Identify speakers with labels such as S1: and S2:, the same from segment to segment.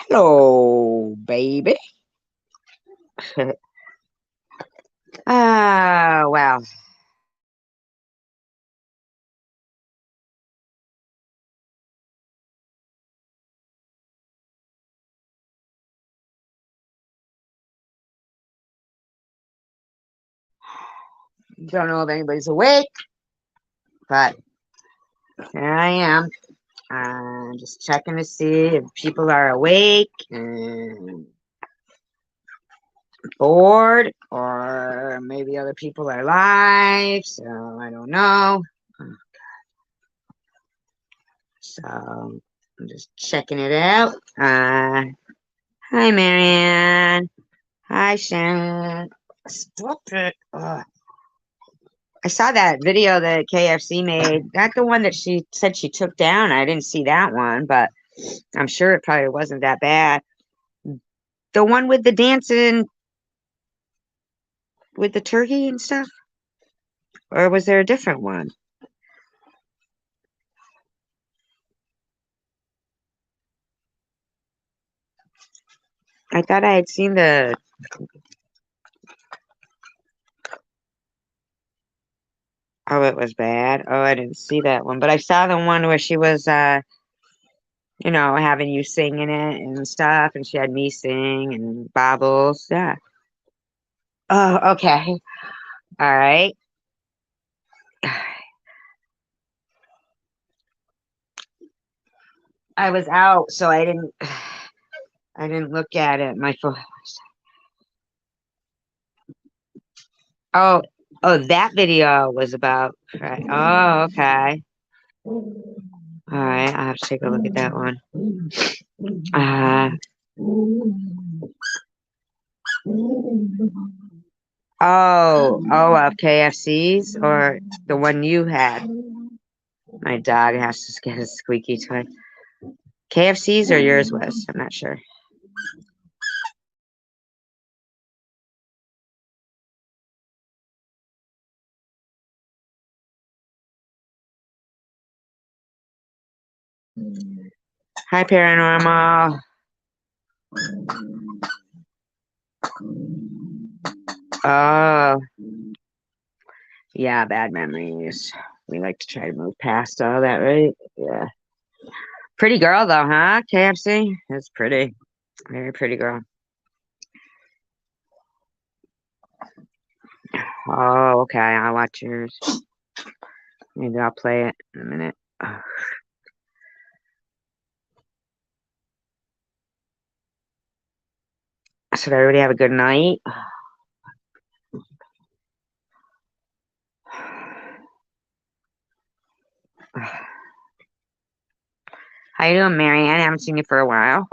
S1: Hello, baby. Well, don't know if anybody's awake, but here I am. Just checking to see if people are awake and bored, or maybe other people are live, so I don't know. So I'm just checking it out. Hi, Marianne. Hi, Sharon. Stop it. I saw that video that KFC made. Not the one that she said she took down. I didn't see that one, but I'm sure it probably wasn't that bad. The one with the dancing with the turkey and stuff? Or was there a different one? I thought I had seen the. Oh, it was bad. Oh, I didn't see that one. But I saw the one where she was, having you sing in it and stuff, and she had me sing and bobbles. Yeah. Oh, okay. All right. I was out, so I didn't. I didn't look at it. My phone. Oh, oh, that video was about. Right. Oh, okay. All right. I have to take a look at that one. Uh, of KFC's or the one you had. My dog has to get a squeaky toy. KFC's or yours was? I'm not sure. Hi, paranormal. Oh, yeah, bad memories. We like to try to move past all that, right? Yeah. Pretty girl though, huh? KFC? That's pretty. Very pretty girl. Oh, okay. I'll watch yours. Maybe I'll play it in a minute. So everybody have a good night. How you doing, Marianne? I haven't seen you for a while.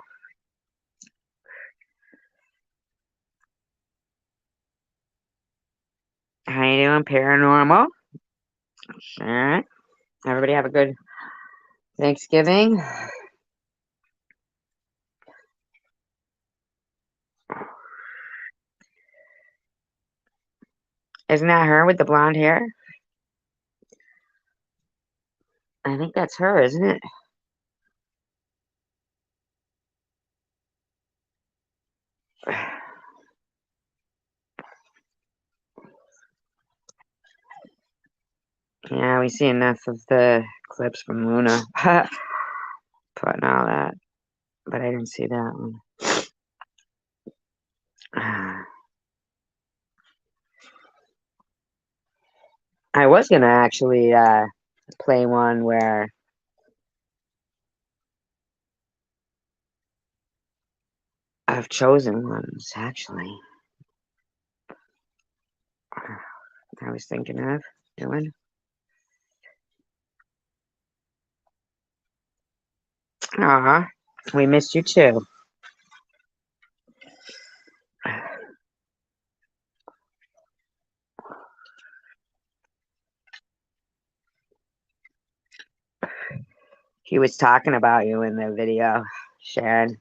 S1: How you doing, paranormal? All right. Everybody have a good Thanksgiving. Isn't that her with the blonde hair? I think that's her, isn't it? Yeah, we see enough of the clips from Luna putting all that, but I didn't see that one. I was gonna actually play one where I've chosen ones actually. I was thinking of doing. Aw, we missed you too. He was talking about you in the video, Sharon,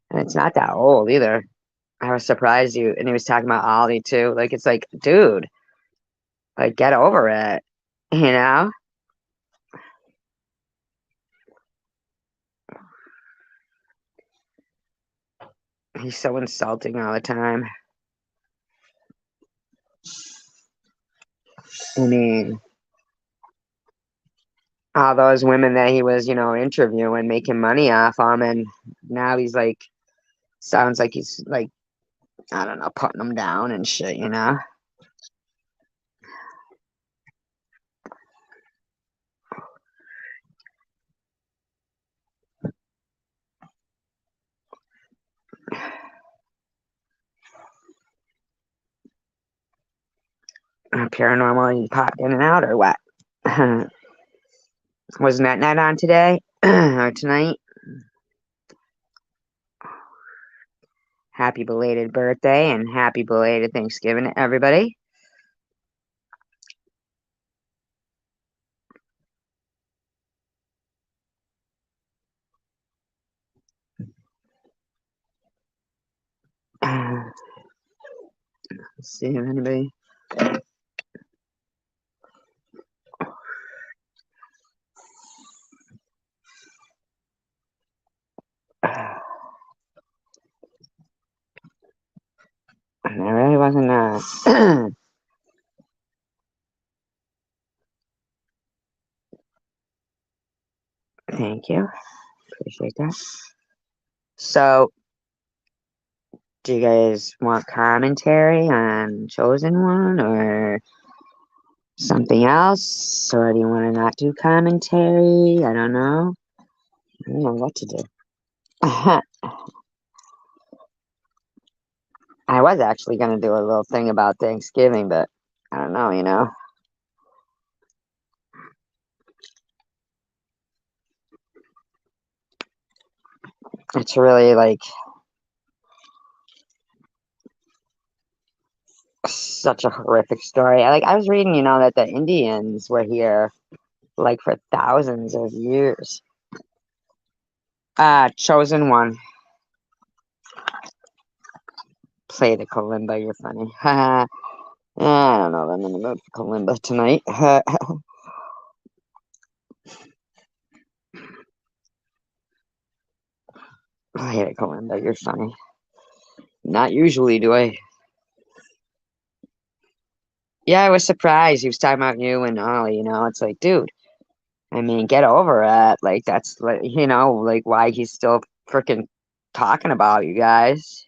S1: and it's not that old either. I was surprised you, and he was talking about Ollie too. Like it's like, dude, like get over it, you know? He's so insulting all the time. I mean, all those women that he was, interviewing, making money off them, and now he's like, sounds like he's like, I don't know, putting them down and shit. Paranormal, he popped in and out or what? Wasn't that night on today or tonight? Happy belated birthday and happy belated Thanksgiving to everybody. Let's see if anybody. There really wasn't Thank you. Appreciate that. So, do you guys want commentary on Chosen One or something else? Or do you want to not do commentary? I don't know. I don't know what to do. I was actually going to do a little thing about Thanksgiving, but I don't know. It's really like such a horrific story. I was reading, that the Indians were here like for thousands of years. Chosen One. Play the kalimba, you're funny. I don't know, I'm gonna go to kalimba tonight. Play the kalimba, you're funny. Not usually, do I? Yeah, I was surprised. He was talking about you and Ollie, it's like, dude, I mean, get over it. Like, that's, like, like, why he's still freaking talking about you guys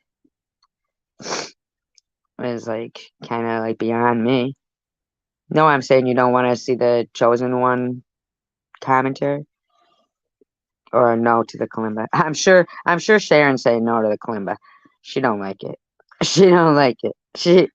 S1: is, like, kind of, like, beyond me. No, I'm saying you don't want to see the Chosen One commentary or no to the kalimba. I'm sure Sharon say no to the kalimba. She don't like it. She don't like it. She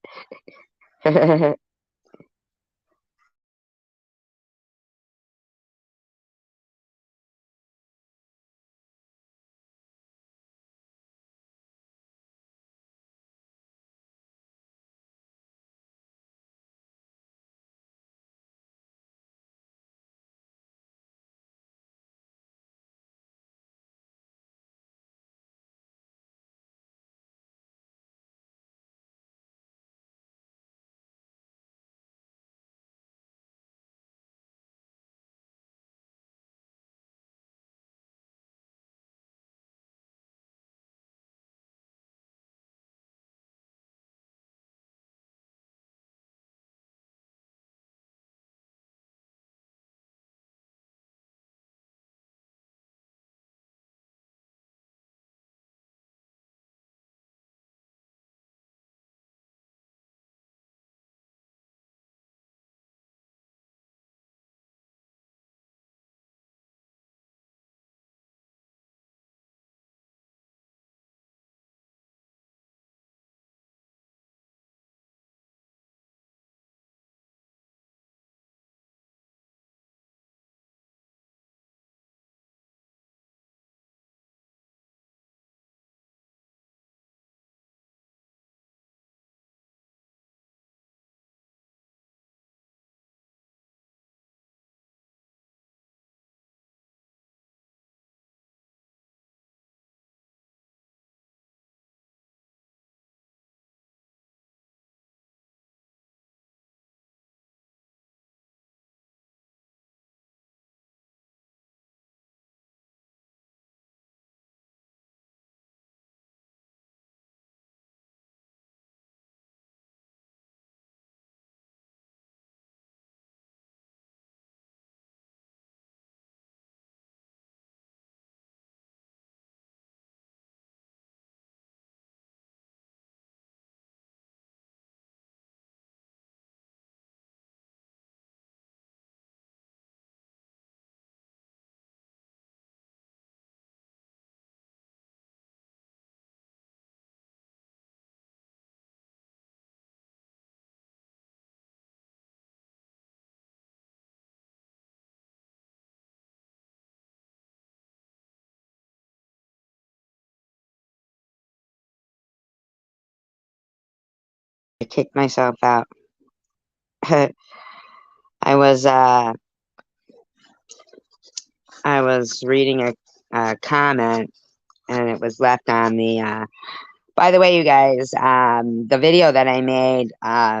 S1: I kicked myself out. I was uh I was reading a comment and it was left on the by the way, you guys, the video that I made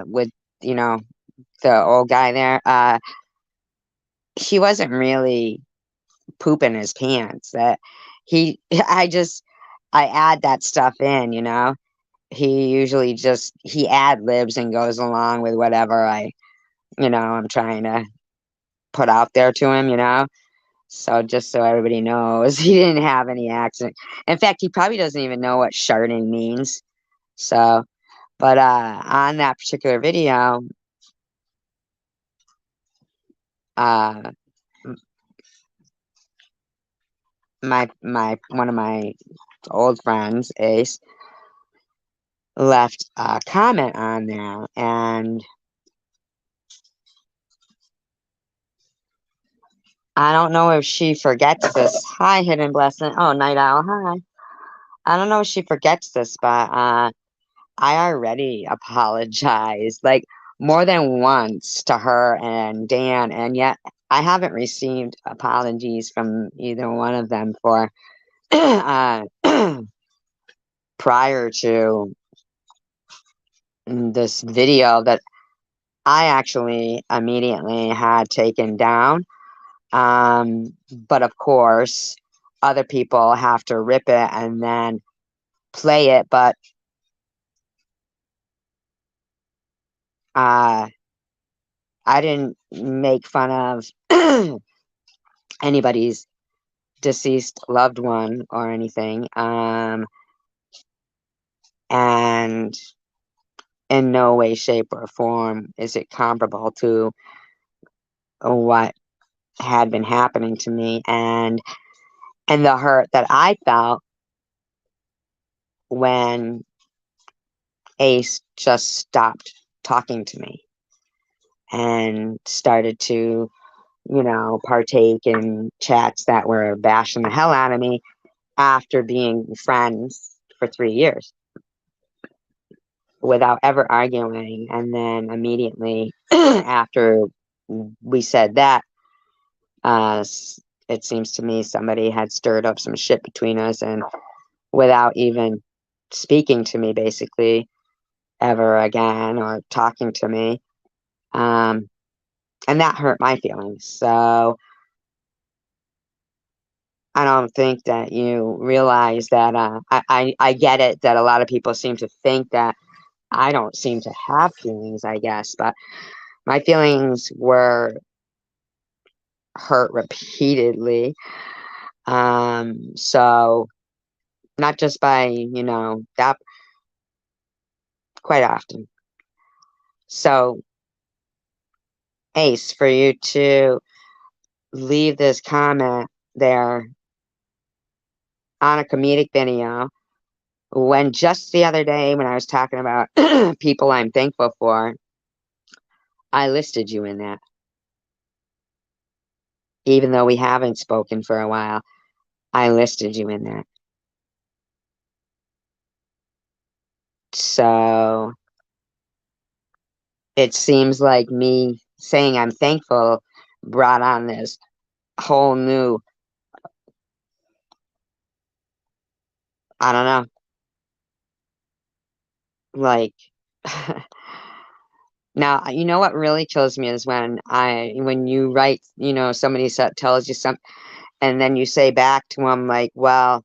S1: with you know the old guy there, he wasn't really pooping his pants. That he I add that stuff in. He usually just he ad libs and goes along with whatever I'm trying to put out there to him. So just so everybody knows, he didn't have any accident. In fact, he probably doesn't even know what sharding means. So, but on that particular video, uh, my one of my old friends, Ace, left a comment on there, and I don't know if she forgets this. Hi, Hidden Blessing. Oh, Night Owl. Hi. I don't know if she forgets this, but I already apologized like more than once to her and Dan, and yet I haven't received apologies from either one of them for uh, prior to this video that I actually immediately had taken down. But of course, other people have to rip it and then play it. But uh, I didn't make fun of anybody's deceased loved one or anything. And in no way, shape, or form is it comparable to what had been happening to me and the hurt that I felt when Ace just stopped talking to me and started to, partake in chats that were bashing the hell out of me after being friends for 3 years without ever arguing. And then immediately after we said that, uh, it seems to me somebody had stirred up some shit between us and without even speaking to me basically ever again or talking to me. And that hurt my feelings. So I don't think that you realize that I get it that a lot of people seem to think that I don't seem to have feelings, I guess, but my feelings were hurt repeatedly. So not just by, that quite often. So Ace, for you to leave this comment there on a comedic video when just the other day when I was talking about people I'm thankful for, I listed you in that. Even though we haven't spoken for a while, I listed you in that. So it seems like me saying I'm thankful brought on this whole new, I don't know, like now you know what really kills me is when you write, somebody tells you something and then you say back to them like, well,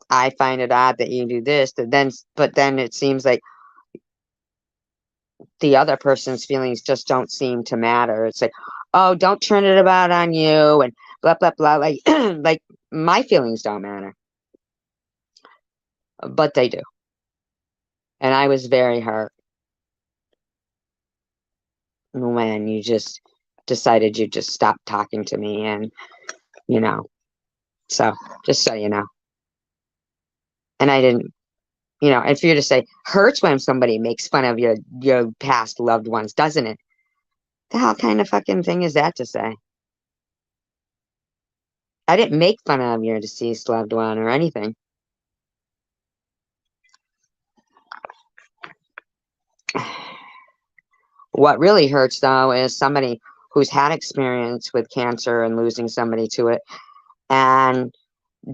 S1: I find it odd that you do this, but then it seems like the other person's feelings just don't seem to matter. It's like, oh, don't turn it about on you and blah blah blah. Like like my feelings don't matter, but they do. And I was very hurt when you just decided you just stopped talking to me, and you know, so just so you know. And I didn't, and for you to say hurts when somebody makes fun of your past loved ones, doesn't it? The hell kind of fucking thing is that to say? I didn't make fun of your deceased loved one or anything. What really hurts though is somebody who's had experience with cancer and losing somebody to it and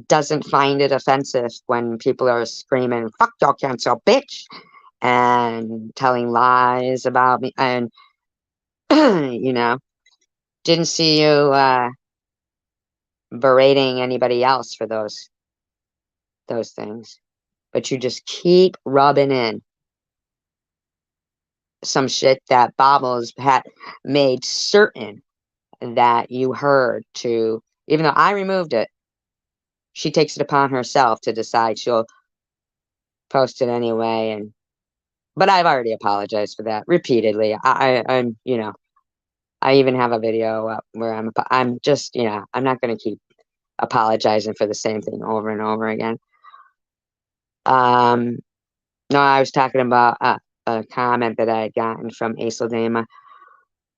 S1: doesn't find it offensive when people are screaming, fuck your cancer, bitch, and telling lies about me. And, you know, didn't see you berating anybody else for those things. But you just keep rubbing in some shit that Bobbles had made certain that you heard to, even though I removed it, she takes it upon herself to decide she'll post it anyway. And but I've already apologized for that repeatedly. I'm, you know, I even have a video up where I'm just, you know, I'm not going to keep apologizing for the same thing over and over again. Um, no, I was talking about a comment that I had gotten from Aeseldama.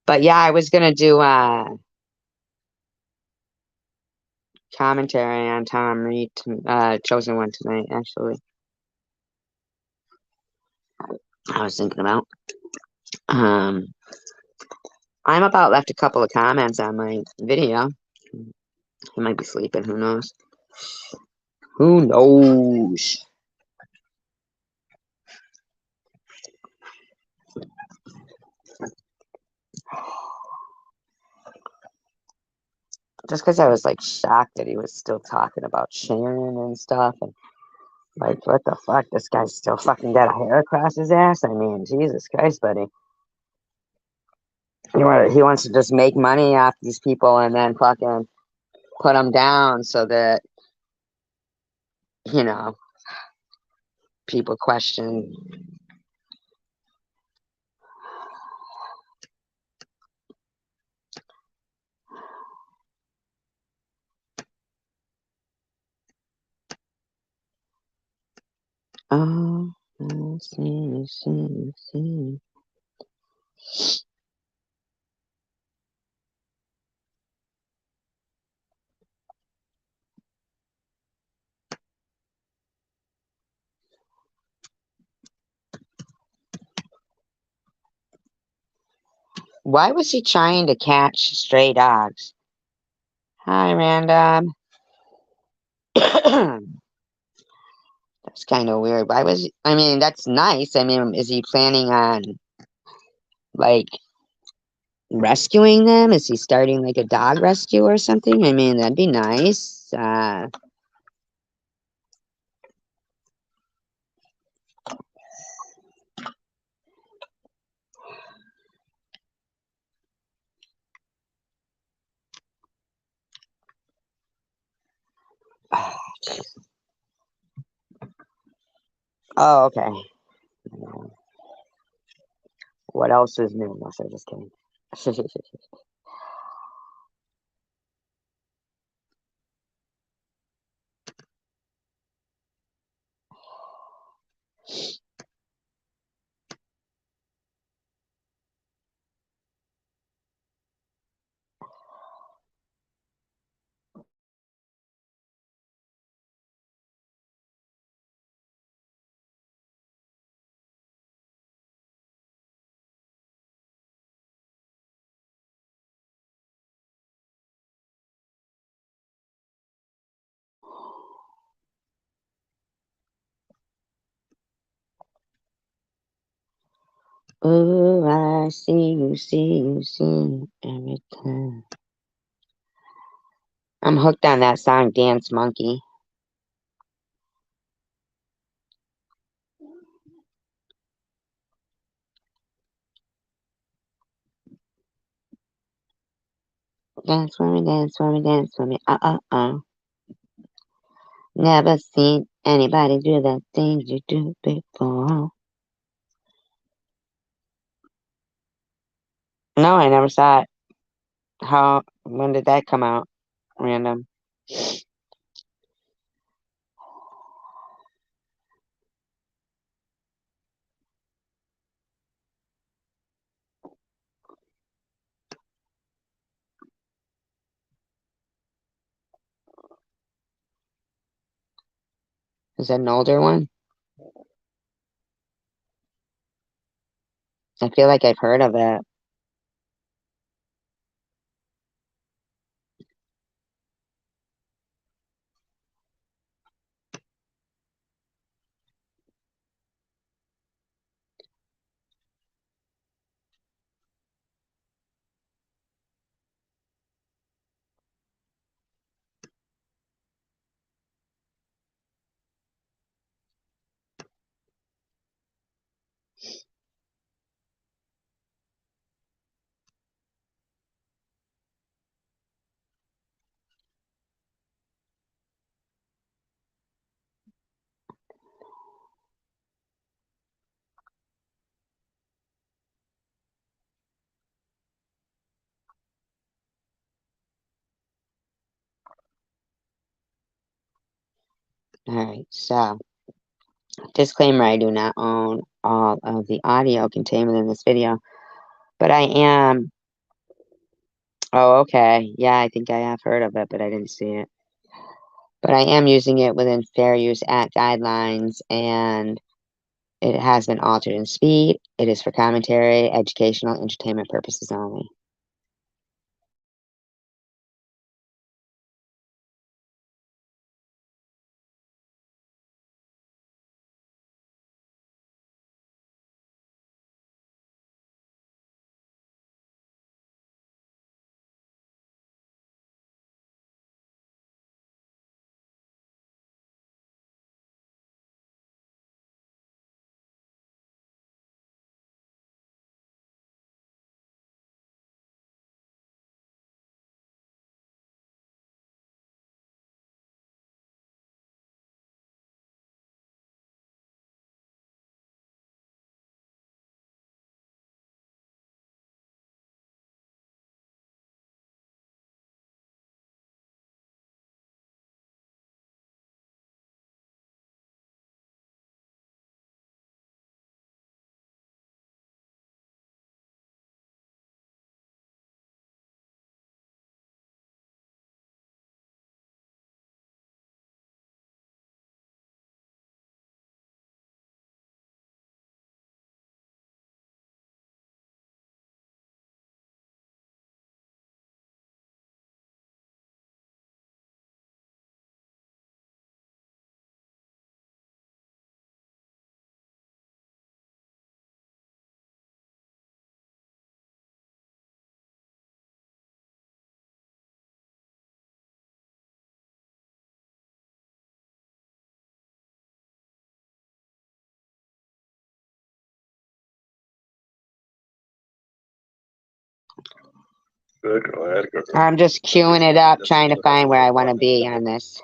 S1: But yeah, I was going to do commentary on Tom Reed, Chosen One tonight, actually. I was thinking about. Um, I'm about left a couple of comments on my video. He might be sleeping, who knows? Who knows? Just because I was like shocked that he was still talking about Sharon and stuff, and like, what the fuck? This guy's still fucking got a hair across his ass? I mean, Jesus Christ, buddy. He wants to just make money off these people and then fucking put them down so that, you know, people question. Oh, I see. Why was he trying to catch stray dogs? Hi, random. That's kind of weird. Why was I mean, that's nice. I mean, is he planning on like rescuing them? Is he starting like a dog rescue or something? I mean, that'd be nice. Oh, okay. What else is new? No, sorry, just kidding. Oh, I see you every time. I'm hooked on that song, Dance Monkey. Dance for me. Never seen anybody do the things you do before. No, I never saw it. When did that come out? Random. Is that an older one? I feel like I've heard of it. Alright, so disclaimer, I do not own all of the audio contained within this video, but I am. Oh, okay. Yeah, I think I have heard of it, but I didn't see it. But I am using it within Fair Use Act guidelines, and it has been altered in speed. It is for commentary, educational, entertainment purposes only.
S2: Good, go ahead. Go.
S1: I'm just queuing it up, trying to find where I want to be on this.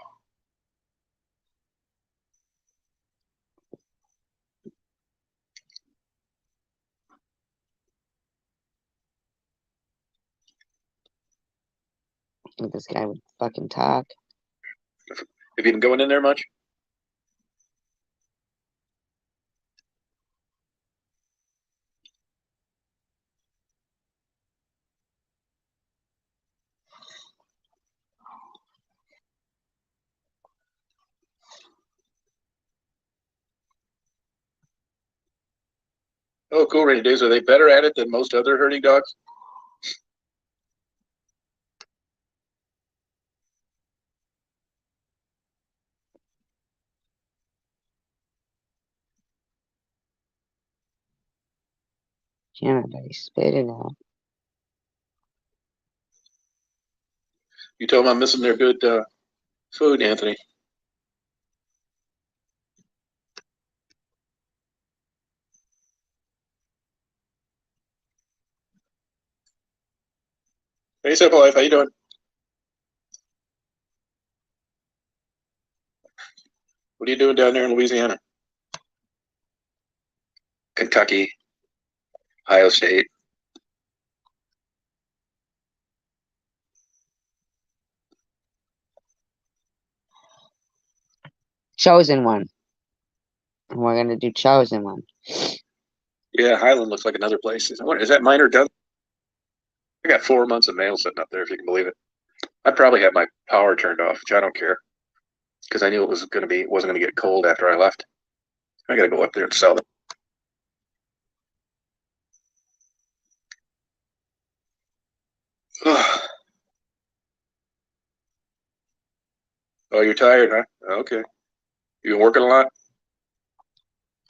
S1: I think this guy would fucking talk.
S2: Have you been going in there much? Oh, cool, Rainy Days. Are they better at it than most other herding dogs?
S1: Damn it, buddy, spit it out.
S2: You tell them I'm missing their good food, Anthony. Hey, Simple Life, how you doing? What are you doing down there in Louisiana? Kentucky, Ohio State.
S1: Chosen one. And we're gonna do chosen one.
S2: Yeah, Highland looks like another place. Is that mine or Doug? I got 4 months of mail sitting up there, if you can believe it. I probably had my power turned off, which I don't care, because I knew it wasn't gonna get cold after I left. I gotta go up there and sell them. Oh, you're tired, huh? Okay. You been working a lot?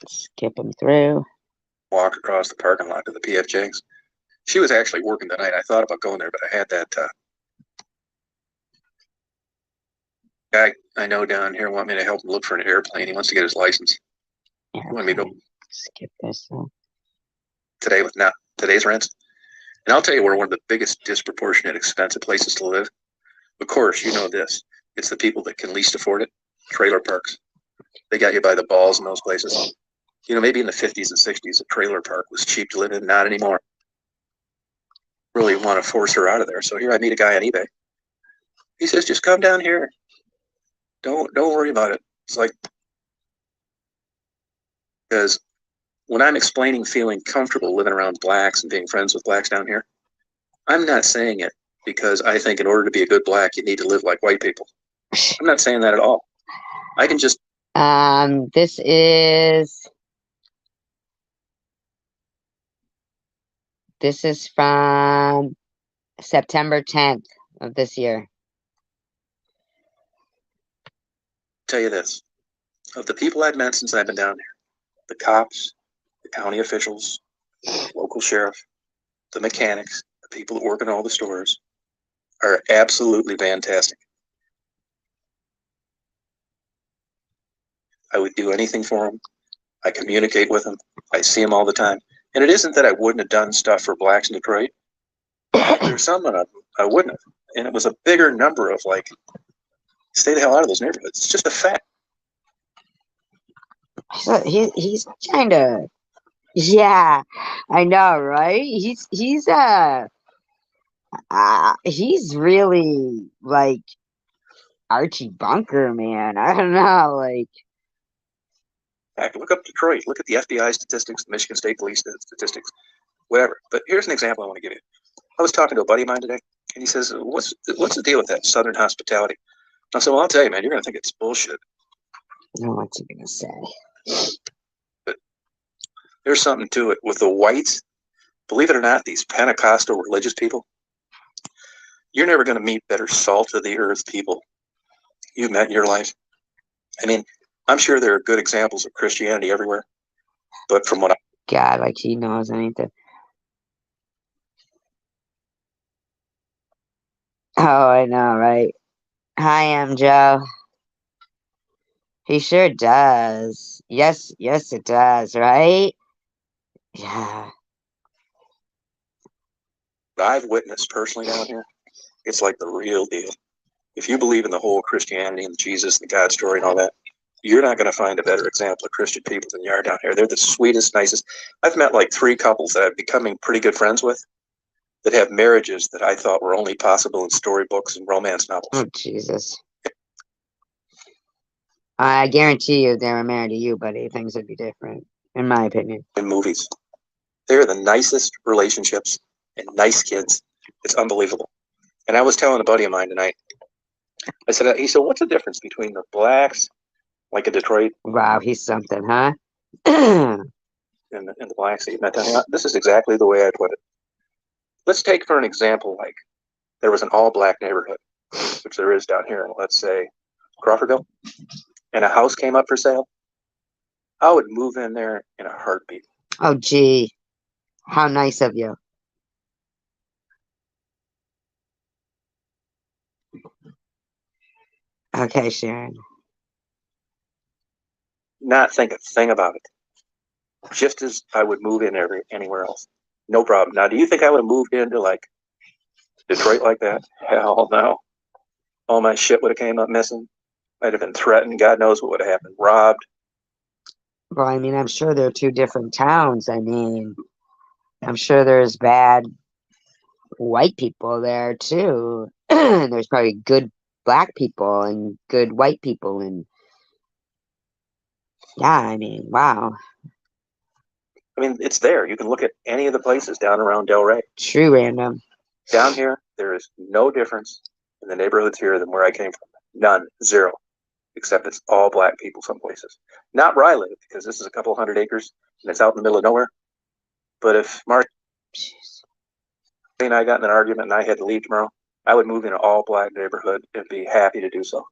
S1: Skip him through.
S2: Walk across the parking lot to the PFJ's. She was actually working tonight. I thought about going there, but I had that guy I know down here want me to help him look for an airplane. He wants to get his license. He wanted me to go
S1: Skip this one.
S2: today with not today's rents. And I'll tell you, we're one of the biggest disproportionate expensive places to live. Of course, you know this. It's the people that can least afford it. Trailer parks. They got you by the balls in those places. You know, maybe in the 50s and 60s, a trailer park was cheap to live in. Not anymore. Really want to force her out of there. So here I meet a guy on eBay. He says, just come down here. Don't worry about it. It's like, because when I'm explaining feeling comfortable living around blacks and being friends with blacks down here, I'm not saying it because I think in order to be a good black, you need to live like white people. I'm not saying that at all. I can just.
S1: This is from September 10th of this year.
S2: Tell you this. Of the people I've met since I've been down here, the cops, the county officials, the local sheriff, the mechanics, the people that work in all the stores are absolutely fantastic. I would do anything for them. I communicate with them. I see them all the time. And it isn't that I wouldn't have done stuff for blacks in Detroit. There's some of them I wouldn't have. And it was a bigger number of like, stay the hell out of those neighborhoods. It's just a fact.
S1: So he's kind of, yeah, I know, right? He's really like Archie Bunker, man. I don't know, like.
S2: Heck, look up Detroit. Look at the FBI statistics, the Michigan State Police statistics, whatever. But here's an example I want to give you. I was talking to a buddy of mine today, and he says, "What's the deal with that Southern hospitality?" I said, "Well, I'll tell you, man. You're going to think it's bullshit,
S1: No, what's he gonna say?
S2: but there's something to it. With the whites, believe it or not, these Pentecostal religious people, you're never going to meet better salt of the earth people you've met in your life. I mean, I'm sure there are good examples of Christianity everywhere, but from what
S1: God, like he knows anything. Oh, I know, right? Hi, I'm Joe. He sure does. Yes, it does, right? Yeah.
S2: I've witnessed personally down here, it's like the real deal. If you believe in the whole Christianity and Jesus and the God story and all that, you're not going to find a better example of Christian people than you are down here. They're the sweetest, nicest. I've met like 3 couples that I'm becoming pretty good friends with that have marriages that I thought were only possible in storybooks and romance novels.
S1: Oh, Jesus. I guarantee you they were married to you, buddy. Things would be different, in my opinion.
S2: In movies. They're the nicest relationships and nice kids. It's unbelievable. And I was telling a buddy of mine tonight, he said, what's the difference between the blacks, like in Detroit,
S1: Wow, he's something, huh?
S2: and the blacks that you met down here? This is exactly the way I put it. Let's take for an example, like there was an all-black neighborhood, which there is down here in, let's say, Crawfordville, and a house came up for sale. I would move in there in a heartbeat.
S1: Oh, gee. How nice of you. Okay, Sharon.
S2: Not think a thing about it. Just as I would move in anywhere else. No problem. Now, do you think I would have moved into like Detroit like that? Hell no. All my shit would have came up missing. I'd have been threatened. God knows what would have happened. Robbed.
S1: Well, I mean, I'm sure they're 2 different towns. I mean, I'm sure there's bad white people there, too. There's probably good black people and good white people. And yeah, I mean, wow.
S2: I mean, it's there. You can look at any of the places down around Delray.
S1: True random.
S2: Down here, there is no difference in the neighborhoods here than where I came from. None. Zero. Except it's all black people some places. Not where I live, because this is a couple 100 acres and it's out in the middle of nowhere. But if Mark, and I got in an argument and I had to leave tomorrow, I would move in an all black neighborhood and be happy to do so.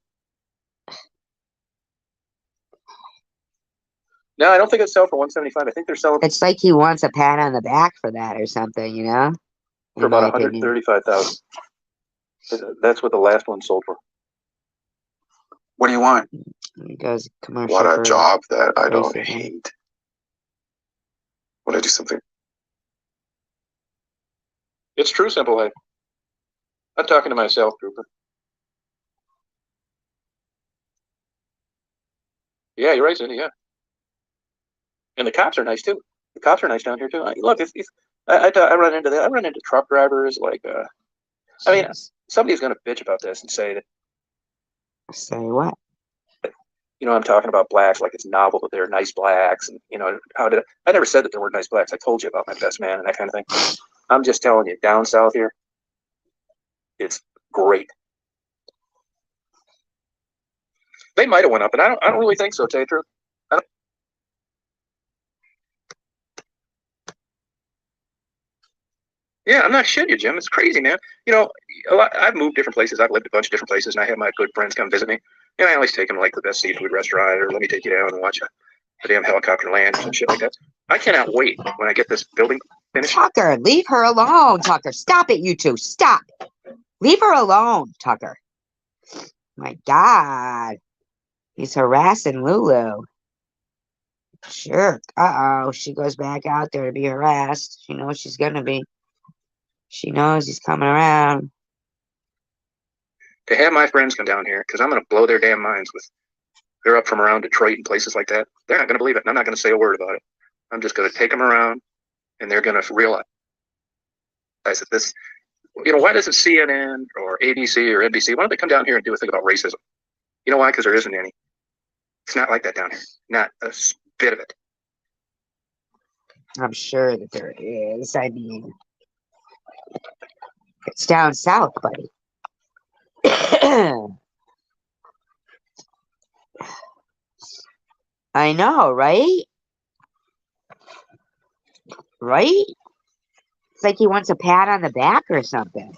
S2: No, I don't think it's sell for 175. I think they're selling
S1: It's like he wants a pat on the back for that or something, you know?
S2: for
S1: In my
S2: about
S1: opinion.
S2: 135,000. That's what the last one sold for.
S3: What do you want?
S1: He goes commercial
S3: Want a
S1: for
S3: job that I don't
S1: racism.
S3: hate? Want to do something?
S2: It's true, Simple Life. I'm talking to myself, Trooper. Yeah, you're right, Cindy. Yeah, and the cops are nice too. The cops are nice down here too. Look, I run into that. I run into truck drivers. Like, I mean,
S1: Jeez.
S2: somebody's gonna bitch about this and say that,
S1: Say what?
S2: you know, I'm talking about blacks like it's novel that they're nice blacks, and you know, I never said that there were nice blacks. I told you about my best man and that kind of thing. I'm just telling you, down south here, it's great. They might have went up, and I don't really think so, Tatro. Yeah, I'm not shitting you, Jim. It's crazy, man. You know, I've moved different places. I've lived a bunch of different places, and I have my good friends come visit me. And I always take them like the best seafood restaurant, or let me take you down and watch a damn helicopter land and shit like that. I cannot wait when I get this building finished.
S1: Tucker, leave her alone, Tucker. Stop it, you two. Stop. Leave her alone, Tucker. My God. He's harassing Lulu. Jerk. Uh-oh. She goes back out there to be harassed. She knows she's going to be. She knows he's coming around.
S2: To have my friends come down here, because I'm going to blow their damn minds with, they're up from around Detroit and places like that. They're not going to believe it, and I'm not going to say a word about it. I'm just going to take them around, and they're going to realize that this, you know, why doesn't CNN or ABC or NBC, why don't they come down here and do a thing about racism? You know why? Because there isn't any. It's not like that down here. Not a bit of it.
S1: I'm sure that there is. I mean, it's down south, buddy. I know, right? Right? It's like he wants a pat on the back or something.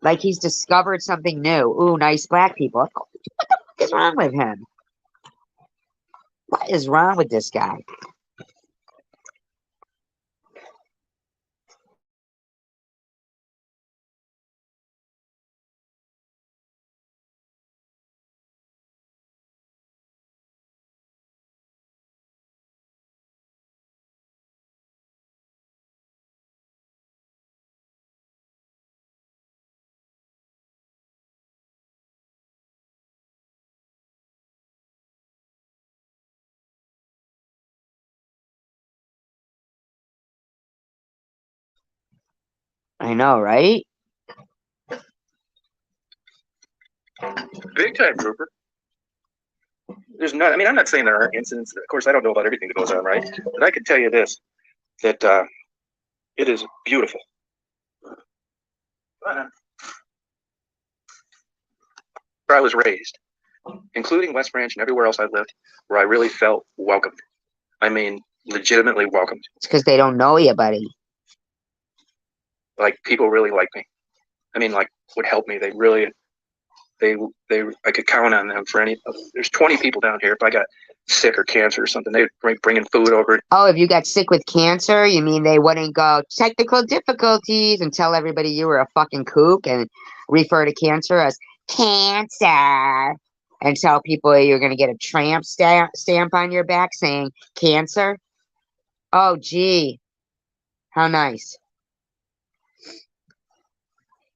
S1: Like he's discovered something new. Ooh, nice black people. What the fuck is wrong with him? What is wrong with this guy? I know, right?
S2: Big time, Trooper. There's not, I mean, I'm not saying there aren't incidents. Of course, I don't know about everything that goes on, right? But I can tell you this, that it is beautiful. Where I was raised, including West Branch and everywhere else I've lived, where I really felt welcomed. I mean, legitimately welcomed.
S1: It's because they don't know you, buddy.
S2: Like, people really like me. I mean, like, would help me. They really, I could count on them for any. There's 20 people down here. If I got sick or cancer or something, they'd bringing food over.
S1: Oh, if you got sick with cancer, you mean they wouldn't go technical difficulties and tell everybody you were a fucking kook and refer to cancer as cancer and tell people you're going to get a tramp stamp on your back saying cancer? Oh, gee. How nice.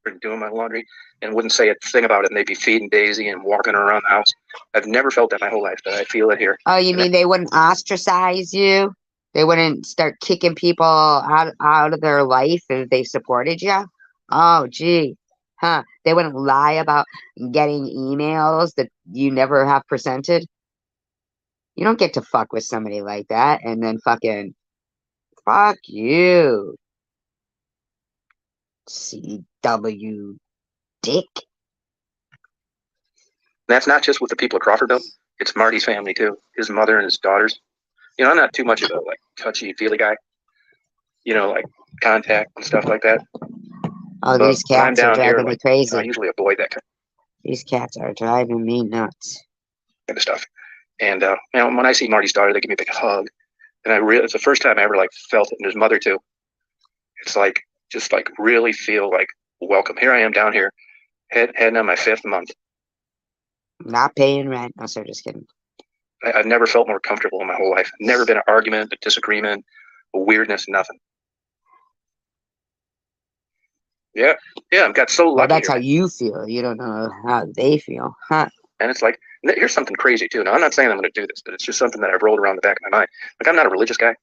S2: And doing my laundry and wouldn't say a thing about it, and they'd be feeding Daisy and walking her around the house. I've never felt that my whole life, but I feel it here.
S1: Oh, you mean they wouldn't ostracize you? They wouldn't start kicking people out of their life if they supported you? Oh, gee. Huh. They wouldn't lie about getting emails that you never have presented? You don't get to fuck with somebody like that and then fucking fuck you. CW dick.
S2: That's not just with the people of Crawfordville. It's Marty's family too. His mother and his daughters. You know, I'm not too much of a like touchy feely guy. like contact and stuff like that.
S1: Oh,
S2: But
S1: these
S2: when I'm
S1: cats are
S2: down here,
S1: driving me
S2: like, I
S1: crazy.
S2: usually avoid that
S1: These cats are driving me nuts.
S2: kind of stuff. And when I see Marty's daughter, they give me a big hug, and it's the first time I ever like felt it, and his mother too. It's like just like really feel like welcome. Here I am down here, heading on my 5th month.
S1: Not paying rent. No, sir, just kidding.
S2: I've never felt more comfortable in my whole life. Never been an argument, a disagreement, a weirdness, nothing. Yeah, I've got so
S1: Well,
S2: lucky
S1: that's
S2: here,
S1: how
S2: man.
S1: you feel. You don't know how they feel, huh?
S2: And it's like, here's something crazy too. Now, I'm not saying I'm going to do this, but it's just something that I've rolled around the back of my mind. Like, I'm not a religious guy,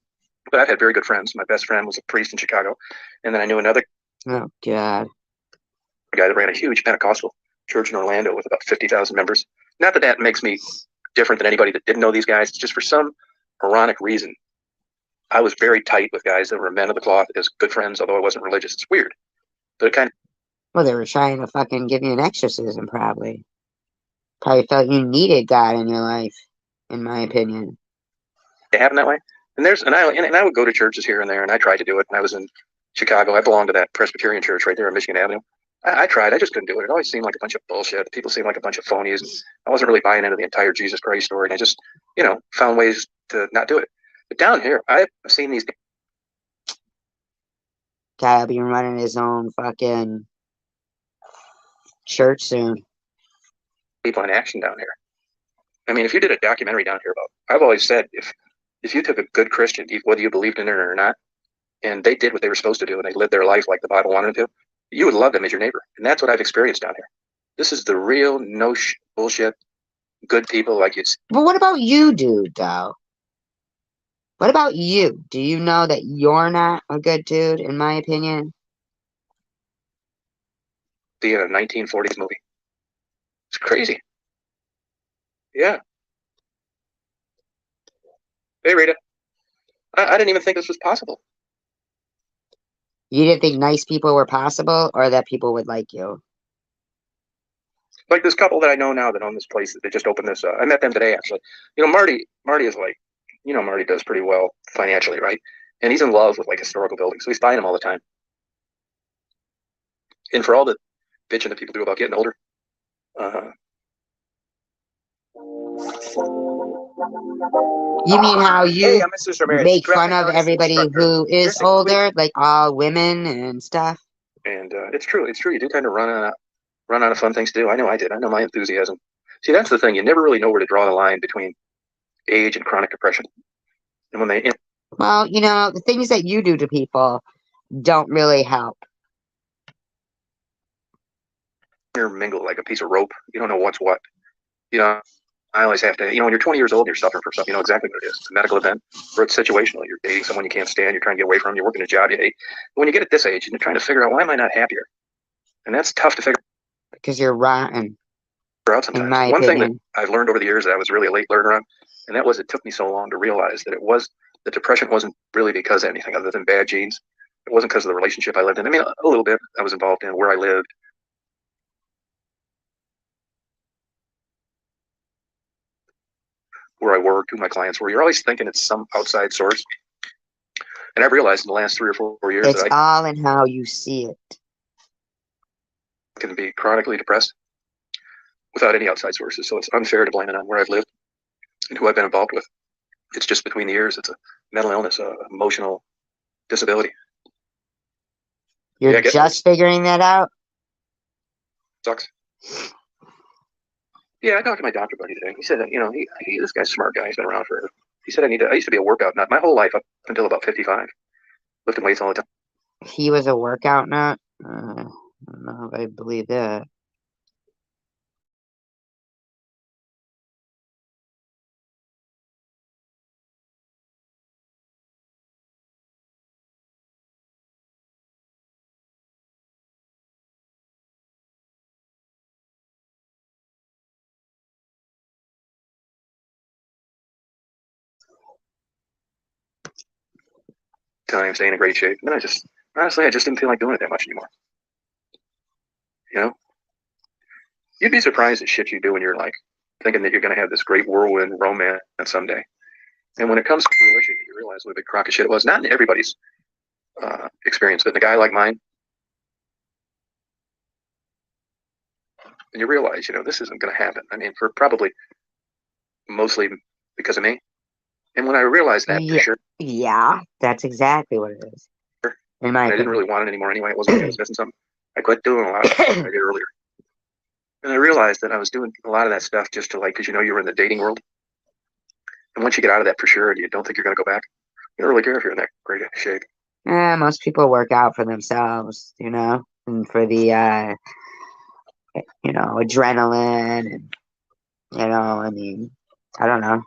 S2: but I've had very good friends. My best friend was a priest in Chicago, and then I knew another
S1: Oh, God.
S2: guy that ran a huge Pentecostal church in Orlando with about 50,000 members. Not that that makes me different than anybody that didn't know these guys. It's just for some ironic reason, I was very tight with guys that were men of the cloth as good friends, although I wasn't religious. It's weird, but it kind of
S1: Well, they were trying to fucking give you an exorcism, probably. Probably felt you needed God in your life, in my opinion.
S2: happened that way. And I would go to churches here and there, and I tried to do it. When I was in Chicago, I belonged to that Presbyterian church right there on Michigan Avenue. I tried. I just couldn't do it. It always seemed like a bunch of bullshit. People seemed like a bunch of phonies. I wasn't really buying into the entire Jesus Christ story, and I just, found ways to not do it. But down here, I've seen these
S1: Guy'll be running his own fucking church soon.
S2: people in action down here. I mean, if you did a documentary down here about, I've always said, if you took a good Christian, whether you believed in it or not, and they did what they were supposed to do, and they lived their life like the Bible wanted them to, you would love them as your neighbor. And that's what I've experienced down here. This is the real bullshit good people like you.
S1: But what about you, dude, though? What about you? Do you know that you're not a good dude, in my opinion?
S2: See in a 1940s movie. It's crazy. Yeah. Hey, Rita. I didn't even think this was possible.
S1: You didn't think nice people were possible, or that people would like you?
S2: Like this couple that I know now that own this place that they just opened this. I met them today, actually. Marty is like, Marty does pretty well financially, right? And he's in love with like historical buildings, so he's buying them all the time. And for all the bitching that people do about getting older, uh,
S1: You mean how
S3: Hey,
S1: you
S3: I'm Mrs. Ramirez.
S1: make
S3: Grab
S1: fun
S3: my
S1: of
S3: notice
S1: everybody
S3: instructor.
S1: who is
S3: Here's a quick-
S1: older, like all women and stuff?
S2: and it's true. It's true. You do kind of run out of fun things to do. I know I did. I know my enthusiasm. See, that's the thing. You never really know where to draw the line between age and chronic depression. And when they
S1: Well, the things that you do to people don't really help.
S2: intermingle like a piece of rope, you don't know what's what. You know, I always have to, when you're 20 years old and you're suffering from something, you know exactly what it is. It's a medical event, or it's situational. You're dating someone you can't stand, you're trying to get away from, you're working a job you hate. When you get at this age and you're trying to figure out, why am I not happier? And that's tough to figure
S1: Because you're rotten,
S2: out
S1: in
S2: sometimes.
S1: my
S2: One thing that
S1: opinion.
S2: I've learned over the years that I was really a late learner on, and that was it took me so long to realize that the depression wasn't really because of anything other than bad genes. It wasn't because of the relationship I lived in. I mean, a little bit I was involved in, where I lived, where I worked, who my clients were. You're always thinking it's some outside source. And I've realized in the last 3 or 4 years
S1: It's
S2: that
S1: all in how you see it.
S2: I can be chronically depressed without any outside sources. So it's unfair to blame it on where I've lived and who I've been involved with. It's just between the years. It's a mental illness, a emotional disability.
S1: You're
S2: Yeah, I get
S1: just figuring that out?
S2: sucks. Yeah, I talked to my doctor buddy today. He said that, this guy's a smart guy. He's been around forever. He said I used to be a workout nut my whole life up until about 55, lifting weights all the time.
S1: He was a workout nut? I don't know if I believe that.
S2: Time, staying in great shape. And then I just didn't feel like doing it that much anymore. You know, you'd be surprised at shit you do when you're like thinking that you're going to have this great whirlwind romance someday. And when it comes to fruition, you realize what a big crock of shit it was. Not in everybody's experience. But in a guy like mine, and you realize, this isn't going to happen. I mean, for probably mostly because of me. And when I realized that, for sure,
S1: Yeah, that's exactly what it is. In my
S2: and I didn't
S1: opinion.
S2: really want it anymore anyway. It wasn't like I was missing something. I quit doing a lot of stuff I did earlier. And I realized that I was doing a lot of that stuff just to because you were in the dating world. And once you get out of that for sure and you don't think you're going to go back, you don't really care if you're in that great shape.
S1: Yeah, most people work out for themselves, and for the adrenaline and I mean, I don't know.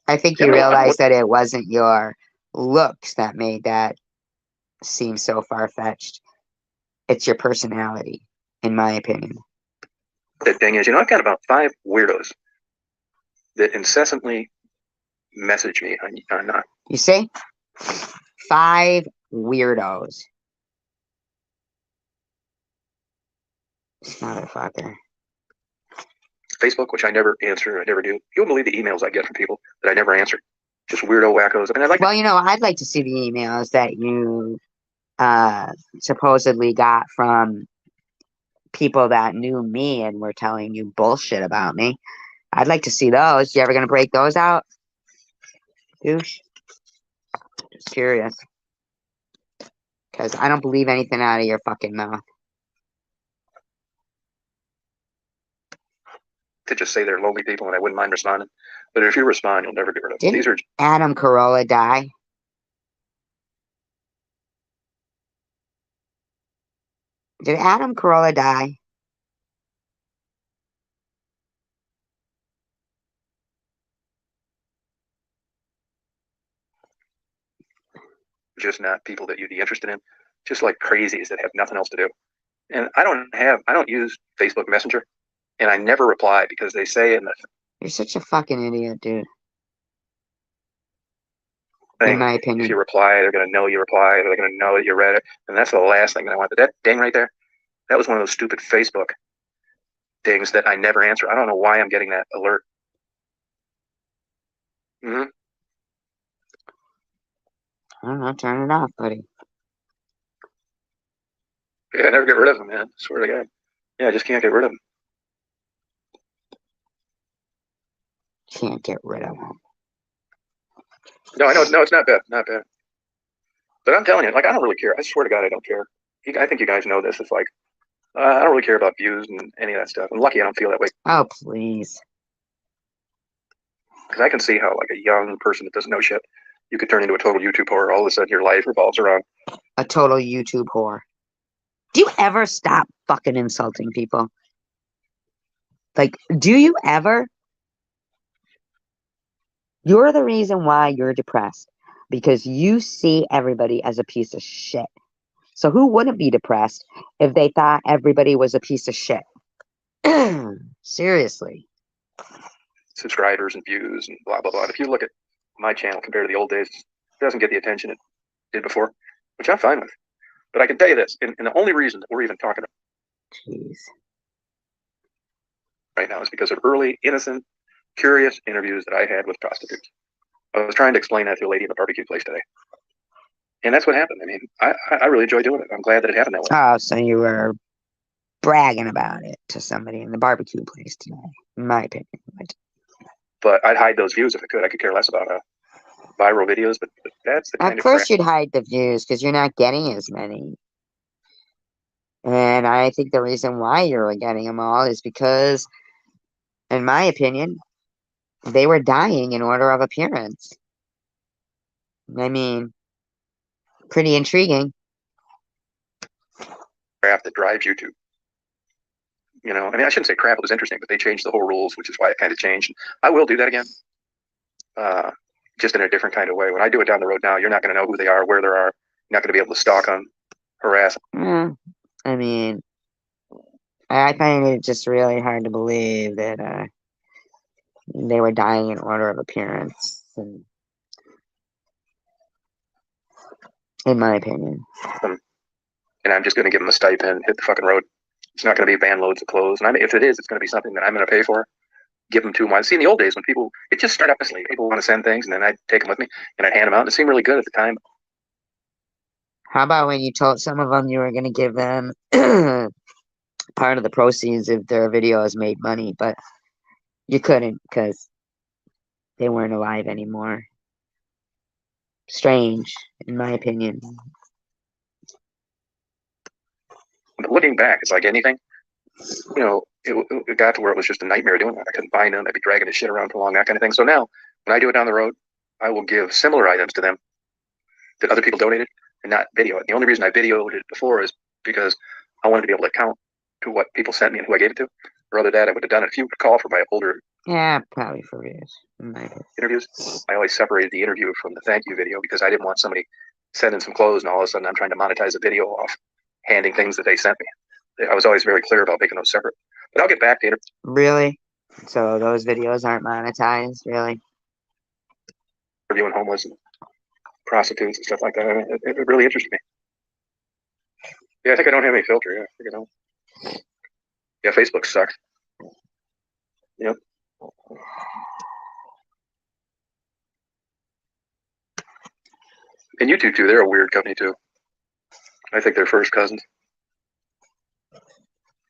S1: I think you realize that it wasn't your looks that made that seem so far-fetched. It's your personality, in my opinion.
S2: The thing is, I've got about 5 weirdos that incessantly message me on
S1: You see? 5 weirdos. Motherfucker.
S2: Facebook, which I never answer. I never do. You won't believe the emails I get from people that I never answer. Just weirdo wackos. I mean,
S1: Well, I'd like to see the emails that you supposedly got from people that knew me and were telling you bullshit about me. I'd like to see those. You ever gonna break those out? Douche. Just curious. Because I don't believe anything out of your fucking mouth.
S2: To just say they're lonely people and I wouldn't mind responding. But if you respond, you'll never get rid of them. These are
S1: Adam Carolla die? Did Adam Carolla die?
S2: just not people that you'd be interested in. Just like crazies that have nothing else to do. And I don't use Facebook Messenger, and I never reply because they say in the
S1: You're such a fucking idiot, dude.
S2: thing,
S1: in my opinion,
S2: if you reply, they're going to know you replied, or they're going to know that you read it, and that's the last thing that I want. But that ding right there, that was one of those stupid Facebook dings that I never answer. I don't know why I'm getting that alert.
S1: I don't know. Turn it off, buddy.
S2: Yeah, I never get rid of them, man. I swear to God. Yeah, I just can't get rid of them.
S1: Can't get rid of them.
S2: No, I know. No, it's not bad. Not bad. But I'm telling you, I don't really care. I swear to God, I don't care. I think you guys know this. It's I don't really care about views and any of that stuff. I'm lucky I don't feel that way.
S1: Oh, please.
S2: Because I can see how, a young person that doesn't know shit, you could turn into a total YouTube whore. All of a sudden, your life revolves around
S1: a total YouTube whore. Do you ever stop fucking insulting people? Do you ever? You're the reason why you're depressed. Because you see everybody as a piece of shit. So who wouldn't be depressed if they thought everybody was a piece of shit? Seriously.
S2: subscribers and views and blah, blah, blah. And if you look at my channel compared to the old days, it doesn't get the attention it did before, which I'm fine with. But I can tell you this, and the only reason that we're even talking about
S1: Jeez.
S2: right now is because of early, innocent, curious interviews that I had with prostitutes. I was trying to explain that to a lady at a barbecue place today. And that's what happened. I mean, I really enjoy doing it. I'm glad that it happened that way.
S1: Oh, so you were bragging about it to somebody in the barbecue place today, in my opinion.
S2: But I'd hide those views if I could. I could care less about viral videos, but that's the kind
S1: Of
S2: of
S1: course
S2: crap.
S1: you'd hide the views because you're not getting as many. And I think the reason why you're getting them all is because, in my opinion, they were dying in order of appearance. I mean, pretty intriguing.
S2: Crap that drives YouTube. I mean, I shouldn't say crap. It was interesting, but they changed the whole rules, which is why it kind of changed. I will do that again, just in a different kind of way. When I do it down the road now, you're not going to know who they are, where they are. You're not going to be able to stalk them, harass them.
S1: I mean, I find it just really hard to believe that they were dying in order of appearance, in my opinion.
S2: And I'm just going to give them a stipend, hit the fucking road. It's not going to be van loads of clothes. And if it is, it's going to be something that I'm going to pay for. give them to them. See, in the old days when people, it just started honestly. People want to send things, and then I'd take them with me, and I'd hand them out, and it seemed really good at the time.
S1: How about when you told some of them you were going to give them part of the proceeds if their videos made money, but you couldn't because they weren't alive anymore. Strange, in my opinion.
S2: But looking back, it's like anything, you know, it got to where it was just a nightmare doing that. I couldn't find them. I'd be dragging the shit around for long, that kind of thing. So now, when I do it down the road, I will give similar items to them that other people donated and not video it. The only reason I videoed it before is because I wanted to be able to count to what people sent me and who I gave it to. Or other than that, I would have done it. If you recall from my older
S1: Probably for years.
S2: interviews, I always separated the interview from the thank you video because I didn't want somebody sending some clothes and all of a sudden I'm trying to monetize a video off handing things that they sent me. I was always very clear about making those separate. But I'll get back to
S1: Really? So those videos aren't monetized, really?
S2: interviewing homeless and prostitutes and stuff like that. I mean, it really interested me. Yeah, I think I don't have any filter. Yeah, I think I don't. Yeah, Facebook sucks. Yep. And YouTube too. They're a weird company too. I think they're first cousins.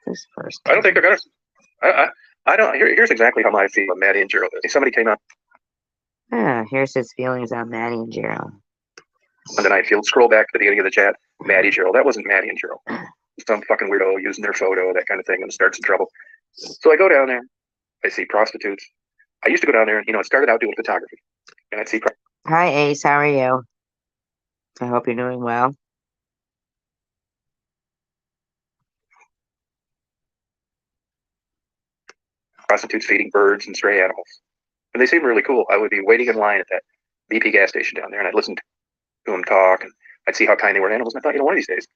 S1: This first.
S2: I don't think they're gonna. I don't. Here's exactly how I feel about Maddie and Gerald. If somebody came out
S1: Here's his feelings on Maddie and Gerald.
S2: on the night field, scroll back to the beginning of the chat. Maddie, Gerald. That wasn't Maddie and Gerald. Some fucking weirdo using their photo, that kind of thing, and starts in trouble. So I go down there. I see prostitutes. I used to go down there, and it started out doing photography, and I'd see.
S1: Hi, Ace. How are you? I hope you're doing well.
S2: Prostitutes feeding birds and stray animals. And they seemed really cool. I would be waiting in line at that BP gas station down there, and I'd listen to them talk, and I'd see how kind they were to animals. And I thought, one of these days,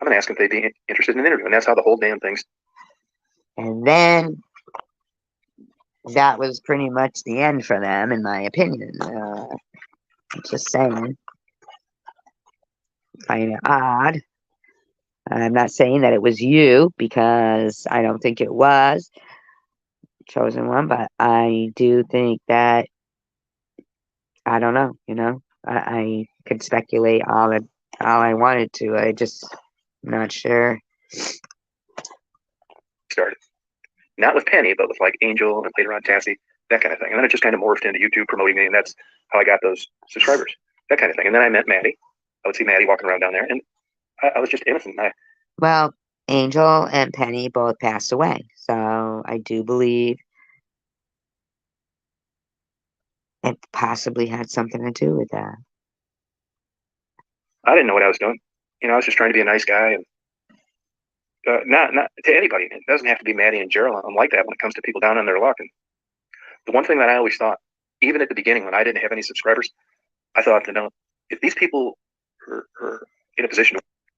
S2: I'm going to ask them if they'd be interested in an interview. And that's how the whole damn thing's.
S1: And then that was pretty much the end for them, in my opinion. Just saying. Kind of odd. I'm not saying that it was you, because I don't think it was chosen one, but I do think that, I don't know, I could speculate all I wanted to. I just not sure.
S2: Started. Not with Penny, but with like Angel and later on Tassie, that kind of thing. And then it just kind of morphed into YouTube promoting me, and that's how I got those subscribers, that kind of thing. And then I met Maddie. I would see Maddie walking around down there, and I was just innocent.
S1: Well, Angel and Penny both passed away, so I do believe it possibly had something to do with that.
S2: I didn't know what I was doing. I was just trying to be a nice guy, and not to anybody. It doesn't have to be Maddie and Gerald. I'm like that when it comes to people down on their luck. And the one thing that I always thought, even at the beginning when I didn't have any subscribers, I thought, if these people are in a position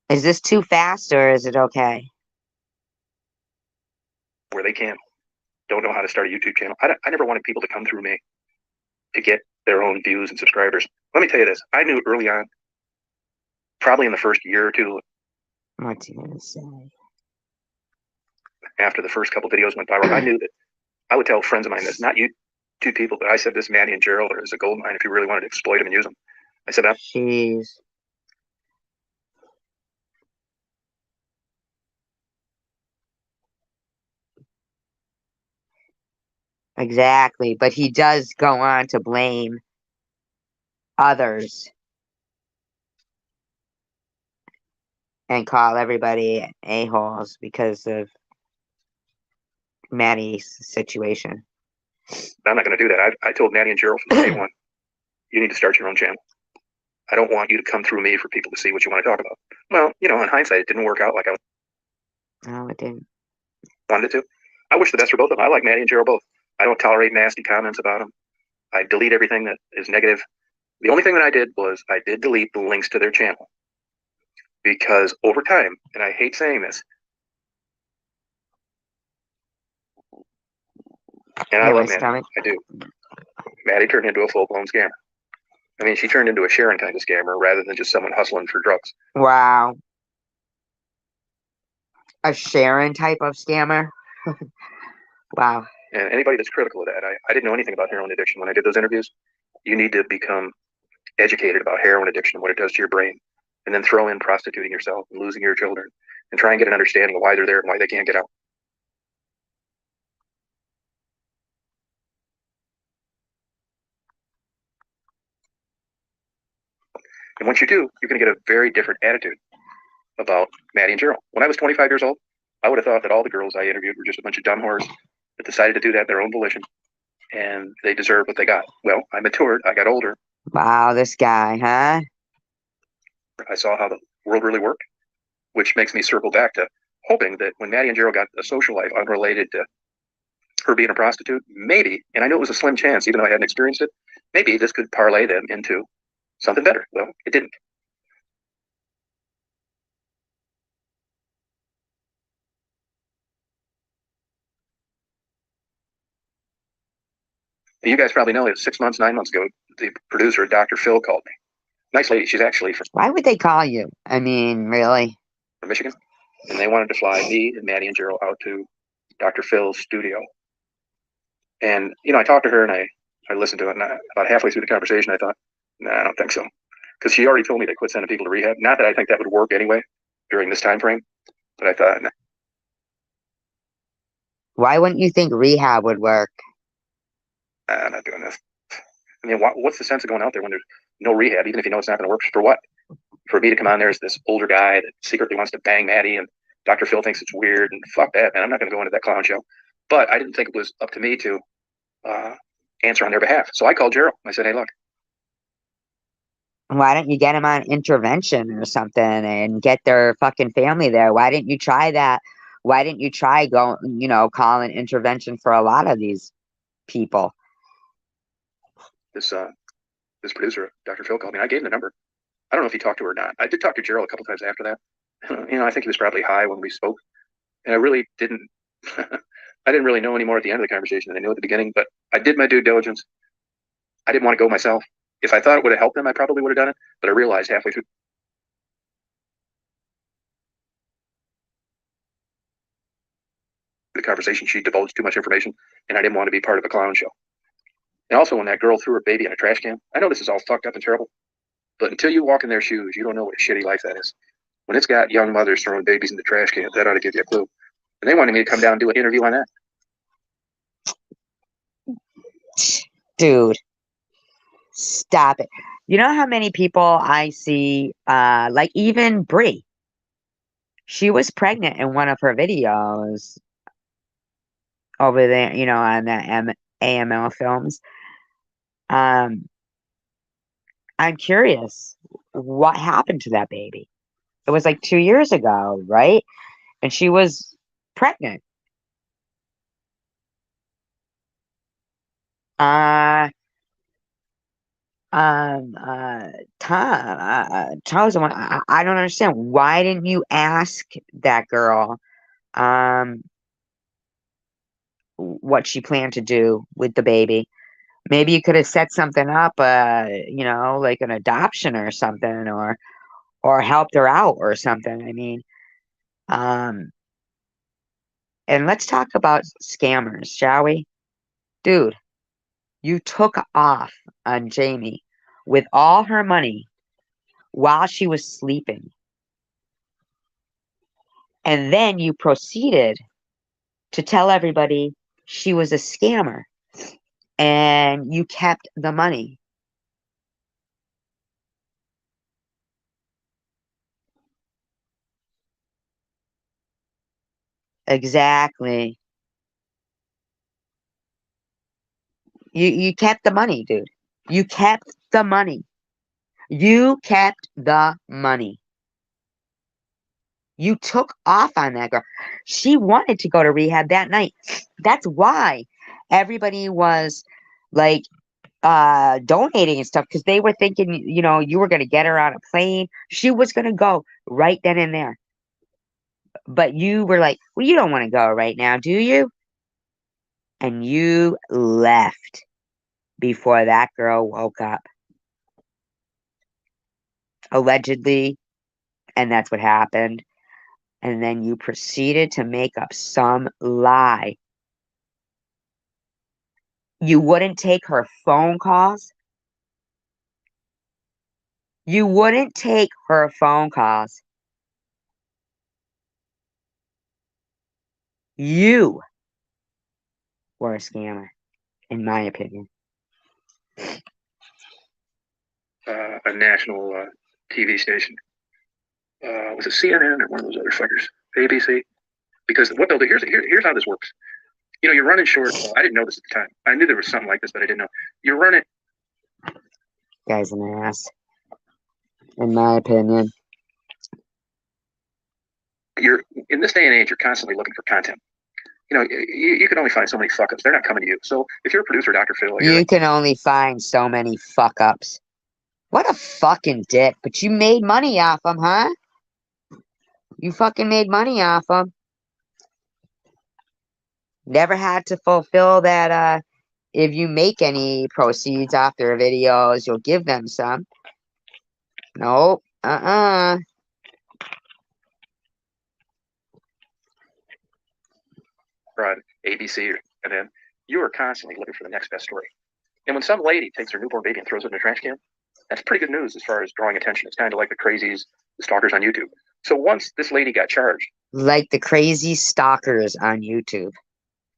S1: Is this too fast, or is it okay?
S2: where they don't know how to start a YouTube channel, I never wanted people to come through me to get their own views and subscribers. Let me tell you this. I knew early on, probably in the first year or two,
S1: What's he gonna say?
S2: after the first couple videos went viral, I knew that I would tell friends of mine this, not you two people, but I said this Maddie and Gerald are as a gold mine if you really wanted to exploit them and use them. I said,
S1: Jeez. Exactly, but he does go on to blame others and call everybody a-holes because of Maddie's situation.
S2: I'm not going to do that. I told Maddie and Gerald from day one, you need to start your own channel. I don't want you to come through me for people to see what you want to talk about. Well, in hindsight, it didn't work out like I
S1: No, it didn't.
S2: wanted it to. I wish the best for both of them. I like Maddie and Gerald both. I don't tolerate nasty comments about them. I delete everything that is negative. The only thing that I did was I did delete the links to their channel. Because over time, and I hate saying this, and I love Maddie, I do. Maddie turned into a full-blown scammer. I mean, she turned into a Sharon kind of scammer rather than just someone hustling for drugs.
S1: Wow. A Sharon type of scammer? Wow.
S2: And anybody that's critical of that, I didn't know anything about heroin addiction when I did those interviews. You need to become educated about heroin addiction and what it does to your brain, and then throw in prostituting yourself and losing your children, and try and get an understanding of why they're there and why they can't get out. And once you do, you're going to get a very different attitude about Maddie and Gerald. When I was 25 years old, I would have thought that all the girls I interviewed were just a bunch of dumb whores that decided to do that in their own volition, and they deserved what they got. Well, I matured. I got older.
S1: Wow, this guy, huh?
S2: I saw how the world really worked, which makes me circle back to hoping that when Maddie and Gerald got a social life unrelated to her being a prostitute, maybe, and I know it was a slim chance, even though I hadn't experienced it, maybe this could parlay them into something better. Well, it didn't. You guys probably know it was 6 months, 9 months ago, the producer, Dr. Phil, called me. Nice lady. She's actually
S1: Why would they call you? I mean, really?
S2: from Michigan. And they wanted to fly me and Maddie and Gerald out to Dr. Phil's studio. And, I talked to her and I listened to it. And about halfway through the conversation, I thought, nah, I don't think so. Because she already told me they quit sending people to rehab. Not that I think that would work anyway during this time frame, but I thought, nah,
S1: Why wouldn't you think rehab would work?
S2: I'm not doing this. I mean, what's the sense of going out there when there's no rehab, even if you know it's not going to work? For what? For me to come on there as this older guy that secretly wants to bang Maddie, and Dr. Phil thinks it's weird, and fuck that, man. I'm not going to go into that clown show. But I didn't think it was up to me to answer on their behalf. So I called Gerald. I said, hey, look.
S1: Why don't you get them on intervention or something and get their fucking family there? Why didn't you try that? Why didn't you try calling intervention for a lot of these people?
S2: This producer, Dr. Phil, called me. I gave him the number. I don't know if he talked to her or not. I did talk to Gerald a couple times after that. I think he was probably high when we spoke. And I really didn't, I didn't really know any more at the end of the conversation than I knew at the beginning, but I did my due diligence. I didn't want to go myself. If I thought it would have helped them, I probably would have done it. But I realized halfway through the conversation, she divulged too much information, and I didn't want to be part of a clown show. And also, when that girl threw her baby in a trash can, I know this is all fucked up and terrible, but until you walk in their shoes, you don't know what a shitty life that is. When it's got young mothers throwing babies in the trash can, that ought to give you a clue. And they wanted me to come down and do an interview on that.
S1: Dude, stop it. You know how many people I see, like even Brie. She was pregnant in one of her videos over there, on the AML films. I'm curious what happened to that baby. It was like 2 years ago, right? And she was pregnant. Uh, Charles, I don't understand. Why didn't you ask that girl, what she planned to do with the baby? Maybe you could have set something up, like an adoption or something, or helped her out or something. I mean, um, and let's talk about scammers, shall we? Dude, you took off on Jamie with all her money while she was sleeping. And then you proceeded to tell everybody she was a scammer and you kept the money. Exactly. You kept the money, dude. You kept the money. You kept the money. You took off on that girl. She wanted to go to rehab that night. That's why everybody was like donating and stuff, because they were thinking, you were going to get her on a plane. She was going to go right then and there. But you were like, well, you don't want to go right now, do you? And you left before that girl woke up. Allegedly. And that's what happened. And then you proceeded to make up some lie You wouldn't take her phone calls? You wouldn't take her phone calls. You were a scammer, in my opinion.
S2: A national TV station. Was it CNN or one of those other fuckers? ABC? Because what they'll do, here's how this works. You know, you're running short. I didn't know this at the time. I knew there was something like this, but I didn't know. You're running.
S1: Guy's an ass, in my opinion.
S2: You're in this day and age. You're constantly looking for content. You know, you can only find so many fuck ups. They're not coming to you. So if you're a producer, Dr. Phil,
S1: You can only find so many fuck ups. What a fucking dick. But you made money off them, huh? You fucking made money off them. Never had to fulfill that, if you make any proceeds off their videos, you'll give them some. Nope.
S2: on ABC, and then you are constantly looking for the next best story. And when some lady takes her newborn baby and throws it in a trash can, that's pretty good news as far as drawing attention. It's kind of like the crazies, the stalkers on YouTube. So once this lady got charged,
S1: Like the crazy stalkers on YouTube.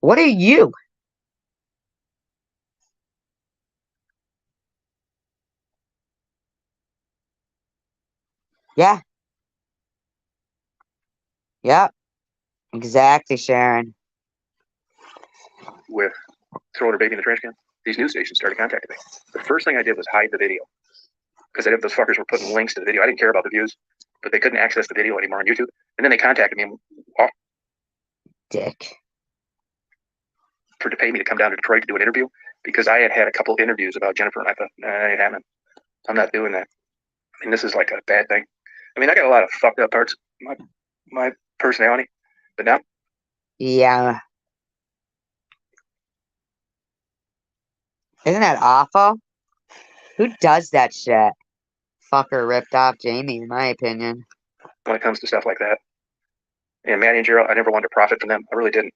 S1: What are you? Yeah. Yep. Exactly, Sharon.
S2: with throwing her baby in the trash can, these news stations started contacting me. The first thing I did was hide the video because those fuckers were putting links to the video. I didn't care about the views, but they couldn't access the video anymore on YouTube. And then they contacted me
S1: Dick.
S2: to pay me to come down to Detroit to do an interview because I had a couple interviews about Jennifer, and I thought, nah, it ain't happening. I'm not doing that. I mean, this is like a bad thing. I mean, I got a lot of fucked up parts of my personality, but now,
S1: Yeah. Isn't that awful? Who does that shit? Fucker ripped off Jamie, in my opinion.
S2: when it comes to stuff like that, and Maddie and Gerald, I never wanted to profit from them. I really didn't.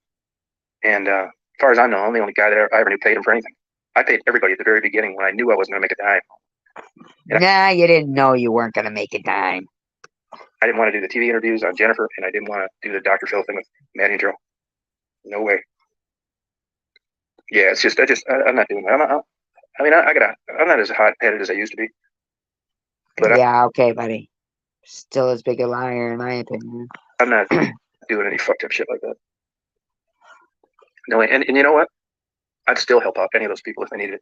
S2: And as far as I know, I'm the only guy that I ever knew paid him for anything. I paid everybody at the very beginning when I knew I wasn't going to make a dime.
S1: Nah, you didn't know you weren't going to make a dime.
S2: I didn't want to do the TV interviews on Jennifer, and I didn't want to do the Dr. Phil thing with Maddie and Gerald. No way. Yeah, it's just I'm not doing that. I'm not as hot headed as I used to be. But
S1: Yeah, okay, buddy. Still as big a liar, in my opinion.
S2: I'm not doing any fucked up shit like that. No, and you know what? I'd still help out any of those people if they needed it.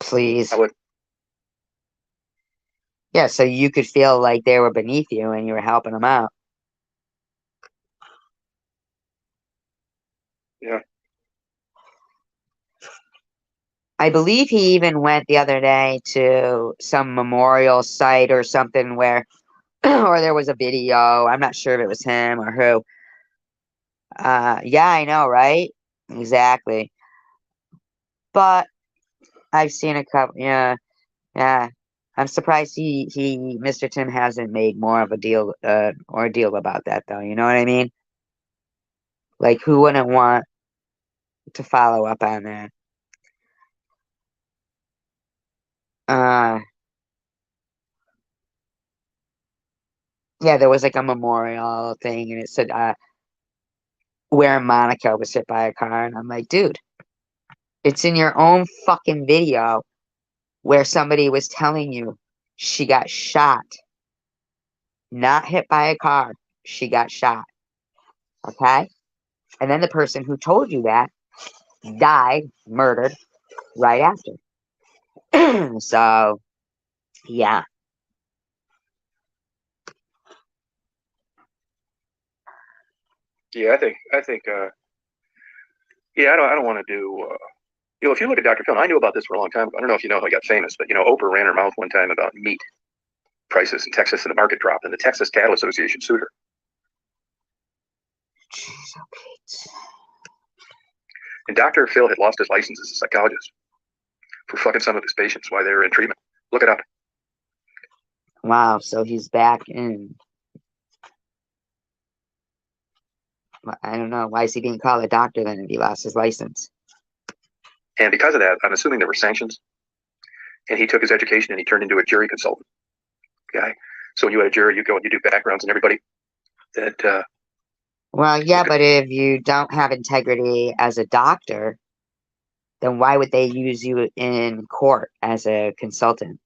S1: Please.
S2: I would.
S1: Yeah, so you could feel like they were beneath you and you were helping them out.
S2: Yeah.
S1: I believe he even went the other day to some memorial site or something where, or there was a video. I'm not sure if it was him or who. Yeah, I know, right? Exactly. But I've seen a couple. Yeah, yeah. I'm surprised Mr. Tim hasn't made more of a deal, ordeal about that, though. You know what I mean? Like, who wouldn't want to follow up on that? Yeah, there was like a memorial thing, and it said where Monica was hit by a car, and I'm like, dude, it's in your own fucking video where somebody was telling you she got shot, not hit by a car, she got shot. Okay, and then the person who told you that died, murdered right after. So, yeah.
S2: Yeah, yeah, I don't want to do. If you look at Dr. Phil, I knew about this for a long time. I don't know if you know how he got famous, but Oprah ran her mouth one time about meat prices in Texas, and the market dropped, and the Texas Cattle Association sued her.
S1: Jeez, okay.
S2: And Dr. Phil had lost his license as a psychologist for fucking some of his patients while they were in treatment. Look it up.
S1: Wow, so he's back in. I don't know. Why is he being called a doctor then if he lost his license?
S2: And because of that, I'm assuming there were sanctions. And he took his education and he turned into a jury consultant guy. So when you had a jury, you go and you do backgrounds and everybody that.
S1: Well, yeah, but if you don't have integrity as a doctor, then why would they use you in court as a consultant?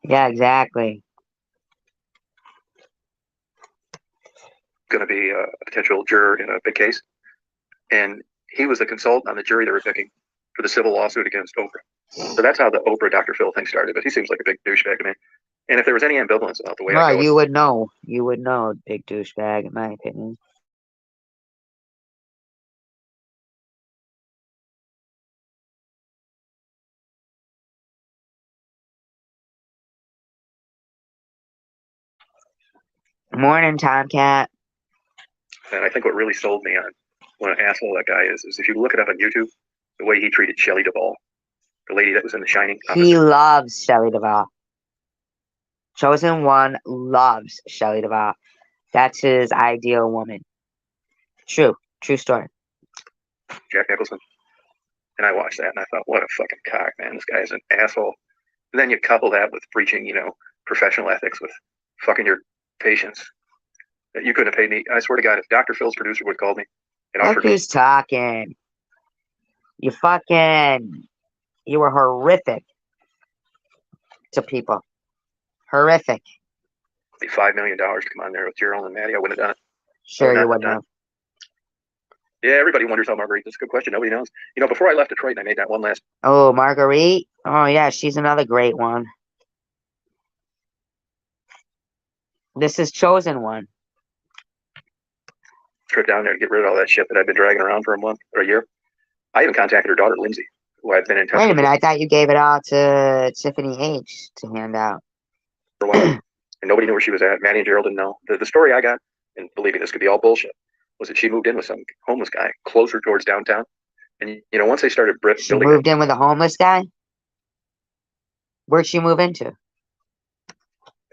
S1: Yeah, exactly.
S2: Going to be a potential juror in a big case. And he was the consultant on the jury they were picking for the civil lawsuit against Oprah. So that's how the Oprah Dr. Phil thing started. But he seems like a big douchebag to me. And if there was any ambivalence about the way I
S1: Well,
S2: go,
S1: you would know. You would know, big douchebag, in my opinion. Morning, Tomcat.
S2: and I think what really sold me on what an asshole that guy is if you look it up on YouTube, the way he treated Shelley Duvall, the lady that was in The Shining.
S1: He loves Shelley Duvall. Chosen One loves Shelley Duvall. That's his ideal woman. True story.
S2: Jack Nicholson. And I watched that and I thought, what a fucking cock, man. This guy is an asshole. And then you couple that with preaching, professional ethics with fucking your patients. You couldn't have paid me. I swear to God, if Dr. Phil's producer would have called me and
S1: Look
S2: offered me.
S1: who's talking. You were horrific to people. Horrific.
S2: $5 million to come on there with Gerald and Maddie, I wouldn't have done it.
S1: Sure, you wouldn't have.
S2: Yeah, everybody wonders how Marguerite. That's a good question. Nobody knows. Before I left Detroit, I made that one last.
S1: Oh, Marguerite. Oh, yeah, she's another great one. This is Chosen One.
S2: Trip down there to get rid of all that shit that I've been dragging around for a month or a year. I even contacted her daughter, Lindsay, who I've been in touch with.
S1: Wait a minute, I thought you gave it all to Tiffany H. to hand out.
S2: For a while, and nobody knew where she was at. Maddie and Gerald didn't know. The story I got, and believe me, this could be all bullshit, was that she moved in with some homeless guy closer towards downtown. And, once they started building.
S1: She moved in with a homeless guy? Where'd she move into?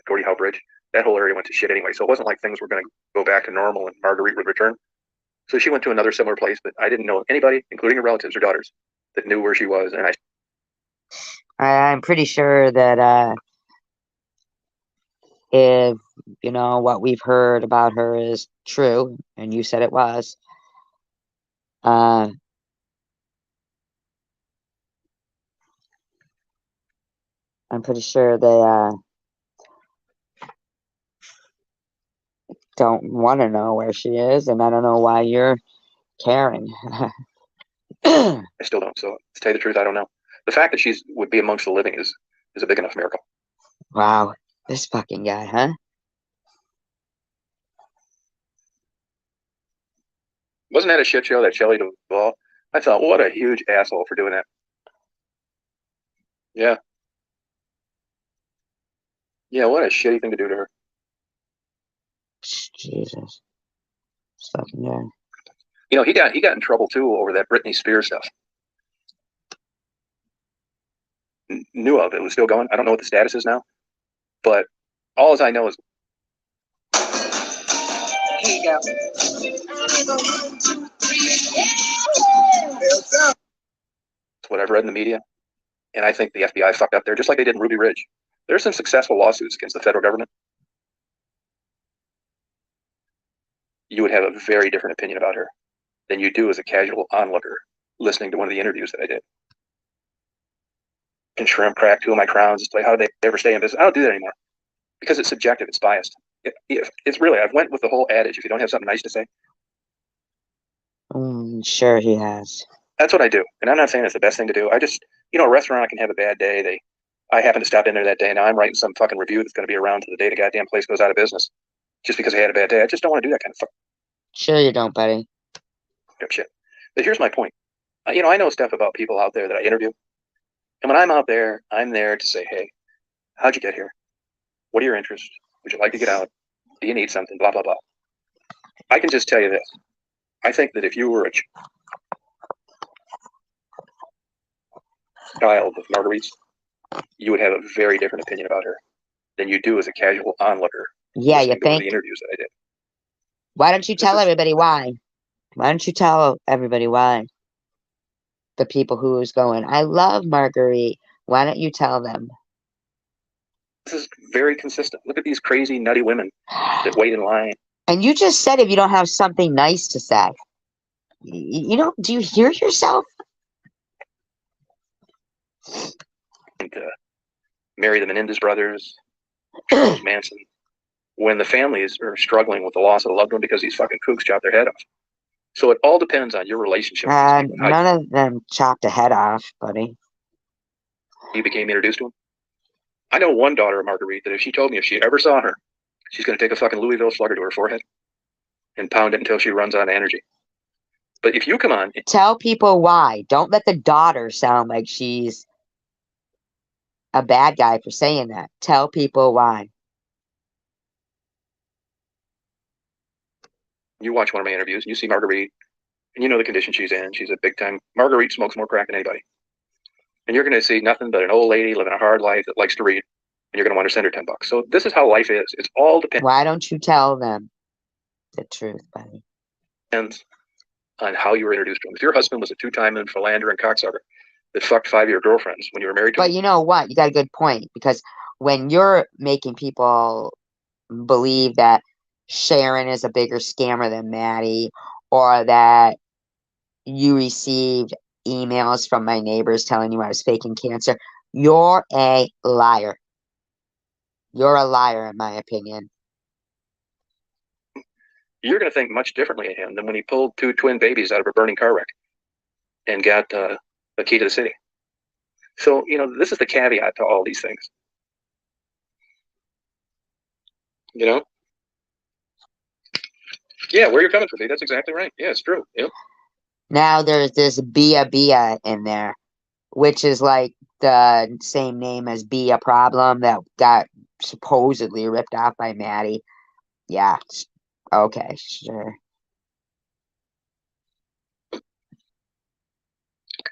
S2: Gordie Howe Bridge. That whole area went to shit anyway. So it wasn't like things were going to go back to normal and Marguerite would return. So she went to another similar place, but I didn't know anybody, including her relatives or daughters, that knew where she was. And
S1: I'm pretty sure that if what we've heard about her is true, and you said it was, I'm pretty sure they don't want to know where she is, and I don't know why you're caring.
S2: I still don't. So to tell you the truth, I don't know. The fact that she would be amongst the living is a big enough miracle.
S1: Wow, this fucking guy, huh?
S2: Wasn't that a shit show, that Shelley Duvall? I thought, what a huge asshole for doing that. Yeah. Yeah, what a shitty thing to do to her.
S1: Jesus. This fucking guy.
S2: He got in trouble too over that Britney Spears stuff. Knew of it. Was still going. I don't know what the status is now, but all as I know is. Here you go. That's what I've read in the media, and I think the FBI fucked up there, just like they did in Ruby Ridge. There's some successful lawsuits against the federal government. You would have a very different opinion about her than you do as a casual onlooker listening to one of the interviews that I did. And shrimp crack, 2 of my crowns. It's like, how did they ever stay in business? I don't do that anymore because it's subjective. It's biased. It's really, I've went with the whole adage, if you don't have something nice to say.
S1: Sure he has.
S2: That's what I do. And I'm not saying it's the best thing to do. I just, a restaurant, I can have a bad day. I happen to stop in there that day. Now I'm writing some fucking review that's going to be around to the day the goddamn place goes out of business just because I had a bad day. I just don't want to do that kind of fuck.
S1: Sure you don't, buddy.
S2: Shit. But here's my point. I know stuff about people out there that I interview. And when I'm out there, I'm there to say, hey, how'd you get here? What are your interests? Would you like to get out? Do you need something? Blah, blah, blah. I can just tell you this. I think that if you were a child of Marguerite's, you would have a very different opinion about her than you do as a casual onlooker.
S1: Yeah, you
S2: listening to one of
S1: think?
S2: the interviews that I did.
S1: Why don't you
S2: This
S1: tell
S2: is
S1: everybody why? Why don't you tell everybody why? The people who's going, I love Marguerite. Why don't you tell them?
S2: this is very consistent. Look at these crazy nutty women that wait in line.
S1: And you just said if you don't have something nice to say. You know, do you hear yourself?
S2: And marry the Menendez brothers, Charles Manson, when the families are struggling with the loss of a loved one because these fucking kooks chopped their head off. So it all depends on your relationship with these people.
S1: None of them chopped a head off, buddy.
S2: You became introduced to them. I know one daughter of Marguerite that if she told me if she ever saw her, she's going to take a fucking Louisville slugger to her forehead and pound it until she runs out of energy. But if you come on,
S1: tell people why. Don't let the daughter sound like she's a bad guy for saying that. Tell people why.
S2: You watch one of my interviews and you see Marguerite and you know the condition she's in. She's a big time. Marguerite smokes more crack than anybody. And you're going to see nothing but an old lady living a hard life that likes to read. And you're going to want to send her $10. So this is how life is. It's all
S1: Why don't you tell them the truth, buddy?
S2: depends on how you were introduced to him. If your husband was a two-time philanderer and cocksucker that fucked 5-year girlfriends when you were married to him.
S1: But you know what? You got a good point. Because when you're making people believe that Sharon is a bigger scammer than Maddie, or that you received emails from my neighbors telling you I was faking cancer, you're a liar. You're a liar, in my opinion.
S2: You're going to think much differently of him than when he pulled 2 twin babies out of a burning car wreck and got a key to the city. So, you know, this is the caveat to all these things. You know? Yeah, where you're coming from, that's exactly right. Yeah, it's true. Yep.
S1: Now there's this Bia in there, which is like the same name as Be a Problem that got supposedly ripped off by Maddie. Yeah. Okay, sure.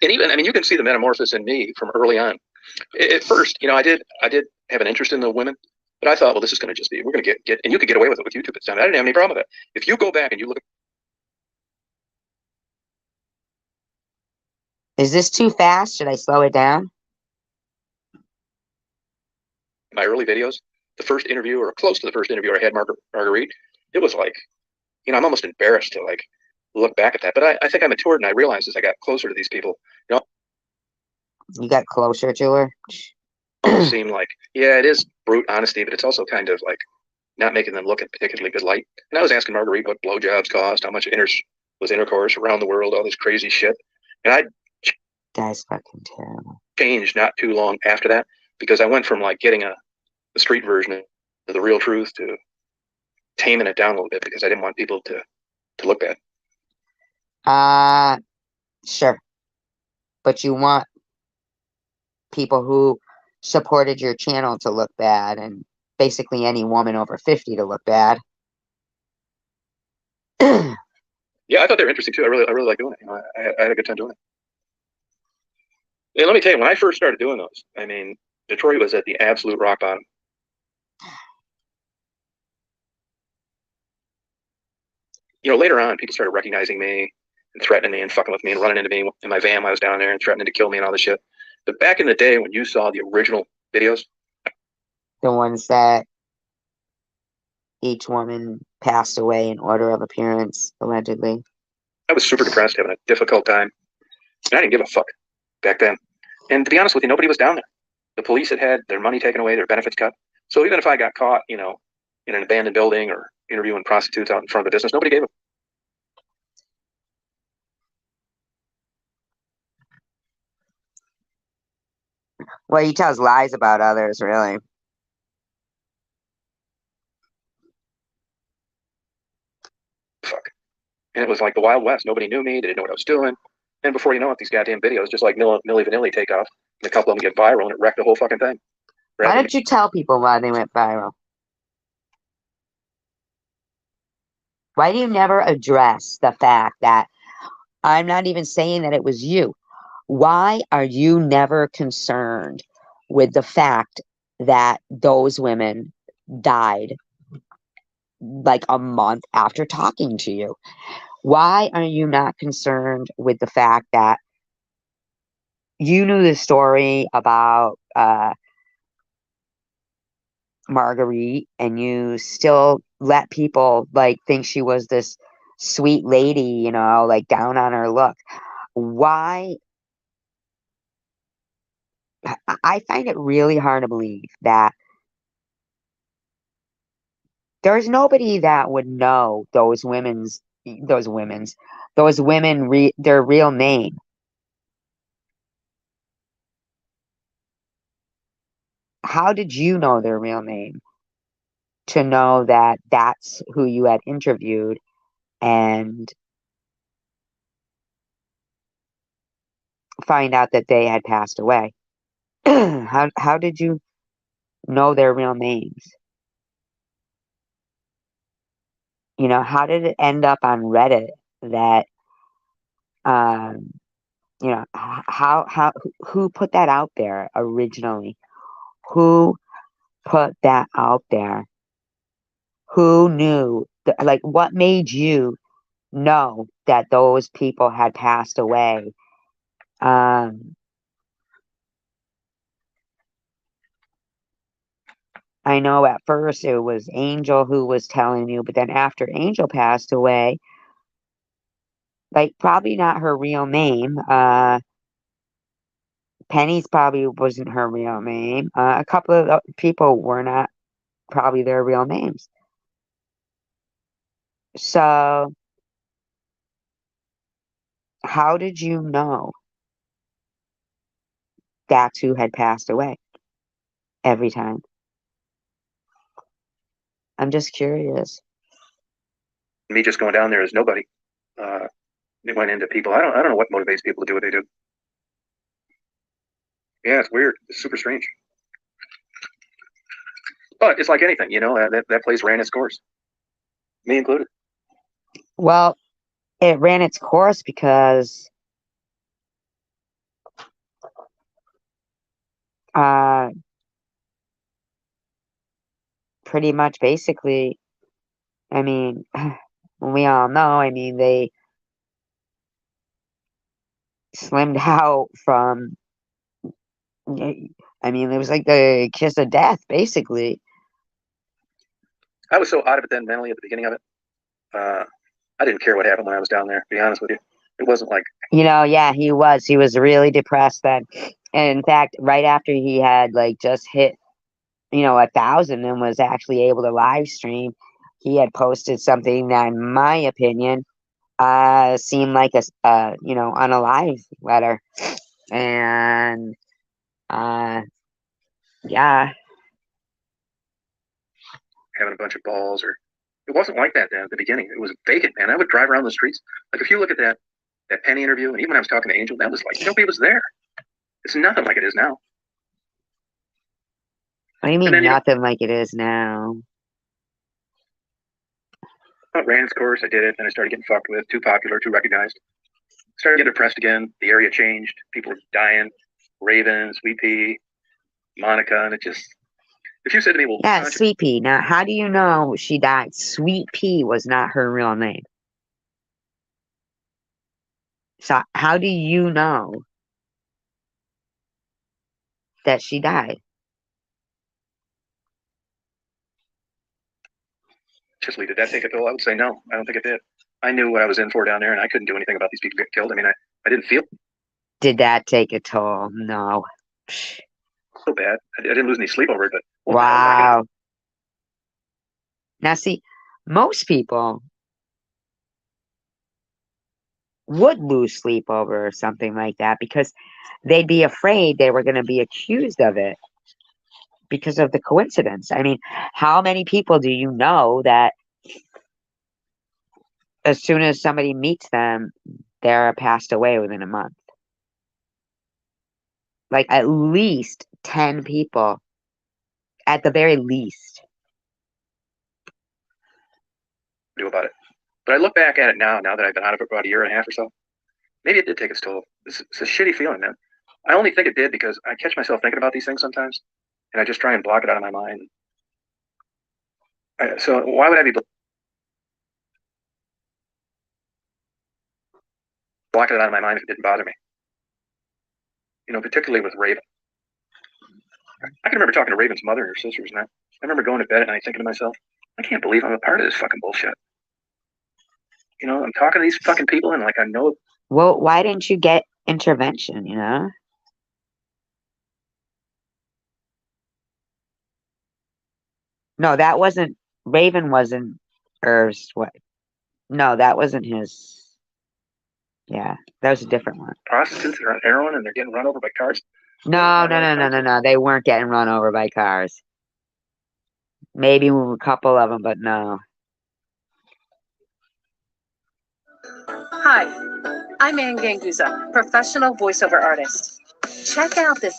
S2: And even, I mean, you can see the metamorphosis in me from early on. At first, you know, I did have an interest in the women, but I thought, well, this is going to just be, we're going to get, and you could get away with it with YouTube at the time. I didn't have any problem with that. If you go back and you look at
S1: Is this too fast? Should I slow it down?
S2: my early videos, the first interview or close to the first interview I had Marguerite, it was like, you know, I'm almost embarrassed to like look back at that. But I think I matured and I realized as I got closer to these people, you know,
S1: You got closer to her?
S2: it seemed like, yeah, it is brute honesty, but it's also kind of like not making them look in particularly good light. And I was asking Marguerite what blowjobs cost, how much was intercourse around the world, all this crazy shit. And I
S1: Guy's fucking terrible.
S2: changed not too long after that because I went from like getting a street version of the real truth to taming it down a little bit because I didn't want people to look bad.
S1: Sure. But you want people who supported your channel to look bad, and basically any woman over 50 to look bad.
S2: Yeah, I thought they were interesting too. I really like doing it. You know, I had a good time doing it. And let me tell you, when I first started doing those, I mean, Detroit was at the absolute rock bottom. You know, later on, people started recognizing me and threatening me and fucking with me and running into me in my van when I was down there and threatening to kill me and all this shit. But back in the day when you saw the original videos,
S1: the ones that each woman passed away in order of appearance, allegedly.
S2: I was super depressed, having a difficult time. And I didn't give a fuck back then. And to be honest with you, nobody was down there. The police had their money taken away, their benefits cut. So even if I got caught, you know, in an abandoned building or interviewing prostitutes out in front of a business, nobody gave a.
S1: Well, he tells lies about others, really.
S2: Fuck. And it was like the Wild West. Nobody knew me. They didn't know what I was doing. And before you know it, these goddamn videos, just like Milli Vanilli, take off. And a couple of them get viral and it wrecked the whole fucking thing.
S1: Why don't you tell people why they went viral? Why do you never address the fact that I'm not even saying that it was you? Why are you never concerned with the fact that those women died like a month after talking to you? Why are you not concerned with the fact that you knew the story about Marguerite and you still let people like think she was this sweet lady, like down on her luck? Why? I find it really hard to believe that there's nobody that would know those women their real name. How did you know their real name to know that that's who you had interviewed and find out that they had passed away? How did you know their real names? How did it end up on Reddit that um who put that out there originally? Who put that out there? Who knew? Like, what made you know that those people had passed away? Um, I know at first it was Angel who was telling you, but then after Angel passed away, like probably not her real name. Penny's probably wasn't her real name. A couple of people were not probably their real names. So, how did you know that's who had passed away every time? I'm just curious.
S2: Me just going down there as nobody. Uh, it went into people. I don't know what motivates people to do what they do. Yeah, it's weird. It's super strange. But it's like anything, that place ran its course, me included.
S1: Well, it ran its course because uh, pretty much basically, I mean, we all know, they slimmed out from, it was like the kiss of death, basically.
S2: I was so out of it then mentally at the beginning of it. I didn't care what happened when I was down there, to be honest with you. It wasn't like,
S1: Yeah, he was really depressed then. And in fact, right after he had like just hit 1,000 and was actually able to live stream, he had posted something that, in my opinion, seemed like unalive letter. And yeah,
S2: having a bunch of balls or it wasn't like that then at the beginning. It was vacant, man. I would drive around the streets. Like if you look at that Penny interview, and even when I was talking to Angel, that was like nobody was there. It's nothing like it is now.
S1: what do you
S2: And
S1: mean
S2: then
S1: nothing like it is now?
S2: I ran its course. I did it, and I started getting fucked with. Too popular, too recognized. Started getting depressed again. The area changed. People were dying. Raven, Sweet Pea, Monica, and it just. If you said to me, "Well,
S1: Yeah, Sweet Pea. Now, how do you know she died? Sweet Pea was not her real name. So how do you know that she died?
S2: Cicely, did that take a toll?" I would say no. I don't think it did. I knew what I was in for down there, and I couldn't do anything about these people getting killed. I didn't feel
S1: Did that take a toll? No.
S2: so bad. I didn't lose any sleep over it, but what the hell was I going to do?
S1: Wow. Now, see, most people would lose sleep over something like that because they'd be afraid they were going to be accused of it because of the coincidence. How many people do you know that as soon as somebody meets them, they're passed away within a month? Like at least 10 people, at the very least.
S2: Do about it. But I look back at it now that I've been out of it for about a year and a half or so. Maybe it did take its toll. It's a shitty feeling, man. I only think it did because I catch myself thinking about these things sometimes, and I just try and block it out of my mind. So why would I be blocking it out of my mind if it didn't bother me? Particularly with Raven. I can remember talking to Raven's mother and her sisters, and I remember going to bed at night thinking to myself, I can't believe I'm a part of this fucking bullshit. I'm talking to these fucking people, and like I know.
S1: Well, why didn't you get intervention, No, that wasn't, Raven wasn't, or what? No, that wasn't his. Yeah, that was a different one.
S2: Prostitutes that are on heroin and they're getting run over by cars.
S1: No. They weren't getting run over by cars. Maybe a couple of them, but no.
S4: Hi, I'm Ann Ganguza, professional voiceover artist. Check out this.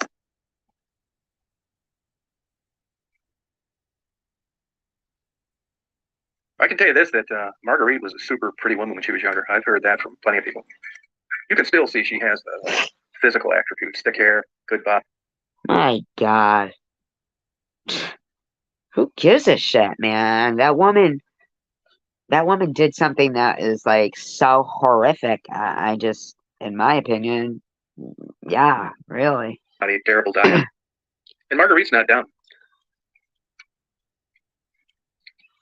S2: I can tell you this, that Marguerite was a super pretty woman when she was younger. I've heard that from plenty of people. You can still see she has the physical attributes, thick hair, good body.
S1: My God. Who gives a shit, man? That woman did something that is like so horrific. I just, in my opinion, yeah, really.
S2: Terrible diet. And Marguerite's not down.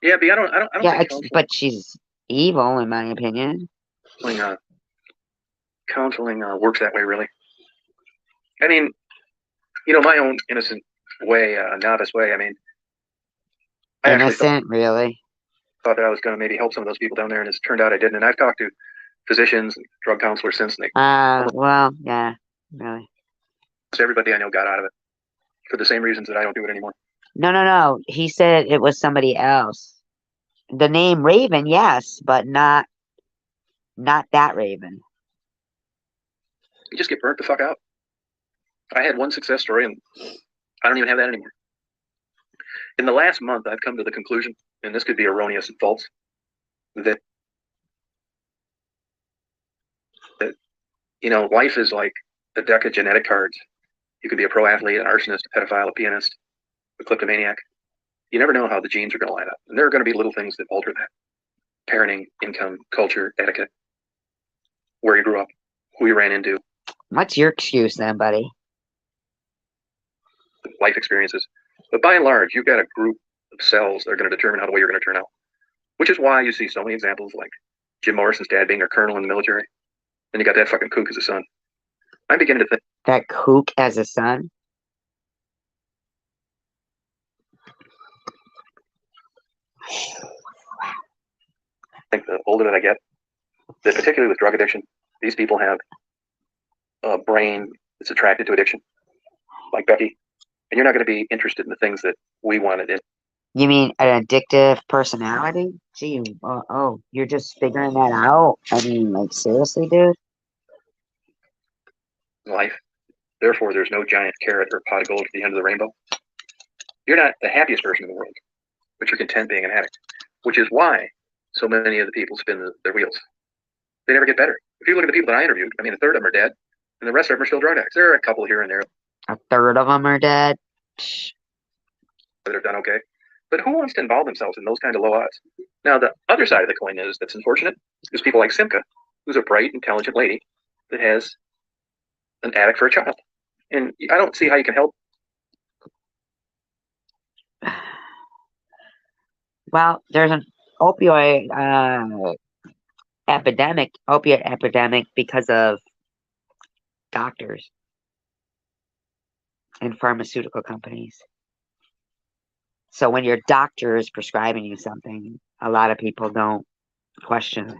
S2: Yeah, but I don't
S1: Yeah,
S2: think
S1: but she's evil, in my opinion.
S2: Counseling works that way, really. I mean, my own innocent way, novice way. I mean, I
S1: innocent, really.
S2: Thought that I was going to maybe help some of those people down there, and it's turned out I didn't. And I've talked to physicians and drug counselors since. And
S1: well, yeah, really.
S2: Everybody I know got out of it for the same reasons that I don't do it anymore.
S1: No. He said it was somebody else. The name Raven, yes, but not that Raven.
S2: You just get burnt the fuck out. I had one success story, and I don't even have that anymore. In the last month, I've come to the conclusion, and this could be erroneous and false, that life is like a deck of genetic cards. You could be a pro athlete, an arsonist, a pedophile, a pianist, a kleptomaniac. You never know how the genes are going to line up. And there are going to be little things that alter that. Parenting, income, culture, etiquette, where you grew up, who you ran into.
S1: What's your excuse then, buddy?
S2: Life experiences. But by and large, you've got a group of cells that are going to determine how the way you're going to turn out. Which is why you see so many examples like Jim Morrison's dad being a colonel in the military. Then you got that fucking kook as a son. I'm beginning to think.
S1: That kook as a son?
S2: I think the older that I get, that particularly with drug addiction, these people have a brain that's attracted to addiction, like Becky. And you're not going to be interested in the things that we wanted in.
S1: You mean an addictive personality? Gee, you're just figuring that out? I mean, like, seriously, dude?
S2: Life. Therefore, there's no giant carrot or pot of gold at the end of the rainbow. You're not the happiest person in the world, but you're content being an addict, which is why so many of the people spin their wheels. They never get better. If you look at the people that I interviewed, I mean, a third of them are dead, and the rest of them are still drug addicts. There are a couple here and there.
S1: A third of them are dead?
S2: That have done okay. But who wants to involve themselves in those kind of low odds? Now, the other side of the coin that's unfortunate is people like Simca, who's a bright, intelligent lady that has an addict for a child. And I don't see how you can help.
S1: Well, there's an opiate epidemic because of doctors and pharmaceutical companies. So when your doctor is prescribing you something, a lot of people don't question it.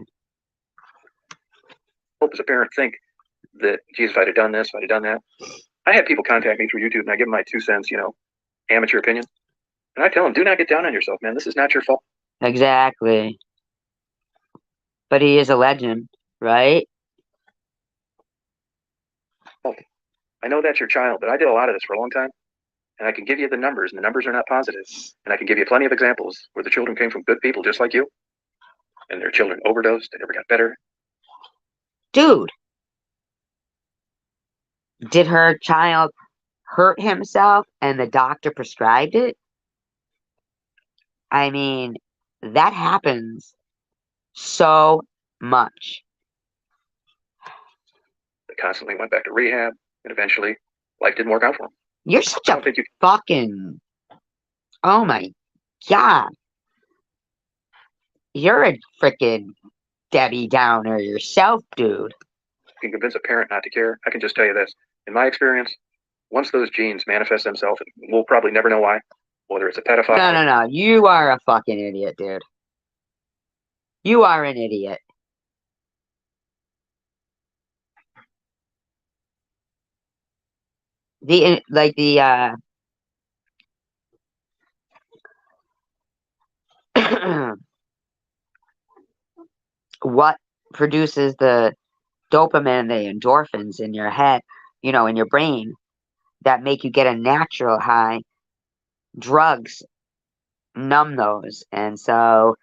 S2: Hope as a parent think that, geez, if I'd have done this, if I'd have done that. I had people contact me through YouTube, and I give them my 2 cents, amateur opinion. And I tell them, do not get down on yourself, man. This is not your fault.
S1: Exactly. But he is a legend, right?
S2: I know that's your child, but I did a lot of this for a long time. And I can give you the numbers, and the numbers are not positive. And I can give you plenty of examples where the children came from good people just like you. And their children overdosed, they never got better.
S1: Dude. Did her child hurt himself and the doctor prescribed it? I mean, that happens so much.
S2: They constantly went back to rehab, and eventually life didn't work out for them.
S1: You're such
S2: I
S1: a
S2: don't think you.
S1: fucking. Oh my God. You're a freaking Debbie Downer yourself, dude.
S2: Can convince a parent not to care. I can just tell you this. In my experience, once those genes manifest themselves, we'll probably never know why. Whether it's a pedophile.
S1: No. You are a fucking idiot, dude. You are an idiot. The what produces the dopamine and the endorphins in your head, in your brain that make you get a natural high. Drugs numb those. And so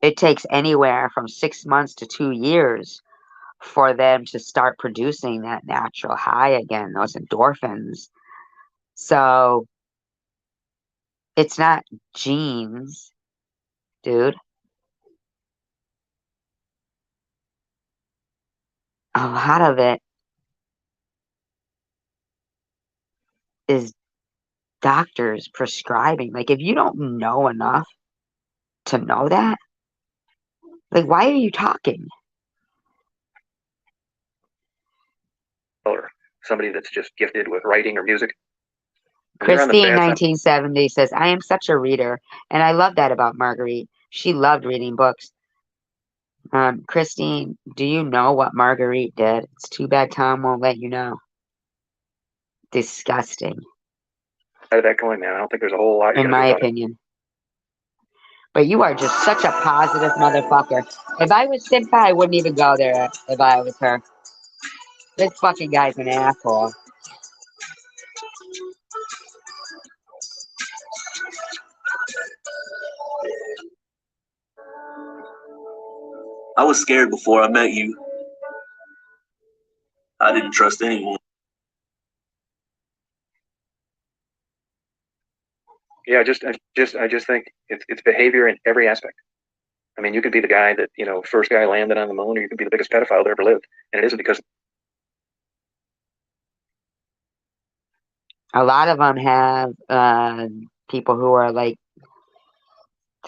S1: it takes anywhere from 6 months to 2 years for them to start producing that natural high again, those endorphins. So it's not genes, dude. A lot of it is doctors prescribing. Like, if you don't know enough to know that, like, why are you talking?
S2: Or somebody that's just gifted with writing or music.
S1: Christine 1970 says, I am such a reader, and I love that about Marguerite. She loved reading books. Christine, do you know what Marguerite did? It's too bad Tom won't let you know. Disgusting.
S2: How did that going, man? I don't think there's a whole lot.
S1: In my opinion. But you are just such a positive motherfucker. If I was Simpa, I wouldn't even go there if I was her. This fucking guy's an asshole.
S5: I was scared before I met you. I didn't trust anyone.
S2: Yeah, I just think it's behavior in every aspect. I mean, you could be the guy that first guy landed on the moon, or you could be the biggest pedophile that ever lived, and it isn't because.
S1: A lot of them have people who are like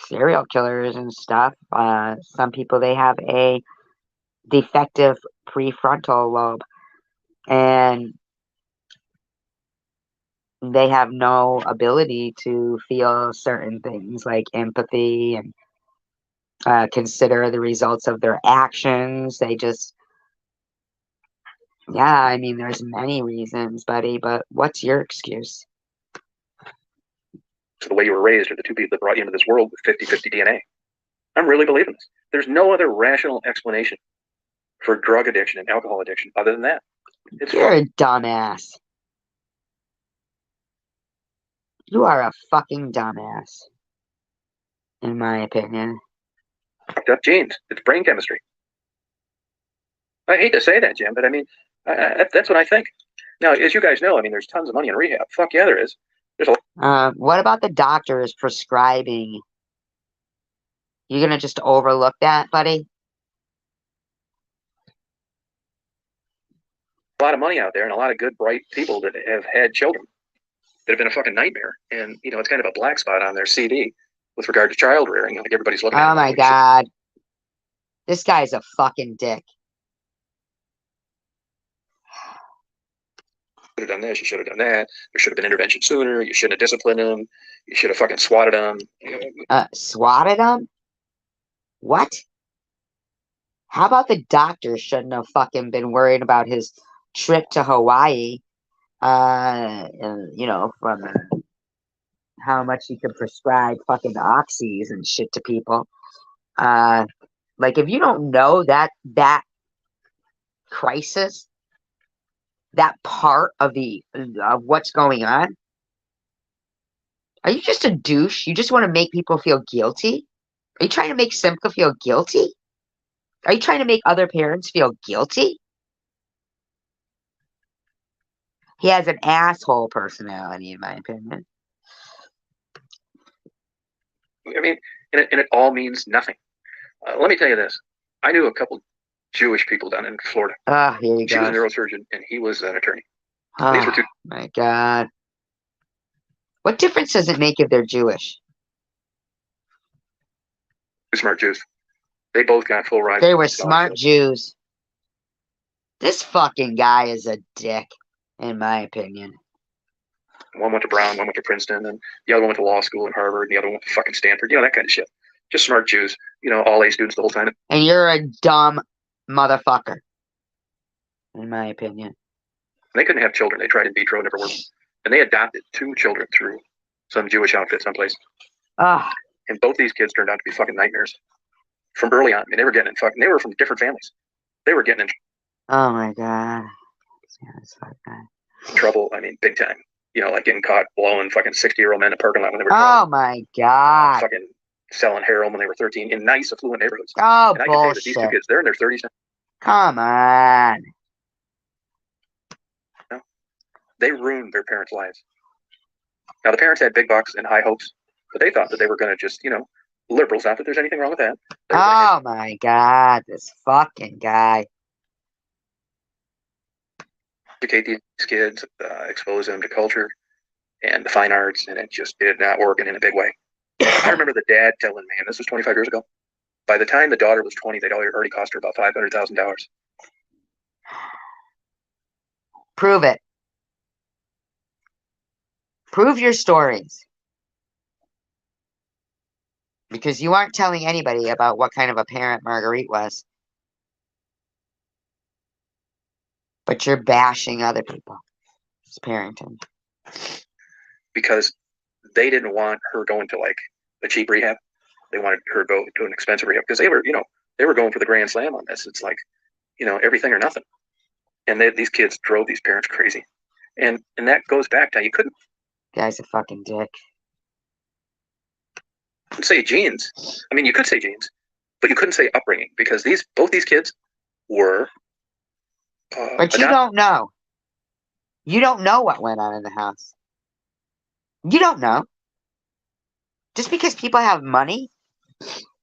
S1: serial killers and stuff. Some people, they have a defective prefrontal lobe, and they have no ability to feel certain things like empathy and consider the results of their actions. They just, yeah, I mean, there's many reasons, buddy, but what's your excuse?
S2: The way you were raised, or the two people that brought you into this world with 50-50 DNA. I'm really believing this. There's no other rational explanation for drug addiction and alcohol addiction other than that.
S1: You're a dumbass. You are a fucking dumbass, in my opinion.
S2: Fucked up genes. It's brain chemistry. I hate to say that, Jim, but I mean, that's what I think. Now, as you guys know, I mean, there's tons of money in rehab. Fuck yeah, there is. There's a.
S1: What about the doctors prescribing? You're gonna just overlook that, buddy?
S2: A lot of money out there, and a lot of good, bright people that have had children that have been a fucking nightmare. And it's kind of a black spot on their CD with regard to child rearing. I think everybody's looking at it.
S1: Oh my God. This guy's a fucking dick.
S2: Should have done this, you should have done that. There should have been intervention sooner. You shouldn't have disciplined him. You should have fucking swatted him.
S1: Swatted him? What? How about the doctor shouldn't have fucking been worried about his trip to Hawaii? From how much he could prescribe fucking oxys and shit to people. Like, if you don't know that crisis, that part of what's going on, are you just a douche? You just want to make people feel guilty? Are you trying to make Simca feel guilty? Are you trying to make other parents feel guilty? He has an asshole personality, in my opinion.
S2: I mean, and it all means nothing. Let me tell you this. I knew a couple Jewish people down in Florida.
S1: Oh, here you
S2: She was a
S1: go.
S2: neurosurgeon, and he was an attorney. These were
S1: Oh,
S2: two
S1: my God. What difference does it make if they're Jewish?
S2: smart Jews. They both got full rides.
S1: They were smart Jews. This fucking guy is a dick, in my opinion.
S2: One went to Brown, one went to Princeton, and the other one went to law school in Harvard, and the other one went to fucking Stanford. You know, that kind of shit. Just smart Jews. You know, all A students the whole time.
S1: And you're a dumb motherfucker, in my opinion.
S2: And they couldn't have children. They tried in vitro, never worked. And they adopted 2 children through some Jewish outfit someplace.
S1: Ah,
S2: And both these kids turned out to be fucking nightmares from early on. I mean, they were getting in fucking. They were from different families. They were getting in
S1: oh my God. Yeah, this fucking guy.
S2: trouble. I mean, big time. You know, like getting caught blowing fucking 60-year-old men in a parking lot when they were
S1: Oh my God.
S2: fucking selling heroin when they were 13 in nice, affluent neighborhoods.
S1: Oh,
S2: And I can tell you that these 2
S1: bullshit.
S2: kids, they're in their 30s now.
S1: Come on.
S2: They ruined their parents' lives. Now, the parents had big bucks and high hopes, but they thought that they were going to just, you know, liberals, not that there's anything wrong with that. They were gonna
S1: Oh my God. This fucking guy.
S2: educate these kids, expose them to culture and the fine arts, and it just did not work in a big way. I remember the dad telling me, and this was 25 years ago, by the time the daughter was 20, they'd already cost her about $500,000.
S1: Prove it. Prove your stories. Because you aren't telling anybody about what kind of a parent Marguerite was. But you're bashing other people. It's parenting.
S2: Because they didn't want her going to like a cheap rehab. They wanted her to go to an expensive rehab because they were, you know, they were going for the grand slam on this. It's like, you know, everything or nothing. And these kids drove these parents crazy. And that goes back to you couldn't
S1: Guy's a fucking dick.
S2: say genes. I mean, you could say genes, but you couldn't say upbringing because both these kids were.
S1: But you don't know. You don't know what went on in the house. You don't know. Just because people have money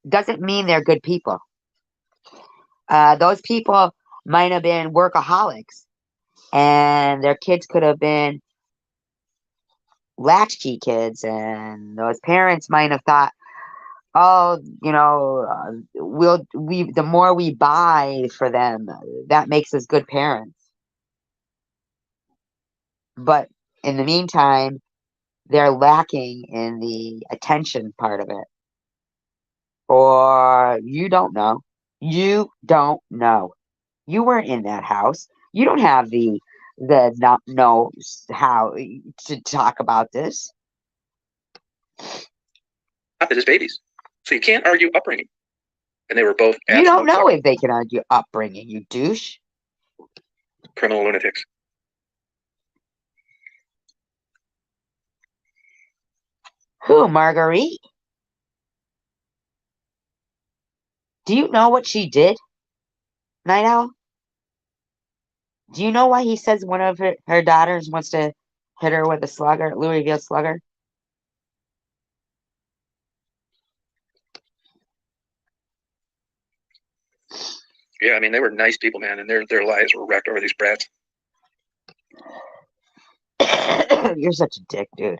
S1: doesn't mean they're good people. Those people might have been workaholics, and their kids could have been latchkey kids, and those parents might have thought, oh, you know, the more we buy for them, that makes us good parents. But in the meantime, they're lacking in the attention part of it. Or you don't know. You don't know. You weren't in that house. You don't have the not know how to talk about this.
S2: adopted as babies. So you can't argue upbringing. And they were both
S1: You don't know
S2: absolute
S1: if they can argue upbringing, you douche.
S2: criminal lunatics.
S1: Who, Marguerite? Do you know what she did, Night Owl? Do you know why he says one of her daughters wants to hit her with a slugger, Louisville slugger?
S2: Yeah, I mean, they were nice people, man, and their lives were wrecked over these brats.
S1: You're such a dick, dude.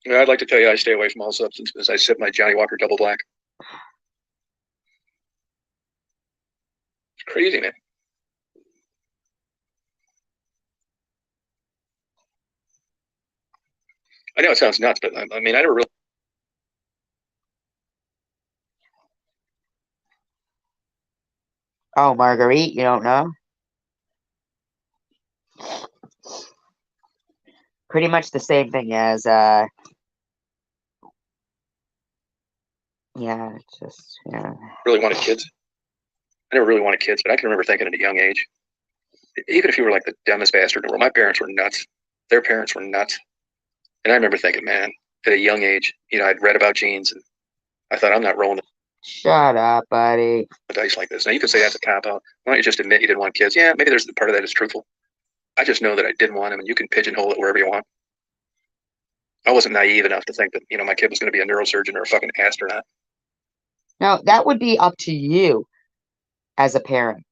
S2: Yeah, I'd like to tell you I stay away from all substances. I sip my Johnny Walker Double Black. It's crazy, man. I know it sounds nuts, but I mean, I never really.
S1: Oh, Marguerite, you don't know? Pretty much the same thing as, yeah, just, yeah.
S2: Really wanted kids. I never really wanted kids, but I can remember thinking at a young age, even if you were like the dumbest bastard in the world, my parents were nuts. Their parents were nuts. And I remember thinking, man, at a young age, you know, I'd read about genes and I thought, I'm not rolling
S1: Shut up, buddy.
S2: Dice like this. Now you can say that's a cop out. Why don't you just admit you didn't want kids? Yeah, maybe there's part of that is truthful. I just know that I didn't want them, and you can pigeonhole it wherever you want. I wasn't naive enough to think that my kid was going to be a neurosurgeon or a fucking astronaut.
S1: No, that would be up to you as a parent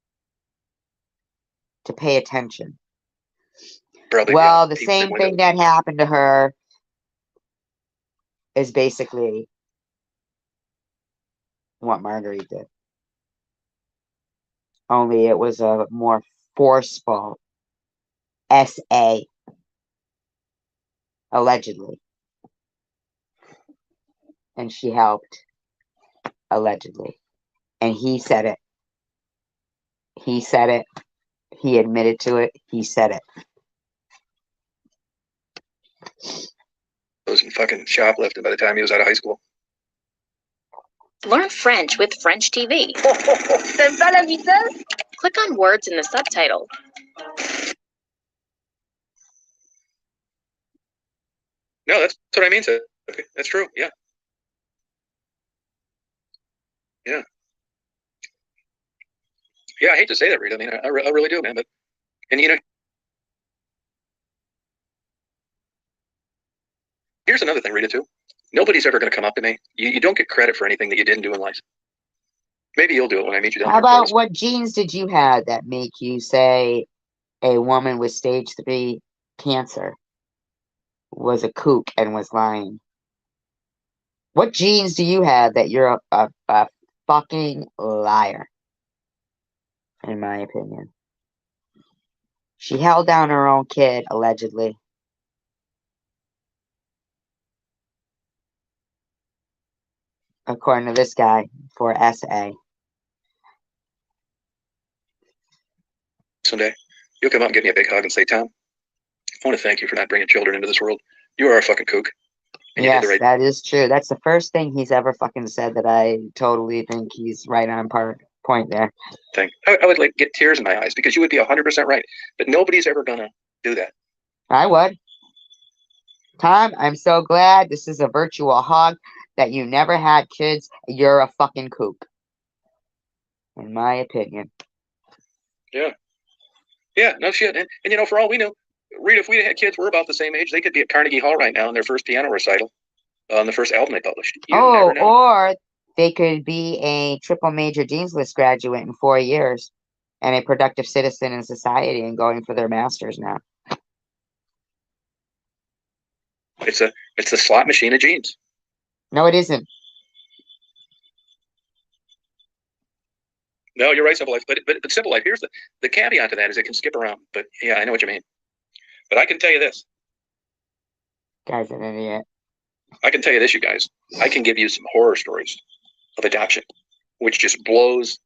S1: to pay attention.
S2: Probably.
S1: Well, the same thing that happened to her is basically what Marguerite did. Only it was a more forceful SA, allegedly. And she helped, allegedly. And he said it. He said it. He admitted to it. He said it.
S2: Was fucking shoplifting by the time he was out of high school.
S6: Learn French with French TV. Click on words in the subtitle.
S2: No, that's what I mean. So that's true. Yeah. Yeah. Yeah, I hate to say that, Rita. I mean, I really do, man. But, and here's another thing, Rita, too. Nobody's ever going to come up to me. You don't get credit for anything that you didn't do in life. Maybe you'll do it when I meet you down
S1: How
S2: there.
S1: about what genes did you have that make you say a woman with stage 3 cancer was a kook and was lying? What genes do you have that you're a fucking liar? In my opinion. She held down her own kid, allegedly. According to this guy, for SA.
S2: Someday, you'll come up and give me a big hug and say, Tom, I want to thank you for not bringing children into this world. You are a fucking kook. And
S1: Yes, that is true. That's the first thing he's ever fucking said that I totally think he's right on point there.
S2: I would like get tears in my eyes because you would be 100% right. But nobody's ever going to do that.
S1: I would. Tom, I'm so glad this is a virtual hug that you never had kids. You're a fucking kook. In my opinion.
S2: Yeah. Yeah, no shit. And for all we know, Rita, if we had kids, we're about the same age. They could be at Carnegie Hall right now in their first piano recital on the first album they published. You never know.
S1: Or they could be a triple major Dean's List graduate in 4 years and a productive citizen in society and going for their masters now.
S2: It's the slot machine of genes.
S1: No, it isn't.
S2: No, you're right, Simple Life. But Simple Life, here's the caveat to that is it can skip around. But yeah, I know what you mean. But I can tell you this.
S1: Guy's an idiot.
S2: I can tell you this, you guys. I can give you some horror stories of adoption, which just blows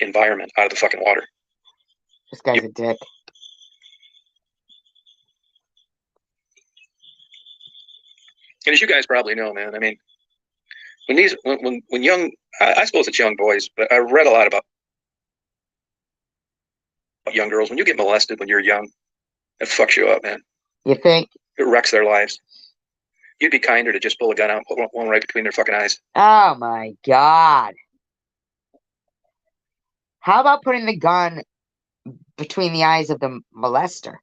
S2: environment out of the fucking water.
S1: This guy's a dick.
S2: And as you guys probably know, man, I mean, when young, I suppose it's young boys, but I read a lot about young girls. When you get molested when you're young, it fucks you up, man.
S1: You think?
S2: It wrecks their lives. You'd be kinder to just pull a gun out and put one right between their fucking eyes.
S1: Oh my God. How about putting the gun between the eyes of the molester?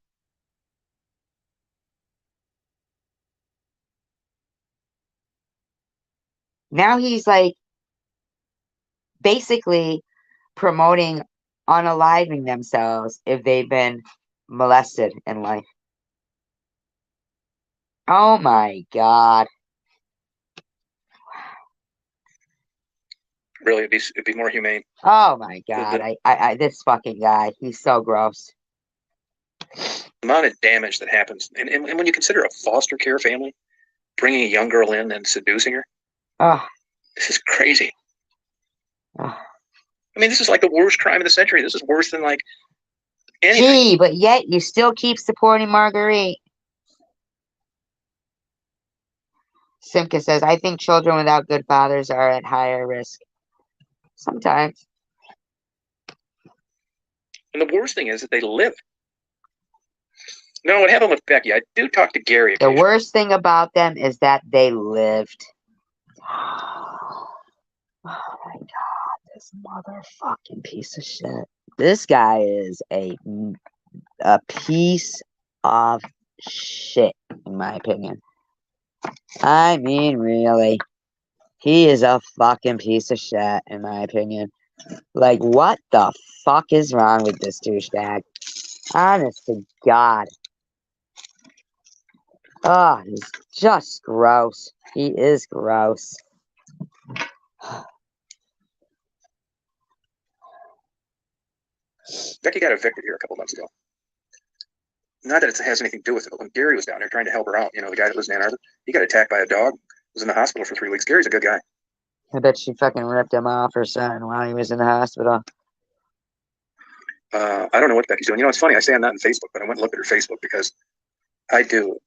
S1: Now he's like basically promoting unaliving themselves if they've been molested in life. Oh my God.
S2: Really, it'd be more humane.
S1: Oh my God. I this fucking guy, he's so gross.
S2: The amount of damage that happens. And when you consider a foster care family bringing a young girl in and seducing her, this is crazy. I mean, this is like the worst crime of the century. This is worse than like anything.
S1: Gee, but yet you still keep supporting Marguerite. Simka says, I think children without good fathers are at higher risk. Sometimes.
S2: And the worst thing is that they live. No, what happened with Becky? I do talk to Gary.
S1: The worst thing about them is that they lived. Oh my god, this motherfucking piece of shit. This guy is a piece of shit, in my opinion. I mean, really. He is a fucking piece of shit, in my opinion. Like, what the fuck is wrong with this douchebag? Honest to God. Oh, he's just gross. He is gross.
S2: Becky got evicted here a couple months ago. Not that it has anything to do with it, but when Gary was down there trying to help her out, the guy that lives in Ann Arbor, he got attacked by a dog, was in the hospital for 3 weeks. Gary's a good guy.
S1: I bet she fucking ripped him off or something while he was in the hospital.
S2: I don't know what Becky's doing. It's funny, I say I'm not in Facebook, but I went and looked at her Facebook because I do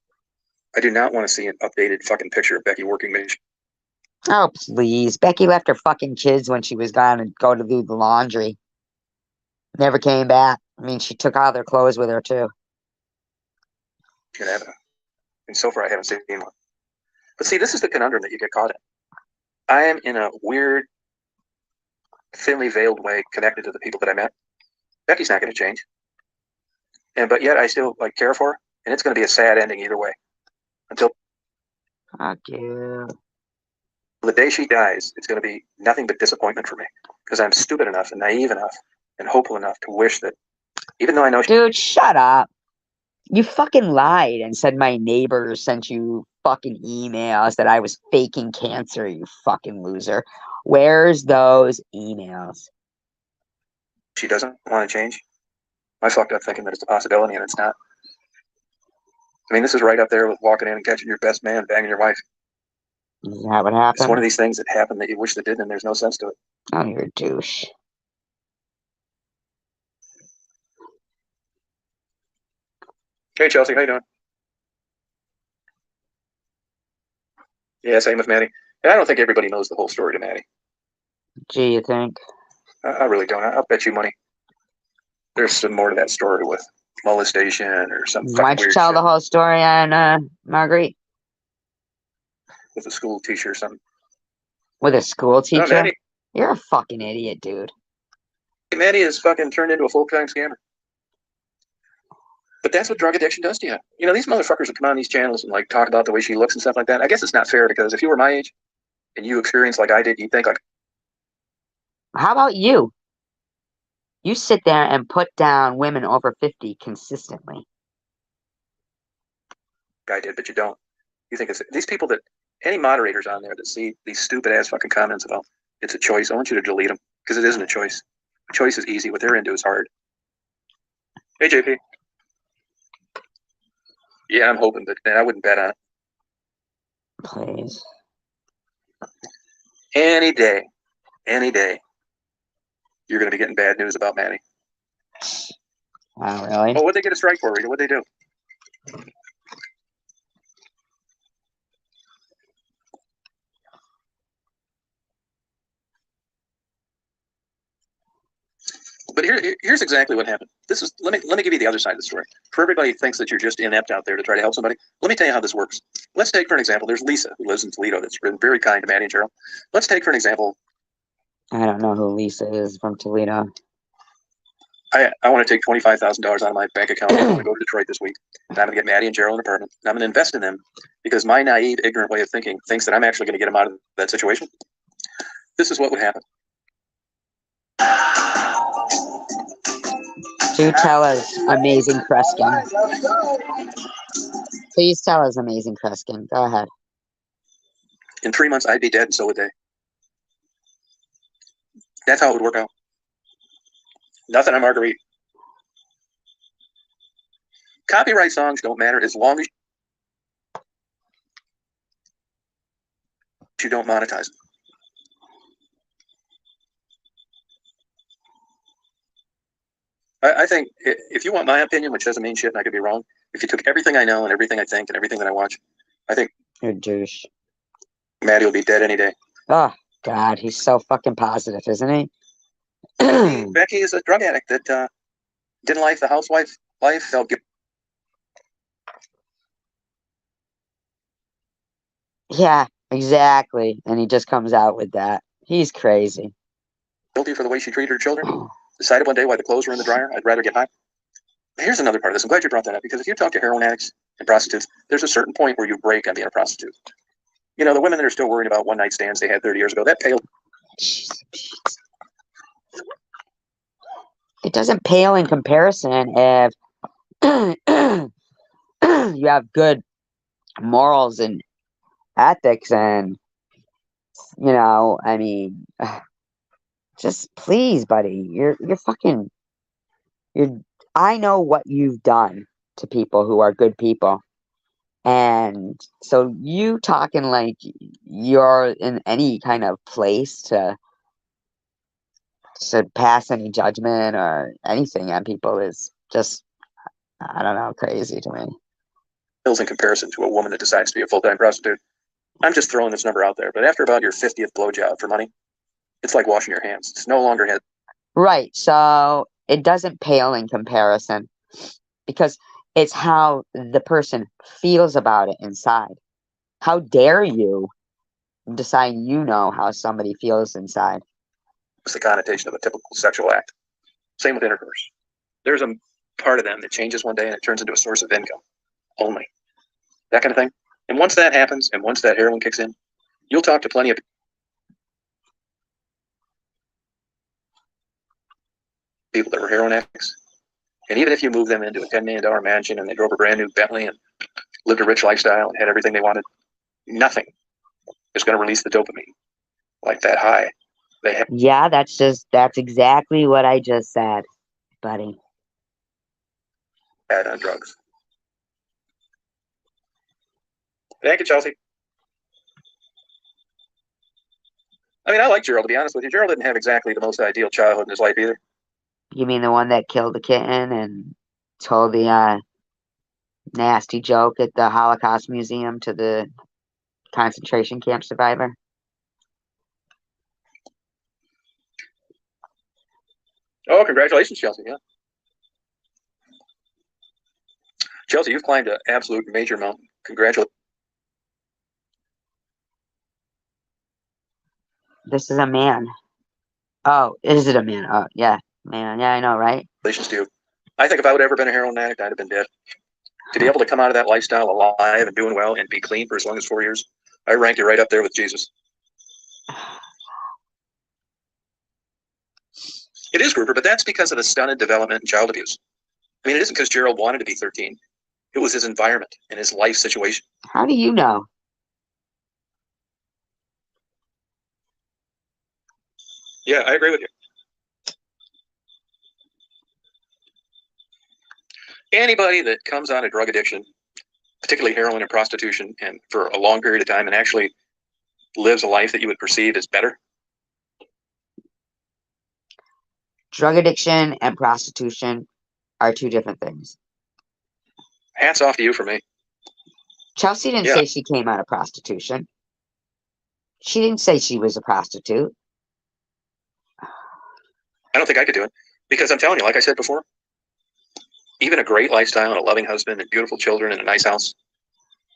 S2: not want to see an updated fucking picture of Becky working me.
S1: Oh, please. Becky left her fucking kids when she was gone and go to do the laundry. Never came back. I mean, she took all their clothes with her, too.
S2: And so far, I haven't seen one. But see, this is the conundrum that you get caught in. I am in a weird, thinly veiled way connected to the people that I met. Becky's not going to change. But yet I still care for her, and it's going to be a sad ending either way. Until
S1: Fuck you.
S2: the day she dies, it's going to be nothing but disappointment for me because I'm stupid enough and naive enough and hopeful enough to wish that, even though I know
S1: Dude, shut up. You fucking lied and said my neighbor sent you fucking emails that I was faking cancer, you fucking loser. Where's those emails?
S2: she doesn't want to change, I fucked up thinking that it's a possibility and it's not. I mean, this is right up there with walking in and catching your best man banging your wife.
S1: Is that what happened?
S2: It's one of these things that happen that you wish that didn't, and there's no sense to it.
S1: Oh, you're a douche.
S2: Hey, Chelsea, how you doing? Yeah, same with Maddie. And I don't think everybody knows the whole story to Maddie.
S1: Gee, you think?
S2: I really don't. I'll bet you money there's some more to that story with molestation or something
S1: Why don't you
S2: weird
S1: tell
S2: shit
S1: the whole story on Marguerite?
S2: with a school teacher or something.
S1: With a school
S2: No,
S1: teacher? You're a fucking idiot, dude.
S2: Maddie is fucking turned into a full-time scammer. But that's what drug addiction does to you. These motherfuckers will come on these channels and talk about the way she looks and stuff like that. I guess it's not fair because if you were my age and you experienced like I did, you'd think
S1: How about you? You sit there and put down women over 50 consistently.
S2: I did, but you don't. You think it's these people that any moderators on there that see these stupid ass fucking comments about it's a choice. I want you to delete them because it isn't a choice. A choice is easy. What they're into is hard. Hey, JP. Yeah, I'm hoping, but I wouldn't bet on it.
S1: Please.
S2: Any day, you're going to be getting bad news about Maddie.
S1: Oh, really?
S2: Oh, what'd they get a strike for, Rita? What'd they do? But here's exactly what happened. Let me give you the other side of the story. For everybody who thinks that you're just inept out there to try to help somebody, let me tell you how this works. Let's take for an example. There's Lisa who lives in Toledo that's been very kind to Maddie and Gerald. Let's take for an example.
S1: I don't know who Lisa is from Toledo.
S2: I want to take $25,000 out of my bank account. I want to go to Detroit this week. And I'm going to get Maddie and Gerald an apartment. And I'm going to invest in them because my naive, ignorant way of thinking thinks that I'm actually going to get them out of that situation. This is what would happen.
S1: Do tell us, Amazing Kreskin. Please tell us, Amazing Kreskin. Go ahead.
S2: In 3 months, I'd be dead, and so would they. That's how it would work out. Nothing on Marguerite. Copyright songs don't matter as long as you don't monetize them. I think if you want my opinion, which doesn't mean shit, and I could be wrong, if you took everything I know and everything I think and everything that I watch, I think
S1: You're a douche.
S2: Maddie will be dead any day.
S1: Oh, God, he's so fucking positive, isn't he?
S2: Becky is a drug addict that didn't like the housewife life, felt guilty.
S1: Yeah, exactly. And he just comes out with that. He's crazy.
S2: Guilty for the way she treated her children. Decided one day while the clothes were in the dryer, I'd rather get high. Here's another part of this. I'm glad you brought that up because if you talk to heroin addicts and prostitutes, there's a certain point where you break on being a prostitute. You know, the women that are still worried about one night stands they had 30 years ago, that pale.
S1: It doesn't pale in comparison if you have good morals and ethics and, I mean, just please, buddy, you're fucking, I know what you've done to people who are good people. And so you talking like you're in any kind of place to pass any judgment or anything on people is just, I don't know, crazy to me.
S2: In comparison to a woman that decides to be a full-time prostitute. I'm just throwing this number out there, but after about your 50th blowjob for money, it's like washing your hands. It's no longer head.
S1: Right. So it doesn't pale in comparison because it's how the person feels about it inside. How dare you decide you know how somebody feels inside?
S2: It's the connotation of a typical sexual act. Same with intercourse. There's a part of them that changes one day and it turns into a source of income only. That kind of thing. And once that happens, and once that heroin kicks in, you'll talk to plenty of people that were heroin addicts. And even if you move them into a $10 million mansion and they drove a brand new Bentley and lived a rich lifestyle and had everything they wanted, nothing is going to release the dopamine like that high they have.
S1: Yeah, that's exactly what I just said, buddy.
S2: Had on drugs. Thank you, Chelsea. I mean, I like Gerald, to be honest with you. Gerald didn't have exactly the most ideal childhood in his life either.
S1: You mean the one that killed the kitten and told the nasty joke at the Holocaust Museum to the concentration camp survivor?
S2: Oh, congratulations, Chelsea. Yeah. Chelsea, you've climbed an absolute major mountain. Congratulations.
S1: This is a man. Oh, is it a man? Oh, yeah, man. Yeah, I know, right?
S2: To you. I think if I would have ever been a heroin addict, I'd have been dead. To be able to come out of that lifestyle alive and doing well and be clean for as long as 4 years, I rank you right up there with Jesus. It is, Gruber, but that's because of the stunted development and child abuse. I mean, it isn't because Gerald wanted to be 13. It was his environment and his life situation.
S1: How do you know?
S2: Yeah, I agree with you. Anybody that comes out of drug addiction, particularly heroin and prostitution, and for a long period of time and actually lives a life that you would perceive as better.
S1: Drug addiction and prostitution are two different things.
S2: Hats off to you for me.
S1: Chelsea didn't say she came out of prostitution. She didn't say she was a prostitute.
S2: I don't think I could do it because I'm telling you, like I said before, even a great lifestyle and a loving husband and beautiful children and a nice house,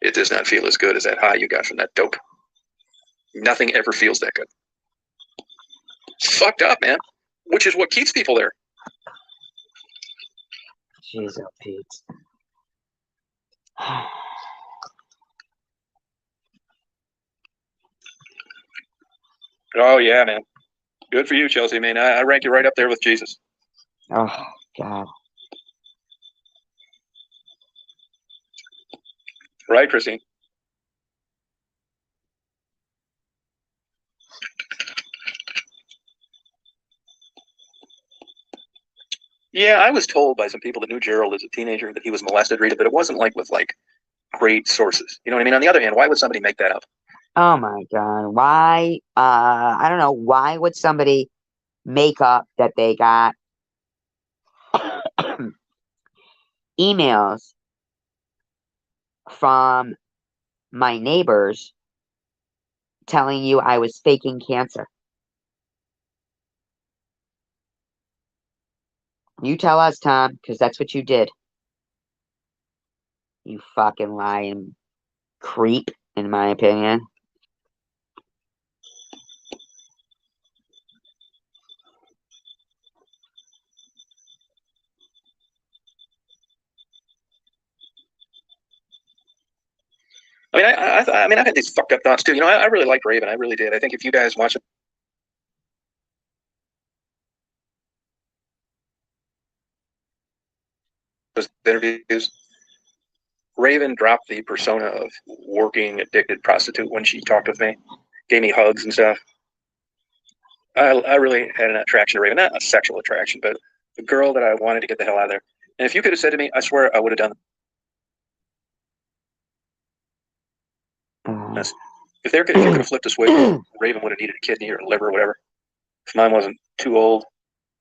S2: it does not feel as good as that high you got from that dope. Nothing ever feels that good. It's fucked up, man. Which is what keeps people there.
S1: Jeez, oh Pete.
S2: Oh yeah, man. Good for you, Chelsea. Man, I rank you right up there with Jesus.
S1: Oh God.
S2: Right, Christine. Yeah, I was told by some people that knew Gerald as a teenager that he was molested, Rita, but it wasn't like with like great sources. You know what I mean? On the other hand, why would somebody make that up?
S1: Oh my God. Why? I don't know. Why would somebody make up that they got emails from my neighbors telling you I was faking cancer? You tell us, Tom, because that's what you did. You fucking lying creep, in my opinion.
S2: I mean, I mean, I've had these fucked up thoughts too. You know, I really liked Raven. I really did. I think if you guys watch those interviews, Raven dropped the persona of working addicted prostitute when she talked with me, gave me hugs and stuff. I really had an attraction to Raven, not a sexual attraction, but a girl that I wanted to get the hell out of there. And if you could have said to me, I swear I would have done this. If you could have flipped a switch, Raven would have needed a kidney or a liver or whatever. If mine wasn't too old,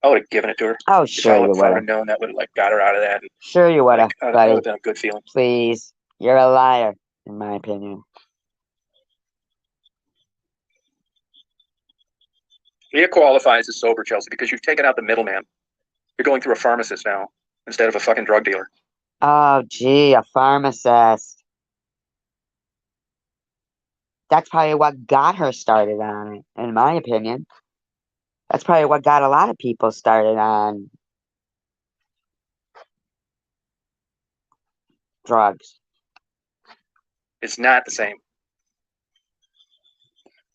S2: I would have given it to her.
S1: Oh, sure you
S2: If I
S1: would
S2: would
S1: have.
S2: have known, that would have like got her out of that. And,
S1: Sure you would have,
S2: that would
S1: buddy.
S2: have been a good feeling.
S1: Please. You're a liar, in my opinion.
S2: It qualifies as sober, Chelsea, because you've taken out the middleman. You're going through a pharmacist now instead of a fucking drug dealer.
S1: Oh, gee, a pharmacist. That's probably what got her started on it, in my opinion. That's probably what got a lot of people started on drugs.
S2: It's not the same.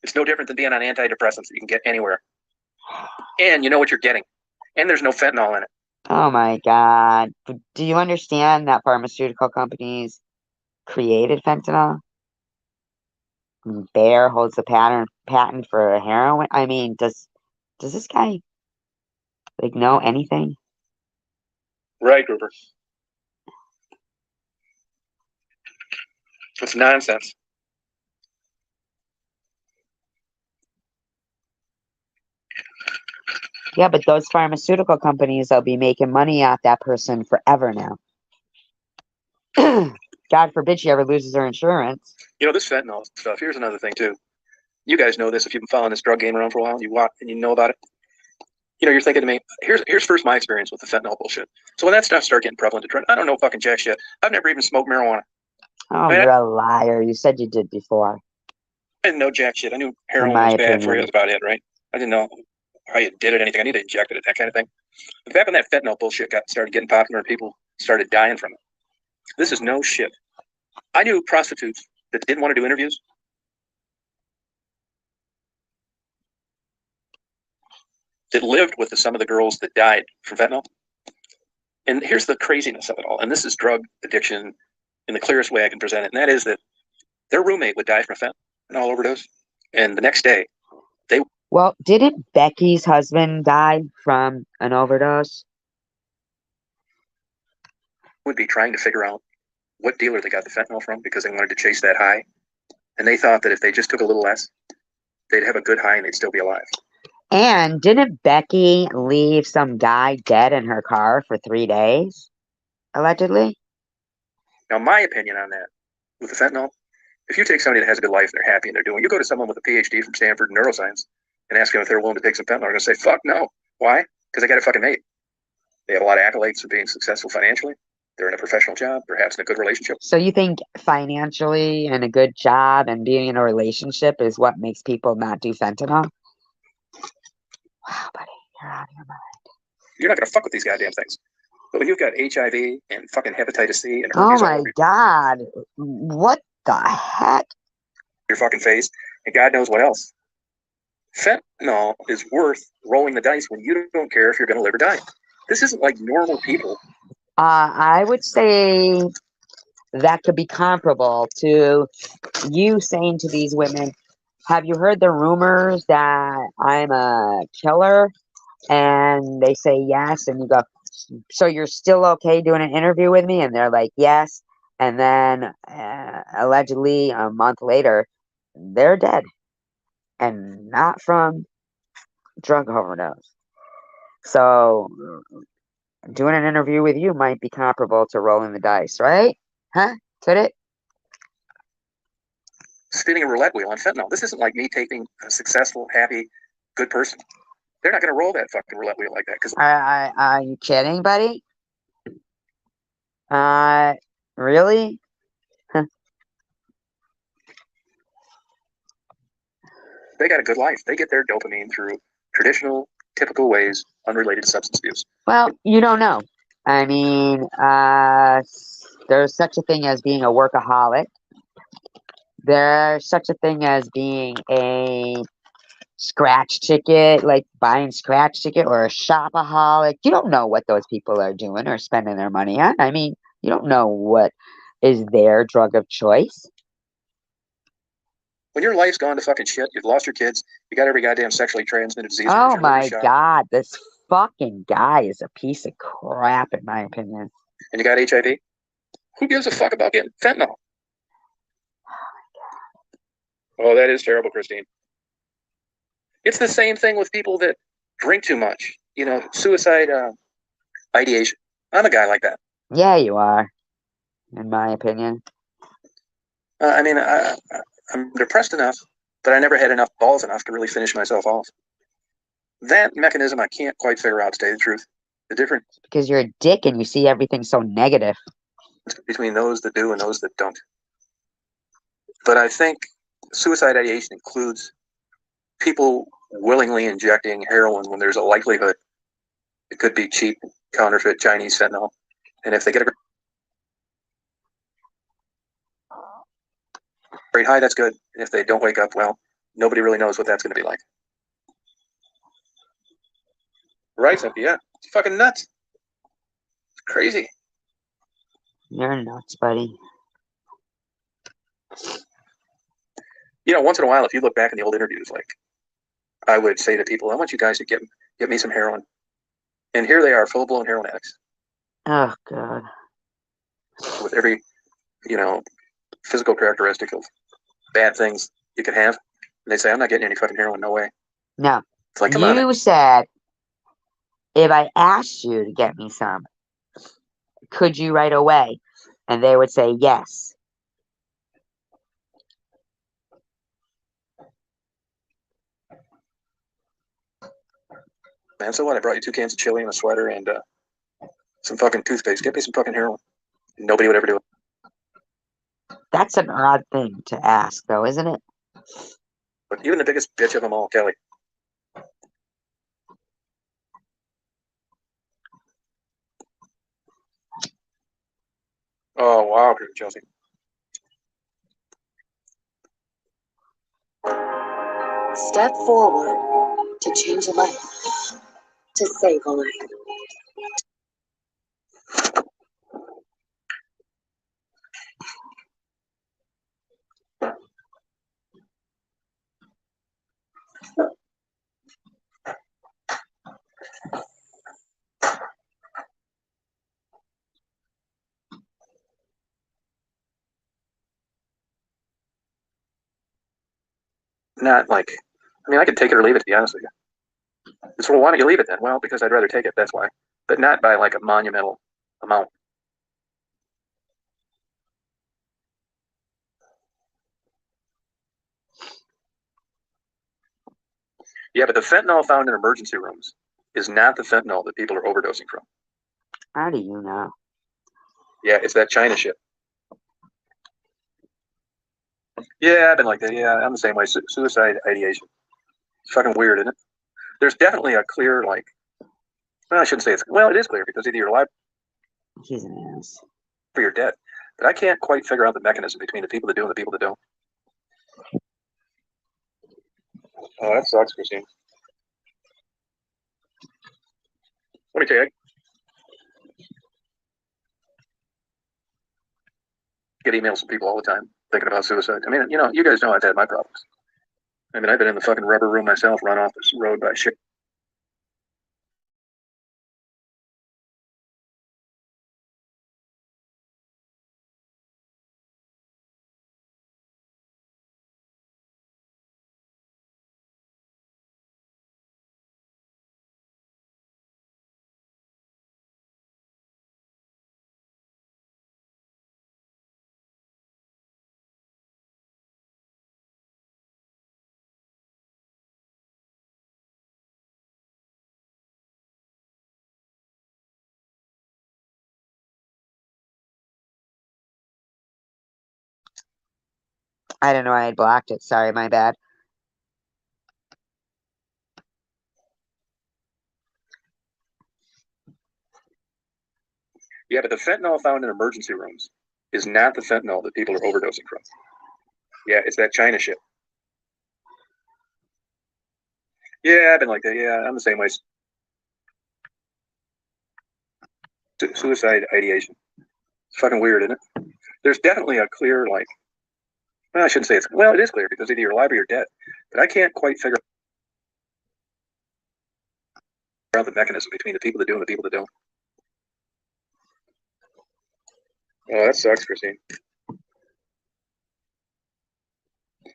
S2: It's no different than being on antidepressants that you can get anywhere. And you know what you're getting. And there's no fentanyl in it.
S1: Oh my God. But do you understand that pharmaceutical companies created fentanyl? Bayer holds the patent for heroin. I mean, does this guy like know anything?
S2: Right, Gruber. It's nonsense.
S1: Yeah, but those pharmaceutical companies will be making money off that person forever now. God forbid she ever loses her insurance.
S2: You know, this fentanyl stuff, here's another thing, too. You guys know this if you've been following this drug game around for a while and you know about it. You know, you're thinking to me, here's first my experience with the fentanyl bullshit. So when that stuff started getting prevalent, I don't know fucking jack shit. I've never even smoked marijuana.
S1: Oh,
S2: Man,
S1: you're a liar. You said you did before.
S2: I didn't know jack shit. I knew
S1: In
S2: heroin
S1: my
S2: was bad for you.
S1: opinion.
S2: That was about it, right? I didn't know how you did it, anything. I knew they injected it, that kind of thing. But back when that fentanyl bullshit started getting popular and people started dying from it, this is no shit. I knew prostitutes that didn't want to do interviews. That lived with some of the girls that died from fentanyl. And here's the craziness of it all. And this is drug addiction in the clearest way I can present it. And that is that their roommate would die from a fentanyl overdose. And the next day,
S1: Well, didn't Becky's husband die from an overdose?
S2: would be trying to figure out what dealer they got the fentanyl from because they wanted to chase that high. And they thought that if they just took a little less, they'd have a good high and they'd still be alive.
S1: And didn't Becky leave some guy dead in her car for 3 days? Allegedly?
S2: Now, my opinion on that, with the fentanyl, if you take somebody that has a good life and they're happy and they're doing, you go to someone with a PhD from Stanford in neuroscience and ask them if they're willing to take some fentanyl, they're going to say, fuck no. Why? Because they got it fucking made. They have a lot of accolades for being successful financially. They're in a professional job. Perhaps in a good relationship.
S1: So you think financially and a good job and being in a relationship is what makes people not do fentanyl? Wow, buddy, you're out of your mind.
S2: You're not going to fuck with these goddamn things. But when you've got HIV and fucking hepatitis C and
S1: Oh
S2: herpes all
S1: my
S2: over
S1: God. What the heck?
S2: your fucking face and God knows what else, fentanyl is worth rolling the dice when you don't care if you're going to live or die. This isn't like normal people.
S1: I would say that could be comparable to you saying to these women, have you heard the rumors that I'm a killer? And they say yes. And you go, so you're still okay doing an interview with me? And they're like, yes. And then allegedly a month later, they're dead. And not from drug overdose. So doing an interview with you might be comparable to rolling the dice, right? Huh? Could it?
S2: Spinning a roulette wheel on fentanyl. This isn't like me taking a successful, happy, good person. They're not going to roll that fucking roulette wheel like that because
S1: Are you kidding, buddy? Really? Huh.
S2: they got a good life. They get their dopamine through traditional, typical ways unrelated to substance abuse.
S1: Well, you don't know. I mean, there's such a thing as being a workaholic. There's such a thing as being a scratch ticket, like buying scratch ticket or a shopaholic. You don't know what those people are doing or spending their money on. I mean, you don't know what is their drug of choice.
S2: When your life's gone to fucking shit, you've lost your kids, you got every goddamn sexually transmitted disease.
S1: Oh my God, this fucking guy is a piece of crap, in my opinion.
S2: And you got HIV? Who gives a fuck about getting fentanyl? Oh, that is terrible, Christine. It's the same thing with people that drink too much. You know, suicide ideation. I'm a guy like that.
S1: Yeah, you are, in my opinion.
S2: I mean, I'm depressed enough, but I never had enough balls enough to really finish myself off. That mechanism I can't quite figure out, to tell you the truth. The difference
S1: Because you're a dick and you see everything so negative.
S2: between those that do and those that don't. But I think suicide ideation includes people willingly injecting heroin when there's a likelihood it could be cheap, counterfeit Chinese fentanyl. And if they get a great high, that's good. And if they don't wake up, well, nobody really knows what that's going to be like. Right, Cynthia? Yeah. It's fucking nuts. It's crazy.
S1: You're nuts, buddy.
S2: You know, once in a while, if you look back in the old interviews, like I would say to people, I want you guys to get me some heroin. And here they are, full-blown heroin addicts.
S1: Oh, God.
S2: With every, you know, physical characteristic of bad things you could have. And they say, I'm not getting any fucking heroin, no way.
S1: No.
S2: It's like, come on.
S1: You said, if I asked you to get me some, could you right away? And they would say yes.
S2: Man, so what? I brought you 2 cans of chili and a sweater and some fucking toothpaste. Get me some fucking heroin. Nobody would ever do it.
S1: That's an odd thing to ask, though, isn't it?
S2: But even the biggest bitch of them all, Kelly. Oh, wow, Chelsea.
S4: Step forward to change a life, to save a life.
S2: Not like, I mean, I could take it or leave it, to be honest with you. It's, well, why don't you leave it then? Well, because I'd rather take it, that's why. But not by like a monumental amount. Yeah, but the fentanyl found in emergency rooms is not the fentanyl that people are overdosing from.
S1: How do you know?
S2: Yeah, it's that China shit. Yeah, I've been like that. Yeah, I'm the same way. Suicide ideation. It's fucking weird, isn't it? There's definitely a clear, like, well, I shouldn't say it's, well, it is clear because either you're alive
S1: He's an ass.
S2: or you're dead. But I can't quite figure out the mechanism between the people that do and the people that don't. Oh, that sucks, Christine. Let me tell you, I get emails from people all the time thinking about suicide. I mean, you know, you guys know I've had my problems. I mean, I've been in the fucking rubber room myself, run off this road by shit.
S1: I didn't know I had blocked it. Sorry, my bad.
S2: Yeah, but the fentanyl found in emergency rooms is not the fentanyl that people are overdosing from. Yeah, it's that China shit. Yeah, I've been like that. Yeah, I'm the same way. Suicide ideation. It's fucking weird, isn't it? There's definitely a clear, like, well, I shouldn't say it's, well, it is clear because either you're alive or you're dead. But I can't quite figure out the mechanism between the people that do and the people that don't. Oh, that sucks, Christine.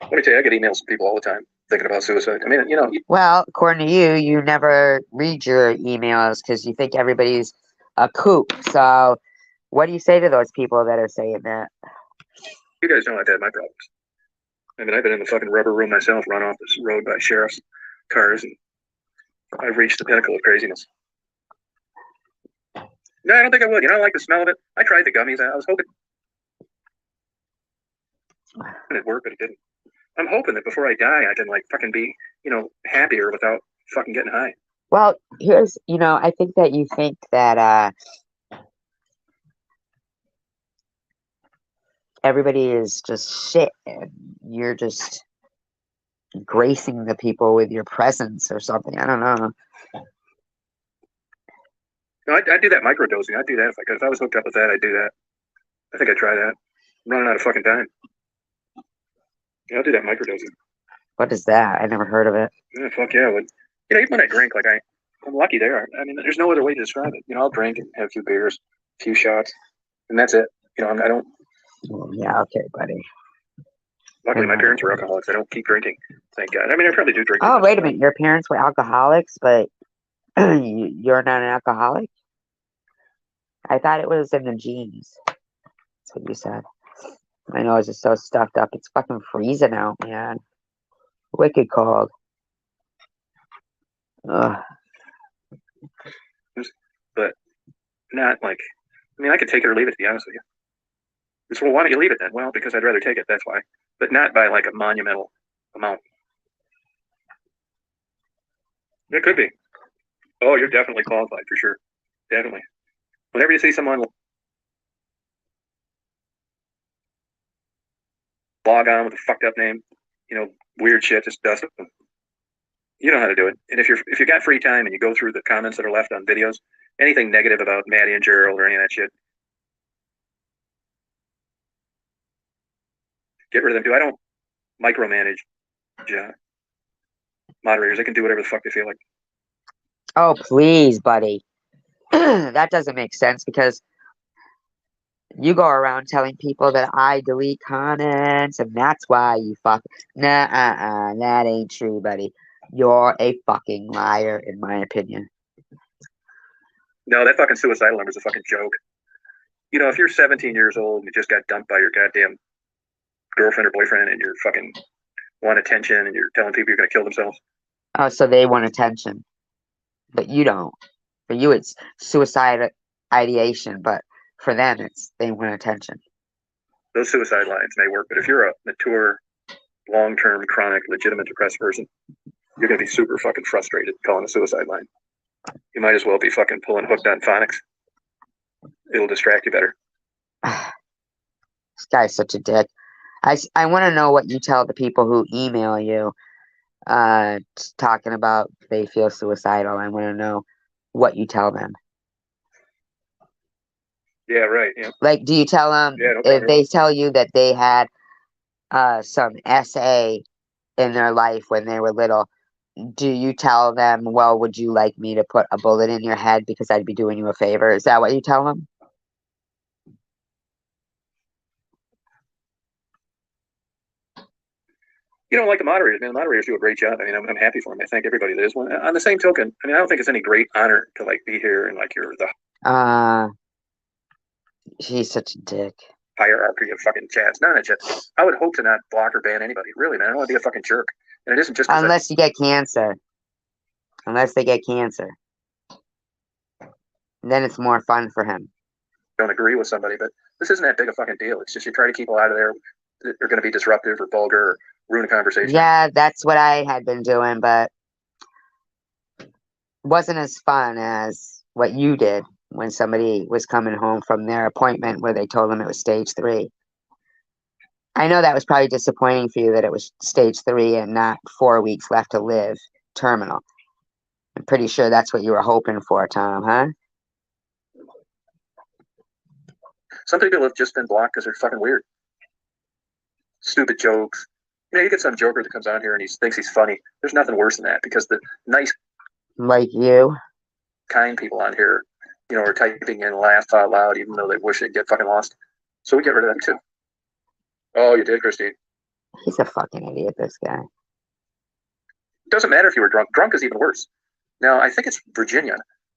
S2: Let me tell you, I get emails from people all the time thinking about suicide. I mean,
S1: Well, according to you, you never read your emails because you think everybody's a kook. So, what do you say to those people that are saying that?
S2: you guys know I've had my problems. I mean, I've been in the fucking rubber room myself, run off this road by sheriff's cars, and I've reached the pinnacle of craziness. No, I don't think I would. I like the smell of it. I tried the gummies. I was hoping it'd work, but it didn't. I'm hoping that before I die, I can like fucking be, happier without fucking getting high.
S1: Well, here's, I think that you think that everybody is just shit and you're just gracing the people with your presence or something. I don't know.
S2: No, I'd do that microdosing. I'd do that if I could. If I was hooked up with that, I'd do that. I think I'd try that. I'm running out of fucking time. Yeah, I'll do that microdosing.
S1: What is that? I never heard of it.
S2: Yeah, fuck yeah, I would. Even when I drink, like I'm lucky there. I mean, there's no other way to describe it. I'll drink and have a few beers, a few shots, and that's it. I don't.
S1: Well, yeah, okay, buddy.
S2: Luckily, my parents were alcoholics. I don't keep drinking. Thank God. I mean, I probably do drink.
S1: Oh, wait a minute. Your parents were alcoholics, but you're not an alcoholic? I thought it was in the genes. That's what you said. My nose is so stuffed up. It's fucking freezing out, man. Wicked cold. Ugh.
S2: But not like, I mean, I could take it or leave it, to be honest with you. It's, well, why don't you leave it then? Well, because I'd rather take it, that's why. But not by like a monumental amount. It could be. Oh, you're definitely qualified for sure. Definitely. Whenever you see someone log on with a fucked up name, weird shit, just dust them. You know how to do it. And if you got free time and you go through the comments that are left on videos, anything negative about Maddie and Gerald or any of that shit, get rid of them. I don't micromanage moderators. They can do whatever the fuck they feel like.
S1: Oh, please, buddy. That doesn't make sense because you go around telling people that I delete comments and that's why you fuck. Nah, that ain't true, buddy. You're a fucking liar, in my opinion.
S2: No, that fucking suicidal number is a fucking joke. If you're 17 years old and you just got dumped by your goddamn girlfriend or boyfriend and you're fucking want attention and you're telling people you're going to kill themselves.
S1: Oh, so they want attention. But you don't. For you, it's suicide ideation, but for them, it's they want attention.
S2: Those suicide lines may work, but if you're a mature, long-term, chronic, legitimate depressed person, you're going to be super fucking frustrated calling a suicide line. You might as well be fucking pulling hooked on phonics. It'll distract you better.
S1: This guy's such a dick. I want to know what you tell the people who email you talking about they feel suicidal. I want to know what you tell them.
S2: Yeah, right. Yeah.
S1: Like, do you tell them if they tell you that they had some SA in their life when they were little, do you tell them, well, would you like me to put a bullet in your head because I'd be doing you a favor? Is that what you tell them?
S2: Like the moderators, man, the moderators do a great job. I mean, I'm happy for them. I thank everybody that is one. On the same token, I mean, I don't think it's any great honor to like be here and like you're the
S1: He's such a dick.
S2: hierarchy of fucking chats. None of it. I would hope to not block or ban anybody. Really, man. I don't want to be a fucking jerk. And it isn't just
S1: unless you get cancer. Unless they get cancer. Then it's more fun for him.
S2: Don't agree with somebody, but this isn't that big a fucking deal. It's just you try to keep people out of there that are going to be disruptive or vulgar or ruin a conversation.
S1: Yeah, that's what I had been doing, but wasn't as fun as what you did when somebody was coming home from their appointment where they told them it was stage 3. I know that was probably disappointing for you that it was stage 3 and not 4 weeks left to live terminal. I'm pretty sure that's what you were hoping for, Tom, huh?
S2: Some people have just been blocked because they're fucking weird. Stupid jokes. You know, you get some joker that comes on here and he thinks he's funny. There's nothing worse than that because the nice,
S1: Like you.
S2: kind people on here, you know, are typing in laugh out loud even though they wish they'd get fucking lost. So we get rid of them too. Oh, you did, Christine.
S1: He's a fucking idiot, this guy.
S2: It doesn't matter if you were drunk. Drunk is even worse. Now, I think it's Virginia.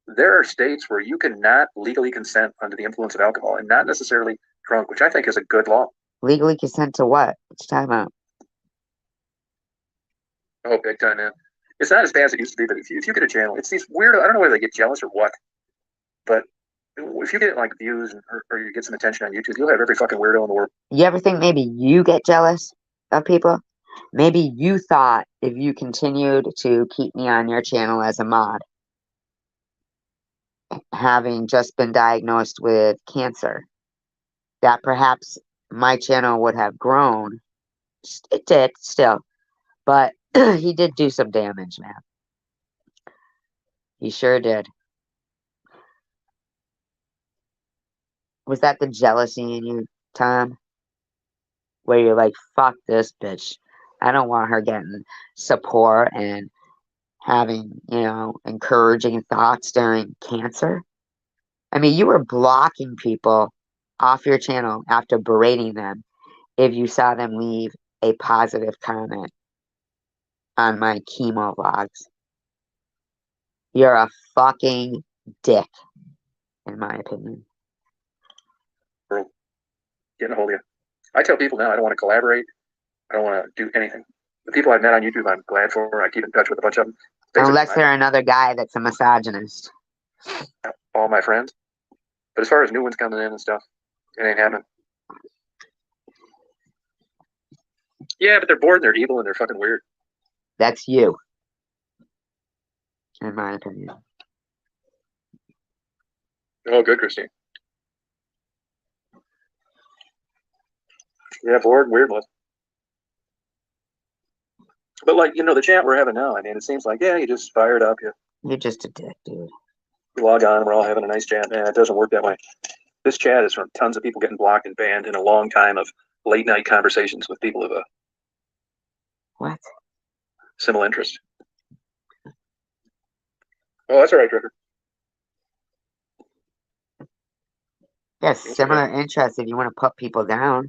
S2: There are states where you cannot legally consent under the influence of alcohol and not necessarily drunk, which I think is a good law.
S1: Legally consent to what? What you talking about?
S2: Oh, big time, man. It's not as bad as it used to be, but if you get a channel, it's these weird, I don't know whether they get jealous or what, but if you get like views or you get some attention on YouTube, you'll have every fucking weirdo in the world.
S1: You ever think maybe you get jealous of people? Maybe you thought if you continued to keep me on your channel as a mod, having just been diagnosed with cancer, that perhaps my channel would have grown. It did still, but he did do some damage, man. He sure did. Was that the jealousy in you, Tom? Where you're like, fuck this bitch. I don't want her getting support and having, encouraging thoughts during cancer. I mean, you were blocking people off your channel after berating them if you saw them leave a positive comment on my chemo vlogs. You're a fucking dick, in my opinion.
S2: Getting a hold of you. I tell people now I don't want to collaborate. I don't want to do anything. The people I've met on YouTube, I'm glad for. I keep in touch with a bunch of them. Basically,
S1: Unless they're another guy that's a misogynist.
S2: all my friends. But as far as new ones coming in and stuff, it ain't happening. Yeah, but they're bored and they're evil and they're fucking weird.
S1: That's you, in my opinion.
S2: Oh, good, Christine. Yeah, bored and weird ones. But like, the chat we're having now, I mean, it seems like, yeah, you just fire it up.
S1: You're just a dick, dude.
S2: You log on, we're all having a nice chat. Man, it doesn't work that way. This chat is from tons of people getting blocked and banned in a long time of late night conversations with people of a
S1: What?
S2: similar interest. Oh, that's all right, Dricker.
S1: Yes, similar interests if you want to put people down.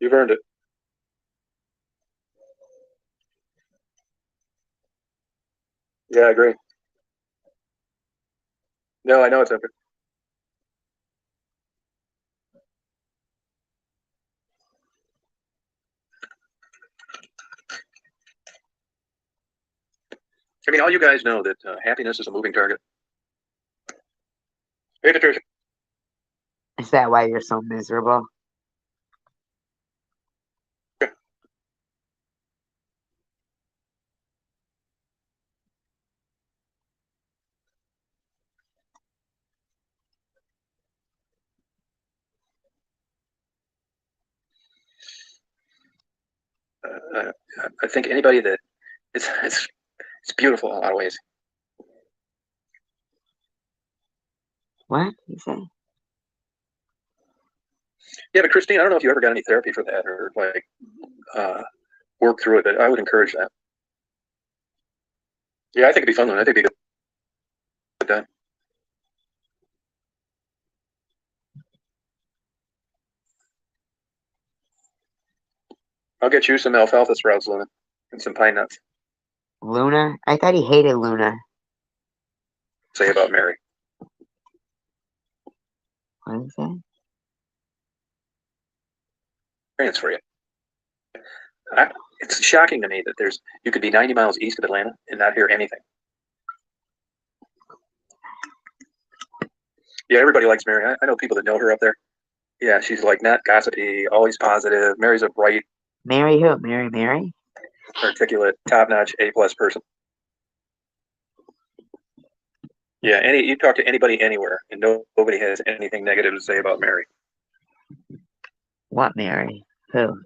S2: You've earned it. Yeah, I agree. No, I know it's okay. I mean, all you guys know that happiness is a moving target. Hey, Patricia.
S1: Is that why you're so miserable?
S2: I think anybody that it's beautiful in a lot of ways.
S1: What you say?
S2: Yeah, but Christine, I don't know if you ever got any therapy for that or like work through it, but I would encourage that. Yeah, I think it'd be fun. I think it'd be good time. I'll get you some alfalfa sprouts, Luna, and some pine nuts.
S1: Luna? I thought he hated Luna.
S2: Say about Mary.
S1: What did he say?
S2: Experience for you. It's shocking to me that you could be 90 miles east of Atlanta and not hear anything. Yeah, everybody likes Mary. I know people that know her up there. Yeah, she's like not gossipy, always positive. Mary's a bright,
S1: Mary who? Mary?
S2: articulate, top-notch, A+ person. Yeah, you talk to anybody anywhere, and nobody has anything negative to say about Mary.
S1: What Mary? Who?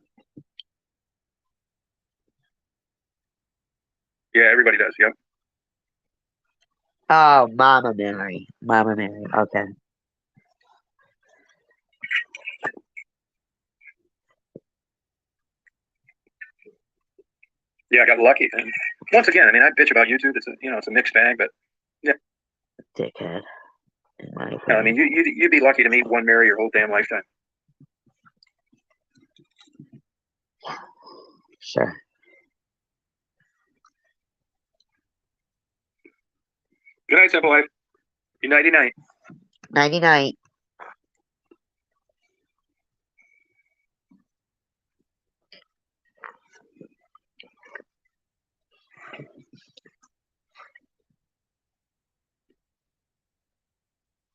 S2: Yeah, everybody does. Yep.
S1: Oh, Mama Mary. Mama Mary. Okay.
S2: Yeah, I got lucky. And once again, I mean, I bitch about YouTube. It's a mixed bag, but
S1: Dickhead. In my
S2: no, I mean,
S1: opinion.
S2: you'd be lucky to meet one Mary your whole damn lifetime.
S1: Sure.
S2: Good night, Simple Life. Good nighty night.
S1: Nighty night.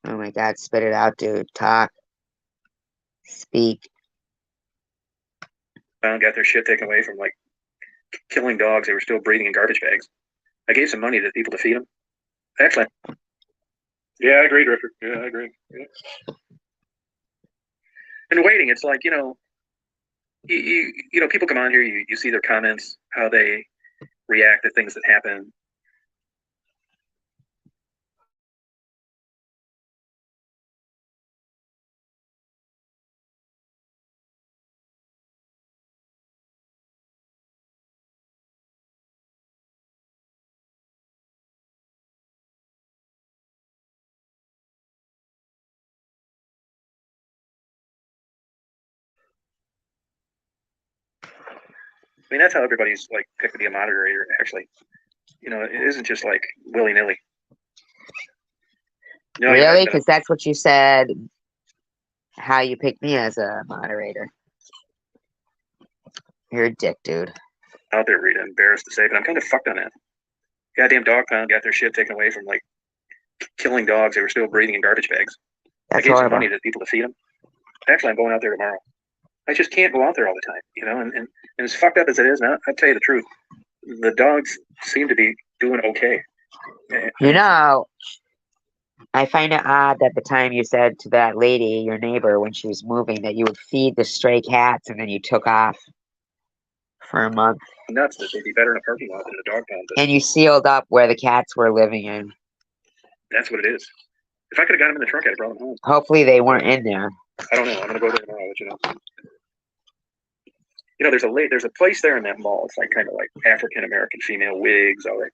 S1: Oh my God, spit it out, dude. Talk. Speak.
S2: Got their shit taken away from like killing dogs. They were still breathing in garbage bags. I gave some money to people to feed them. Excellent. Yeah, I agree, Drifter. Yeah, I agree. Yeah. And waiting, it's like, people come on here, you see their comments, how they react to things that happen. I mean, that's how everybody's like picked to be a moderator, actually. It isn't just like willy nilly. No,
S1: Really? Because that's what you said. How you picked me as a moderator. You're a dick, dude.
S2: out there, Rita, embarrassed to say, but I'm kind of fucked on that. Goddamn dog pound got their shit taken away from like killing dogs. They were still breathing in garbage bags. I
S1: That's
S2: gave some
S1: horrible.
S2: money to people to feed them. Actually, I'm going out there tomorrow. I just can't go out there all the time, and as fucked up as it is, now I'll tell you the truth. The dogs seem to be doing okay.
S1: You know, I find it odd that the time you said to that lady, your neighbor, when she was moving, that you would feed the stray cats and then you took off for a month.
S2: Nuts that they'd be better in a parking lot than a dog pound. But
S1: And you sealed up where the cats were living in.
S2: that's what it is. If I could have got them in the truck, I'd have brought them home.
S1: Hopefully they weren't in there.
S2: I don't know. I'm gonna go there tomorrow. I'll let you know. There's a place there in that mall. It's like kind of like African American female wigs, all that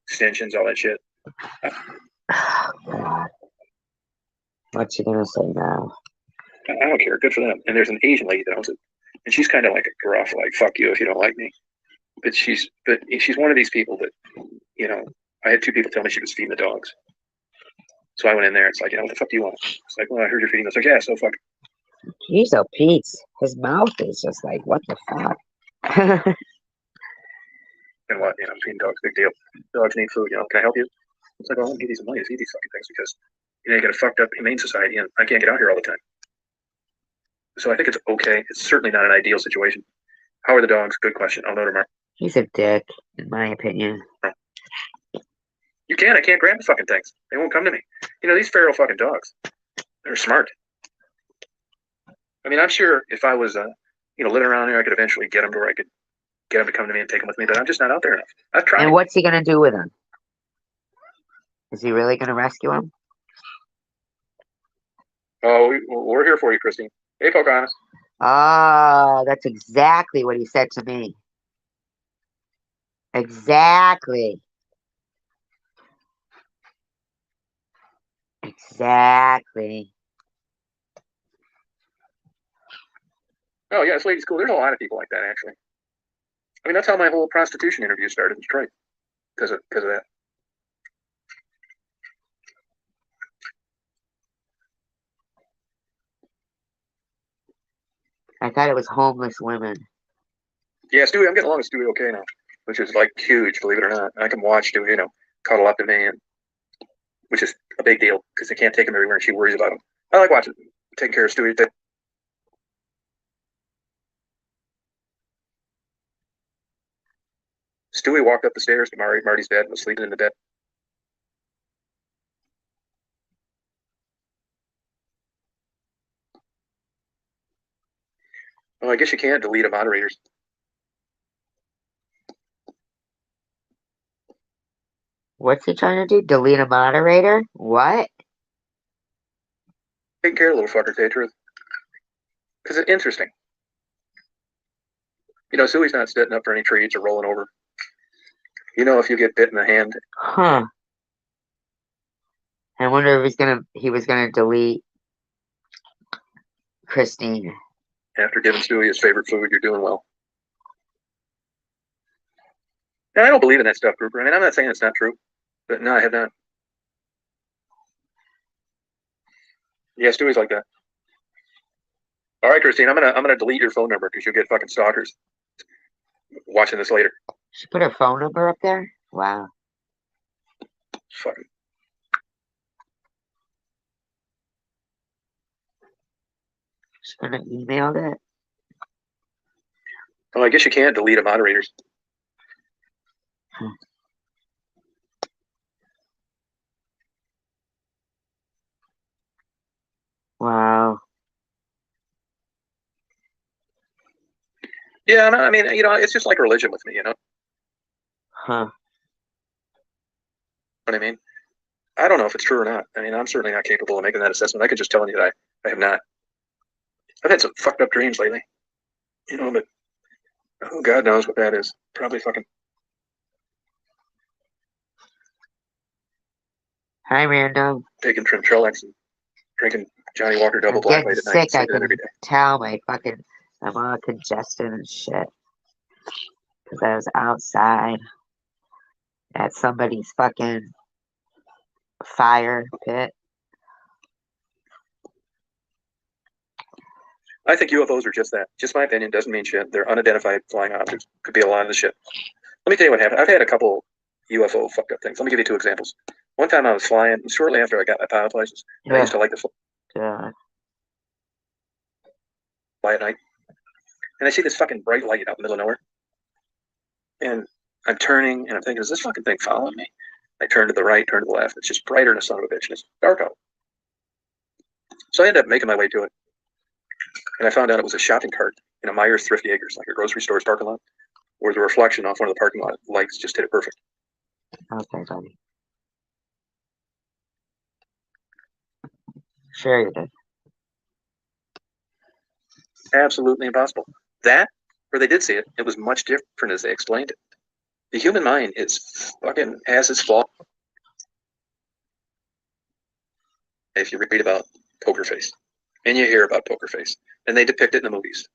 S2: extensions, all that shit.
S1: Oh, God. What you gonna say now?
S2: I don't care. Good for them. And there's an Asian lady that owns it, and she's kind of like a gruff, like "fuck you if you don't like me." But she's one of these people that, I had two people tell me she was feeding the dogs. So I went in there. It's like, what the fuck do you want? It's like, well, I heard you're feeding them. It's like, yeah, so fuck.
S1: Jeez, oh Pete, his mouth is just like, what the fuck?
S2: And what, feeding dogs, big deal. Dogs need food. Can I help you? It's like, well, I don't give you some money to feed these fucking things because you got a fucked up humane society, and I can't get out here all the time. So I think it's okay. It's certainly not an ideal situation. How are the dogs? Good question. I'll know tomorrow.
S1: He's a dick, in my opinion.
S2: You can't. I can't grab the fucking things. They won't come to me. These feral fucking dogs. They're smart. I mean, I'm sure if I was, living around here, I could eventually get them to where I could get them to come to me and take them with me. But I'm just not out there enough. I've tried.
S1: And what's he gonna do with him? Is he really gonna rescue him?
S2: Oh, we're here for you, Christine. Hey, Pocahontas.
S1: Oh, that's exactly what he said to me. Exactly. Exactly.
S2: Oh, yeah, this lady's cool. There's a lot of people like that, actually. I mean, that's how my whole prostitution interview started in Detroit, because of that.
S1: I thought it was homeless women.
S2: Yeah, Stewie, I'm getting along with Stewie okay now, which is like huge, believe it or not. I can watch Stewie, cuddle up to me, which is a big deal because they can't take him everywhere, and she worries about him. I like watching, taking care of Stewie. Stewie walked up the stairs to Marty's bed and was sleeping in the bed. Oh, I guess you can't delete a moderators.
S1: What's he trying to do? Delete a moderator? What?
S2: Take care, little fucker, tell you the truth. Because it's interesting. You know, Suey's not sitting up for any treats or rolling over. You know, if you get bit in the hand,
S1: Huh. I wonder if he was gonna delete Christine.
S2: after giving Suey his favorite food, you're doing well. And I don't believe in that stuff, Cooper. I mean, I'm not saying it's not true, but no, I have not. Yeah, Stewie's like that. All right, Christine, I'm gonna delete your phone number because you'll get fucking stalkers watching this later.
S1: She put her phone number up there? Wow.
S2: Fucking.
S1: She's gonna email it.
S2: Oh, I guess you can't delete a moderators.
S1: Wow.
S2: Yeah, no, I mean, you know, it's just like religion with me, you know
S1: Huh.
S2: what I mean? I don't know if it's true or not. I mean, I'm certainly not capable of making that assessment. I could just tell you that I have not. I've had some fucked up dreams lately, you know, but oh, God knows what that is. Probably fucking.
S1: Hi, random.
S2: Taking Trimtrelex and drinking Johnny Walker Double
S1: I'm
S2: Black
S1: getting
S2: late at night and
S1: sick. I
S2: sleeping in
S1: can
S2: every day.
S1: tell I'm all congested and shit. Because I was outside at somebody's fucking fire pit.
S2: I think UFOs are just that. Just my opinion, doesn't mean shit. They're unidentified flying objects. Could be a lot of the shit. Let me tell you what happened. I've had a couple UFO fucked up things. Let me give you two examples. One time I was flying, shortly after I got my pilot license, and I used to like to
S1: Yeah.
S2: fly at night, and I see this fucking bright light out in the middle of nowhere, and I'm turning, and I'm thinking, is this fucking thing following me? I turn to the right, turn to the left. It's just brighter than a son of a bitch, and it's dark out. So I ended up making my way to it, and I found out it was a shopping cart in a Myers Thrifty Acres, like a grocery store's parking lot, where the reflection off one of the parking lot lights just hit it perfect.
S1: Okay, buddy. Sure you did.
S2: Absolutely impossible. That, where they did see it, it was much different as they explained it. The human mind is fucking has its flaw. If you read about Poker Face, and you hear about Poker Face, and they depict it in the movies,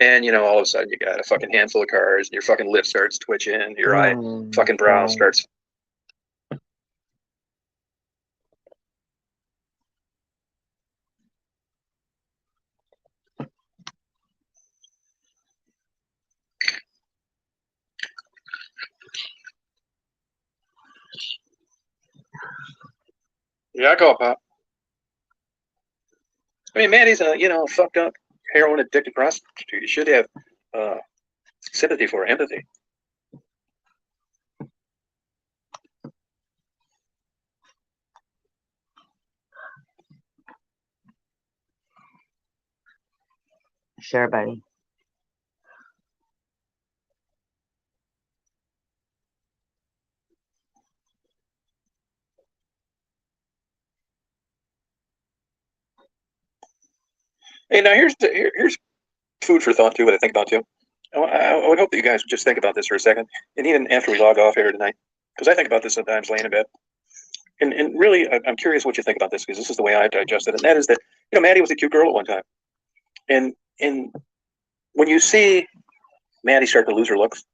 S2: and you know, all of a sudden you got a fucking handful of cards, and your fucking lip starts twitching, your fucking brow starts. Yeah, I call it pop. I mean, Maddie's a fucked up heroin addicted prostitute. You should have sympathy for her, empathy.
S1: Sure, buddy.
S2: Hey, now here's food for thought too. What I think about too. I would hope that you guys would just think about this for a second, and even after we log off here tonight, because I think about this sometimes laying in bed. And really, I'm curious what you think about this, because this is the way I digest it, and that is that Maddie was a cute girl at one time, and when you see Maddie start to lose her looks,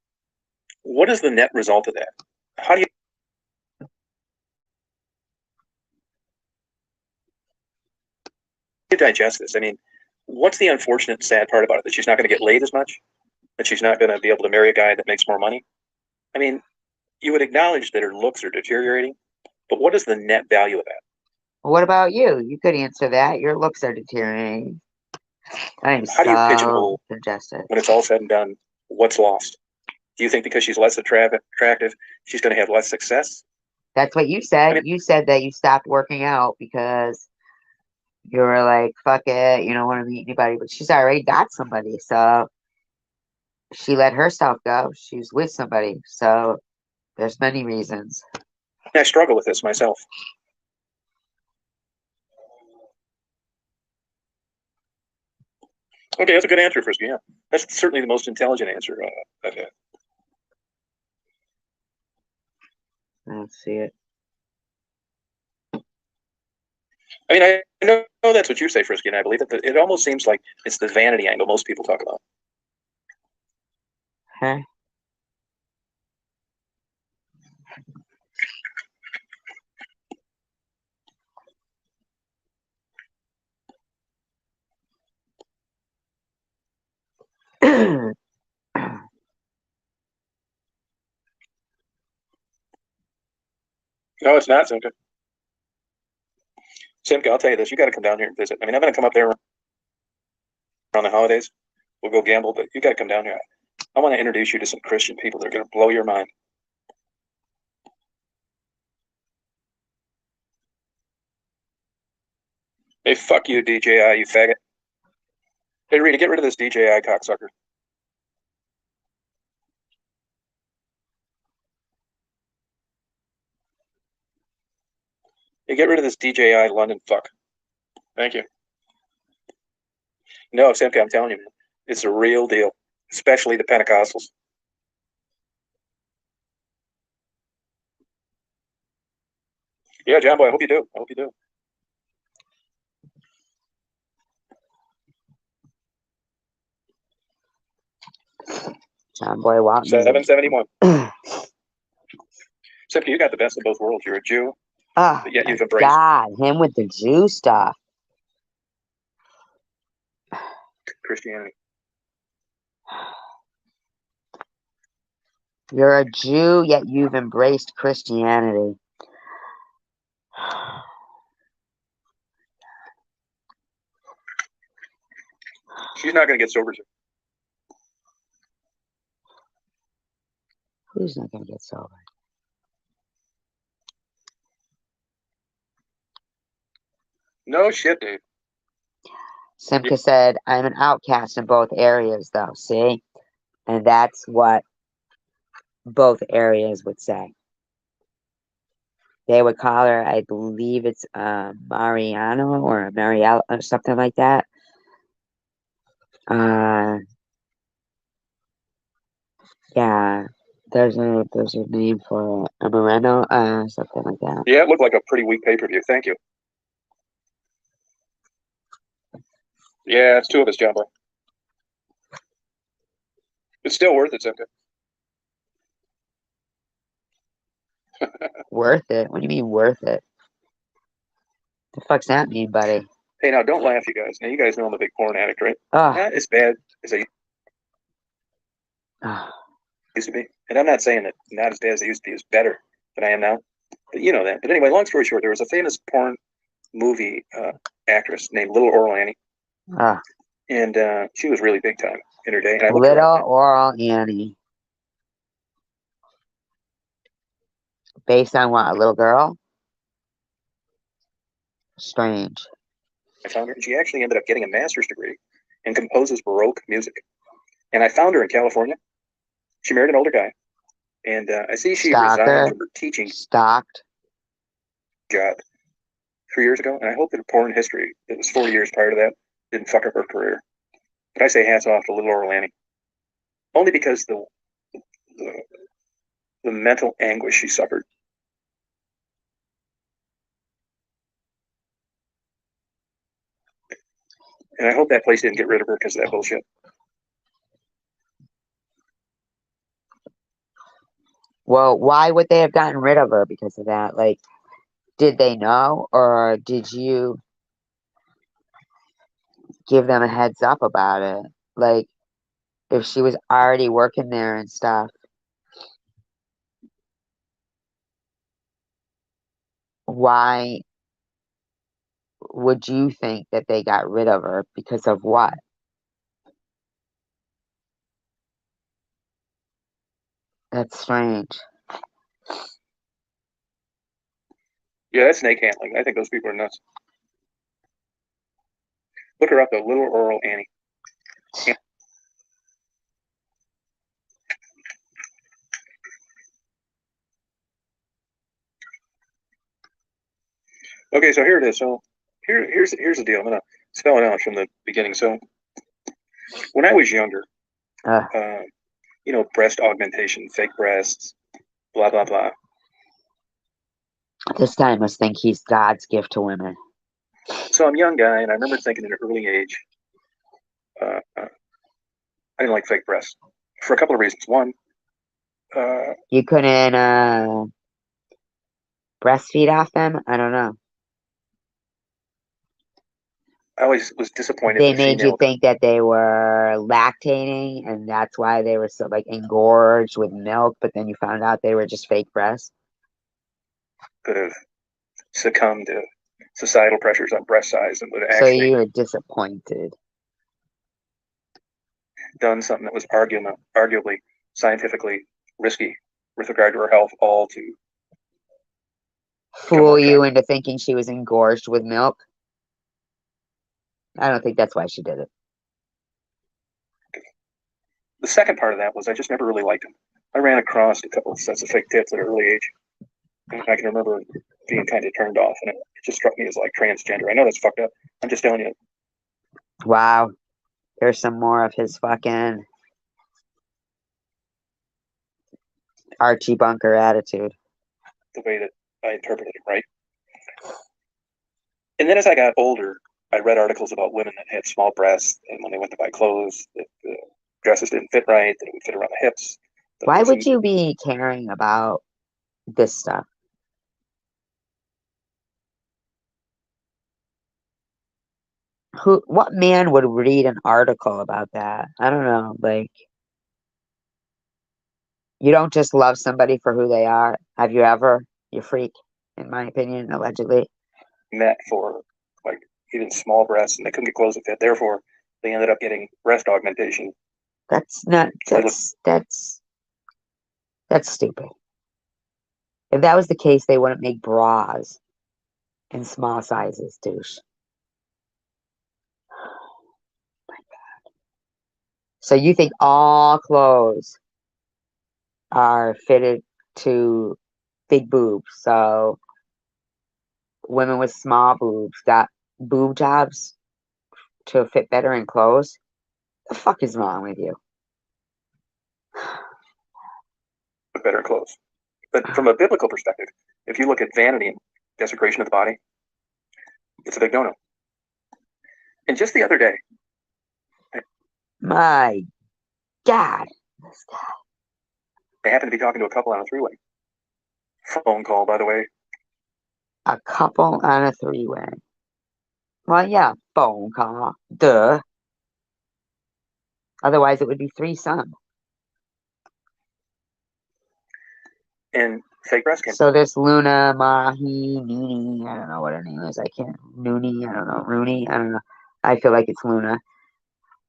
S2: what is the net result of that? How do you digest this? I mean, what's the unfortunate, sad part about it? That she's not going to get laid as much, that she's not going to be able to marry a guy that makes more money. I mean, you would acknowledge that her looks are deteriorating, but what is the net value of that?
S1: What about you? You could answer that. Your looks are deteriorating. I'm
S2: How do you
S1: so
S2: pigeonhole
S1: congested.
S2: when it's all said and done? What's lost? Do you think because she's less attractive, she's going to have less success?
S1: That's what you said.
S2: I mean,
S1: You said that you stopped working out because You were like, fuck it, you don't want to meet anybody, but she's already got somebody, so she let herself go. She was with somebody, so there's many reasons.
S2: I struggle with this myself. Okay, that's a good answer, Frisky. Yeah, that's certainly the most intelligent answer I've had.
S1: I don't see it.
S2: I mean, I know that's what you say, Frisky, and I believe it. It almost seems like it's the vanity angle most people talk about.
S1: Huh?
S2: No, it's not, Simka. Simka, I'll tell you this: you got to come down here and visit. I mean, I'm going to come up there around the holidays. We'll go gamble, but you got to come down here. I want to introduce you to some Christian people. They're going to blow your mind. Hey, fuck you, DJI, you faggot. Hey, Rita, get rid of this DJI cocksucker. Hey, get rid of this DJI London fuck. Thank you. No, Simka, I'm telling you, man, it's a real deal, especially the Pentecostals. Yeah, John Boy, I hope you do. I hope you do.
S1: John Boy Walton.
S2: 771. Simka, you got the best of both worlds. You're a Jew,
S1: Oh,
S2: but yet
S1: my
S2: you've embraced
S1: God, him with the Jew stuff.
S2: Christianity.
S1: You're a Jew, yet you've embraced Christianity.
S2: She's not going to get sober soon.
S1: Who's not going to get sober?
S2: No shit, dude.
S1: Simka said, I'm an outcast in both areas, though. See? And that's what both areas would say. They would call her, I believe it's Mariano or Marielle or something like that. Yeah, there's a name for it. A Moreno, something like that.
S2: Yeah, it looked like a pretty weak pay-per-view. Thank you. Yeah, it's two of us, John Boy. It's still worth it, Simka.
S1: Worth it? What do you mean worth it? The fuck's that mean, buddy?
S2: Hey, now don't laugh, you guys. Now you guys know I'm a big porn addict, right?
S1: Oh,
S2: Not as bad as I
S1: oh.
S2: used to be, and I'm not saying that not as bad as I used to be is better than I am now. But you know that. But anyway, long story short, there was a famous porn movie actress named Little Oral Annie,
S1: Oh.
S2: and she was really big time in her day. And I looked her
S1: Little
S2: up.
S1: Oral Annie. Based on what? A little girl? Strange.
S2: I found her. She actually ended up getting a master's degree and composes Baroque music. And I found her in California. She married an older guy, and I see she resigned
S1: Stalker?
S2: from her teaching
S1: Stalked?
S2: job 3 years ago. And I hope that her porn history, that was 40 years prior to that, didn't fuck up her career. But I say hats off to Little Oral Annie, only because the, the mental anguish she suffered. And I hope that place didn't get rid of her because of that bullshit.
S1: Well, why would they have gotten rid of her because of that? Like, did they know, or did you give them a heads up about it? Like, if she was already working there and stuff, why would you think that they got rid of her? Because of what? That's strange.
S2: Yeah, that's snake handling. I think those people are nuts. Look her up, though. Little Oral Annie. Okay, so here it is. So here's the deal. I'm gonna spell it out from the beginning. So when I was younger,
S1: Uh,
S2: breast augmentation, fake breasts, blah blah blah.
S1: this guy must think he's God's gift to women.
S2: So I'm a young guy, and I remember thinking at an early age, I didn't like fake breasts for a couple of reasons. One,
S1: You couldn't breastfeed off them? I don't know.
S2: I always was disappointed
S1: They
S2: that
S1: made you
S2: female
S1: think that they were lactating, and that's why they were so like engorged with milk. But then you found out they were just fake breasts.
S2: could have succumbed to societal pressures on breast size and would have
S1: So
S2: actually
S1: you were disappointed.
S2: done something that was arguably scientifically risky with regard to her health, all to
S1: Fool you into thinking she was engorged with milk. I don't think that's why she did it.
S2: The second part of that was I just never really liked them. I ran across a couple of sets of fake tits at an early age, and I can remember being kind of turned off, and it just struck me as like transgender. I know that's fucked up. I'm just telling you
S1: Wow. Here's some more of his fucking Archie Bunker attitude.
S2: the way that I interpreted it, right? And then as I got older, I read articles about women that had small breasts, and when they went to buy clothes, that the dresses didn't fit right, that it would fit around the hips.
S1: Why would you be caring about this stuff? What man would read an article about that? I don't know. Like, you don't just love somebody for who they are. Have you ever? You freak, in my opinion, allegedly.
S2: met for like even small breasts, and they couldn't get clothes that fit. Therefore, they ended up getting breast augmentation.
S1: That's not. That's stupid. If that was the case, they wouldn't make bras in small sizes, douche. My God. So you think all clothes are fitted to big boobs? So women with small boobs got boob jobs to fit better in clothes? The fuck is wrong with you?
S2: With better clothes. But from a biblical perspective, if you look at vanity and desecration of the body, it's a big no-no. And just the other day,
S1: My God. This guy.
S2: I happened to be talking to a couple on a three-way. Phone call, by the way.
S1: A couple on a three-way. Well, yeah, phone call. Duh. Otherwise, it would be threesome.
S2: And fake breast cancer.
S1: So this Luna Mahi Nini, I don't know what her name is. I can't. Nooney, I don't know. Rooney, I don't know. I feel like it's Luna.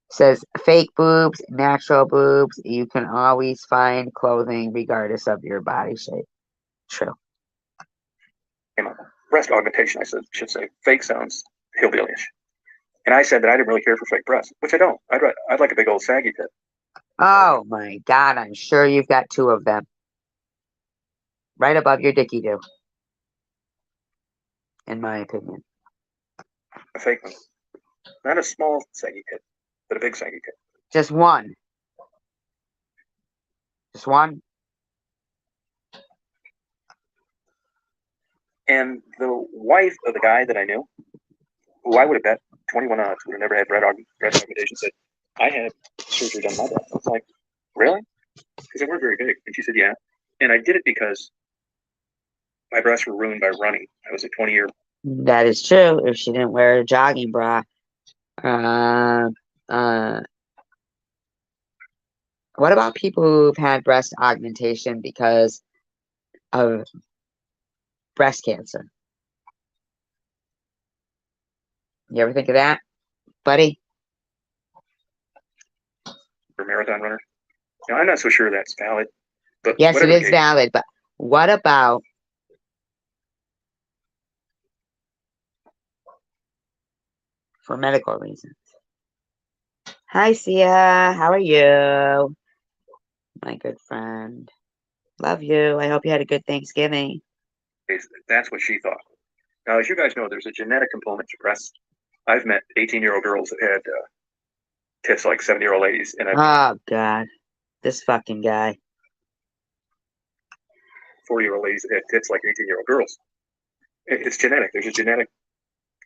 S1: Says fake boobs, natural boobs. You can always find clothing regardless of your body shape. True.
S2: Breast augmentation, I should say. Fake sounds hillbillyish. And I said that I didn't really care for fake breasts, which I don't. I'd like a big old saggy tit.
S1: Oh my God, I'm sure you've got two of them. Right above your dicky do. In my opinion.
S2: A fake one. Not a small saggy tit, but a big saggy tit.
S1: Just one. Just one.
S2: And the wife of the guy that I knew, who I would have bet 21 odds would have never had breast augmentation, said, I had surgery done on my breast. I was like, really? Because they weren't very big. And she said, yeah. And I did it because my breasts were ruined by running. I was a 20-year.
S1: That is true. If she didn't wear a jogging bra. What about people who've had breast augmentation because of breast cancer? You ever think of that, buddy?
S2: For marathon runners. Now, I'm not so sure that's valid. But
S1: yes, it is
S2: case,
S1: valid. But what about for medical reasons. Hi, Sia. How are you? My good friend. Love you. I hope you had a good Thanksgiving.
S2: That's what she thought. Now, as you guys know, there's a genetic component to breasts. I've met 18-year-old girls that had tits like 70-year-old ladies, and I've
S1: Oh, God. This fucking guy.
S2: 40-year-old ladies that had tits like 18-year-old girls. It's genetic. There's a genetic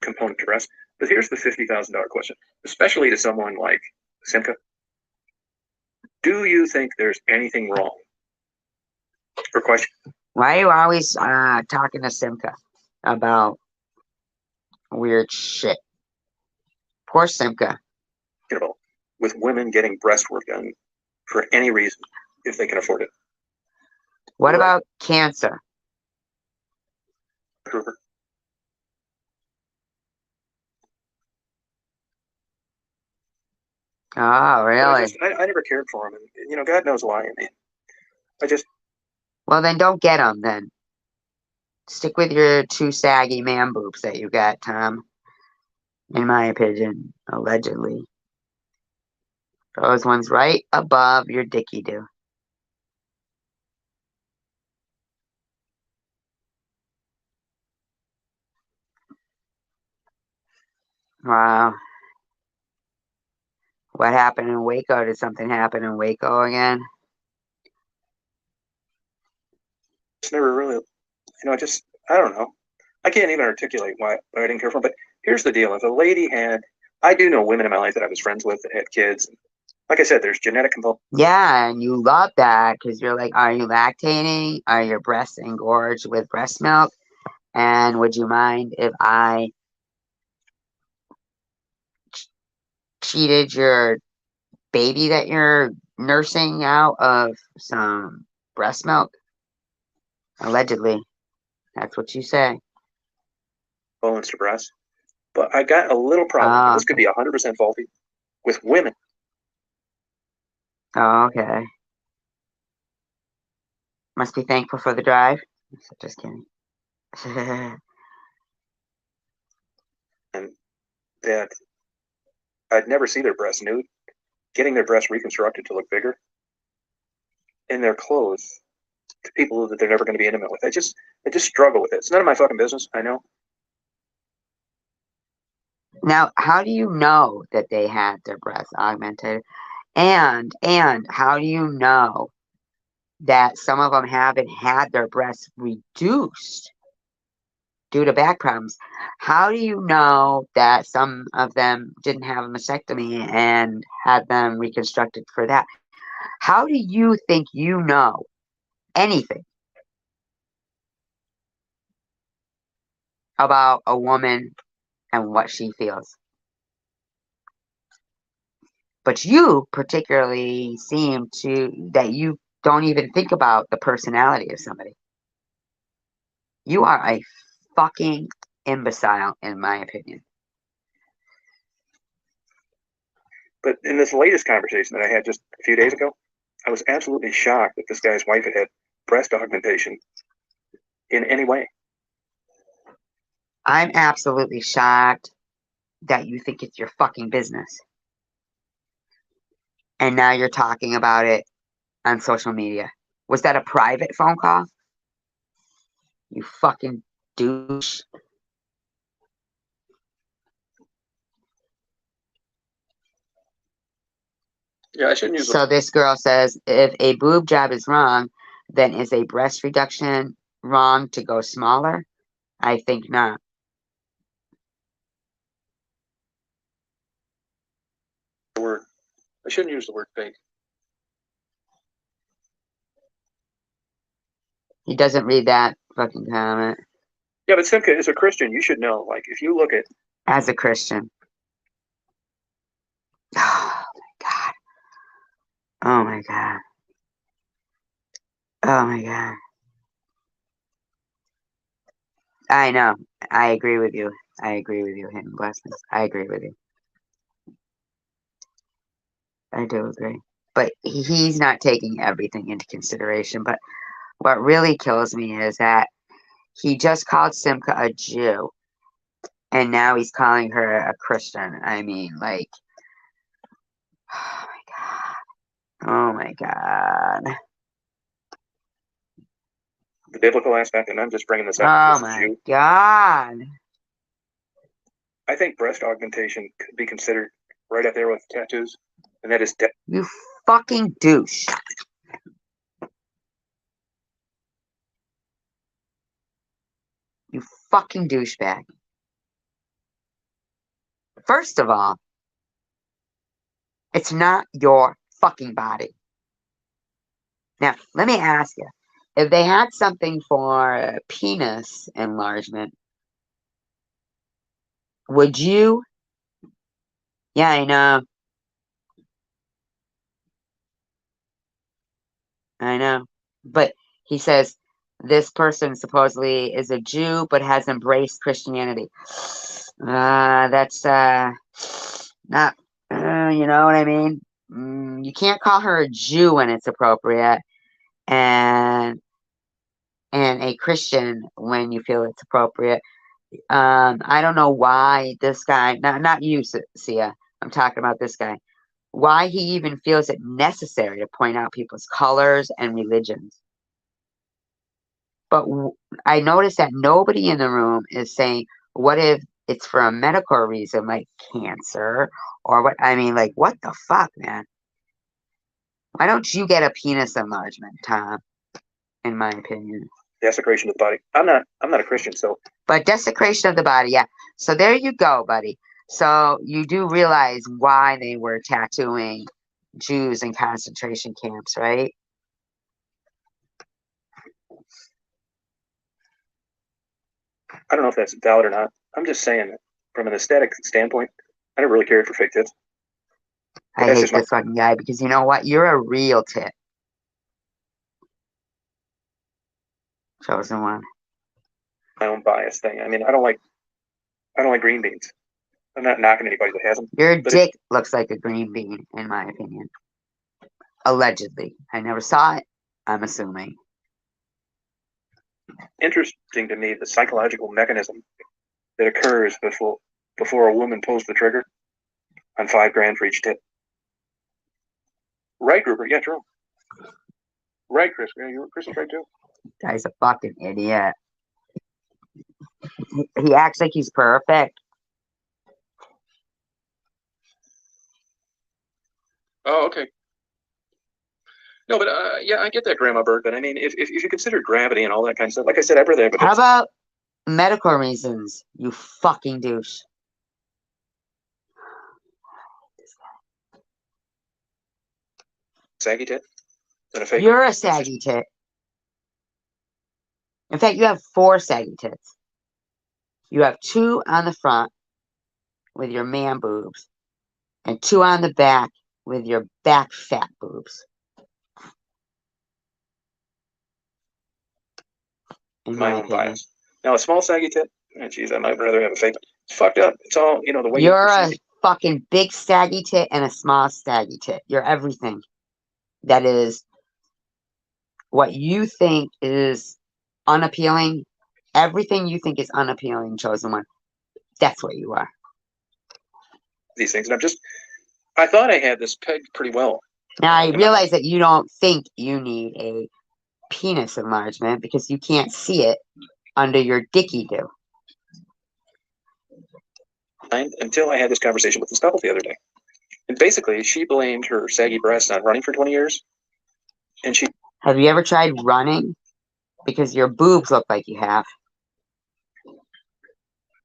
S2: component to breast. But here's the $50,000 question, especially to someone like Simca. Do you think there's anything wrong? For question.
S1: Why are you always talking to Simca about weird shit? Poor Simca.
S2: With women getting breast work done for any reason, if they can afford it.
S1: What about cancer?
S2: Hoover.
S1: Oh, really?
S2: I never cared for him, and God knows why. I mean,
S1: Well, then don't get him. Then stick with your two saggy man boobs that you got, Tom. In my opinion, allegedly, those ones right above your dicky do. Wow. What happened in Waco? Did something happen in Waco again?
S2: it's never really, I don't know. I can't even articulate why I didn't care for him. But here's the deal: if a lady I do know women in my life that I was friends with that had kids. Like I said, there's genetic component.
S1: Yeah, and you love that because you're like, are you lactating? Are your breasts engorged with breast milk? And would you mind if I cheated your baby that you're nursing out of some breast milk? Allegedly. That's what you say.
S2: Components to breast. But I got a little problem.
S1: Oh,
S2: This could be 100% faulty with women.
S1: oh, okay. Must be thankful for the drive. Just kidding.
S2: And that I'd never see their breasts nude, getting their breasts reconstructed to look bigger in their clothes to people that they're never going to be intimate with. I just struggle with it. It's none of my fucking business. I know.
S1: Now, how do you know that they had their breasts augmented? And how do you know that some of them haven't had their breasts reduced due to back problems? How do you know that some of them didn't have a mastectomy and had them reconstructed for that? How do you think you know anything about a woman and what she feels? But you particularly seem that you don't even think about the personality of somebody. You are a fucking imbecile, in my opinion.
S2: But in this latest conversation that I had just a few days ago, I was absolutely shocked that this guy's wife had breast augmentation in any way.
S1: I'm absolutely shocked that you think it's your fucking business. And now you're talking about it on social media. Was that a private phone call? You fucking douche.
S2: Yeah, I shouldn't use.
S1: So this girl says, if a boob job is wrong, then is a breast reduction wrong to go smaller? I think not.
S2: The word. I shouldn't use the word fake.
S1: He doesn't read that fucking comment.
S2: Yeah, but Simca, as a Christian, you should know. Like, if you look at
S1: As a Christian. Oh my God. Oh my God. Oh my God. I know. I agree with you. I agree with you, Hidden Blessings. I agree with you. I do agree. But he's not taking everything into consideration. But what really kills me is that he just called Simca a Jew. And now he's calling her a Christian. I mean, like, oh my God. Oh my God.
S2: The biblical aspect, and I'm just bringing this up
S1: Oh
S2: because it's
S1: my
S2: you.
S1: God.
S2: I think breast augmentation could be considered right up there with tattoos, and that is
S1: You fucking douche. You fucking douchebag. First of all, it's not your fucking body. Now, let me ask you, if they had something for penis enlargement, would you? Yeah, I know. I know. But he says this person supposedly is a Jew but has embraced Christianity. That's not, you know what I mean? You can't call her a Jew when it's appropriate, and a Christian when you feel it's appropriate. I don't know why this guy, not you, Sia. I'm talking about this guy. Why he even feels it necessary to point out people's colors and religions. But I noticed that nobody in the room is saying, what if it's for a medical reason like cancer or what? I mean, like, what the fuck, man? Why don't you get a penis enlargement, Tom? In my opinion.
S2: desecration of the body. I'm not a Christian, so
S1: But desecration of the body, yeah. So there you go, buddy. So you do realize why they were tattooing Jews in concentration camps, right?
S2: I don't know if that's valid or not. I'm just saying that from an aesthetic standpoint, I don't really care for fake tits.
S1: I
S2: That's
S1: hate
S2: just my,
S1: this fucking guy because you know what? You're a real tit. Chosen one.
S2: my own bias thing. I mean, I don't like green beans. I'm not knocking anybody that has them.
S1: Your
S2: But
S1: dick looks like a green bean, in my opinion. Allegedly. I never saw it. I'm assuming.
S2: interesting to me the psychological mechanism that occurs before a woman pulls the trigger on $5,000 for each tit. Right, Rupert? Yeah, true. Right, Chris. Yeah, Chris is right too.
S1: Guy's a fucking idiot. He acts like he's perfect.
S2: Oh, okay. No, but yeah, I get that, Grandma Bird. But I mean, if you consider gravity and all that kind of stuff, like I said, I'd rather have
S1: How
S2: a
S1: about medical reasons, you fucking douche?
S2: saggy tit than a fake.
S1: You're a saggy tit. In fact, you have 4 saggy tits. You have 2 on the front with your man boobs, and 2 on the back with your back fat boobs. In
S2: My
S1: my
S2: own
S1: opinion.
S2: bias. Now, a small saggy tit, geez, I might rather have a fake. It's fucked up. It's all the way you
S1: You're a
S2: perceive.
S1: fucking big saggy tit and a small saggy tit. You're everything. That is what you think is unappealing. Everything you think is unappealing, chosen one. That's what you are.
S2: These things, and I thought I had this pegged pretty well.
S1: Now, I
S2: in my
S1: realize that you don't think you need a penis enlargement because you can't see it under your dicky do.
S2: mind until I had this conversation with this couple the other day. And basically, she blamed her saggy breasts on running for 20 years. And
S1: Have you ever tried running? Because your boobs look like you have.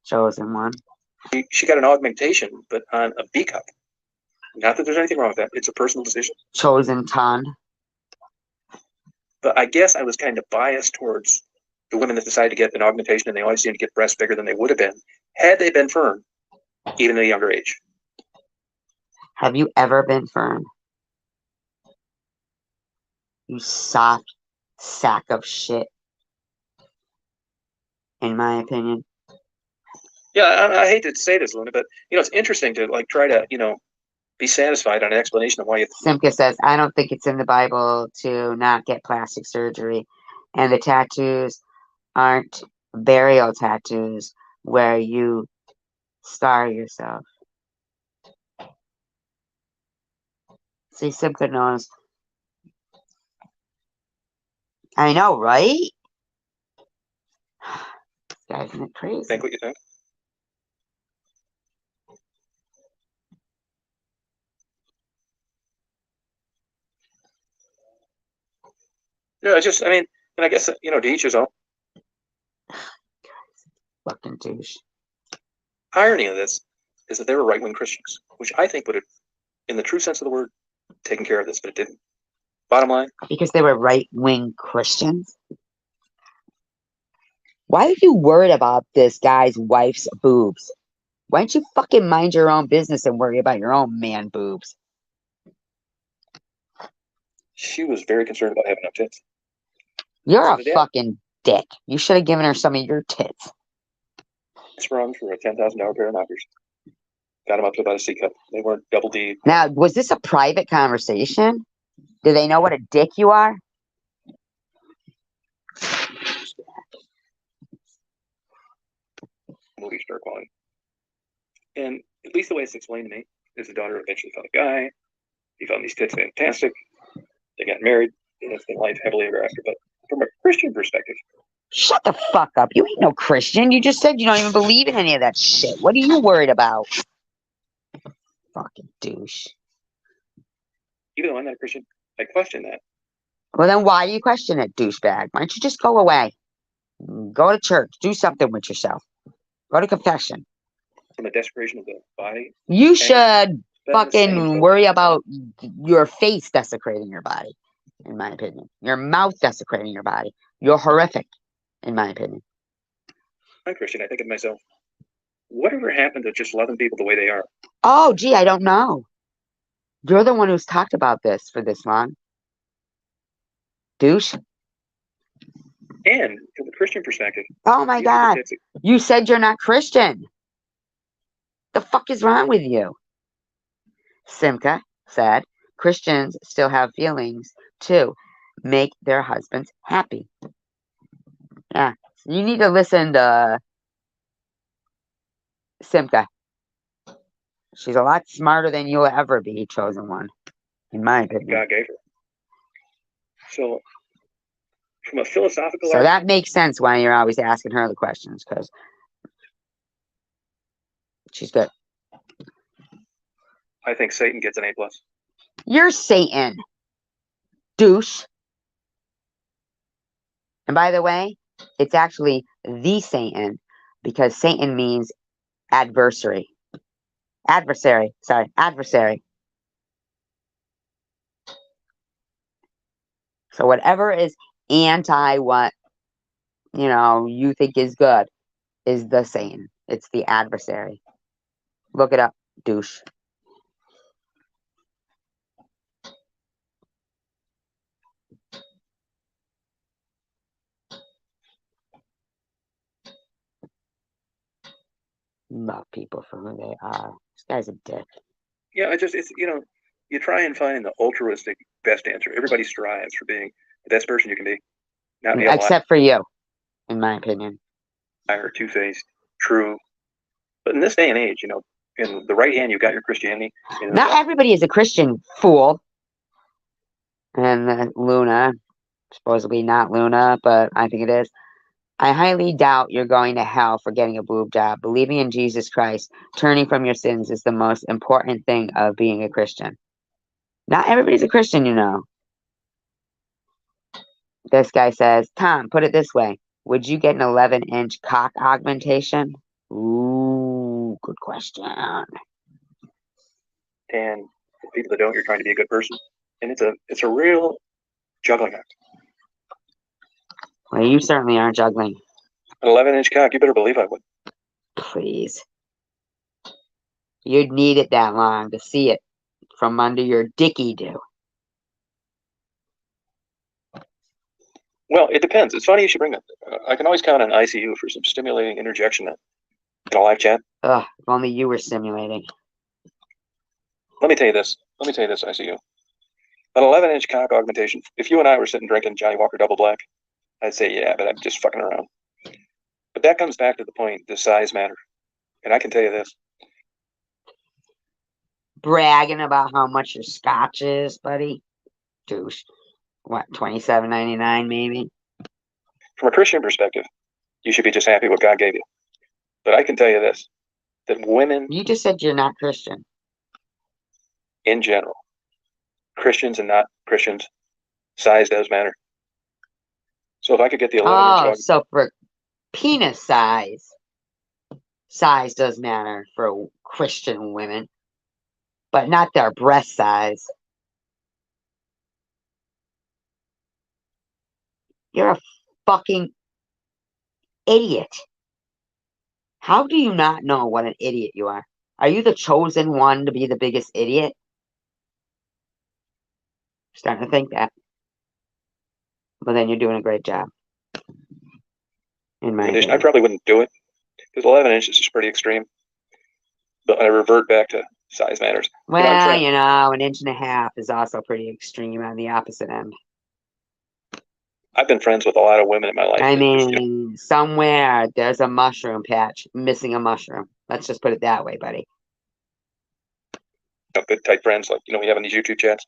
S1: Chosen one.
S2: she got an augmentation, but on a B cup. Not that there's anything wrong with that. It's a personal decision.
S1: Chosen ton.
S2: But I guess I was kind of biased towards the women that decide to get an augmentation, and they always seem to get breasts bigger than they would have been had they been firm, even at a younger age.
S1: Have you ever been firm? You soft sack of shit. In my opinion.
S2: Yeah, I hate to say this, Luna, but it's interesting to try to be satisfied on an explanation of why you.
S1: Simka says, I don't think it's in the Bible to not get plastic surgery. And the tattoos aren't burial tattoos where you Star yourself. See, Simka knows. I know, right? This guy's isn't it crazy?
S2: Think what you think. Yeah, I mean, and I guess, to each his own.
S1: Fucking douche.
S2: Irony of this is that they were right-wing Christians, which I think would have, in the true sense of the word, taken care of this, but it didn't. Bottom line,
S1: Because they were right-wing Christians? Why are you worried about this guy's wife's boobs? Why don't you fucking mind your own business and worry about your own man boobs?
S2: she was very concerned about having no tits.
S1: You're
S2: So
S1: a
S2: the dad
S1: fucking dick. You should have given her some of your tits.
S2: sprung for a $10,000 pair of knockers. Got him up to about a C cup. They weren't double D.
S1: Now, was this a private conversation? Do they know what a dick you are?
S2: Movie star quality. And at least the way it's explained to me is the daughter eventually found a guy. He found these tits fantastic. They got married. And it's been life happily ever after. But from a Christian perspective,
S1: Shut the fuck up. You ain't no Christian. You just said you don't even believe in any of that shit. What are you worried about? Fucking douche.
S2: even though I'm not a Christian, I question that.
S1: Well, then why do you question it, douchebag? Why don't you just go away? Go to church. Do something with yourself. Go to confession.
S2: From a desecration of the body,
S1: You should
S2: that's the same
S1: fucking
S2: stuff.
S1: worry about your face desecrating your body, in my opinion. Your mouth desecrating your body. You're horrific, in my opinion.
S2: I'm Christian. I think of myself, whatever happened to just loving people the way they are?
S1: Oh, gee, I don't know. You're the one who's talked about this for this long. Douche.
S2: And from a Christian perspective,
S1: Oh my
S2: these are the
S1: God.
S2: tits that-
S1: You said you're not Christian. The fuck is wrong with you? Simka said Christians still have feelings too. Make their husbands happy. Yeah. You need to listen to Simka. She's a lot smarter than you'll ever be, chosen one, in my opinion.
S2: God gave her. So, from a philosophical
S1: So
S2: argument,
S1: that makes sense why you're always asking her the questions, because she's good.
S2: I think Satan gets an A+.
S1: You're Satan, douche. And by the way, it's actually the Satan, because Satan means adversary. Adversary. So whatever is anti what, you think is good is the Satan. It's the adversary. Look it up, douche. Love people for who they are. This guy's a dick.
S2: Yeah, you try and find the altruistic best answer. Everybody strives for being the best person you can be, not be a liar,
S1: Except for you, in my opinion.
S2: two-faced, true. But in this day and age, in the right hand you've got your Christianity.
S1: Not everybody is a Christian, fool. And Luna, supposedly not Luna, but I think it is. I highly doubt you're going to hell for getting a boob job. Believing in Jesus Christ, turning from your sins is the most important thing of being a Christian. Not everybody's a Christian, This guy says, Tom, put it this way. Would you get an 11-inch cock augmentation? Ooh, good question.
S2: And for people that don't, you're trying to be a good person, and it's a real juggling act.
S1: Well, you certainly are juggling.
S2: An 11-inch cock, you better believe I would.
S1: Please. You'd need it that long to see it from under your dicky-do.
S2: Well, it depends. It's funny you should bring that. I can always count on ICU for some stimulating interjection in a live chat.
S1: Ugh, if only you were simulating.
S2: Let me tell you this, ICU. An 11-inch cock augmentation, if you and I were sitting drinking Johnny Walker Double Black, I'd say, yeah, but I'm just fucking around. But that comes back to the point, does size matter? And I can tell you this.
S1: Bragging about how much your scotch is, buddy. Douche. What, $27.99 maybe?
S2: From a Christian perspective, you should be just happy with what God gave you. But I can tell you this, that women
S1: You just said you're not Christian.
S2: in general, Christians and not Christians, size does matter. So if I could get the 11-inch
S1: Oh,
S2: hog,
S1: so for penis size does matter for Christian women, but not their breast size. You're a fucking idiot. How do you not know what an idiot you are? Are you the chosen one to be the biggest idiot? Starting to think that. But then you're doing a great job. In my
S2: in addition, I
S1: opinion.
S2: probably wouldn't do it because 11 inches is pretty extreme. But I revert back to size matters.
S1: Well, you know, an inch and a half is also pretty extreme on the opposite end.
S2: I've been friends with a lot of women in my life.
S1: I
S2: that just,
S1: mean, somewhere there's a mushroom patch missing a mushroom. Let's just put it that way, buddy.
S2: good tight friends like we have on these YouTube chats,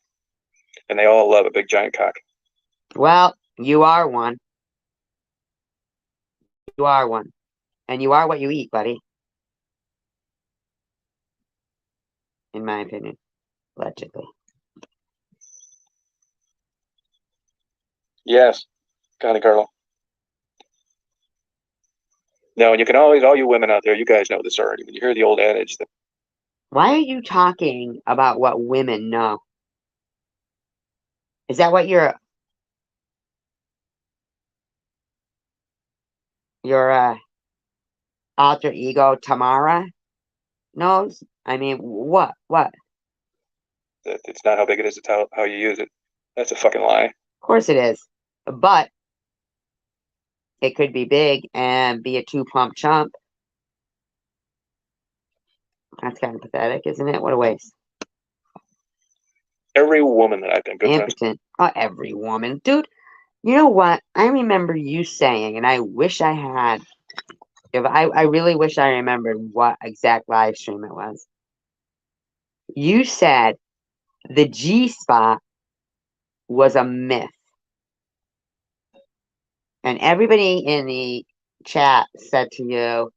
S2: and they all love a big giant cock.
S1: Well, you are one. You are one. And you are what you eat, buddy. In my opinion. Allegedly.
S2: Yes, Connie Carlo. No, and you can always, all you women out there, you guys know this already. When you hear the old adage that
S1: Why are you talking about what women know? Is that what your alter ego Tamara knows? I mean, what?
S2: that it's not how big it is, it's how you use it. That's a fucking lie.
S1: Of course it is. But it could be big and be a two-pump chump. That's kind of pathetic, isn't it? What a waste.
S2: Every woman that I've been good friends
S1: Impotent. Oh, every woman. Dude, you know what? I remember you saying, and I wish I had, I really wish I remembered what exact live stream it was. You said the G-spot was a myth. And everybody in the chat said to you,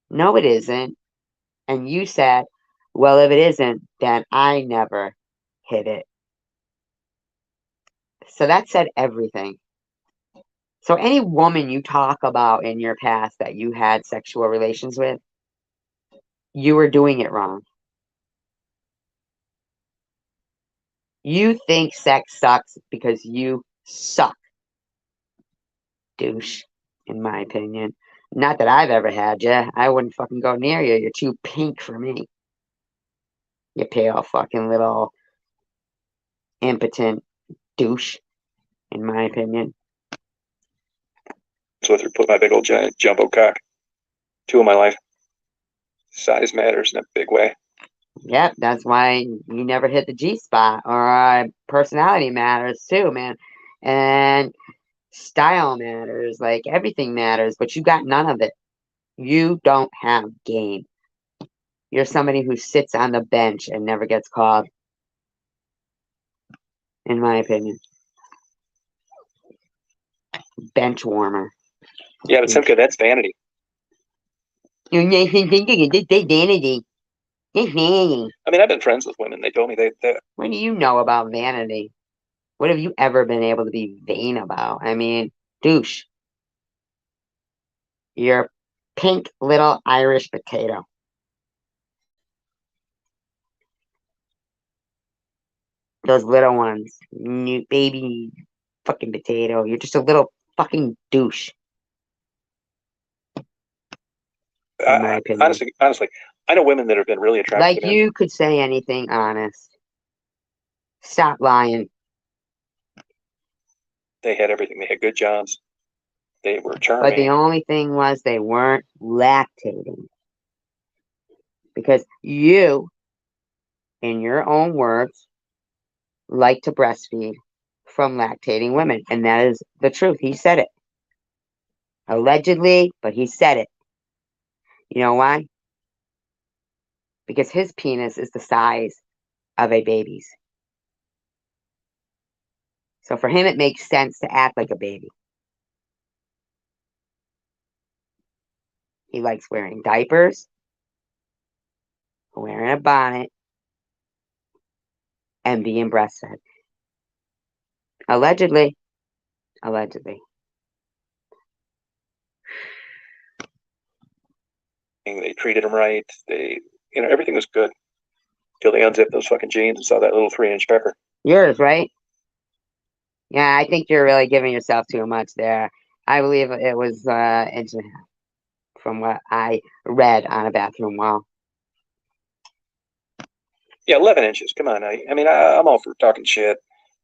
S1: no, it isn't. And you said, well, if it isn't, then I never hit it. So that said everything. So any woman you talk about in your past that you had sexual relations with, you were doing it wrong. You think sex sucks because you suck. Douche, in my opinion. Not that I've ever had you. I wouldn't fucking go near you. You're too pink for me. You pale fucking little impotent douche, in my opinion.
S2: with her, put my big old giant jumbo cock. Two in my life. Size matters in a big way.
S1: Yep, that's why you never hit the G-spot. Or personality matters too, man. And style matters. Like, everything matters. But you got none of it. You don't have game. You're somebody who sits on the bench and never gets called. In my opinion. Bench warmer.
S2: Yeah, but Simca, that's vanity.
S1: Vanity.
S2: I mean, I've been friends with women. They told me they
S1: What do you know about vanity? What have you ever been able to be vain about? I mean, douche. You're a pink little Irish potato. Those little ones. New baby fucking potato. You're just a little fucking douche. In my opinion.
S2: honestly, I know women that have been really attractive.
S1: Like you could say anything honest. Stop lying.
S2: They had everything. They had good jobs. They were
S1: But
S2: charming.
S1: the only thing was they weren't lactating. Because you, in your own words, like to breastfeed from lactating women. And that is the truth. He said it. Allegedly, but he said it. You know why? because his penis is the size of a baby's. So for him, it makes sense to act like a baby. He likes wearing diapers, wearing a bonnet, and being breastfed. Allegedly. Allegedly.
S2: They treated him right. Everything was good till they unzipped those fucking jeans and saw that little 3-inch pecker.
S1: Yours, right? Yeah, I think you're really giving yourself too much there. I believe it was inch and a half from what I read on a bathroom wall.
S2: Yeah, 11 inches. Come on. I'm all for talking shit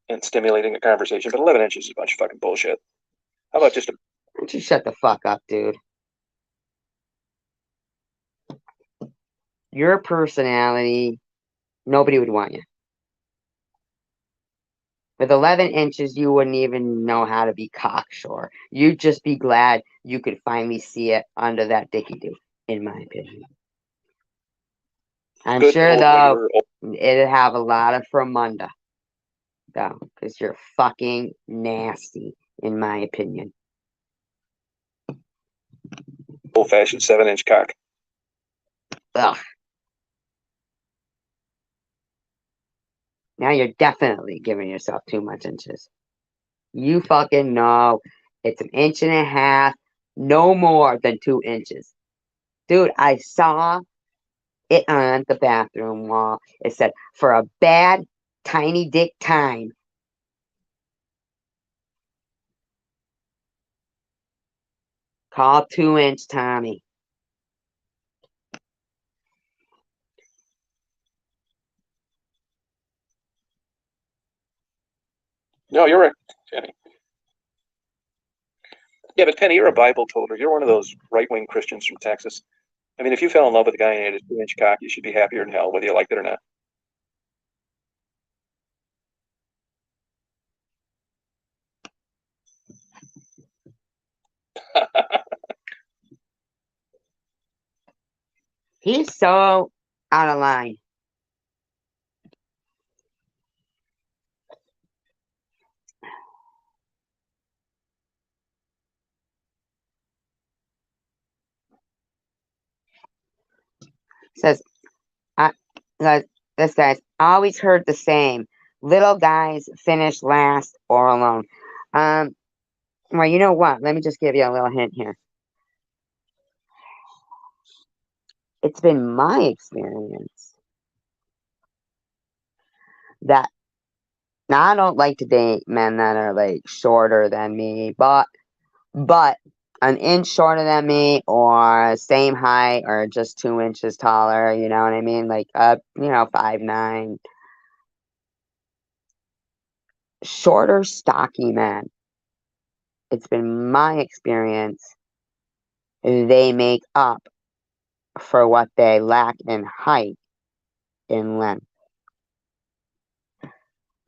S2: and stimulating the conversation, but 11 inches is a bunch of fucking bullshit. How about just a...
S1: Why don't you shut the fuck up, dude? Your personality, nobody would want you. With 11 inches, you wouldn't even know how to be cocksure. You'd just be glad you could finally see it under that dicky-doo, in my opinion. I'm
S2: good
S1: sure,
S2: old
S1: though,
S2: when
S1: it'd have a lot of fromunda, though, because you're fucking nasty, in my opinion.
S2: old-fashioned 7-inch cock.
S1: Ugh. Now you're definitely giving yourself too much inches. You fucking know it's an inch and a half, no more than 2 inches. Dude, I saw it on the bathroom wall. It said, for a bad, tiny dick time. Call 2-inch Tommy.
S2: No, you're right, Penny. Yeah, but Penny, you're a Bible toter. You're one of those right-wing Christians from Texas. I mean, if you fell in love with a guy and he had a 2-inch cock, you should be happier than hell, whether you liked it or not.
S1: He's so out of line. Says, this guy's always heard the same. Little guys finish last or alone. Well, you know what? Let me just give you a little hint here. It's been my experience that now I don't like to date men that are like shorter than me, but an inch shorter than me or same height or just 2 inches taller, you know what I mean? Like 5'9". Shorter, stocky men. It's been my experience they make up for what they lack in height in length.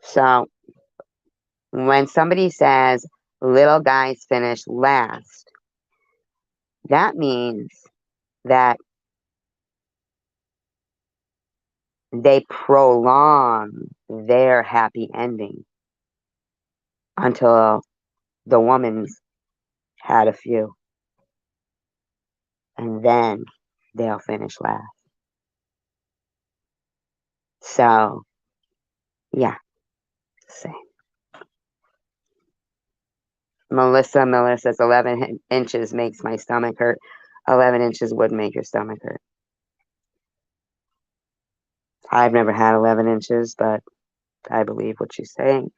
S1: So when somebody says little guys finish last, that means that they prolong their happy ending until the woman's had a few. And then they'll finish last. So, yeah, same. Melissa Miller says 11 inches makes my stomach hurt. 11 inches would make your stomach hurt. I've never had 11 inches, but I believe what she's saying.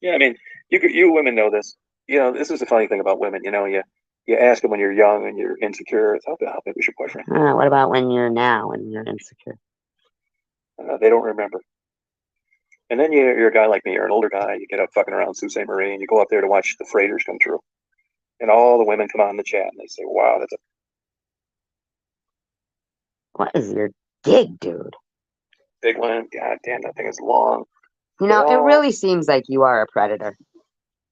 S2: Yeah, I mean, you women know this. This is the funny thing about women. You ask them when you're young and you're insecure. It's how big was your boyfriend?
S1: What about when you're insecure?
S2: They don't remember. And then you're a guy like me, you're an older guy. You get up fucking around Sault Ste. Marie and you go up there to watch the freighters come through. And all the women come on the chat and they say, wow, that's a
S1: What is your gig, dude?
S2: big one. God damn, that thing is long.
S1: It really seems like you are a predator.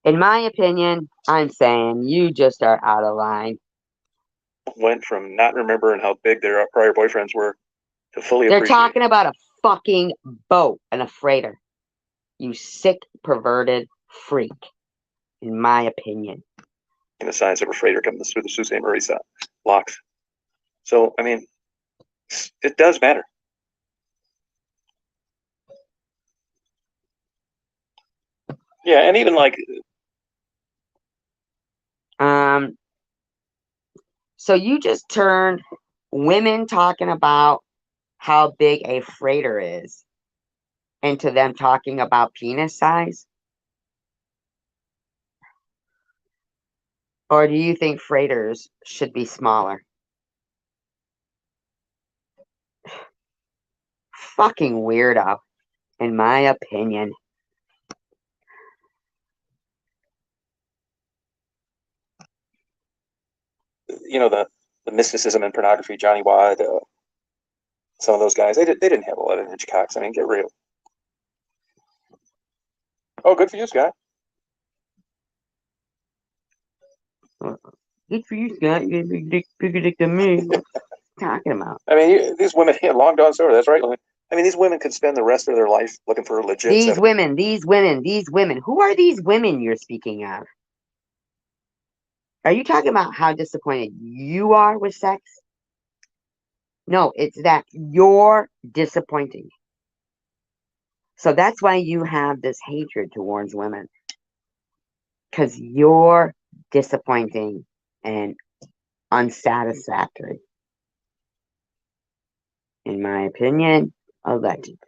S1: In my opinion, I'm saying you just are out of line.
S2: went from not remembering how big their prior boyfriends were to fully
S1: They're
S2: appreciating.
S1: talking about a fucking boat and a freighter. You sick, perverted freak, in my opinion.
S2: The signs of a freighter coming through the Sault Ste. Marie locks. So, I mean, it does matter. Yeah, and even like,
S1: So you just turned women talking about how big a freighter is into them talking about penis size? Or do you think freighters should be smaller? Fucking weirdo, in my opinion.
S2: you know, the mysticism in pornography, Johnny Wad, some of those guys, they didn't have 11-inch cocks. I mean, get real. Oh, good for you, Scott.
S1: Good for you, Scott. You got a bigger dick than me. What are you talking about?
S2: I mean, these women, yeah, long Dawn Soda, that's right. I mean, these women could spend the rest of their life looking for a legit.
S1: These women. Who are these women you're speaking of? Are you talking about how disappointed you are with sex? No, it's that you're disappointing. So that's why you have this hatred towards women. Because you're disappointing and unsatisfactory. In my opinion, allegedly.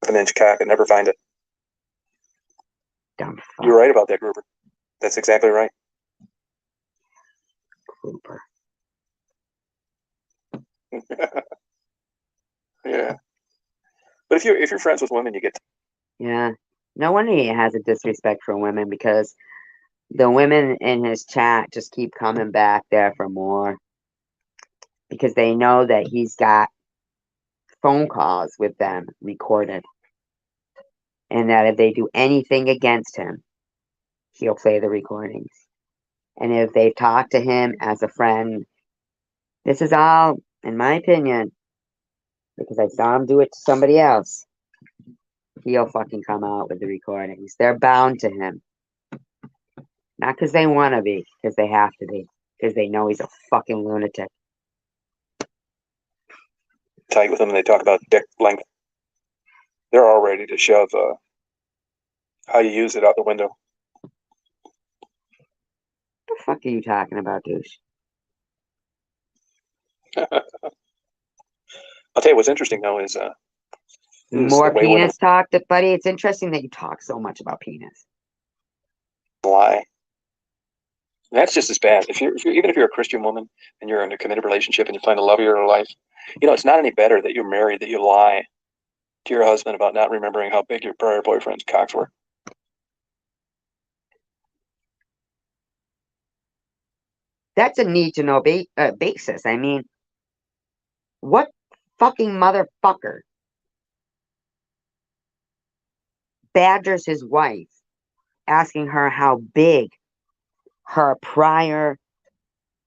S2: An inch cock and never find it.
S1: Dumb fuck.
S2: You're right about that, Gruber. That's exactly right.
S1: Gruber.
S2: Yeah. But if you're friends with women, you get.
S1: Yeah. No wonder he has a disrespect for women, because the women in his chat just keep coming back there for more. Because they know that he's got phone calls with them recorded. And that if they do anything against him, he'll play the recordings. And if they've talked to him as a friend, this is all, in my opinion, because I saw him do it to somebody else, he'll fucking come out with the recordings. They're bound to him. Not because they want to be, because they have to be. Because they know he's a fucking lunatic.
S2: Tight with them and they talk about dick length. They're all ready to shove how you use it out the window.
S1: What the fuck are you talking about, douche?
S2: I'll tell you what's interesting though is
S1: More
S2: the way women
S1: penis talk, buddy. It's interesting that you talk so much about penis.
S2: lie. And that's just as bad. Even if you're a Christian woman and you're in a committed relationship and you find the love of your life, it's not any better that you're married that you lie to your husband about not remembering how big your prior boyfriend's cocks were.
S1: That's a need to know basis. I mean, what fucking motherfucker badgers his wife, asking her how big her prior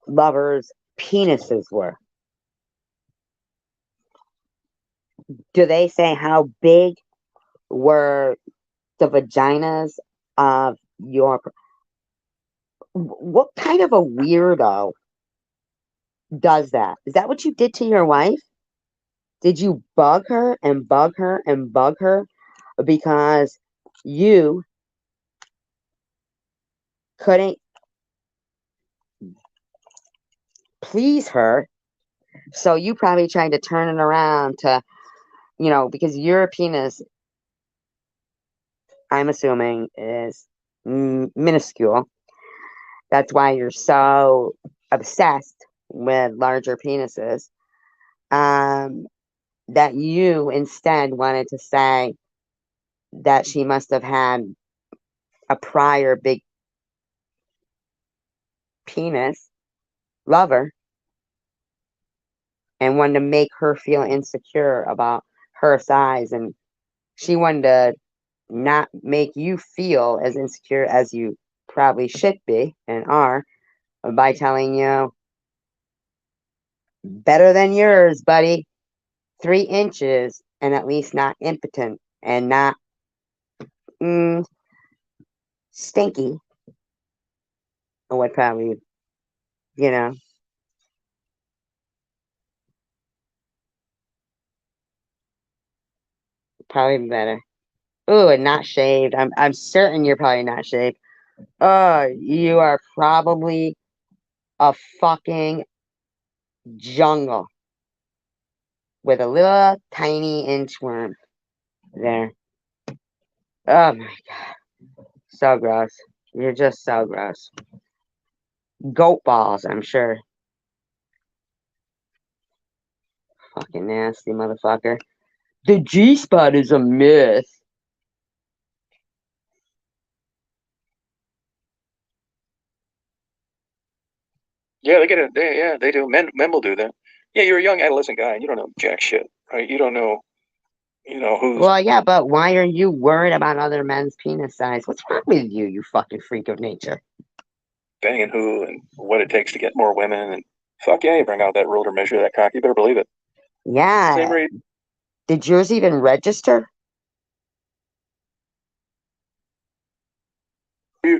S1: lovers' penises were? Do they say how big were the vaginas of your... What kind of a weirdo does that? Is that what you did to your wife? Did you bug her and bug her and bug her because you couldn't please her? So you probably tried to turn it around to, because your penis, I'm assuming, is minuscule. That's why you're so obsessed with larger penises. That you instead wanted to say that she must have had a prior big penis lover and wanted to make her feel insecure about her size, and she wanted to not make you feel as insecure as you probably should be and are by telling you, better than yours, buddy. 3 inches and at least not impotent and not stinky. Or what probably, you know, probably better. Ooh, and not shaved. I'm certain you're probably not shaved. Oh, you are probably a fucking jungle with a little tiny inchworm there. Oh my god. So gross. You're just so gross. Goat balls, I'm sure. Fucking nasty motherfucker. The G spot is a myth.
S2: Yeah, they get it. Yeah, they do. Men will do that. Yeah, you're a young adolescent guy, and you don't know jack shit, right? You don't know, who's
S1: Well, yeah, but why are you worried about other men's penis size? What's wrong with you, you fucking freak of nature?
S2: banging who and what it takes to get more women. And fuck yeah, you bring out that ruler measure of that cock. You better believe it.
S1: Yeah.
S2: Same rate.
S1: Did yours even register?
S2: You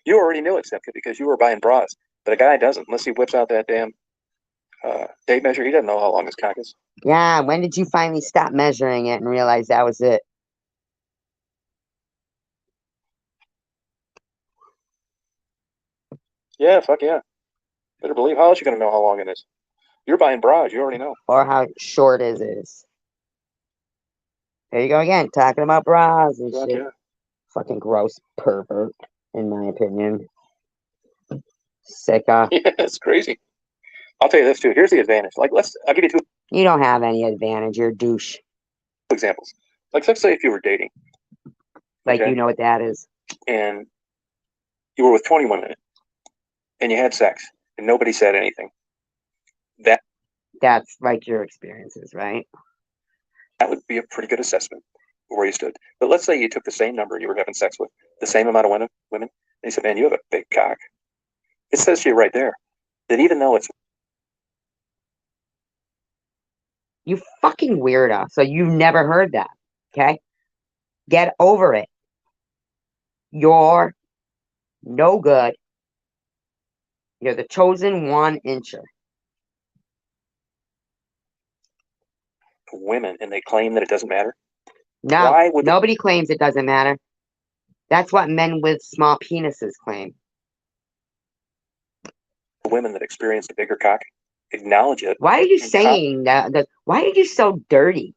S2: already knew it, Simka, because you were buying bras. But a guy doesn't, unless he whips out that damn tape measure. He doesn't know how long his cock is.
S1: Yeah, when did you finally stop measuring it and realize that was it?
S2: Yeah, fuck yeah. Better believe. How else you gonna know how long it is? You're buying bras. You already know.
S1: Or how short is it? There you go again, talking about bras and
S2: Fuck
S1: shit.
S2: yeah.
S1: Fucking gross pervert, in my opinion. Sicko.
S2: Yeah, it's crazy. I'll tell you this too. Here's the advantage. Like, I'll give you 2
S1: You don't have any advantage. You're a douche.
S2: examples. Like, let's say if you were dating,
S1: Like,
S2: okay,
S1: you know what that is.
S2: and you were with 20 women, and you had sex, and nobody said anything.
S1: That's like your experiences, right?
S2: That would be a pretty good assessment of where you stood. But let's say you took the same number you were having sex with, the same amount of women, and you said, "Man, you have a big cock." It says to you right there that even though it's
S1: You fucking weirdo. So you've never heard that, okay? Get over it. You're no good. You're the chosen 1-incher.
S2: women and they claim that it doesn't matter,
S1: No,
S2: why would
S1: nobody claims it doesn't matter. That's what men with small penises claim.
S2: the women that experienced a bigger cock acknowledge it
S1: Why are you
S2: and
S1: saying that? Why are you so dirty?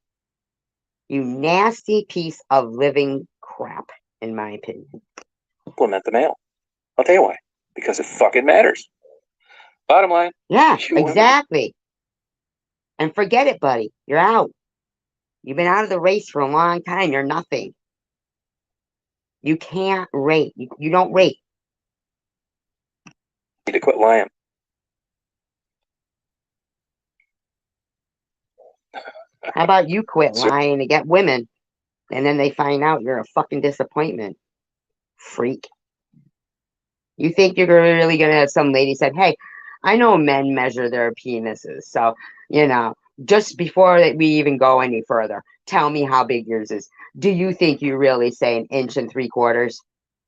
S1: You nasty piece of living crap, in my opinion.
S2: compliment the male? I'll tell you why. Because it fucking matters. Bottom line,
S1: Yeah,
S2: you women,
S1: exactly. And forget it, buddy. You're out. You've been out of the race for a long time. You're nothing. You can't rate. You don't rate.
S2: need to quit lying.
S1: How about you quit lying to get women, and then they find out you're a fucking disappointment, freak? You think you're really gonna have some lady said, "Hey, I know men measure their penises, so just before we even go any further, tell me how big yours is." Do you think you really say 1.75 inches?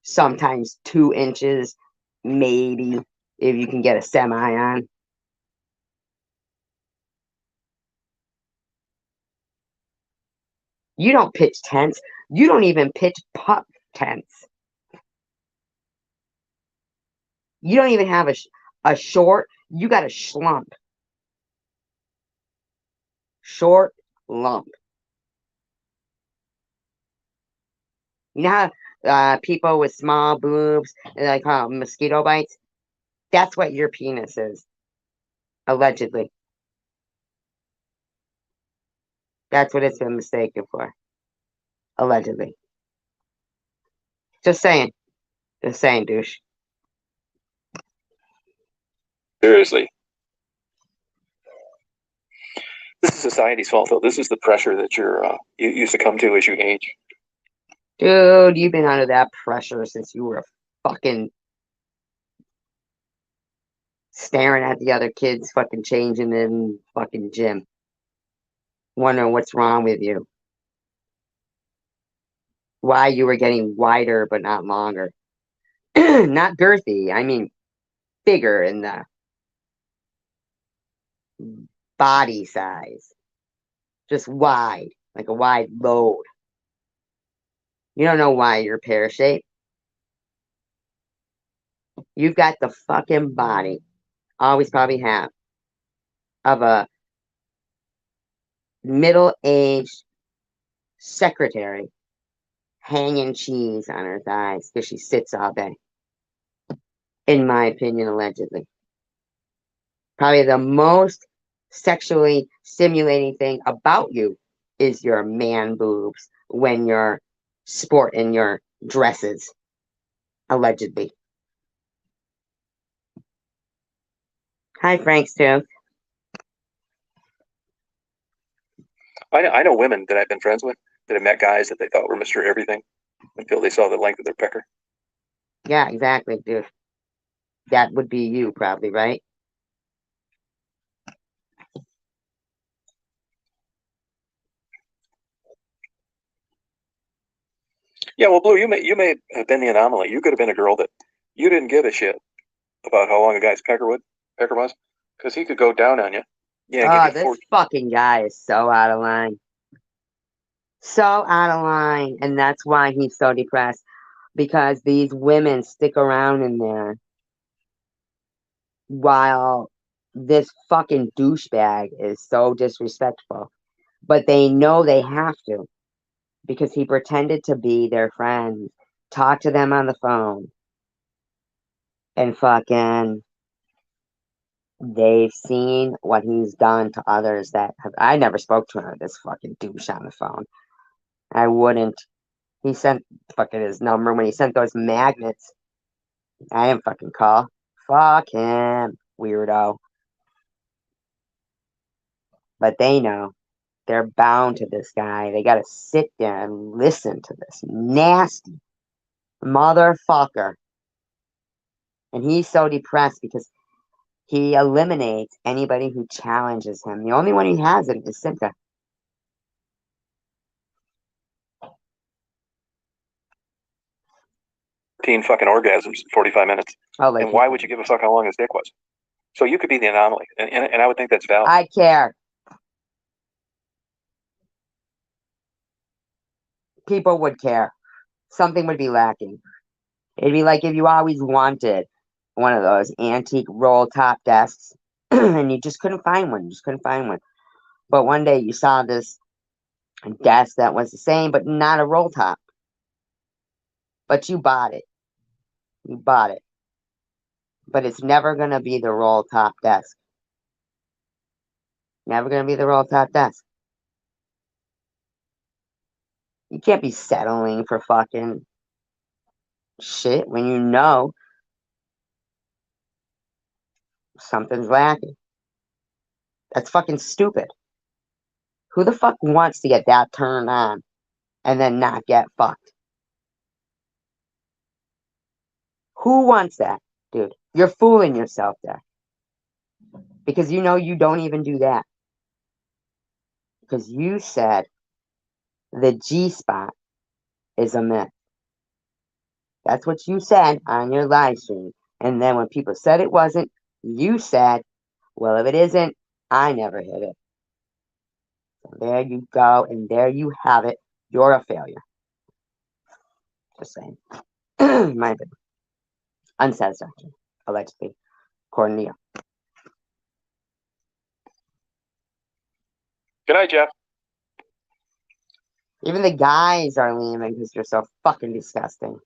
S1: Sometimes 2 inches, maybe if you can get a semi on. You don't pitch tents. You don't even pitch pup tents. You don't even have a short. You got a schlump. Short lump. You know how people with small boobs, they call them mosquito bites? That's what your penis is. Allegedly. That's what it's been mistaken for. Allegedly. Just saying. Just saying, douche.
S2: Seriously. This is society's fault, though. This is the pressure that you succumb to as you age.
S1: Dude, you've been under that pressure since you were a fucking staring at the other kids fucking changing in fucking gym. Wondering what's wrong with you. Why you were getting wider but not longer. Not girthy, I mean bigger in the body size. Just wide, like a wide load. You don't know why you're pear shaped. You've got the fucking body, always probably have, of a middle-aged secretary hanging cheese on her thighs because she sits all day. In my opinion, allegedly. Probably the most sexually stimulating thing about you is your man boobs when you're sporting your dresses, allegedly. Hi, Frank's too.
S2: I know women that I've been friends with that have met guys that they thought were Mr. Everything until they saw the length of their pecker.
S1: Yeah, exactly, dude. That would be you, probably, right?
S2: Yeah, well, Blue, you may have been the anomaly. You could have been a girl that you didn't give a shit about how long a guy's pecker was, because he could go down on you. Yeah, give
S1: Oh,
S2: you
S1: this
S2: 40.
S1: fucking guy is so out of line. So out of line. And that's why he's so depressed. Because these women stick around in there while this fucking douchebag is so disrespectful. But they know they have to because he pretended to be their friend, talk to them on the phone, and fucking they've seen what he's done to others that have. I never spoke to this fucking douche on the phone. I wouldn't. He sent fucking his number when he sent those magnets. I didn't fucking call. Fuck him, weirdo. But they know they're bound to this guy. They gotta sit there and listen to this nasty motherfucker. And he's so depressed because he eliminates anybody who challenges him. The only one he hasn't is Simka.
S2: 14 fucking orgasms in 45 minutes.
S1: Oh, like
S2: and why would you give a fuck how long his dick was? So you could be the anomaly, and I would think that's valid.
S1: I care. People would care. Something would be lacking. It'd be like if you always wanted one of those antique roll top desks and you just couldn't find one. You just couldn't find one. But one day you saw this desk that was the same, but not a roll top. But you bought it. You bought it. But it's never going to be the roll top desk. Never going to be the roll top desk. You can't be settling for fucking shit when you know something's lacking. That's fucking stupid. Who the fuck wants to get that turned on and then not get fucked? Who wants that, dude? You're fooling yourself there. Because you know you don't even do that. Because you said the G spot is a myth. That's what you said on your live stream. And then when people said it wasn't, you said, well, if it isn't, I never hit it. So there you go, and there you have it. You're a failure. Just saying. My opinion. Unsatisfactory, allegedly, according to you.
S2: Good night, Jeff.
S1: Even the guys are leaving because you're so fucking disgusting.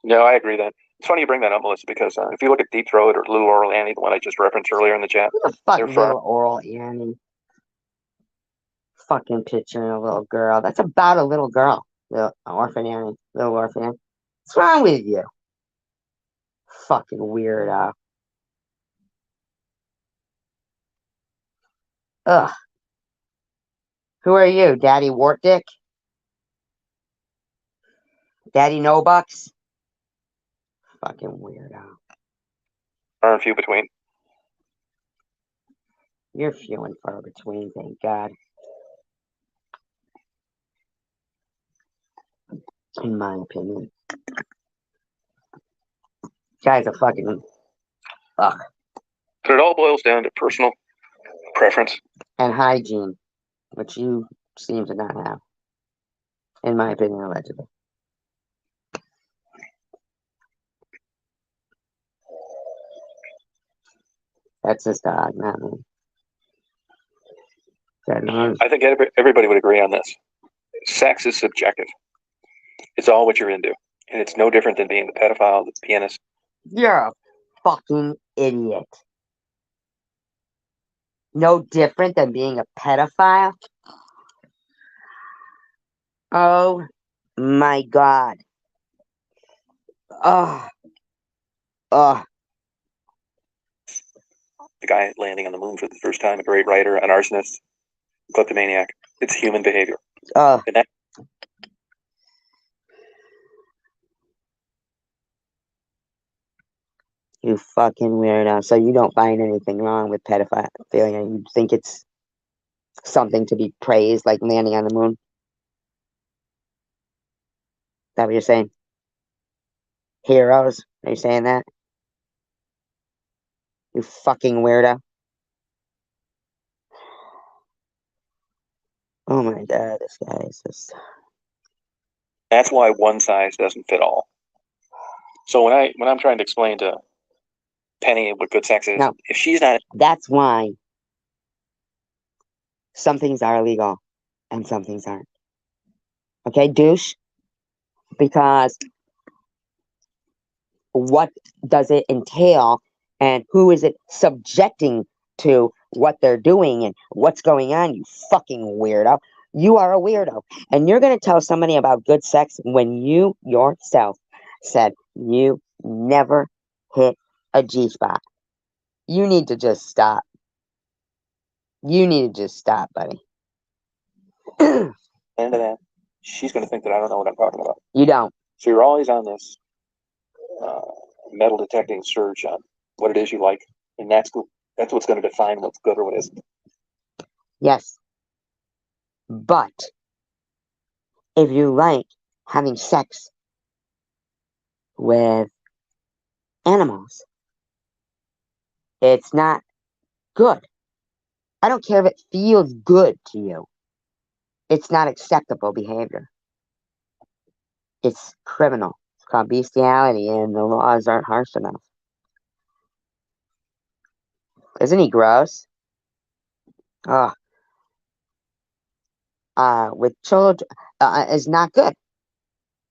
S2: No, I agree that. It's funny you bring that up, Melissa, because if you look at Deep Throat or Little Oral Annie, the one I just referenced earlier in the chat,
S1: Who the fuck
S2: they're
S1: little oral Annie? Fucking picturing a little girl. That's about a little girl. Little orphan Annie. Little orphan Annie. What's wrong with you? Fucking weirdo. Ugh. Who are you? Daddy Wart Dick? Daddy No Bucks? Fucking weirdo.
S2: far and few between.
S1: You're few and far between, thank God. In my opinion. Guy's a fucking ugh.
S2: But it all boils down to personal preference.
S1: And hygiene, which you seem to not have. In my opinion, allegedly. That's his dog, not me.
S2: I think everybody would agree on this. Sex is subjective. It's all what you're into. And it's no different than being the pedophile, the pianist.
S1: You're a fucking idiot. No different than being a pedophile? Oh my God. Oh. Oh.
S2: The guy landing on the moon for the first time, a great writer, an arsonist, kleptomaniac. It's human behavior.
S1: Oh.
S2: And that,
S1: You fucking weirdo. So you don't find anything wrong with pedophilia? You think it's something to be praised, like landing on the moon? Is that what you're saying? Heroes? Are you saying that? You fucking weirdo. Oh my God, this guy is just...
S2: that's why one size doesn't fit all. So when I'm trying to explain to Penny what good sex is,
S1: No.
S2: if she's not...
S1: That's why some things are illegal and some things aren't. Okay, douche? Because what does it entail and who is it subjecting to what they're doing and what's going on, you fucking weirdo? You are a weirdo. And you're going to tell somebody about good sex when you yourself said you never hit a G-spot. You need to just stop. You need to just stop, buddy.
S2: End of that, she's going to think that I don't know what I'm talking about.
S1: You don't.
S2: So you're always on this metal detecting search on what it is you like, and that's what's going to define what's good or what isn't.
S1: Yes. But if you like having sex with animals, it's not good. I don't care if it feels good to you. It's not acceptable behavior. It's criminal. It's called bestiality, and the laws aren't harsh enough. Isn't he gross? Oh. With children is not good.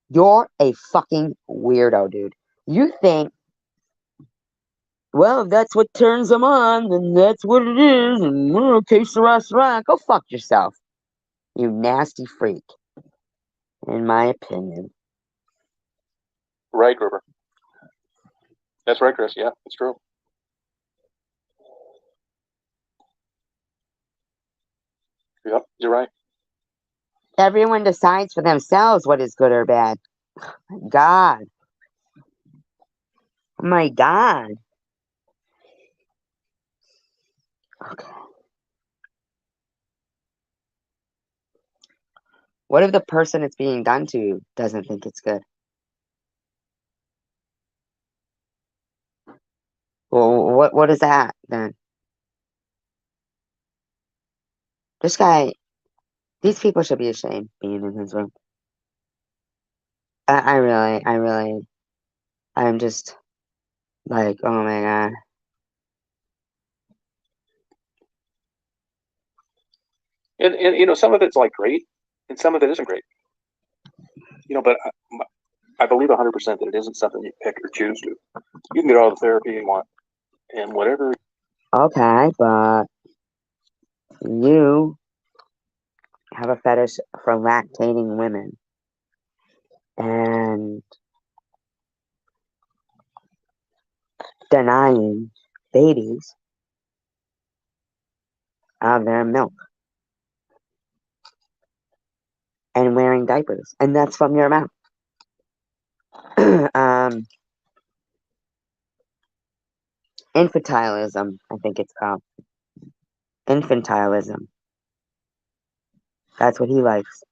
S1: You're a fucking weirdo, dude. You think, well, if that's what turns them on, then that's what it is, and okay, sarah, go fuck yourself. You nasty freak. In my opinion.
S2: Right, River. That's right, Chris. Yeah, it's true. Yep, you're right.
S1: Everyone decides for themselves what is good or bad. God. Oh my God. Okay. What if the person it's being done to doesn't think it's good? Well, what is that then? This guy, these people should be ashamed being in his room. I'm just like, oh my God.
S2: And some of it's like great, and some of it isn't great. But I believe 100% that it isn't something you pick or choose to. You can get all the therapy you want, and whatever.
S1: Okay, but you have a fetish for lactating women. And denying babies of their milk. And wearing diapers. And that's from your mouth. Infantilism, I think it's called. Infantilism. That's what he likes.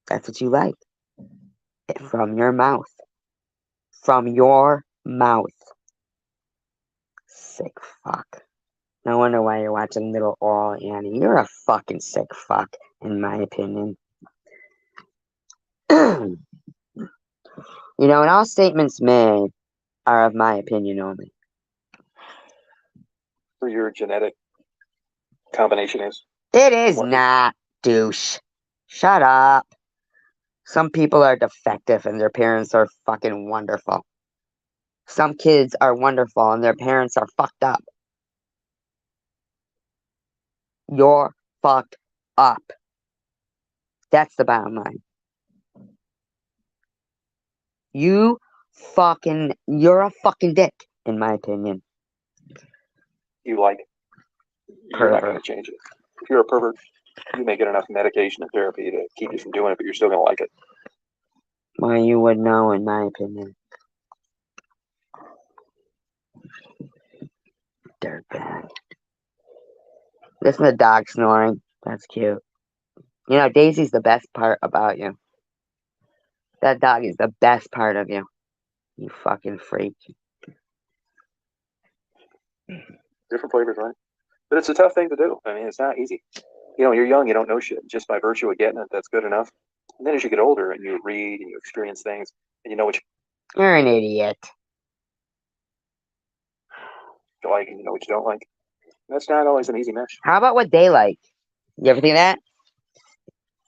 S1: That's what you like. From your mouth. From your mouth. Sick fuck. No wonder why you're watching Little Oral Annie. You're a fucking sick fuck, in my opinion. You know, and all statements made are of my opinion only.
S2: Who your genetic combination is.
S1: It is
S2: What?
S1: not, douche. Shut up. Some people are defective and their parents are fucking wonderful. Some kids are wonderful and their parents are fucked up. You're fucked up. That's the bottom line. You're a fucking dick, in my opinion.
S2: You like it. You're not
S1: Pervert.
S2: going to change it. If you're a pervert, you may get enough medication and therapy to keep you from doing it, but you're still going to like it.
S1: Well, you would know, in my opinion. Dirtbag. Listen to the dog snoring. That's cute. You know, Daisy's the best part about you. That dog is the best part of you. You fucking freak.
S2: Different flavors, right? But it's a tough thing to do. I mean, it's not easy. You know, when you're young, you don't know shit. Just by virtue of getting it, that's good enough. And then as you get older and you read and you experience things and you know what
S1: You're an idiot.
S2: you like and you know what you don't like, that's not always an easy mesh.
S1: How about what they like? You ever think of that?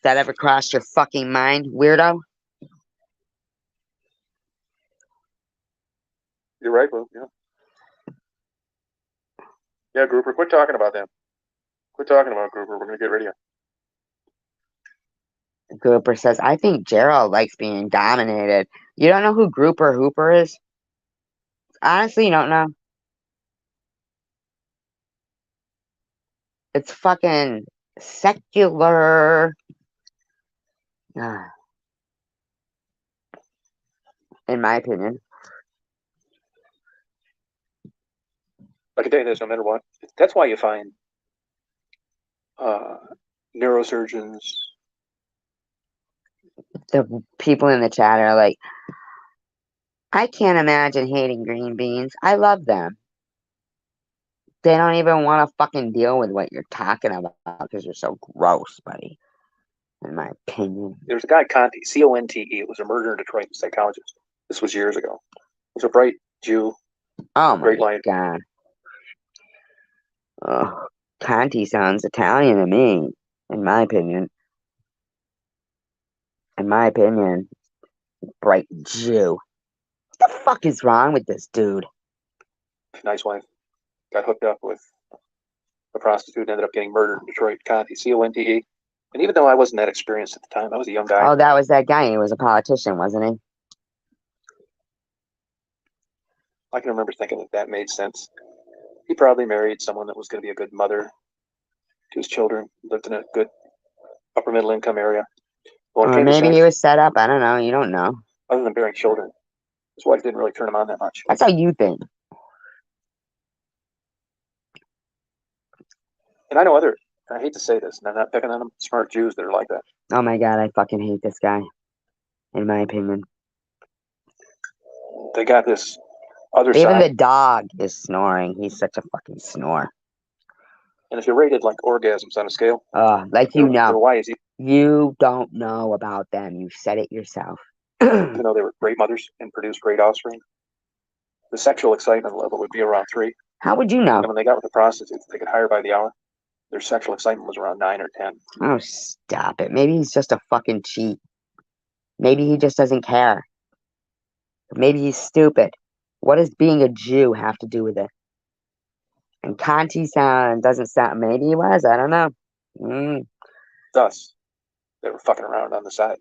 S1: That ever crossed your fucking mind, weirdo?
S2: You're right, bro. Yeah. Yeah, Grouper, quit talking about them. Quit talking about Grouper. We're going to get rid of you.
S1: Grouper says, I think Gerald likes being dominated. You don't know who Grouper Hooper is? Honestly, you don't know. It's fucking secular. In my opinion.
S2: I can tell you this, no matter what. That's why you find neurosurgeons.
S1: The people in the chat are like, I can't imagine hating green beans. I love them. They don't even want to fucking deal with what you're talking about because you're so gross, buddy. In my opinion.
S2: There's a guy, Conte, Conte. It was a murder in Detroit psychologist. This was years ago. He was a bright Jew.
S1: Oh my
S2: Great life.
S1: god. Oh, Conti sounds Italian to me, in my opinion. In my opinion, bright Jew. What the fuck is wrong with this dude?
S2: Nice wife. Got hooked up with a prostitute and ended up getting murdered in Detroit. Conte, Conte. And even though I wasn't that experienced at the time, I was a young guy.
S1: Oh, that was that guy. He was a politician, wasn't he?
S2: I can remember thinking that made sense. He probably married someone that was going to be a good mother to his children, lived in a good upper middle income area. Well,
S1: Or maybe he was set up. I don't know. You don't know.
S2: Other than bearing children, his wife didn't really turn him on that much.
S1: That's how you think.
S2: And I know I hate to say this, and I'm not picking on them, smart Jews that are like that.
S1: Oh my god, I fucking hate this guy. In my opinion.
S2: They got this other
S1: Even
S2: side.
S1: the dog is snoring. He's such a fucking snore.
S2: And if you rated like orgasms on a scale,
S1: like you know.
S2: why is he?
S1: You don't know about them. You said it yourself.
S2: Even though they were great mothers and produced great offspring, the sexual excitement level would be around 3.
S1: How would you know?
S2: And when they got with the prostitutes, they could hire by the hour. Their sexual excitement was around 9 or 10.
S1: Oh, stop it. Maybe he's just a fucking cheat. Maybe he just doesn't care. Maybe he's stupid. What does being a Jew have to do with it? And Conti doesn't sound. Maybe he was. I don't know.
S2: Thus, they were fucking around on the side.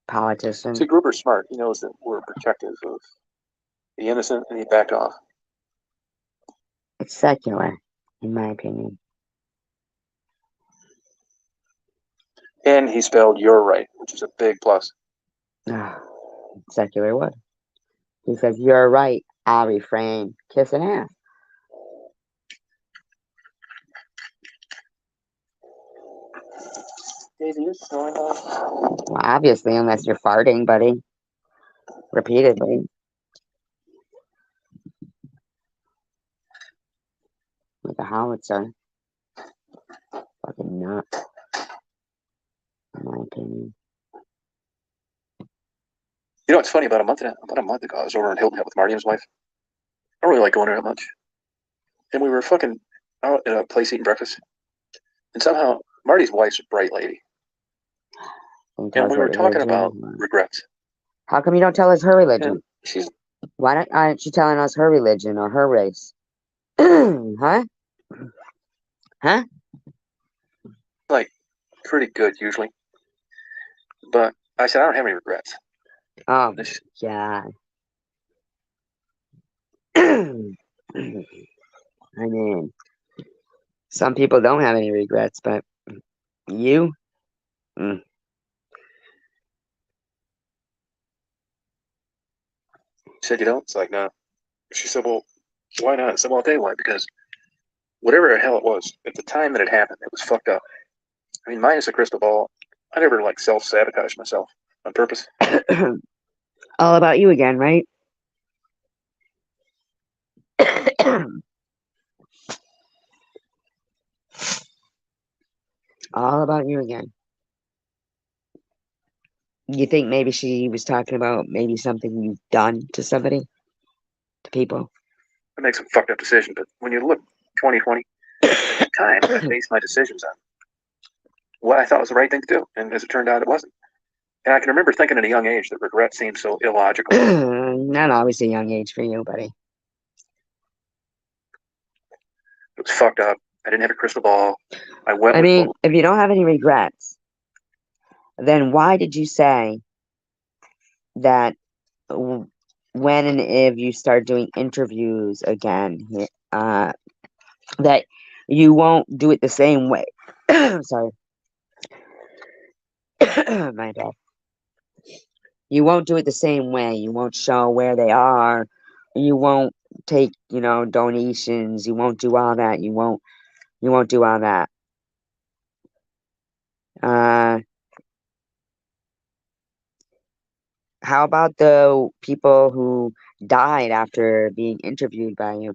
S1: Politician.
S2: See, Gruber's smart. He knows that we're protective of the innocent, and he backed off.
S1: It's secular, in my opinion.
S2: And he spelled "you're right," which is a big plus.
S1: Secular would. He says, "You're right. I'll refrain. Kiss an ass."
S5: Daisy, you're snoring on.
S1: Well, obviously, unless you're farting, buddy. Repeatedly. Like a howitzer. Fucking nut. In my opinion.
S2: You know what's funny? About a month ago, I was over in Hilton Head with Marty and his wife. I don't really like going there that much. And we were fucking out at a place eating breakfast. And somehow, Marty's wife's a bright lady.
S1: Don't tell
S2: And
S1: us
S2: we were
S1: what
S2: talking
S1: religion.
S2: about regrets.
S1: How come you don't tell us her religion?
S2: And she's
S1: Why aren't you telling us her religion or her race? Huh? Huh?
S2: like pretty good usually. But I said, I don't have any regrets.
S1: Oh,
S2: And she-
S1: God. I mean, some people don't have any regrets, but you? Mm.
S2: She said, you don't? It's like, no. She said, well, why not? I said, well, I'll tell you why. Because whatever the hell it was, at the time that it happened, it was fucked up. I mean, minus a crystal ball, I never like self-sabotage myself on purpose.
S1: All about you again, right? All about you again. You think maybe she was talking about maybe something you've done to somebody? To people?
S2: I make some fucked up decisions, but when you look 2020, at the time, I based my decisions on what I thought was the right thing to do. And as it turned out, it wasn't. And I can remember thinking at a young age that regret seemed so illogical.
S1: Not always a young age for you, buddy.
S2: It was fucked up. I didn't have a crystal ball. I went
S1: I
S2: with
S1: mean,
S2: what
S1: if you don't have any regrets, then why did you say that when and if you start doing interviews again, that you won't do it the same way? Sorry. My bad. You won't do it the same way. You won't show where they are. You won't take, donations. You won't do all that. You won't do all that. How about the people who died after being interviewed by you?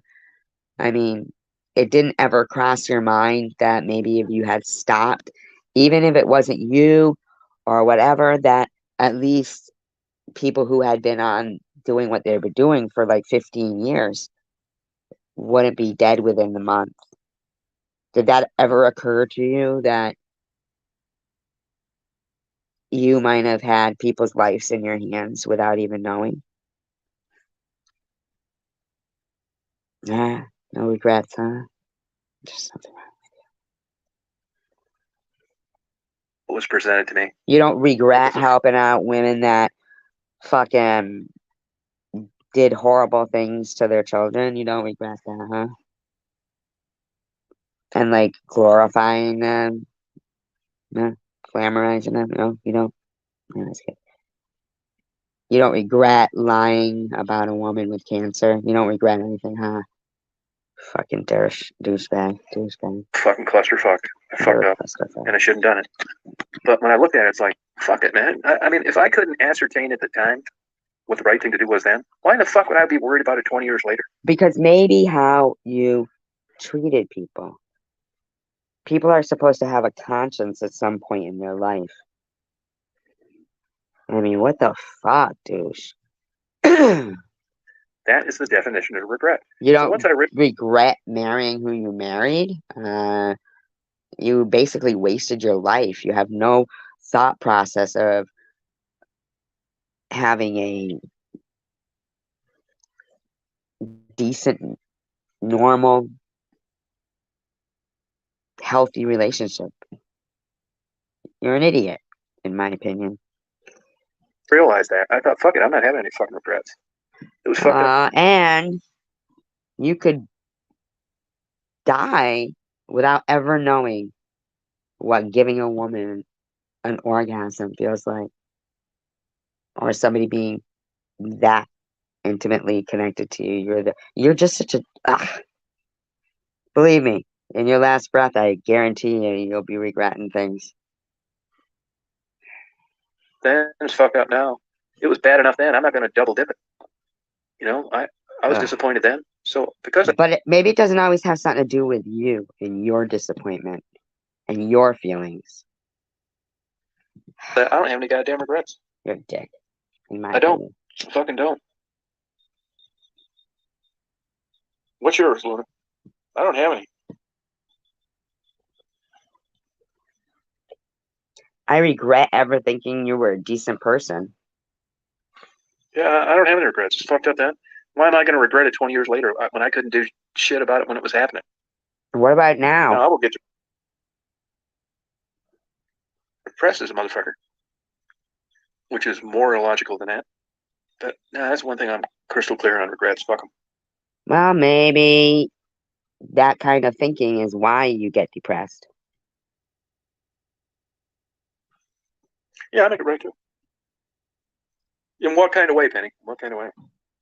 S1: I mean, it didn't ever cross your mind that maybe if you had stopped, even if it wasn't you or whatever, that at least people who had been on doing what they were doing for like 15 years wouldn't be dead within the month. Did that ever occur to you that you might have had people's lives in your hands without even knowing? Ah, no regrets, huh? Just something.
S2: was presented to me.
S1: You don't regret helping out women that fucking did horrible things to their children? You don't regret that, huh? And like glorifying them? No? Glamorizing them? No, you don't? No, that's good. You don't regret lying about a woman with cancer? You don't regret anything, huh? Fucking douchebag.
S2: Fucking clusterfuck. I fucked up, and I shouldn't have done it. But when I looked at it, it's like, fuck it, man. I mean, if I couldn't ascertain at the time what the right thing to do was then, why in the fuck would I be worried about it 20 years later?
S1: Because maybe how you treated people. People are supposed to have a conscience at some point in their life. I mean, what the fuck, douche?
S2: That is the definition of regret.
S1: You
S2: So
S1: don't
S2: once I
S1: regret marrying who you married? You basically wasted your life. You have no thought process of having a decent, normal, healthy relationship. You're an idiot, in my opinion.
S2: realized that, I thought, fuck it, I'm not having any fucking regrets. It was fucked up.
S1: And you could die without ever knowing what giving a woman an orgasm feels like. or somebody being that intimately connected to you. You're just such a believe me, in your last breath, I guarantee you'll be regretting things.
S2: Then it's fucked up now. It was bad enough then. I'm not going to double dip it. I was
S1: Ugh.
S2: disappointed then. So because
S1: But maybe it doesn't always have something to do with you and your disappointment and your feelings.
S2: I don't have any goddamn regrets.
S1: You're a dick, in my
S2: I don't.
S1: opinion.
S2: I fucking don't. What's yours, Luna? I don't have any.
S1: I regret ever thinking you were a decent person.
S2: Yeah, I don't have any regrets. It's fucked up then. Why am I going to regret it 20 years later when I couldn't do shit about it when it was happening?
S1: What about
S2: No,
S1: now?
S2: I will get depressed as a motherfucker, which is more illogical than that. But no, that's one thing I'm crystal clear on regrets. Fuck them.
S1: Well, maybe that kind of thinking is why you get depressed.
S2: Yeah, I make it right too. In what kind of way, Penny? What kind of way?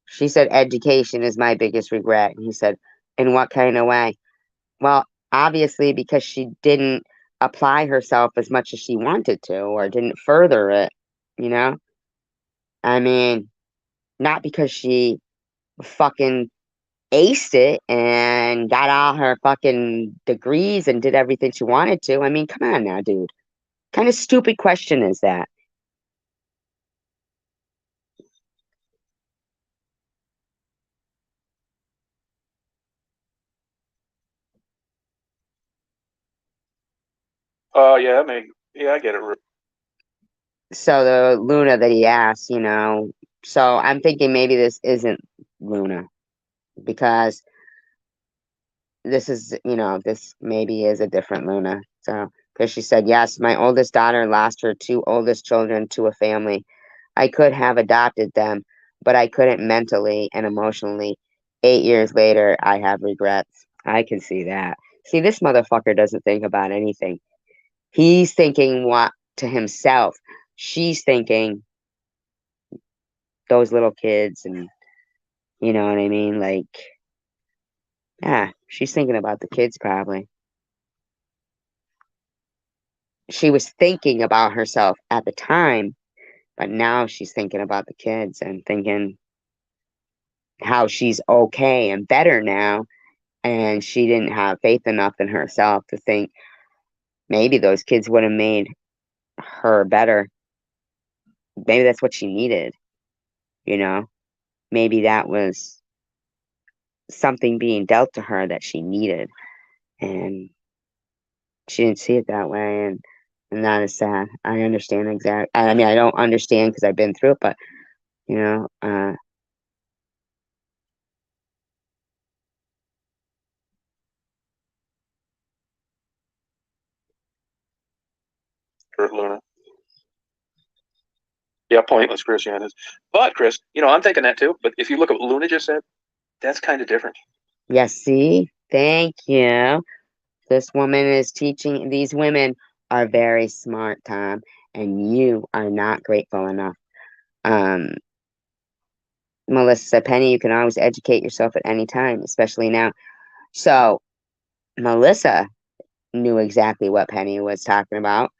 S1: She said education is my biggest regret. And he said, in what kind of way? Well, obviously because she didn't apply herself as much as she wanted to or didn't further it, you know? I mean, not because she fucking aced it and got all her fucking degrees and did everything she wanted to. I mean, come on now, dude. Kind of stupid question is that?
S2: Oh, yeah, I get it.
S1: So the Luna that he asked, so I'm thinking maybe this isn't Luna because this maybe is a different Luna. So, because she said, yes, my oldest daughter lost her two oldest children to a family. I could have adopted them, but I couldn't mentally and emotionally. 8 years later, I have regrets. I can see that. See, this motherfucker doesn't think about anything. He's thinking what to himself. She's thinking those little kids, and you know what I mean? Like, yeah, she's thinking about the kids probably. She was thinking about herself at the time, but now she's thinking about the kids and thinking how she's okay and better now. And she didn't have faith enough in herself to think maybe those kids would have made her better. Maybe that's what she needed, you know? Maybe that was something being dealt to her that she needed. And she didn't see it that way. And that is sad. I understand exactly. I mean, I don't understand because I've been through it, but, you know,
S2: Luna. Yeah, pointless, Chris. Yeah, it is. But Chris, I'm thinking that too. But if you look at what Luna just said, that's kind of different.
S1: yes, see? Thank you. This woman is teaching, these women are very smart, Tom, and you are not grateful enough. Um, Melissa Penny, you can always educate yourself at any time, especially now. So, Melissa knew exactly what Penny was talking about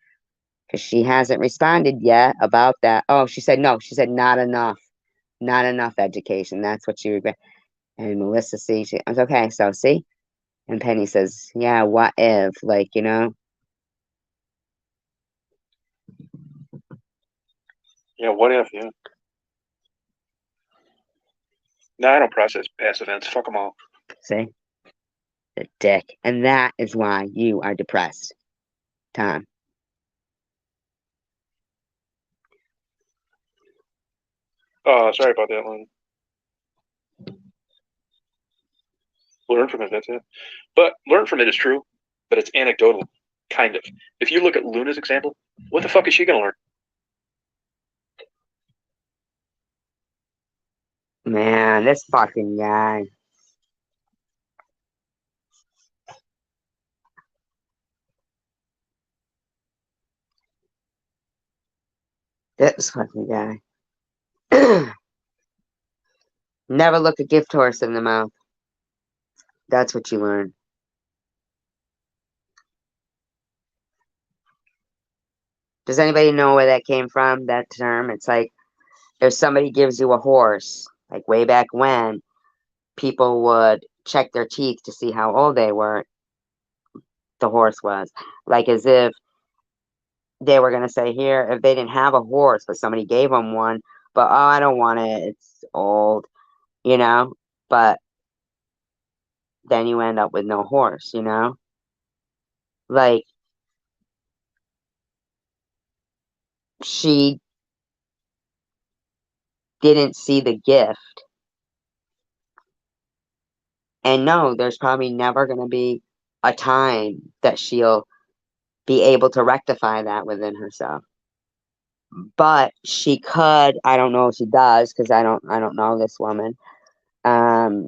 S1: because she hasn't responded yet about that. Oh, she said no. She said not enough. Not enough education. That's what she regret. And Melissa, see, she was okay. So, see? And Penny says, yeah, what if? Like,
S2: Yeah, what if? Yeah. No, I don't process past events. Fuck them all.
S1: see? The dick. And that is why you are depressed, Tom.
S2: Oh, sorry about that, Luna. Learn from it. That's it. But learn from it is true, but it's anecdotal, kind of. If you look at Luna's example, what the fuck is she going to learn?
S1: Man, this fucking guy. This fucking guy. Never look a gift horse in the mouth. That's what you learn. Does anybody know where that came from, that term? It's like if somebody gives you a horse, like way back when, people would check their teeth to see how old the horse was. Like as if they were going to say here, if they didn't have a horse, but somebody gave them one, but oh, I don't want it, it's old, you know? But then you end up with no horse, you know? Like she didn't see the gift. And no, there's probably never going to be a time that she'll be able to rectify that within herself. But she could, I don't know if she does, because I don't know this woman. My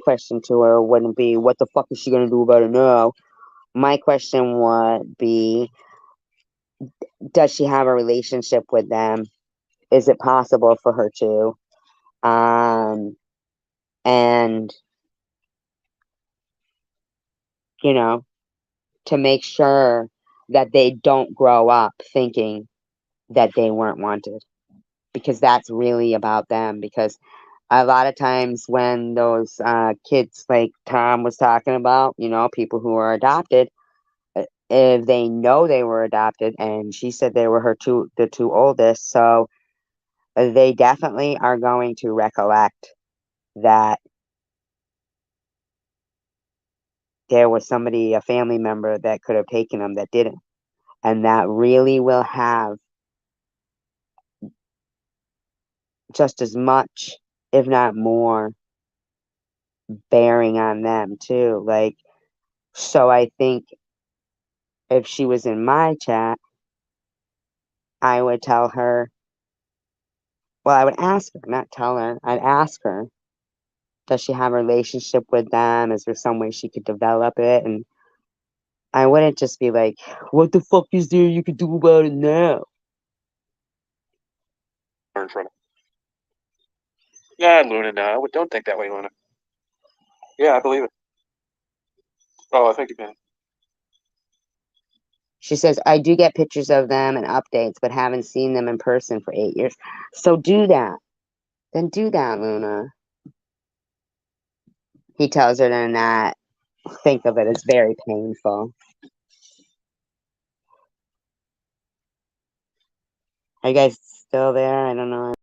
S1: question to her wouldn't be what the fuck is she gonna do about it now? My question would be, does she have a relationship with them? Is it possible for her to? And you know, to make sure that they don't grow up thinking that they weren't wanted, because that's really about them. Because a lot of times when those kids like Tom was talking about, people who are adopted, if they know they were adopted, and she said they were the two oldest, so they definitely are going to recollect that there was somebody, a family member, that could have taken them that didn't. And that really will have just as much, if not more, bearing on them too. Like, so I think if she was in my chat, I would tell her, well, I would ask her, not tell her, I'd ask her, does she have a relationship with them? Is there some way she could develop it? And I wouldn't just be like, what the fuck is there you could do about it now?
S2: Learn from it. Yeah, Luna, no, don't think that way, Luna. Yeah, I believe it. Oh, I think you can.
S1: She says, I do get pictures of them and updates, but haven't seen them in person for 8 years. So do that. Then do that, Luna. He tells her to not think of it as very painful. Are you guys still there? I don't know.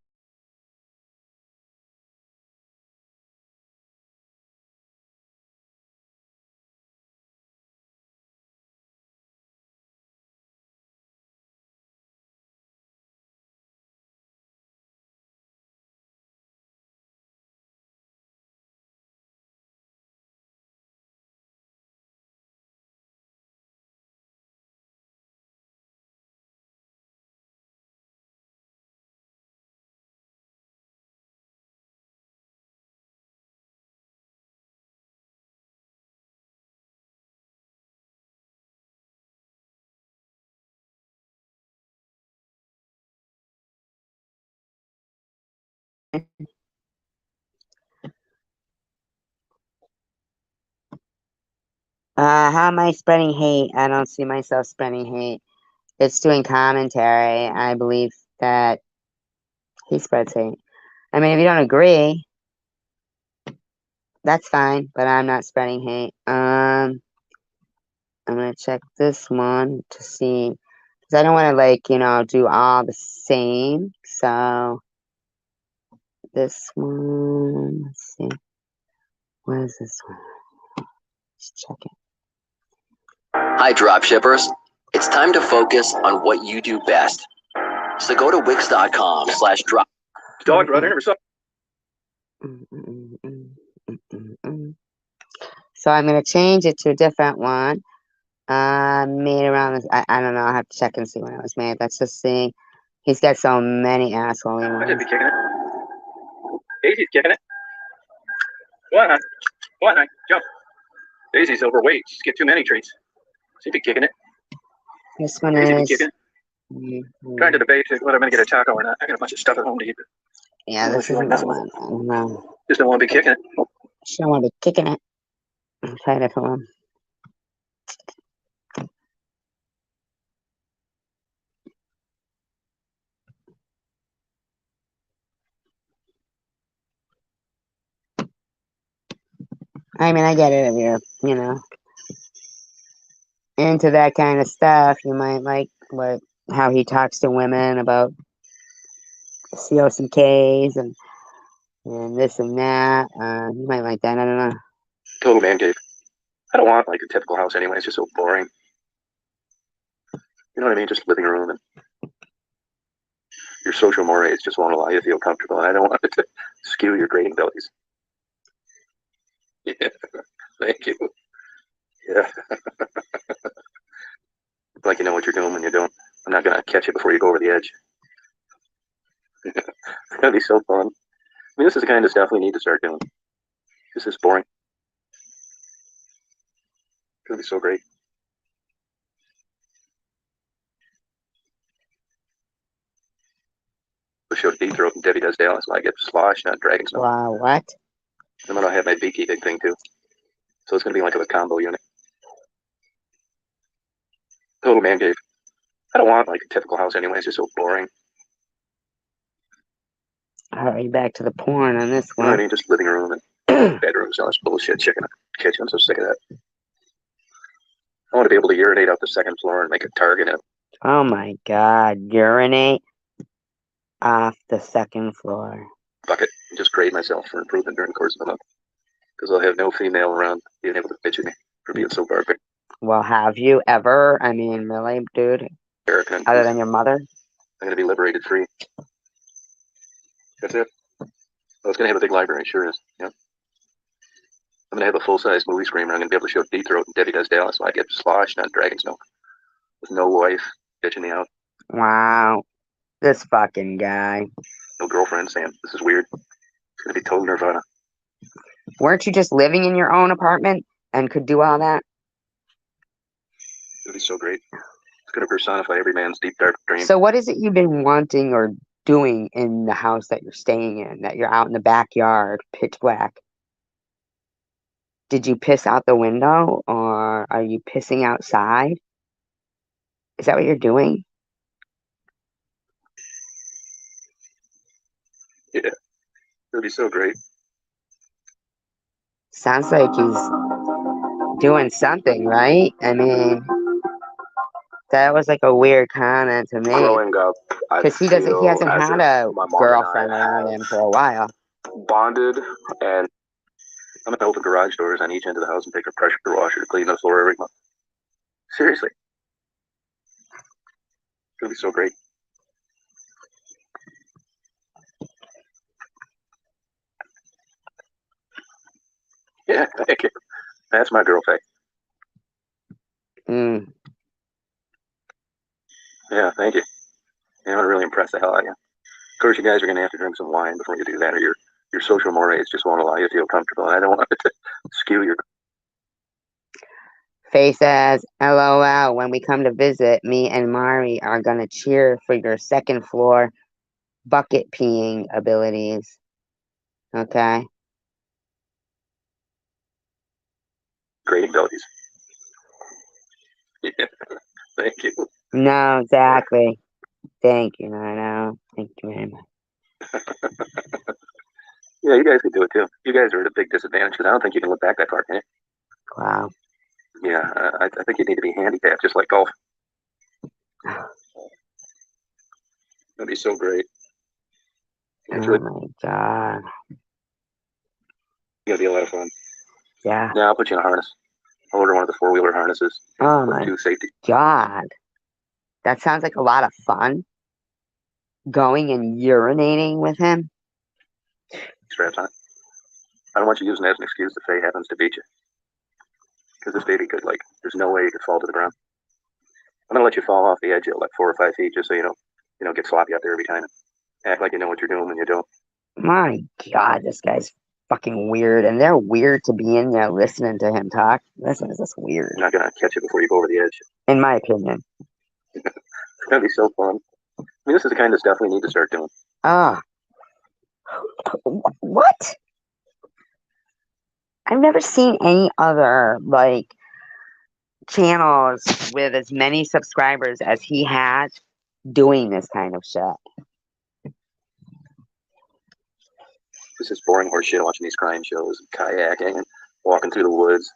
S1: How am I spreading hate? I don't see myself spreading hate. It's doing commentary. I believe that he spreads hate. I mean, if you don't agree, that's fine, but I'm not spreading hate. I'm gonna check this one to see, because I don't want to do all the same. So this one, let's see, what is this one? Let's check it.
S7: Hi, dropshippers. It's time to focus on what you do best. So go to wix.com/drop.
S2: Dog brother, never saw.
S1: So I'm gonna change it to a different one. Made around this. I don't know. I have to check and see when it was made. Let's just see. He's got so many asshole
S2: I
S1: emails.
S2: should be kicking it. Daisy's kicking it. What, huh? What, huh? Jump. Daisy's overweight. She's get too many treats. She'd be kicking it.
S1: This one
S2: Daisy'd be
S1: is
S2: kicking it. Trying to debate whether I'm going to get a taco or not. I got a bunch of stuff at home to eat.
S1: Yeah, this isn't the one. I don't know.
S2: Just don't want to be kicking it.
S1: She don't want to be kicking it. I'll try a different one. I mean, I get it if you're, into that kind of stuff. You might like how he talks to women about COCKs and this and that. You might like that. I don't know.
S2: Total man cave. I don't want like a typical house anyway. It's just so boring. You know what I mean? Just living room and your social mores just won't allow you to feel comfortable. And I don't want it to skew your grading abilities. Yeah, thank you. Yeah. Like you know what you're doing when you don't. I'm not gonna catch you before you go over the edge. It's gonna be so fun. I mean, this is the kind of stuff we need to start doing. This is boring. It's gonna be so great. The show Deep Throat and Debbie Does Dallas. I get sloshed, not Dragon's Milk.
S1: Wow, what?
S2: And then I'll have my beekeeping thing too. So it's gonna be like a combo unit. Total man cave. I don't want like a typical house anyway. It's just so boring.
S1: Alright, back to the porn on this
S2: You know what I
S1: one.
S2: mean? Just living room and bedrooms, all this bullshit. Chicken kitchen. I'm so sick of that. I want to be able to urinate out the second floor and make a target in a
S1: Oh my god, urinate off the second floor.
S2: bucket and just grade myself for improvement during the course of the month. Because I'll have no female around being able to bitch at me for being so barbaric.
S1: Well, have you ever? I mean, really, dude?
S2: And
S1: Other than your mother?
S2: I'm going to be liberated free. That's it. Well, it's going to have a big library, sure is. Yeah. I'm going to have a full-size movie screen where I'm going to be able to show Deep Throat and Debbie Does Dallas. So I get sloshed, not Dragon's Milk. With no wife bitching me out.
S1: Wow. This fucking guy.
S2: No girlfriend saying, this is weird. It's going to be total nirvana.
S1: Weren't you just living in your own apartment and could do all that?
S2: It'll be so great. It's going to personify every man's deep, dark dream.
S1: So what is it you've been wanting or doing in the house that you're staying in, that you're out in the backyard, pitch black? Did you piss out the window or are you pissing outside? Is that what you're doing?
S2: Yeah. It'll be so great.
S1: Sounds like he's doing something, right? I mean, that was like a weird comment to me.
S3: Growing up, I
S1: Because he
S3: feel
S1: hasn't
S3: as
S1: had
S3: if
S1: a
S3: my mom
S1: girlfriend
S3: and I
S1: around him for a while.
S3: bonded, and
S2: I'm going to open garage doors on each end of the house and take a pressure washer to clean the floor every month. Seriously. It's going to be so great. Yeah, thank you. That's my girl fact.
S1: Mm.
S2: Yeah, thank you. Yeah, I'm going to really impress the hell out of you. Of course, you guys are going to have to drink some wine before you do that, or your social mores just won't allow you to feel comfortable. And I don't want it to skew your.
S1: Faye says, LOL, when we come to visit, me and Mari are going to cheer for your second floor bucket peeing abilities. Okay?
S2: Grading abilities. Yeah, thank you.
S1: No, exactly. Thank you, Nino. Thank you very much.
S2: Yeah, you guys can do it too. You guys are at a big disadvantage because I don't think you can look back that far, can you?
S1: Wow.
S2: Yeah, I think you need to be handicapped, just like golf. That'd be so great. It's
S1: Oh
S2: really
S1: my god.
S2: gonna be a lot of fun.
S1: Yeah.
S2: Yeah, I'll put you in a harness. I'll order one of the 4-wheeler harnesses
S1: Oh
S2: with
S1: my
S2: 2 safety
S1: god. That sounds like a lot of fun. Going and urinating with him.
S2: straps on it. I don't want you using that as an excuse if Faye happens to beat you. Because this baby could, like, there's no way you could fall to the ground. I'm gonna let you fall off the edge at like 4 or 5 feet just so you don't get sloppy out there every time. Act like you know what you're doing when you don't.
S1: My god, this guy's fucking weird. And they're weird to be in there listening to him talk. This is just weird.
S2: I'm not gonna catch you before you go over the edge.
S1: In my opinion.
S2: It's gonna be so fun. I mean, this is the kind of stuff we need to start doing.
S1: Ah. What? I've never seen any other like channels with as many subscribers as he has doing this kind of shit.
S2: This is boring horse shit watching these crime shows, kayaking, and walking through the woods.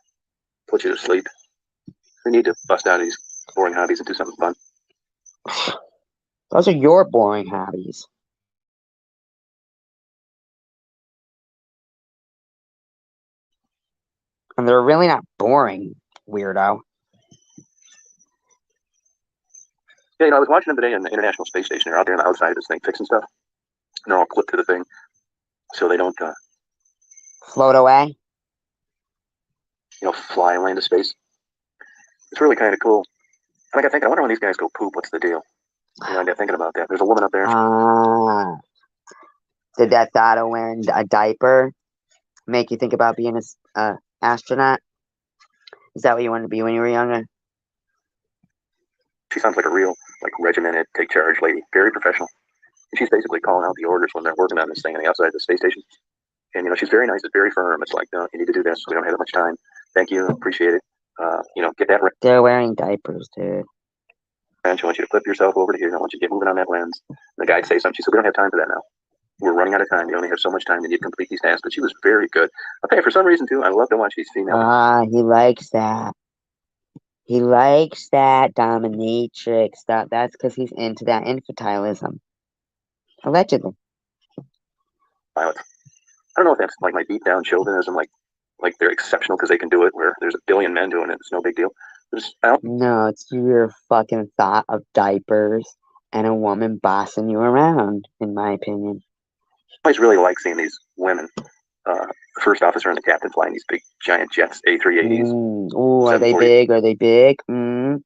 S2: Put you to sleep. We need to bust out of these boring hobbies and do something fun.
S1: Those are your boring hobbies. And they're really not boring, weirdo.
S2: Yeah, I was watching them today in the International Space Station. They're out there on the outside of this thing fixing stuff. And they're all clipped to the thing so they don't,
S1: Float away.
S2: fly away into space. It's really kind of cool. And I got thinking, I wonder when these guys go poop, what's the deal? I got thinking about that. There's a woman up there.
S1: Did that thought of wearing a diaper make you think about being a astronaut? Is that what you wanted to be when you were younger?
S2: She sounds like a real, regimented, take charge lady. Very professional. And she's basically calling out the orders when they're working on this thing on the outside of the space station. And, she's very nice. It's very firm. It's like, no, you need to do this. We don't have that much time. Thank you. Appreciate it. Get that right.
S1: They're wearing diapers, dude.
S2: And she wants you to flip yourself over to here. I want you to get moving on that lens. And the guy'd say something. She said, we don't have time for that now. We're running out of time. You only have so much time. You need to complete these tasks. But she was very good. I'll tell you, for some reason, too, I love to watch these females.
S1: He likes that. He likes that dominatrix stuff. That's because he's into that infantilism. Allegedly.
S2: I don't know if that's like my deep down chauvinism, like they're exceptional because they can do it, where there's a billion men doing it. It's no big deal.
S1: No, it's your fucking thought of diapers and a woman bossing you around, in my opinion.
S2: I always really like seeing these women, the first officer and the captain flying these big giant jets, A380s.
S1: Are they big? Are they big?
S2: Seven.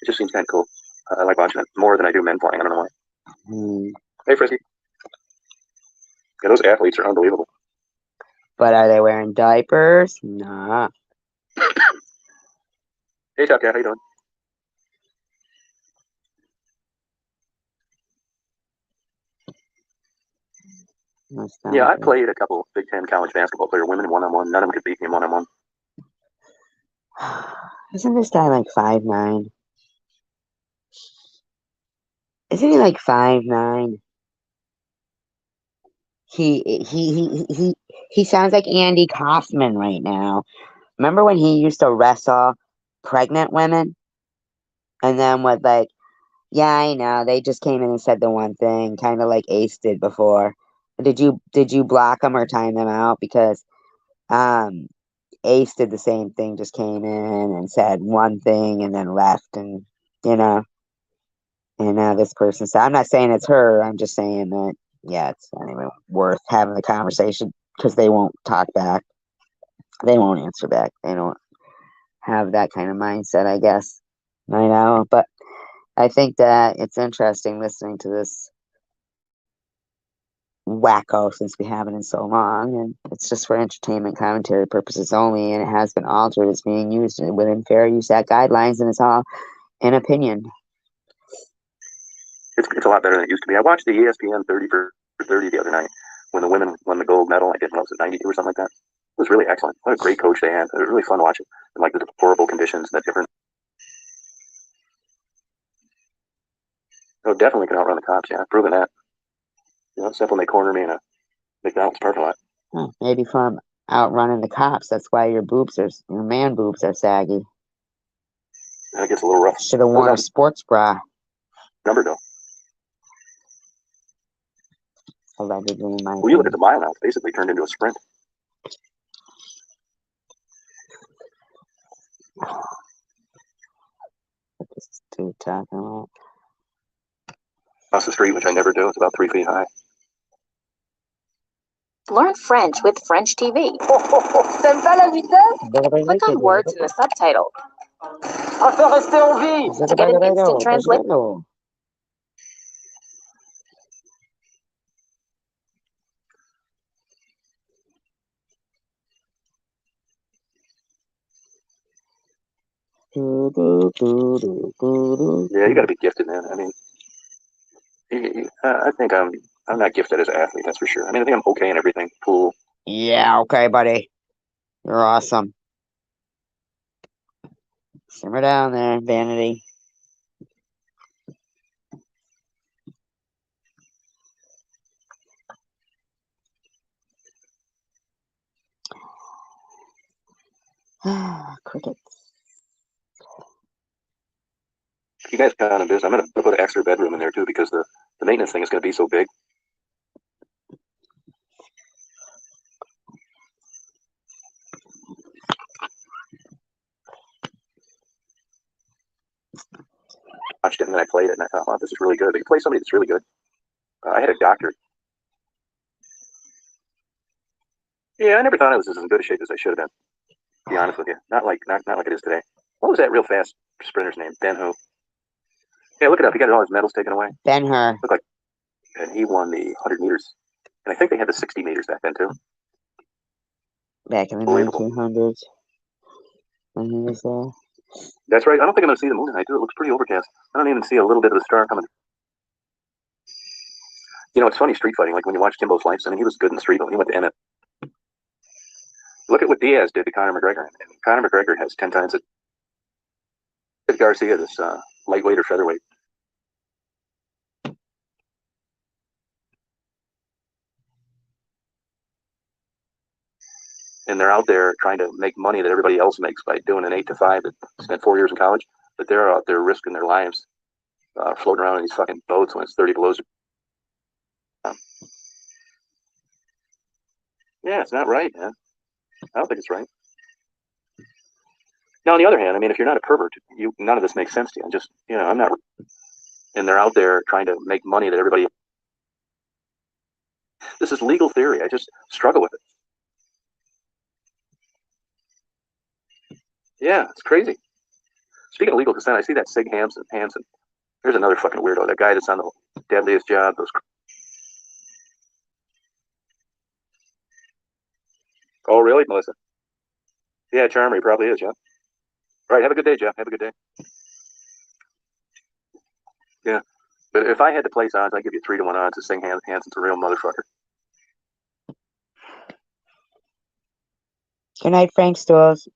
S2: It just seems kind of cool. I like watching it more than I do men flying. I don't know why. Hey, Frisky. Yeah, those athletes are unbelievable.
S1: But are they wearing diapers? Nah.
S2: Hey, Top Cat, how you doing? Yeah, I played a couple Big Ten college basketball player women one-on-one. None of them could beat me one-on-one.
S1: Isn't this guy like 5'9"? Isn't he like 5'9"? He sounds like Andy Kaufman right now. Remember when he used to wrestle pregnant women? And then what, like, yeah, I know, they just came in and said the one thing, kind of like Ace did before. Did you block them or time them out? Because Ace did the same thing, just came in and said one thing and then left, and this person said, I'm not saying it's her, I'm just saying that, yeah, it's anyway worth having the conversation because they won't talk back. They won't answer back. They don't have that kind of mindset, I guess. I know, but I think that it's interesting listening to this wacko since we haven't in so long, and it's just for entertainment commentary purposes only, and it has been altered. It's being used within Fair Use Act guidelines, and it's all an opinion.
S2: It's a lot better than it used to be. I watched the ESPN 30 for 30 the other night when the women won the gold medal. I didn't know, was it 92 or something like that? It was really excellent. What a great coach they had. It was really fun watching. And like the deplorable conditions, the different. Oh, definitely can outrun the cops. Yeah, proven that. Except when they corner me in a McDonald's parking lot.
S1: Maybe from outrunning the cops. That's why your man boobs are saggy.
S2: That gets a little rough.
S1: Should have worn a sports bra.
S2: Number though.
S1: Allegedly, in my
S2: Well, you look at the mile now. It's basically turned into a sprint.
S1: What this dude talking about?
S2: Across the street, which I never do. It's about 3 feet high.
S6: Learn French with French TV. Click on words in the subtitle to get an instant translation.
S2: Yeah, you got to be gifted, man. I mean, I think I'm I'm not gifted as an athlete, that's for sure. I mean, I think I'm okay in everything. Pool.
S1: Yeah, okay, buddy. You're awesome. Simmer down there, Vanity. Crickets.
S2: You guys kind of busy. I'm going to put an extra bedroom in there too because the maintenance thing is going to be so big. Watched it and then I played it and I thought, wow, this is really good. They play somebody that's really good. I had a doctor. Yeah, I never thought I was as in good a shape as I should have been. To be honest with you, not like it is today. What was that real fast sprinter's name? Ben who? Yeah, look it up. He got all his medals taken away.
S1: Ben-Hur.
S2: Looked like, and he won the 100 meters, and I think they had the 60 meters back then too.
S1: Back in the
S2: Unbelievable.
S1: 1900s. When he was there.
S2: That's right. I don't think I'm going to see the moon tonight too. It looks pretty overcast. I don't even see a little bit of a star coming. You know, it's funny street fighting. Like when you watch Kimbo's Life, I mean, he was good in the street, but when he went to MMA. Look at what Diaz did to Conor McGregor. And Conor McGregor has 10 times it. Garcia, this lightweight or featherweight. And they're out there trying to make money that everybody else makes by doing an 8 to 5 that spent 4 years in college. But they're out there risking their lives, floating around in these fucking boats when it's 30 below. Yeah, it's not right, man. I don't think it's right. Now, on the other hand, I mean, if you're not a pervert, none of this makes sense to you. I'm just, I'm not. And they're out there trying to make money that everybody. This is legal theory. I just struggle with it. Yeah, it's crazy. Speaking of legal consent, I see that Sig Hansen. Here's another fucking weirdo. That guy that's on the deadliest job. Oh, really, Melissa? Yeah, Charmer, he probably is, yeah. All right, have a good day, Jeff. Have a good day. Yeah. But if I had to place odds, I'd give you 3-1 odds to Sig Hansen's a real motherfucker.
S1: Good night, Frank Stores.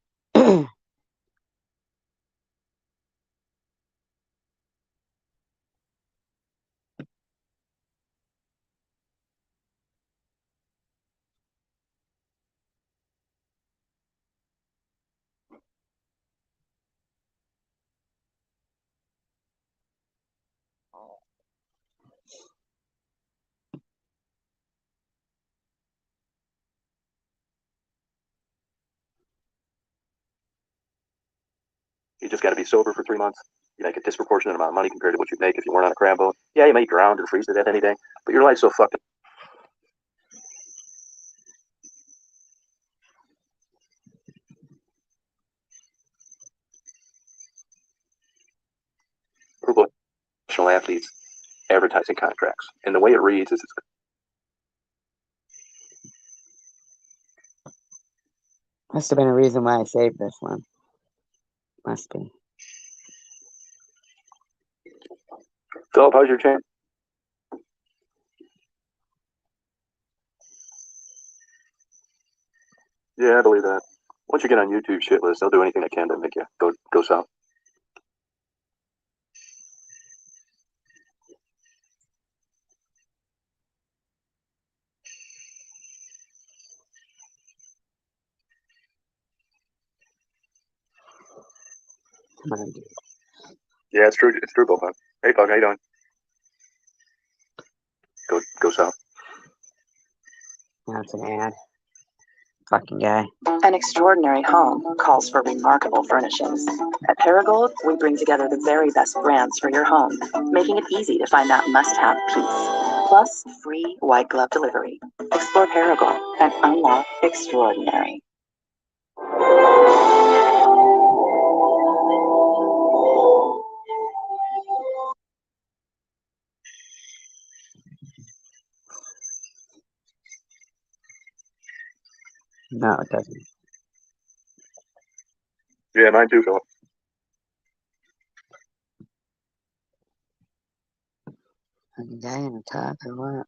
S2: You just got to be sober for 3 months. You make a disproportionate amount of money compared to what you'd make if you weren't on a crab boat. Yeah, you may drown or freeze to death any day, but your life's so fucking. Professional athletes advertising contracts, and the way it reads is it's.
S1: Must have been a reason why I saved this one. Must be.
S2: Philip, how's your champ? Yeah, I believe that. Once you get on YouTube shit list, they'll do anything they can to make you go south.
S1: Come on, dude.
S2: Yeah, it's true. It's true, Bullpup. Hey, Pug, how you doing? Go south.
S1: That's an ad. Fucking guy.
S4: An extraordinary home calls for remarkable furnishings. At Paragold, we bring together the very best brands for your home, making it easy to find that must-have piece. Plus, free white glove delivery. Explore Paragold and unlock extraordinary.
S1: No, it doesn't.
S2: Yeah, mine too, Philip.
S1: Fucking guy in the top or what?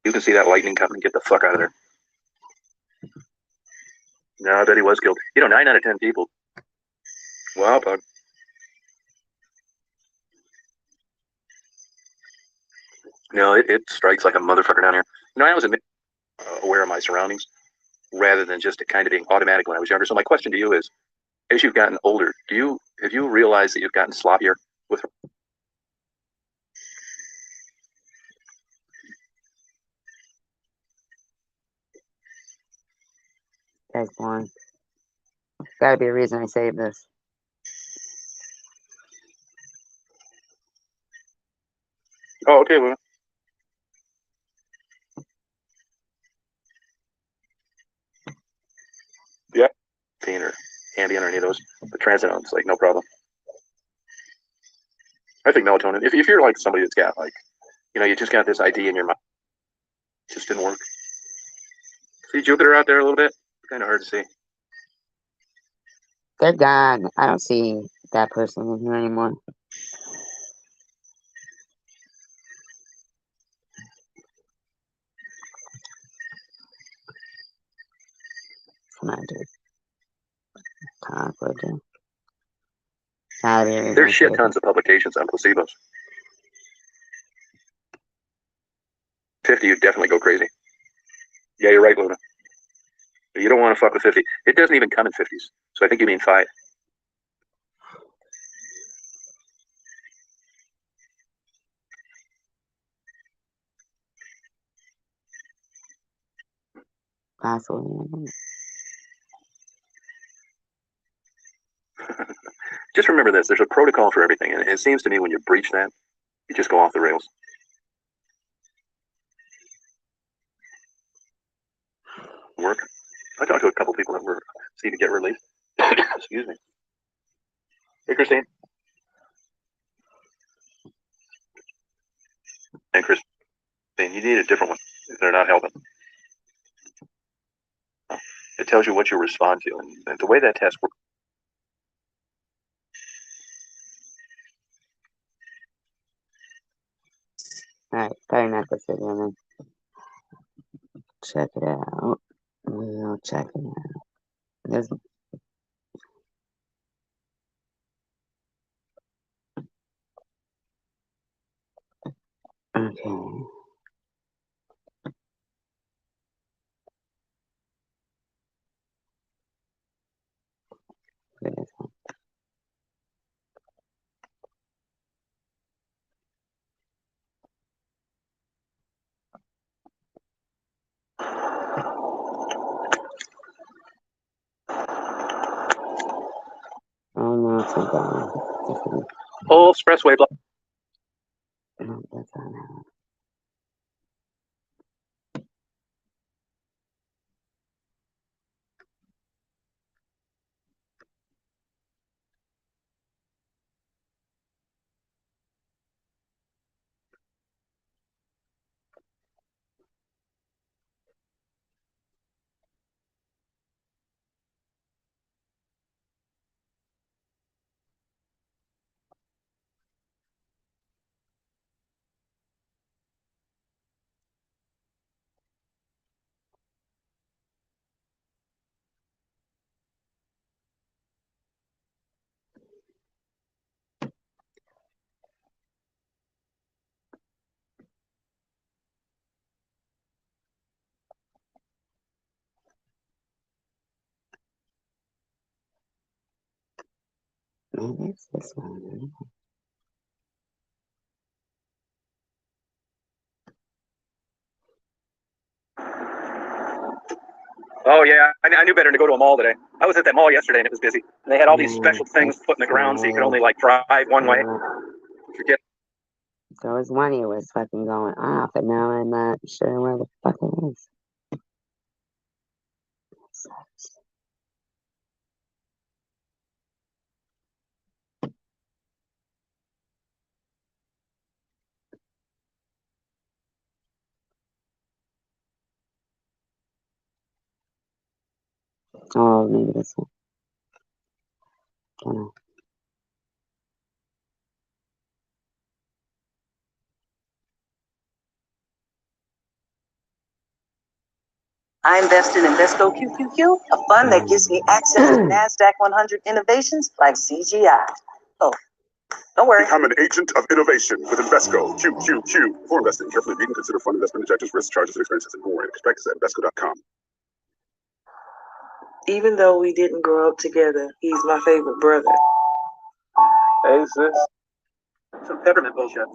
S2: You can see that lightning coming. Get the fuck out of there. No, I bet he was killed. 9 out of 10 people. Wow, bug. No, it strikes like a motherfucker down here. I was aware of my surroundings rather than just it kind of being automatic when I was younger. So my question to you is, as you've gotten older, have you realized that you've gotten sloppier with?
S1: Guy's boring. Gotta be a reason I saved this.
S2: Oh, okay, well. Yeah. Or Ambien or any of those. The transitones, like no problem. I think melatonin. If you're like somebody that's got like, you just got this idea in your mind, it just didn't work. See Jupiter out there a little bit. Kind of hard to see.
S1: They're gone. I don't see that person in here anymore. Come on, dude. Concord, dude.
S2: There's shit tons of publications on placebos. 50, you'd definitely go crazy. Yeah, you're right, Luna. You don't want to fuck with 50. It doesn't even come in 50s. So I think you mean 5.
S1: Possibly.
S2: Just remember this. There's a protocol for everything. And it seems to me when you breach that, you just go off the rails. Work. I talked to a couple people that were seeing to get relief. Excuse me. Hey, Christine. And Christine, you need a different one if they're not helping. It tells you what you respond to. And the way that test works.
S1: Alright, better not go sit down then. Check it out. We'll check it out. There's okay. Look at this one. Oh no, it's not that one.
S2: Oh, expressway block.
S1: No, that's not that one. Maybe it's this one.
S2: Oh, yeah. I knew better than to go to a mall today. I was at that mall yesterday and it was busy. And they had all these special things put in the ground so you could only like drive one way. Forget.
S1: So his money was fucking going off, and now I'm not sure where the fuck it is. Sucks. Oh, maybe this one. Don't know.
S4: I invested in Invesco QQQ, a fund that gives me access to NASDAQ 100 innovations like CGI. Oh, don't worry.
S8: Become an agent of innovation with Invesco QQQ. Before investing, carefully read and consider fund investment objectives, risks, charges, and expenses, and more. Prospectus at Invesco.com.
S9: Even though we didn't grow up together, he's my favorite brother.
S3: Hey, sis.
S2: Some peppermint bullshit.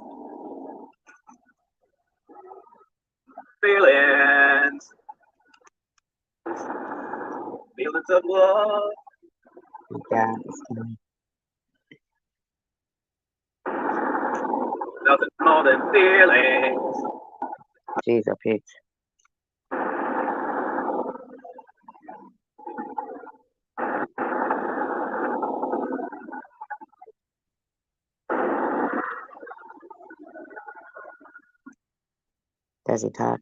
S2: Feelings. Feelings of love.
S1: Yeah, it's fine.
S2: Nothing more than feelings.
S1: Jeez, oh Pete. Does he talk?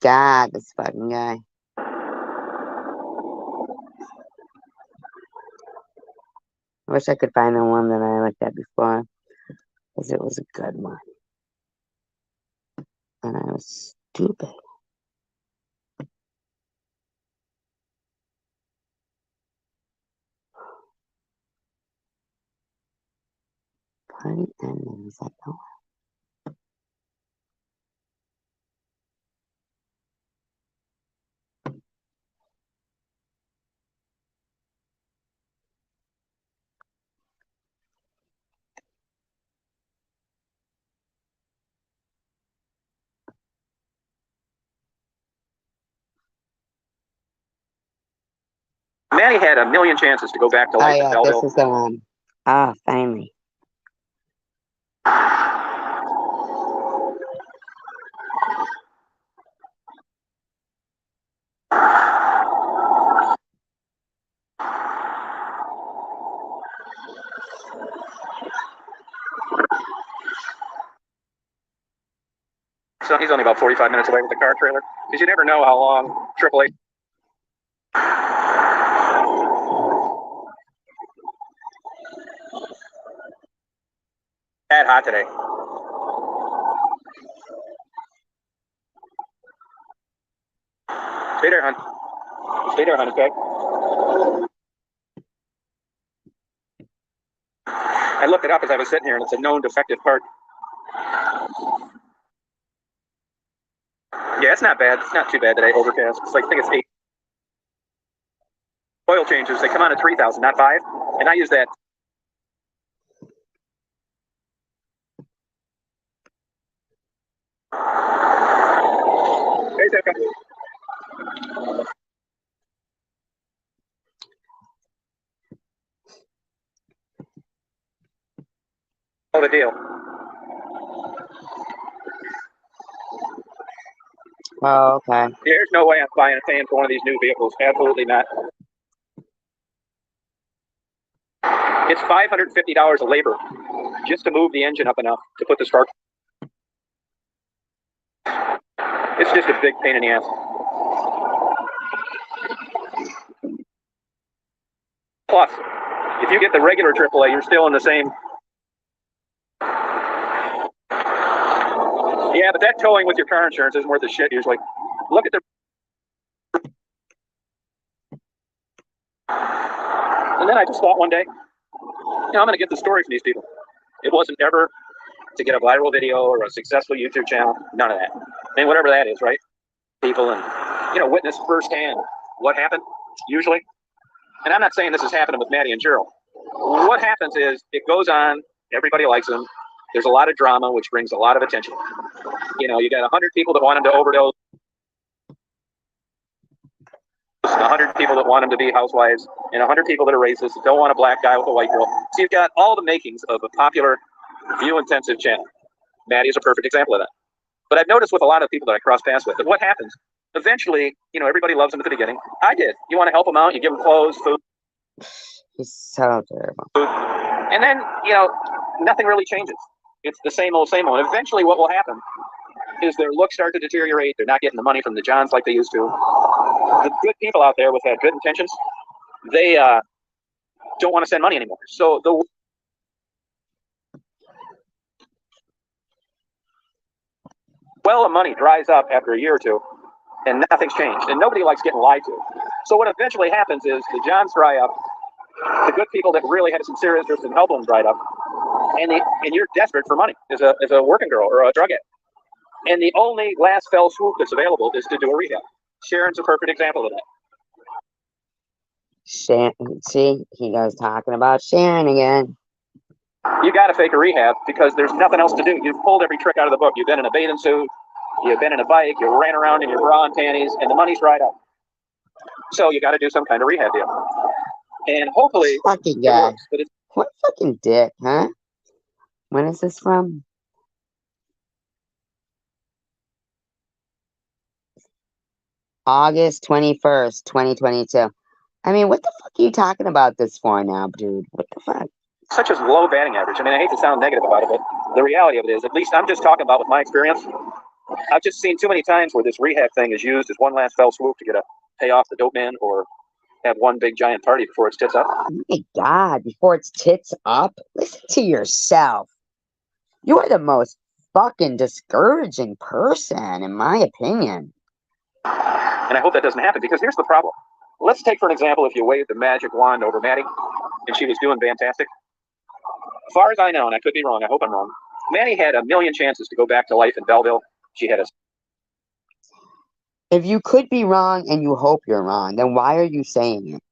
S1: God, this fucking guy. I wish I could find the one that I looked at before, because it was a good one. And I was stupid. Party endings, I don't.
S2: Maddie had a million chances to go back to
S1: Oh
S2: life in
S1: yeah,
S2: Belleville.
S1: this is the one. Ah, finally.
S2: So he's only about 45 minutes away with the car trailer. Because you never know how long AAA. Bad hot today. Stay there, hon. Stay there, hon, okay? I looked it up as I was sitting here, and it's a known defective part. Yeah, it's not bad. It's not too bad today, overcast. It's like, I think it's 8. Oil changes, they come on at 3,000, not 5. And I use that. Hey, Zepka. Oh, the deal.
S1: Oh, okay.
S2: There's no way I'm paying for one of these new vehicles. Absolutely not. It's $550 of labor just to move the engine up enough to put the spark. It's just a big pain in the ass. Plus, if you get the regular AAA, you're still in the same. Yeah, but that towing with your car insurance isn't worth a shit usually. Look at the. And then I just thought one day, I'm going to get the story from these people. It wasn't ever to get a viral video or a successful YouTube channel. None of that. I mean, whatever that is, right? People and, witness firsthand what happened, usually. And I'm not saying this is happening with Maddie and Gerald. What happens is it goes on. Everybody likes them. There's a lot of drama, which brings a lot of attention. You got 100 people that want him to overdose. 100 people that want him to be housewives, and 100 people that are racist that don't want a black guy with a white girl. So you've got all the makings of a popular, view-intensive channel. Maddie is a perfect example of that. But I've noticed with a lot of people that I cross paths with, that what happens, eventually, everybody loves him at the beginning. I did. You want to help him out, you give him clothes, food.
S1: He's so terrible.
S2: And then, nothing really changes. It's the same old, same old. And eventually what will happen is their looks start to deteriorate. They're not getting the money from the Johns like they used to. The good people out there with that good intentions, they don't want to send money anymore. So well of money dries up after a year or two, and nothing's changed, and nobody likes getting lied to. So what eventually happens is the Johns dry up, the good people that really had some serious interest in helping them dried up, and you're desperate for money as a working girl or a drug addict. And the only last fell swoop that's available is to do a rehab. Sharon's a perfect example of that.
S1: See, he goes talking about Sharon again.
S2: You got to fake a rehab because there's nothing else to do. You've pulled every trick out of the book. You've been in a bathing suit, you've been in a bike, you ran around in your bra and panties, and the money's dried up. So you got to do some kind of rehab deal. And hopefully,
S1: Fucking guy.
S2: works, but
S1: What fucking dick, huh? When is this from? August 21st, 2022. I mean, what the fuck are you talking about this for now, dude? What the fuck?
S2: Such a low batting average. I mean, I hate to sound negative about it, but the reality of it is, at least I'm just talking about with my experience. I've just seen too many times where this rehab thing is used as one last fell swoop to get a pay off the dope man or have one big giant party before it's tits up.
S1: Oh my God, before it's tits up? Listen to yourself. You are the most fucking discouraging person, in my opinion.
S2: And I hope that doesn't happen because here's the problem. Let's take, for an example, if you waved the magic wand over Maddie and she was doing fantastic. As far as I know, and I could be wrong, I hope I'm wrong, Maddie had a million chances to go back to life in Belleville. She had a
S1: If you could be wrong and you hope you're wrong, then why are you saying it?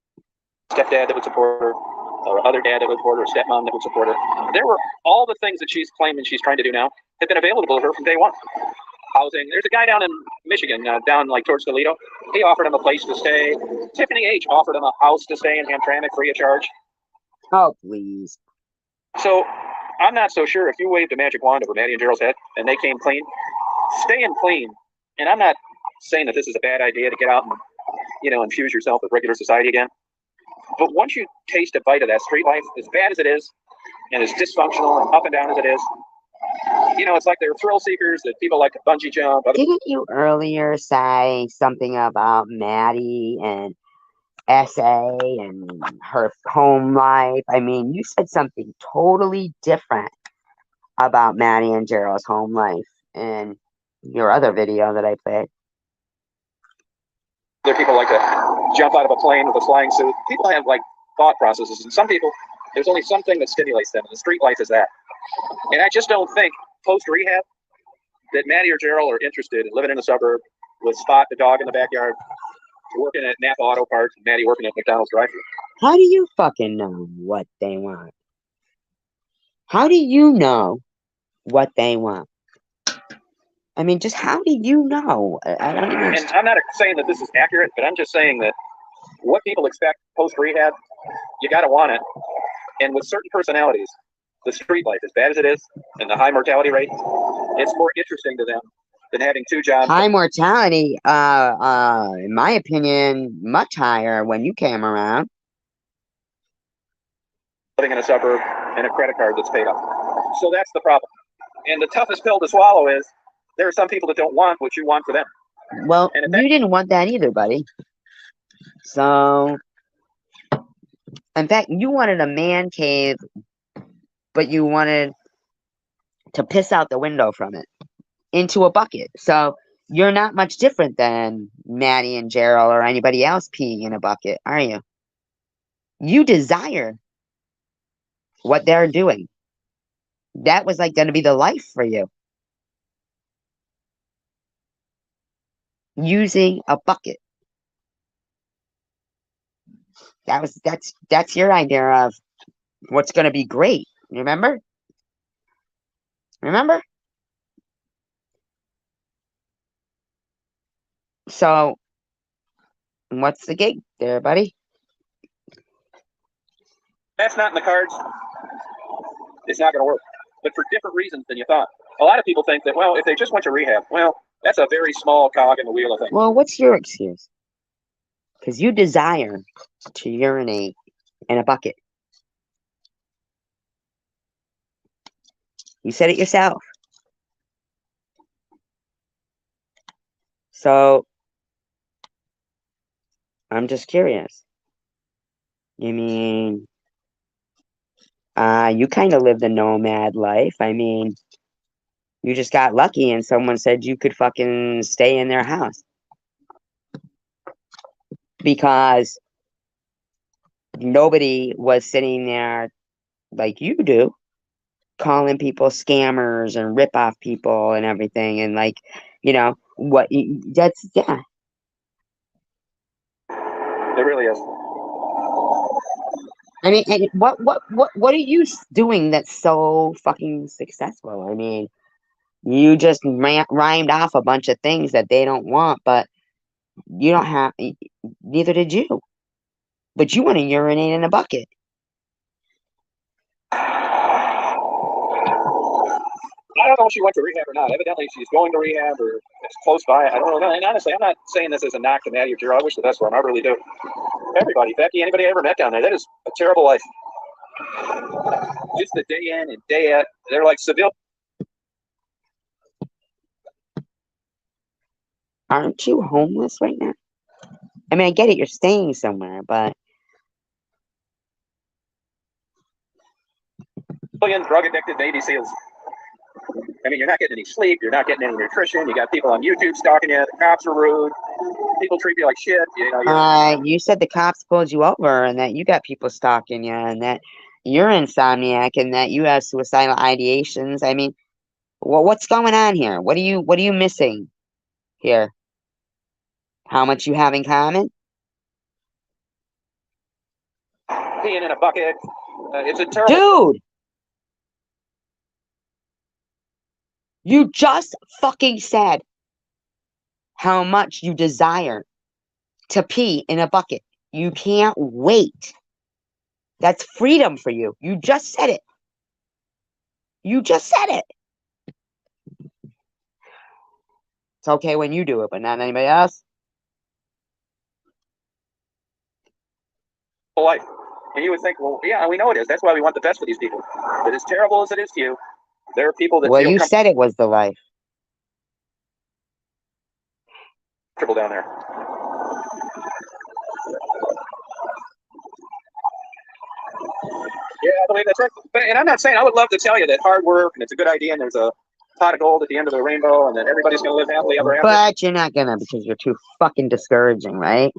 S2: stepdad that would support her, or other dad that would support her, or stepmom that would support her. There were all the things that she's claiming she's trying to do now have been available to her from day one. Housing. There's a guy down in Michigan, down like towards Toledo. He offered him a place to stay. Tiffany H. offered him a house to stay in Hamtramck free of charge.
S1: Oh, please.
S2: So I'm not so sure if you waved a magic wand over Maddie and Gerald's head and they came clean, staying clean. And I'm not saying that this is a bad idea to get out and, infuse yourself with regular society again. But once you taste a bite of that street life, as bad as it is, and as dysfunctional and up and down as it is, it's like they're thrill seekers that people like to bungee jump.
S1: Didn't you earlier say something about Maddie and SA and her home life? I mean, you said something totally different about Maddie and Gerald's home life in your other video that I played.
S2: There are people like to jump out of a plane with a flying suit. People have like thought processes, and some people, there's only something that stimulates them, and the street life is that. And I just don't think post rehab that Maddie or Gerald are interested in living in a suburb with Spot the dog in the backyard, working at Napa Auto Parts, and Maddie working at McDonald's drive-thru.
S1: How do you fucking know what they want? How do you know what they want? I mean, just how do you know? I don't even.
S2: And I'm not saying that this is accurate, but I'm just saying that what people expect post rehab, you got to want it. And with certain personalities, the street life, as bad as it is, and the high mortality rate, it's more interesting to them than having two jobs.
S1: High mortality, in my opinion, much higher when you came around.
S2: Living in a suburb and a credit card that's paid off. So that's the problem. And the toughest pill to swallow is there are some people that don't want what you want for them.
S1: Well, you didn't want that either, buddy. So, in fact, you wanted a man cave, but you wanted to piss out the window from it into a bucket. So, you're not much different than Maddie and Gerald or anybody else peeing in a bucket, are you? You desire what they're doing. That was like going to be the life for you. Using a bucket. That's your idea of what's going to be great. Remember? Remember? So, what's the gig there, buddy?
S2: That's not in the cards. It's not going to work. But for different reasons than you thought. A lot of people think that, well, if they just went to rehab, well, that's a very small cog in the wheel of things.
S1: Well, what's your excuse? Because you desire to urinate in a bucket. You said it yourself. So, I'm just curious. You mean, you kind of live the nomad life. I mean, You just got lucky and someone said you could fucking stay in their house. Because nobody was sitting there like you do, calling people scammers and rip off people and everything. And like, that's, yeah.
S2: It really is.
S1: I mean, and what are you doing that's so fucking successful? I mean, you just rhymed off a bunch of things that they don't want, but you don't have, neither did you. But you want to urinate in a bucket.
S2: I don't know if she went to rehab or not. Evidently, she's going to rehab or it's close by. I don't know. And honestly, I'm not saying this as a knock to Maddie or Kira. I wish the best for them. I really do. Everybody, Becky, anybody I ever met down there, that is a terrible life. Just the day in and day out. They're like civilians.
S1: Aren't you homeless right now? I mean, I get it, you're staying somewhere, but
S2: Drug addicted Navy SEALs. I mean, you're not getting any sleep. You're not getting any nutrition. You got people on YouTube stalking you. The cops are rude. People treat you like shit.
S1: You said the cops pulled you over and that you got people stalking you and that you're insomniac and that you have suicidal ideations. I mean, what's going on here? What are you missing here? How much you have in common?
S2: Peeing in a bucket. It's a terrible.
S1: Dude! You just fucking said how much you desire to pee in a bucket. You can't wait. That's freedom for you. You just said it. You just said it. It's okay when you do it, but not anybody else.
S2: Life. And you would think, well, yeah, we know it is. That's why we want the best for these people. But as terrible as it is to you, there are people that
S1: Well,
S2: feel
S1: you said it was the life.
S2: comfortable down there. Yeah, I believe that's right. And I'm not saying, I would love to tell you that hard work and it's a good idea and there's a pot of gold at the end of the rainbow and that everybody's going to live happily ever after.
S1: But you're not gonna because you're too fucking discouraging, right?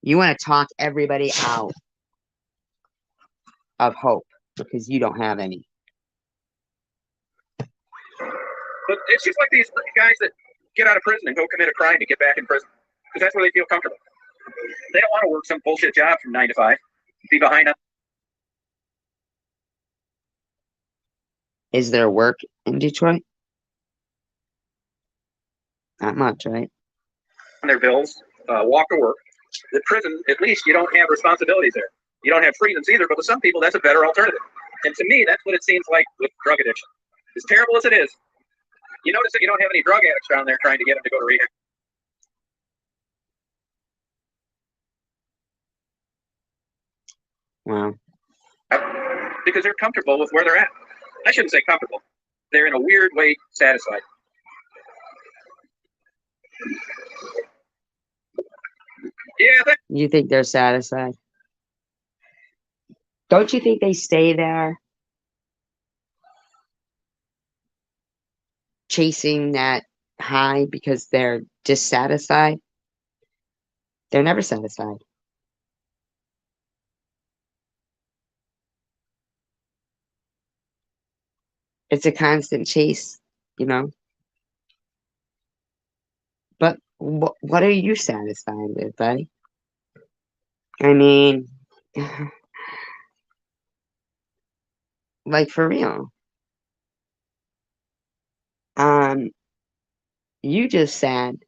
S1: You want to talk everybody out of hope because you don't have any.
S2: But it's just like these guys that get out of prison and go commit a crime to get back in prison because that's where they feel comfortable. They don't want to work some bullshit job from 9 to 5, be behind on.
S1: Is there work in Detroit? Not much, right?
S2: Their bills, walk to work. The prison, at least you don't have responsibilities there. You don't have freedoms either, but with some people, that's a better alternative. And to me, that's what it seems like with drug addiction. As terrible as it is, you notice that you don't have any drug addicts down there trying to get them to go to rehab.
S1: Wow.
S2: Because they're comfortable with where they're at. I shouldn't say comfortable. They're in a weird way satisfied. Yeah,
S1: You think they're satisfied? Don't you think they stay there chasing that high because they're dissatisfied? They're never satisfied. It's a constant chase, you know? But what are you satisfied with, buddy? I mean, like for real. You just said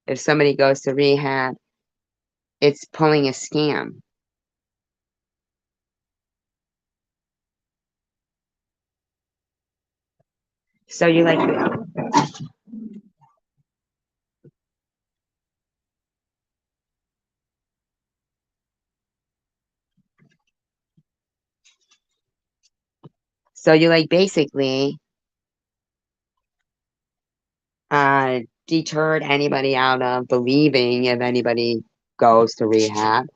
S1: if somebody goes to rehab, it's pulling a scam. So you like basically deterred anybody out of believing if anybody goes to rehab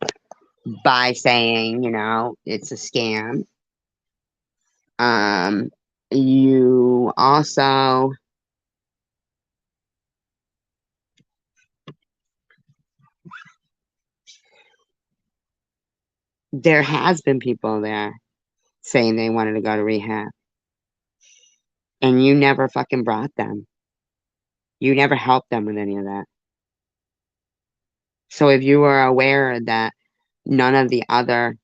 S1: by saying, it's a scam. You Oh, also, there has been people there saying they wanted to go to rehab, and you never fucking brought them. You never helped them with any of that. So if you were aware that none of the other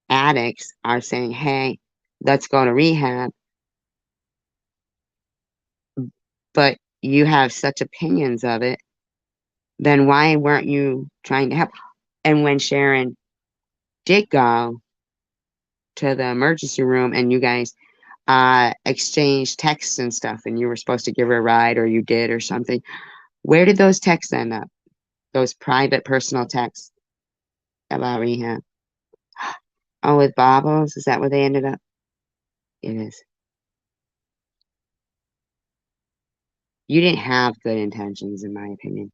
S1: addicts are saying, hey, let's go to rehab, but you have such opinions of it, then why weren't you trying to help? And when Sharon did go to the emergency room and you guys exchanged texts and stuff and you were supposed to give her a ride or you did or something, where did those texts end up? Those private personal texts about rehab? Oh, with Bobbles? Is that where they ended up? It is. You didn't have good intentions, in my opinion.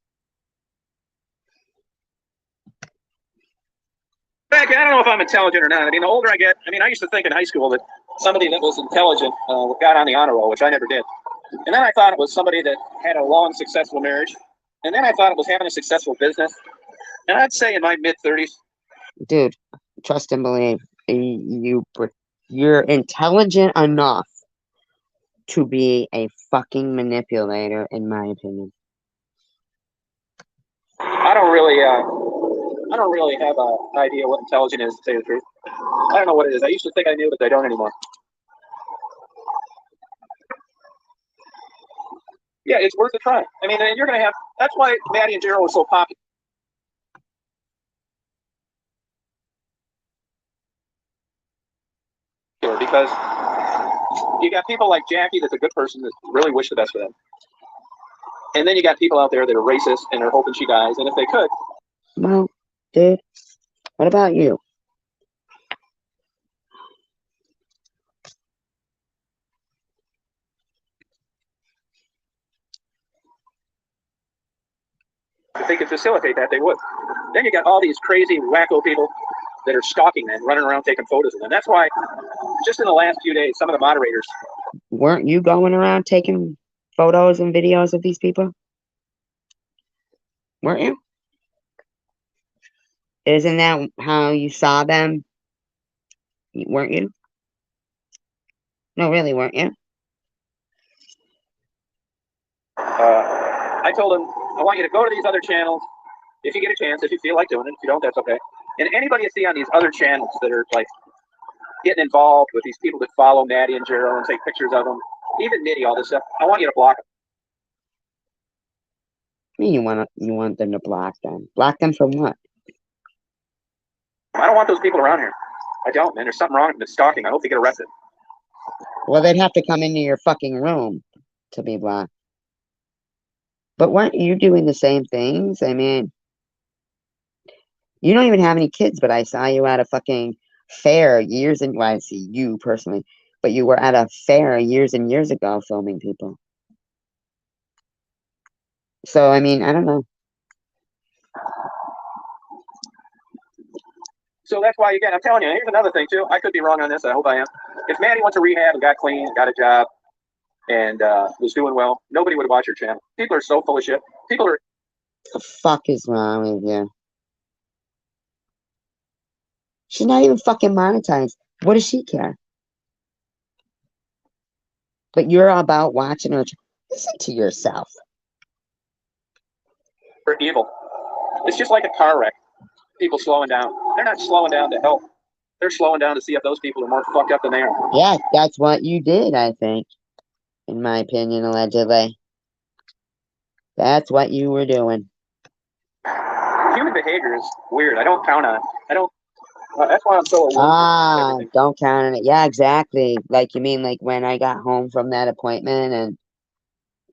S2: Becky, I don't know if I'm intelligent or not. I mean, the older I get, I used to think in high school that somebody that was intelligent got on the honor roll, which I never did. And then I thought it was somebody that had a long, successful marriage. And then I thought it was having a successful business. And I'd say in my mid-30s.
S1: Dude, trust and believe. You're intelligent enough to be a fucking manipulator, in my opinion.
S2: I don't really have an idea what intelligent is, to tell you the truth. I don't know what it is. I used to think I knew, but I don't anymore. Yeah, it's worth a try. I mean, you're going to have. That's why Maddie and Gerald were so popular. Because you got people like Jackie that's a good person that really wish the best for them. And then you got people out there that are racist and are hoping she dies. And if they could.
S1: Well, dude, what about you?
S2: If they could facilitate that, they would. Then you got all these crazy, wacko people that are stalking them, running around taking photos of them. That's why, just in the last few days, some of the moderators.
S1: Weren't you going around taking photos and videos of these people? Weren't you? Isn't that how you saw them? Weren't you? No, really, weren't you?
S2: I told them, I want you to go to these other channels if you get a chance, if you feel like doing it. If you don't, that's okay. And anybody you see on these other channels that are like getting involved with these people that follow Maddie and Gerald and take pictures of them, even Nitty, all this stuff, I want you to block them.
S1: I mean, you want them to block them. Block them from what?
S2: I don't want those people around here. I don't, man. There's something wrong with stalking. I hope they get arrested.
S1: Well, they'd have to come into your fucking room to be blocked. But weren't you doing the same things? I mean, you don't even have any kids, but I saw you at a fucking fair years and well, I see you personally, but you were at a fair years and years ago filming people. So, I mean, I don't know.
S2: So that's why, again, I'm telling you, here's another thing, too. I could be wrong on this. I hope I am. If Maddie went to rehab and got clean and got a job and was doing well, nobody would watch her channel. People are so full of shit. People are.
S1: What the fuck is wrong with you? She's not even fucking monetized. What does she care? But you're about watching her. Listen to yourself.
S2: Evil. It's just like a car wreck. People slowing down. They're not slowing down to help. They're slowing down to see if those people are more fucked up than they are.
S1: Yeah, that's what you did, I think. In my opinion, allegedly. That's what you were doing.
S2: Human behavior is weird. I don't count on it. I don't. That's why I'm so
S1: alert. Don't count on it. Yeah, exactly. Like, you mean like when I got home from that appointment and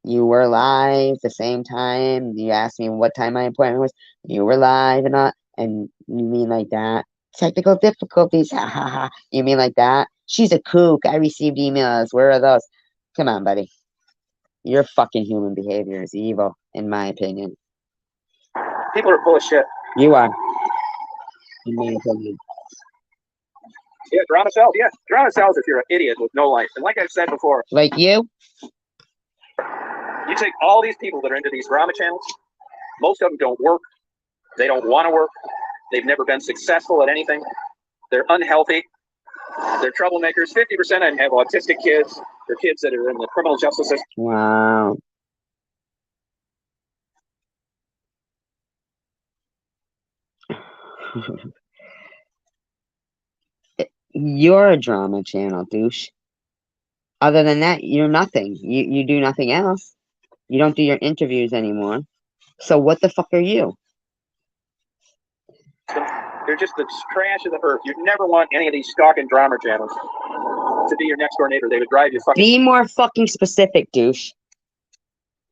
S1: you were live the same time. You asked me what time my appointment was. You were live and all. And you mean like that? Technical difficulties. Ha ha ha. You mean like that? She's a kook. I received emails. Where are those? Come on, buddy. Your fucking human behavior is evil, in my opinion.
S2: People are full of shit.
S1: You are, in my opinion.
S2: Yeah, drama sells. Yeah, drama sells if you're an idiot with no life. And like I've said before,
S1: Like you?
S2: you take all these people that are into these drama channels. Most of them don't work. They don't want to work. They've never been successful at anything. They're unhealthy. They're troublemakers. 50% of them have autistic kids. They're kids that are in the criminal justice system.
S1: Wow. You're a drama channel, douche. Other than that, you're nothing. You do nothing else. You don't do your interviews anymore. So what the fuck are you?
S2: They're just the trash of the earth. You'd never want any of these stalking drama channels to be your next door neighbor. They would drive you fucking
S1: Be more fucking specific, douche.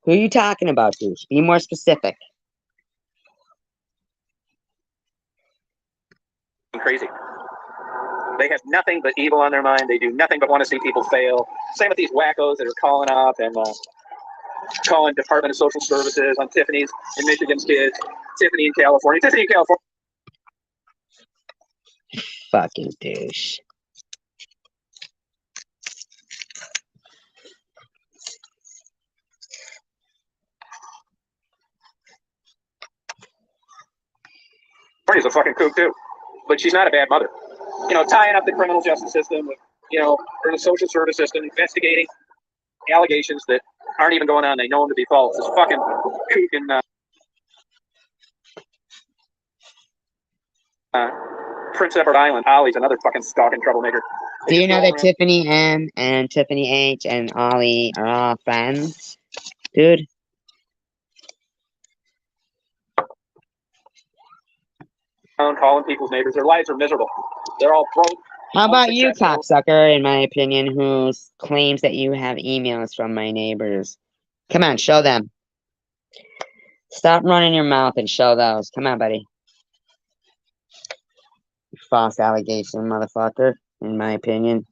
S1: Who are you talking about, douche? Be more specific.
S2: crazy. They have nothing but evil on their mind. They do nothing but want to see people fail. Same with these wackos that are calling up and calling Department of Social Services on Tiffany's and Michigan's kids. Tiffany in California. Tiffany in California.
S1: Fucking douche.
S2: California's a fucking kook too. But she's not a bad mother. You know, tying up the criminal justice system with, you know, or the social service system, investigating allegations that aren't even going on. They know them to be false. This fucking kook in Prince Edward Island. Ollie's another fucking stalking troublemaker.
S1: Do you know that Tiffany M and Tiffany H and Ollie are all friends? Dude.
S2: Calling people's neighbors. Their lives are miserable. They're all broke.
S1: How about you, cocksucker, in my opinion, who claims that you have emails from my neighbors? Come on, show them. Stop running your mouth and show those. Come on, buddy. False allegation, motherfucker, in my opinion.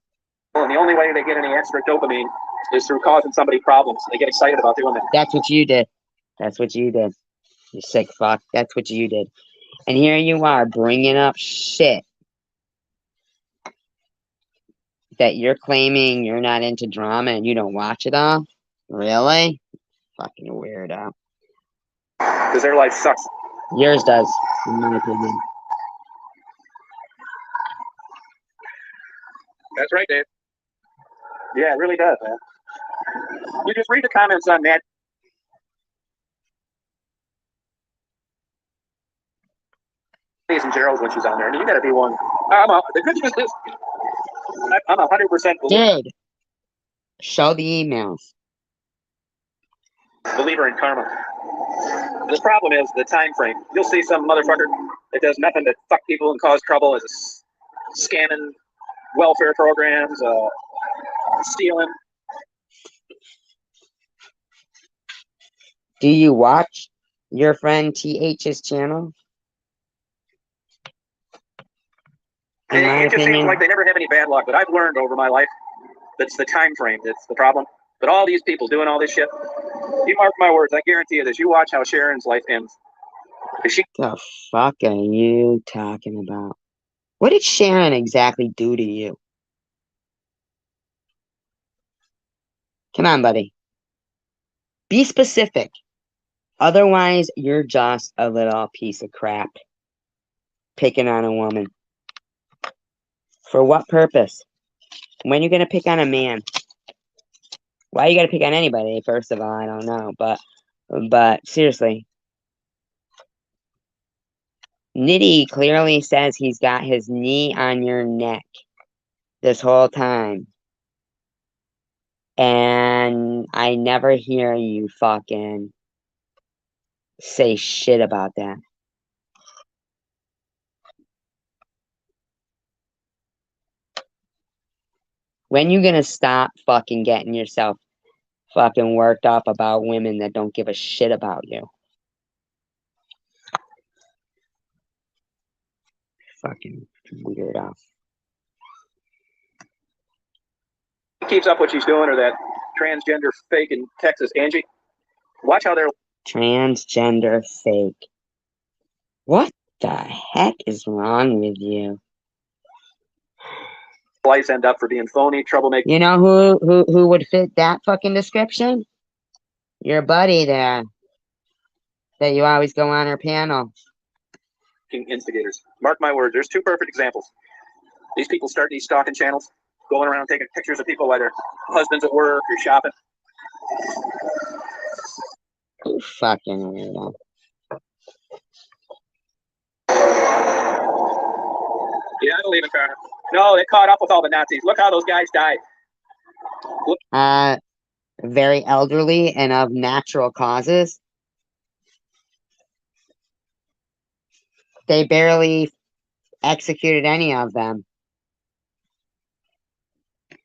S2: And the only way they get any extra dopamine is through causing somebody problems. They get excited about doing that.
S1: That's what you did. That's what you did. You sick fuck. That's what you did. And here you are bringing up shit that you're claiming you're not into drama and you don't watch it all? Really? Fucking weirdo.
S2: Because their life sucks.
S1: Yours does, in my opinion.
S2: That's right, Dave. Yeah, it really does, man. You just read the comments on that. And Gerald's when she's on there, and you gotta be one. The good thing is this. I'm 100%
S1: Dude, show the emails.
S2: believer in karma. The problem is the time frame. You'll see some motherfucker that does nothing but fuck people and cause trouble as a scamming welfare programs, stealing.
S1: Do you watch your friend TH's channel? In my
S2: It just seems
S1: opinion,
S2: like they never have any bad luck, but I've learned over my life that's the time frame that's the problem. But all these people doing all this shit, you mark my words, I guarantee you this. You watch how Sharon's life ends.
S1: the fuck are you talking about? What did Sharon exactly do to you? Come on, buddy. Be specific. Otherwise, you're just a little piece of crap. Picking on a woman. For what purpose? When are you gonna pick on a man? Why you gotta pick on anybody? First of all, I don't know, but seriously, Nitty clearly says he's got his knee on your neck this whole time, and I never hear you fucking say shit about that. When you gonna stop fucking getting yourself fucking worked up about women that don't give a shit about you? Fucking weirdo.
S2: Keeps up what she's doing, or that transgender fake in Texas, Angie. Watch how they're
S1: Transgender fake. What the heck is wrong with you?
S2: lives end up for being phony, troublemaking
S1: You know who would fit that fucking description? Your buddy there that you always go on her panel.
S2: instigators. Mark my words, there's two perfect examples. These people start these stalking channels, going around taking pictures of people while their husbands at work or shopping.
S1: You fucking weirdo.
S2: Yeah, I believe it, Connor. No, they caught up with all the Nazis. Look how those guys died.
S1: Very elderly and of natural causes. They barely executed any of them.
S2: Look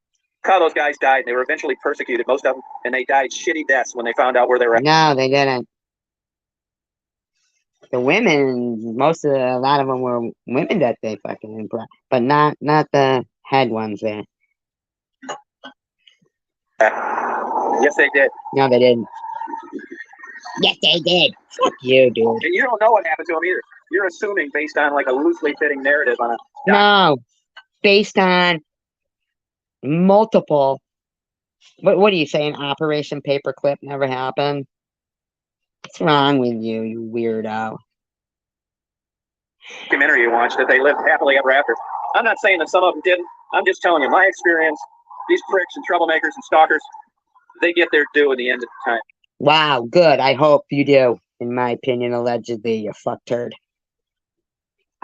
S2: how those guys died. They were eventually persecuted, most of them, and they died shitty deaths when they found out where they were at.
S1: No, they didn't. The women, a lot of them were women that they fucking impressed, but not the head ones there.
S2: Yes, they did.
S1: No, they didn't. Yes, they did. Fuck you, dude.
S2: And you don't know what happened to them either. You're assuming based on like a loosely fitting narrative on a.
S1: No, based on multiple. What are you saying? Operation Paperclip never happened? What's wrong with you, you weirdo?
S2: Documentary you watched that they lived happily ever after. I'm not saying that some of them didn't. I'm just telling you my experience. These pricks and troublemakers and stalkers, they get their due in the end of the time.
S1: Wow, good. I hope you do. In my opinion, allegedly, you fuckturd.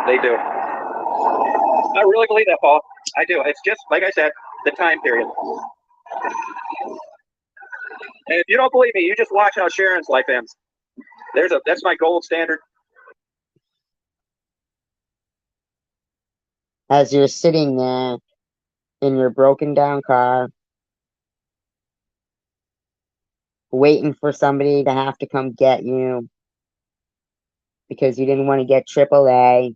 S2: They do. I really believe that, Paul. I do. It's just, like I said, the time period. And if you don't believe me, you just watch how Sharon's life ends. That's my gold standard.
S1: As you're sitting there in your broken down car, waiting for somebody to have to come get you because you didn't want to get AAA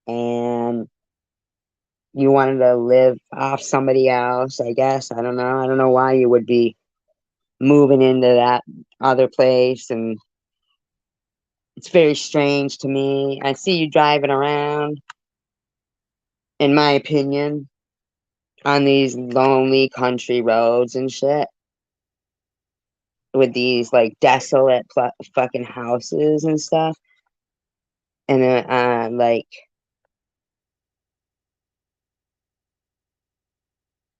S1: and you wanted to live off somebody else, I guess. I don't know. I don't know why you would be moving into that other place, and it's very strange to me. I see you driving around, in my opinion, on these lonely country roads and shit with these like desolate fucking houses and stuff, and then like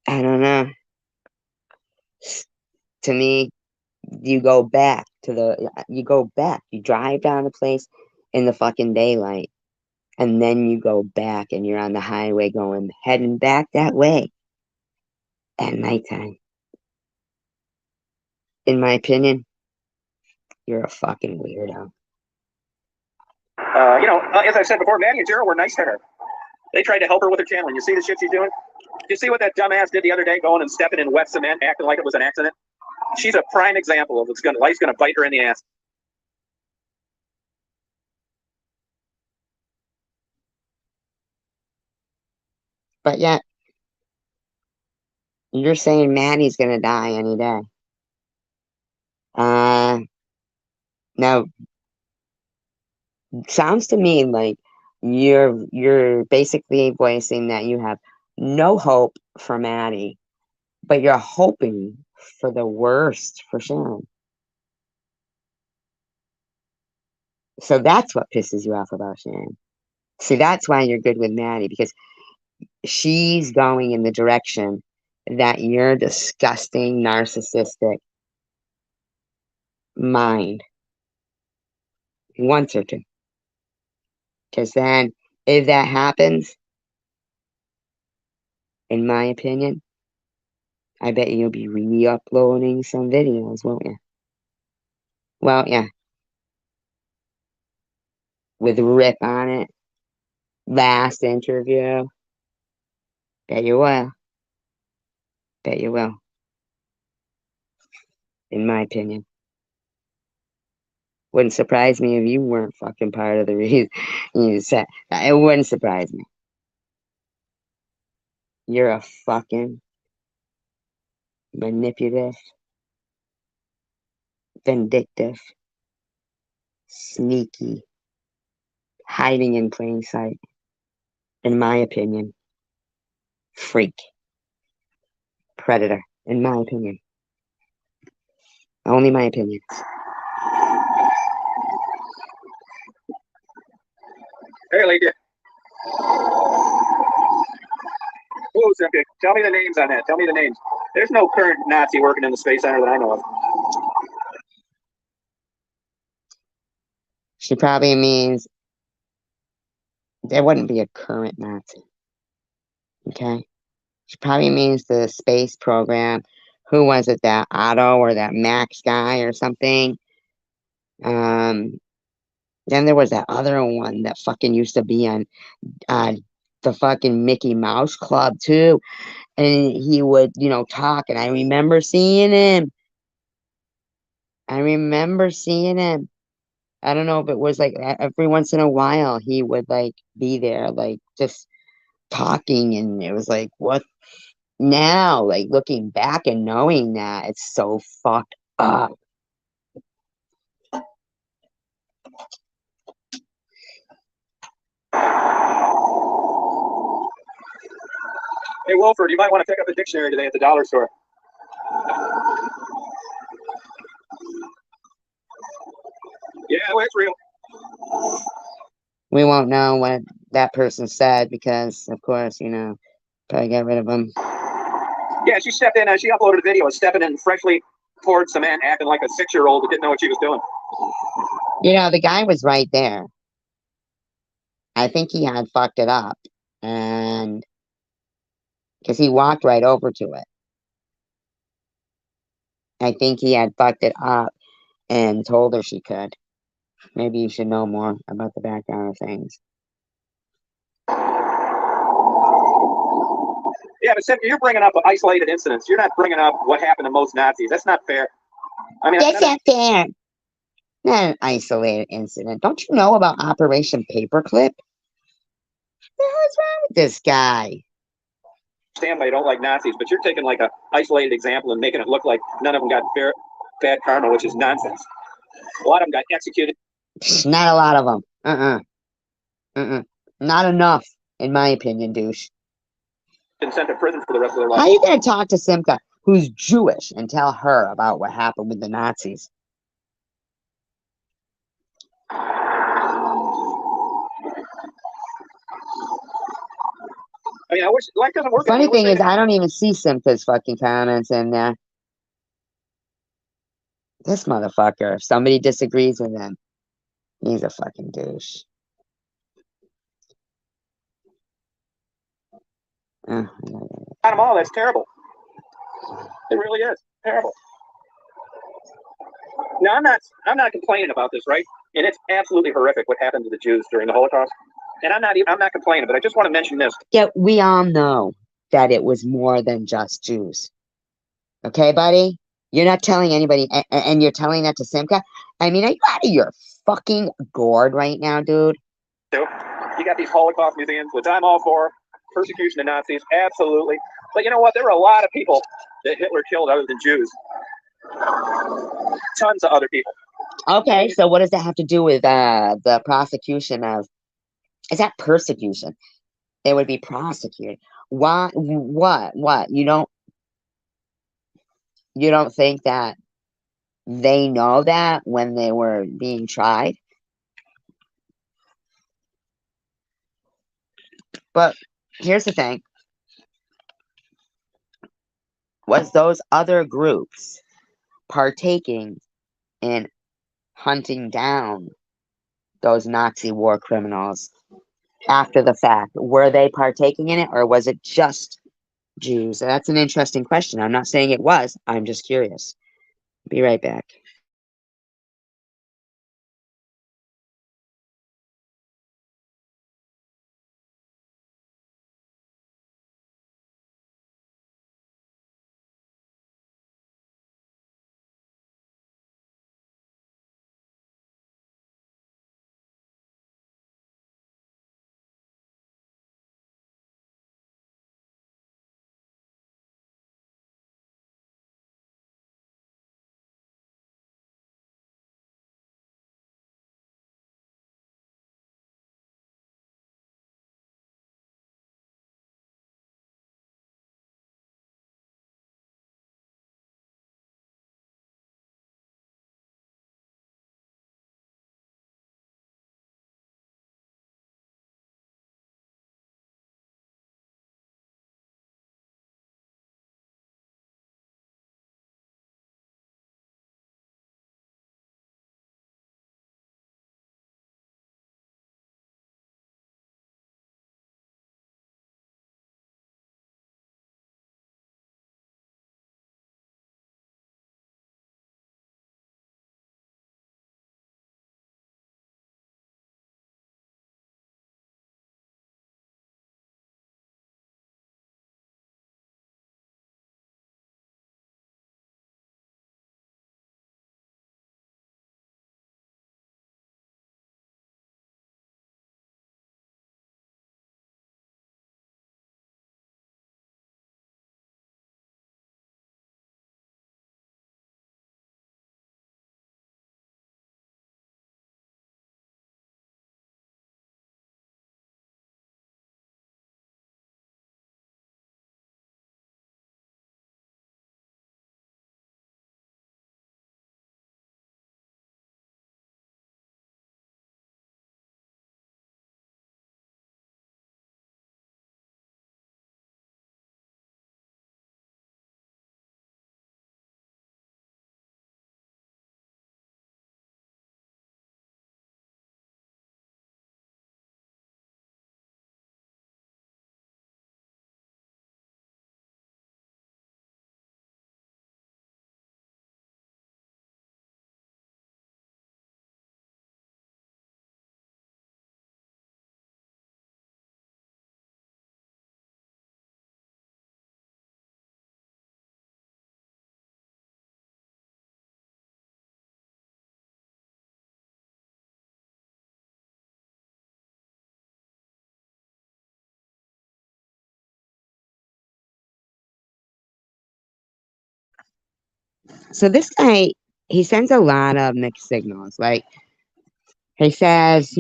S1: I don't know. To me, you go back, you drive down the place in the fucking daylight, and then you go back and you're on the highway heading back that way at nighttime. In my opinion, you're a fucking weirdo.
S2: As I said before, Maddie and Gerald were nice to her. They tried to help her with her channeling. You see the shit she's doing? You see what that dumbass did the other day, going and stepping in wet cement, acting like it was an accident? She's a prime example of life's gonna bite her in the ass.
S1: But yet, you're saying Maddie's gonna die any day. Now, sounds to me like you're basically voicing that you have no hope for Maddie, but you're hoping for the worst for Sharon. So that's what pisses you off about Sharon. See, that's why you're good with Maddie, because she's going in the direction that your disgusting, narcissistic mind wants her to. Because then, if that happens, in my opinion, I bet you'll be re-uploading some videos, won't you? Well, yeah. With Rip on it. Last interview. Bet you will. Bet you will. In my opinion. Wouldn't surprise me if you weren't fucking part of the reason you said. It wouldn't surprise me. You're a fucking manipulative, vindictive, sneaky, hiding in plain sight, in my opinion. freak, predator, in my opinion. Only my opinion.
S2: Hey, lady. Whoa, Cynthia. Tell me the names on that. Tell me the names. There's no current Nazi working in the Space Center that I know of.
S1: She probably means there wouldn't be a current Nazi. Okay? She probably means the space program. Who was it? That Otto or that Max guy or something? Then there was that other one that fucking used to be on the fucking Mickey Mouse Club too. And he would, talk. And I remember seeing him. I don't know if it was like every once in a while he would like be there, like just talking. And it was like, what now? Like looking back and knowing that, it's so fucked up.
S2: Hey, Wilford, you might want to pick up a dictionary today at the dollar store. Yeah, well, it's real.
S1: We won't know what that person said because, of course, probably get rid of them.
S2: Yeah, she stepped in and she uploaded a video of stepping in freshly poured cement, acting like a 6-year-old that didn't know what she was doing.
S1: The guy was right there. I think he had fucked it up. And because he walked right over to it. I think he had fucked it up and told her she could. Maybe you should know more about the background of things.
S2: Yeah, but Cynthia, you're bringing up isolated incidents. You're not bringing up what happened to most Nazis. That's not fair. I mean,
S1: That's not fair. Not an isolated incident. Don't you know about Operation Paperclip? What the hell's wrong with this guy?
S2: Stand by you don't like Nazis, but you're taking like a isolated example and making it look like none of them got bad karma, which is nonsense. A lot of them got executed.
S1: Not a lot of them. Not enough, in my opinion, douche.
S2: And sent to prison for the rest of their life.
S1: How are you going to talk to Simka, who's Jewish, and tell her about what happened with the Nazis?
S2: I mean, I wish life doesn't work.
S1: The funny thing is, I don't even see Simka's fucking comments in there. This motherfucker, if somebody disagrees with him, he's a fucking douche.
S2: On them all, that's terrible. It really is terrible. Now, I'm not complaining about this, right? And it's absolutely horrific what happened to the Jews during the Holocaust. And I'm not complaining, but I just want to mention this.
S1: Yeah, we all know that it was more than just Jews. Okay, buddy? You're not telling anybody, and you're telling that to Simka? I mean, are you out of your fucking gourd right now, dude?
S2: So, you got these Holocaust museums, which I'm all for. Persecution of Nazis, absolutely. But you know what? There were a lot of people that Hitler killed other than Jews. Tons of other people.
S1: Okay, so what does that have to do with the prosecution of... Is that persecution? They would be prosecuted. Why? What? You don't think that they know that when they were being tried? But here's the thing. Was those other groups partaking in hunting down those Nazi war criminals after the fact? Were they partaking in it, or was it just Jews? That's an interesting question. I'm not saying it was. I'm just curious. Be right back. So this guy, he sends a lot of mixed signals. Like he says,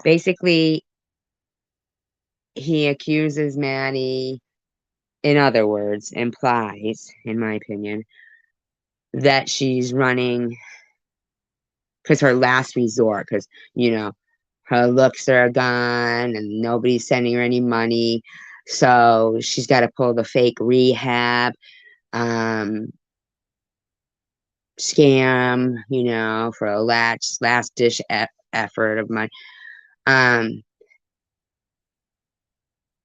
S1: basically he accuses Maddie, in other words, implies, in my opinion, that she's running because her last resort, because, her looks are gone and nobody's sending her any money. So she's got to pull the fake rehab scam, for a last dish effort of mine.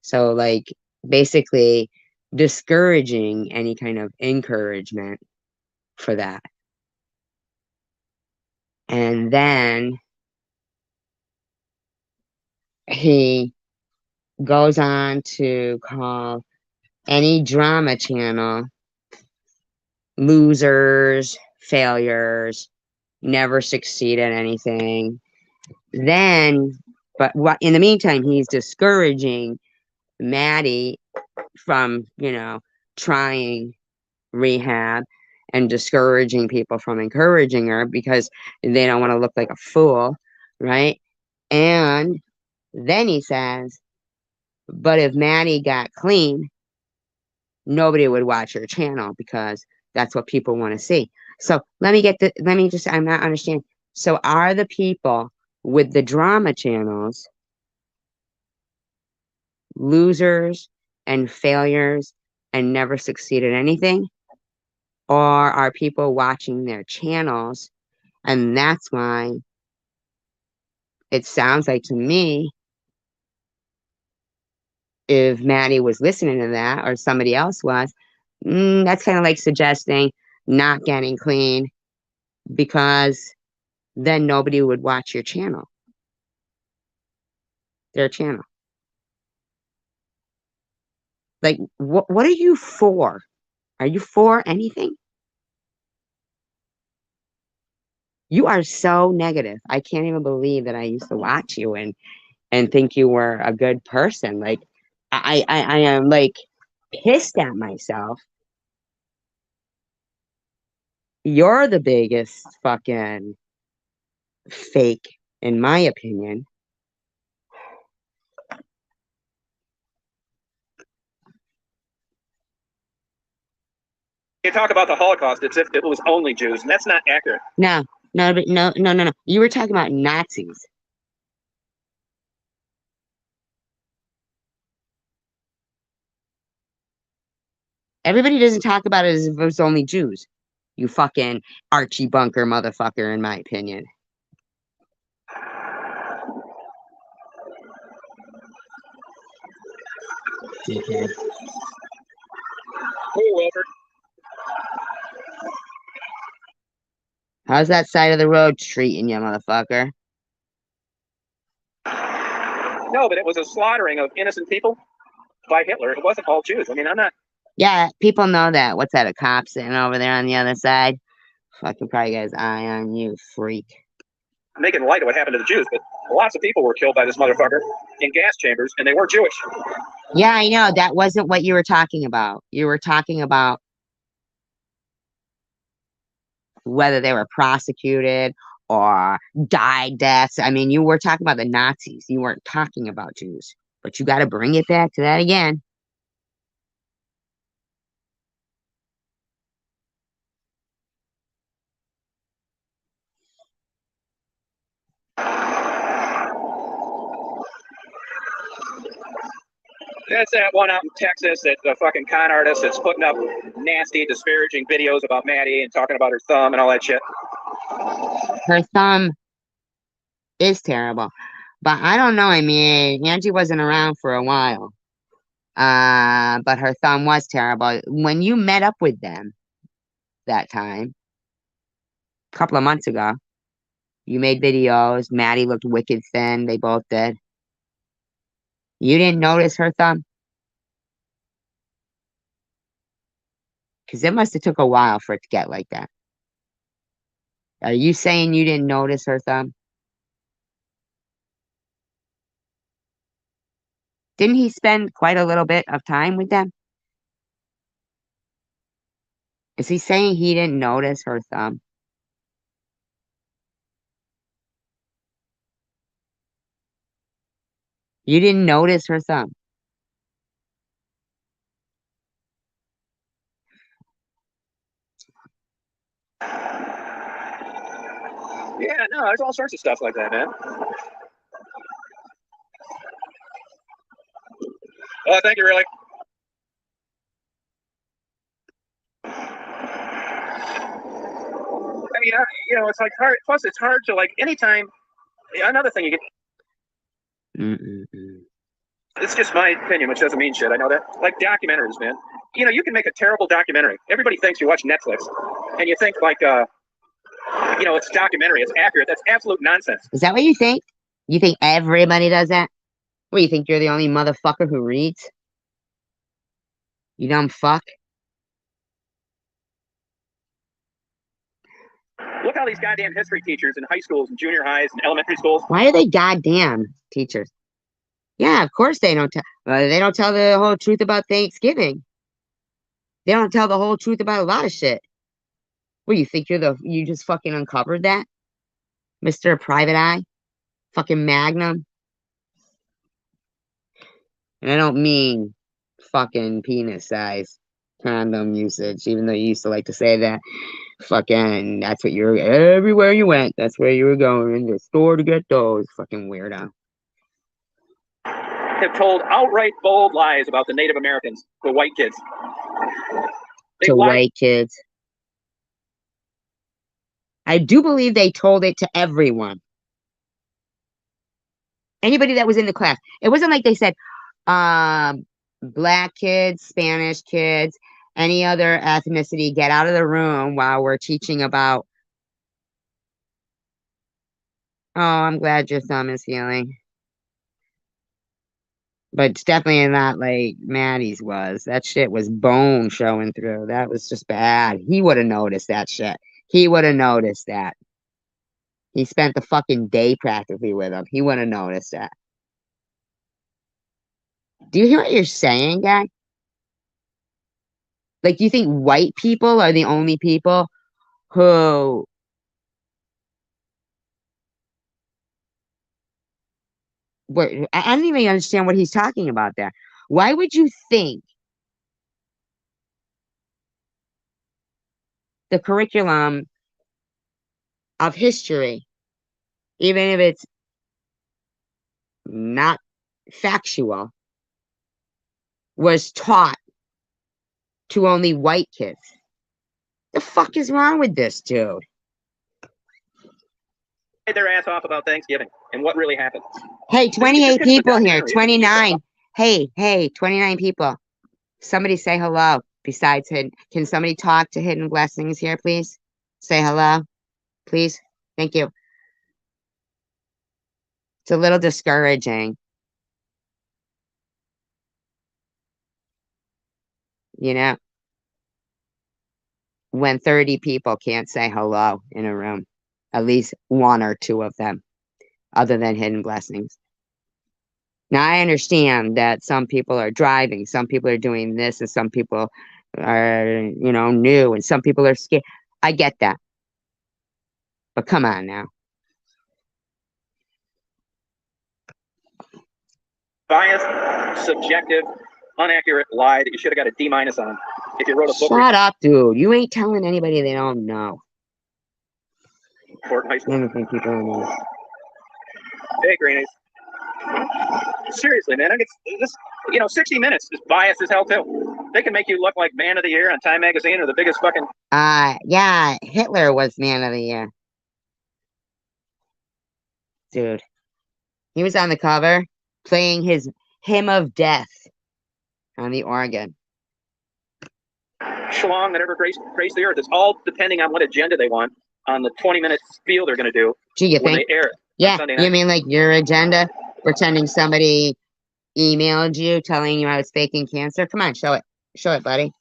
S1: So like basically discouraging any kind of encouragement for that. And then he goes on to call any drama channel losers, failures, never succeed at anything. Then, but what in the meantime, he's discouraging Maddie from, trying rehab and discouraging people from encouraging her because they don't want to look like a fool, right? And then he says, but if Maddie got clean, nobody would watch her channel because that's what people want to see. So I'm not understanding. So are the people with the drama channels losers and failures and never succeed at anything? Or are people watching their channels? And that's why it sounds like to me, if Maddie was listening to that or somebody else was, that's kind of like suggesting not getting clean because then nobody would watch your channel, their channel. Like, what are you for? Are you for anything? You are so negative. I can't even believe that I used to watch you and think you were a good person. Like, I am like pissed at myself. You're the biggest fucking fake, in my opinion.
S2: You talk about the Holocaust as if it was only Jews, and that's not accurate.
S1: No, no. You were talking about Nazis. Everybody doesn't talk about it as if it was only Jews. You fucking Archie Bunker motherfucker, in my opinion. Dickhead.
S2: Hey, Wilbur.
S1: How's that side of the road treating you, motherfucker?
S2: No, but it was a slaughtering of innocent people by Hitler. It wasn't all Jews. I mean, I'm not.
S1: Yeah, people know that. What's that, a cop sitting over there on the other side? Fucking probably got his eye on you, freak.
S2: Making light of what happened to the Jews, but lots of people were killed by this motherfucker in gas chambers, and they weren't Jewish.
S1: Yeah, I know. That wasn't what you were talking about. You were talking about whether they were prosecuted or died deaths. I mean, you were talking about the Nazis. You weren't talking about Jews. But you got to bring it back to that again.
S2: That's that one out in Texas, that the fucking con artist that's putting up nasty, disparaging videos about Maddie and talking about her thumb and all that shit.
S1: Her thumb is terrible. But I don't know. I mean, Angie wasn't around for a while. But her thumb was terrible. When you met up with them that time, a couple of months ago, you made videos. Maddie looked wicked thin. They both did. You didn't notice her thumb? Because it must have took a while for it to get like that. Are you saying you didn't notice her thumb? Didn't he spend quite a little bit of time with them? Is he saying he didn't notice her thumb? You didn't notice her thumb.
S2: Yeah, no, there's all sorts of stuff like that, man. Oh, thank you, really. I mean, it's like hard. Plus, it's hard to like anytime. Another thing you get. It's just my opinion, which doesn't mean shit. I know that. Like documentaries, man. You can make a terrible documentary. Everybody thinks you watch Netflix, and you think like, it's a documentary. It's accurate. That's absolute nonsense.
S1: Is that what you think? You think everybody does that? What, you think you're the only motherfucker who reads? You dumb fuck.
S2: Look how these goddamn history teachers in high schools and junior highs and elementary schools.
S1: Why are they goddamn teachers? Yeah, of course they don't tell. They don't tell the whole truth about Thanksgiving. They don't tell the whole truth about a lot of shit. What, you think you just fucking uncovered that? Mr. Private Eye? Fucking Magnum? And I don't mean fucking penis size condom usage, even though you used to like to say that. Fucking, that's what you're, everywhere you went, that's where you were going, the store to get those. Fucking weirdo.
S2: Have told outright bold lies about the Native Americans, the white kids.
S1: To white kids. I do believe they told it to everyone. Anybody that was in the class. It wasn't like they said, black kids, Spanish kids, any other ethnicity, get out of the room while we're teaching about. Oh, I'm glad your thumb is healing. But it's definitely not like Maddie's was. That shit was bone showing through. That was just bad. He would have noticed that shit. He would have noticed that. He spent the fucking day practically with him. He would have noticed that. Do you hear what you're saying, guy? Like, you think white people are the only people who I don't even understand what he's talking about there. Why would you think the curriculum of history, even if it's not factual, was taught to only white kids? The fuck is wrong with this dude?
S2: Their ass off about Thanksgiving and what really happened.
S1: Hey, 28 people here.
S2: documentary.
S1: 29. Hey, 29 people. Somebody say hello. Besides Hidden, can somebody talk to Hidden Blessings here, please? Say hello, please. Thank you. It's a little discouraging. You know, when 30 people can't say hello in a room, at least one or two of them, other than Hidden Blessings. Now, I understand that some people are driving, some people are doing this, and some people are, new, and some people are scared. I get that. But come on now.
S2: Biased, subjective, inaccurate lie that you should have got a D- on if you wrote a book.
S1: Shut up, dude. You ain't telling anybody they don't know.
S2: High school.
S1: Anything people don't know.
S2: Hey, Greenies. Seriously, man, I get this. 60 Minutes is biased as hell too. They can make you look like Man of the Year on Time Magazine or the biggest fucking.
S1: Yeah, Hitler was Man of the Year. Dude. He was on the cover playing his Hymn of Death on the organ.
S2: Schlong that ever graced the earth. It's all depending on what agenda they want on the 20-minute spiel they're going to do
S1: You
S2: when
S1: think?
S2: they air it.
S1: Yeah, you mean like your agenda? Pretending somebody emailed you telling you I was faking cancer? Come on, show it. Show it, buddy.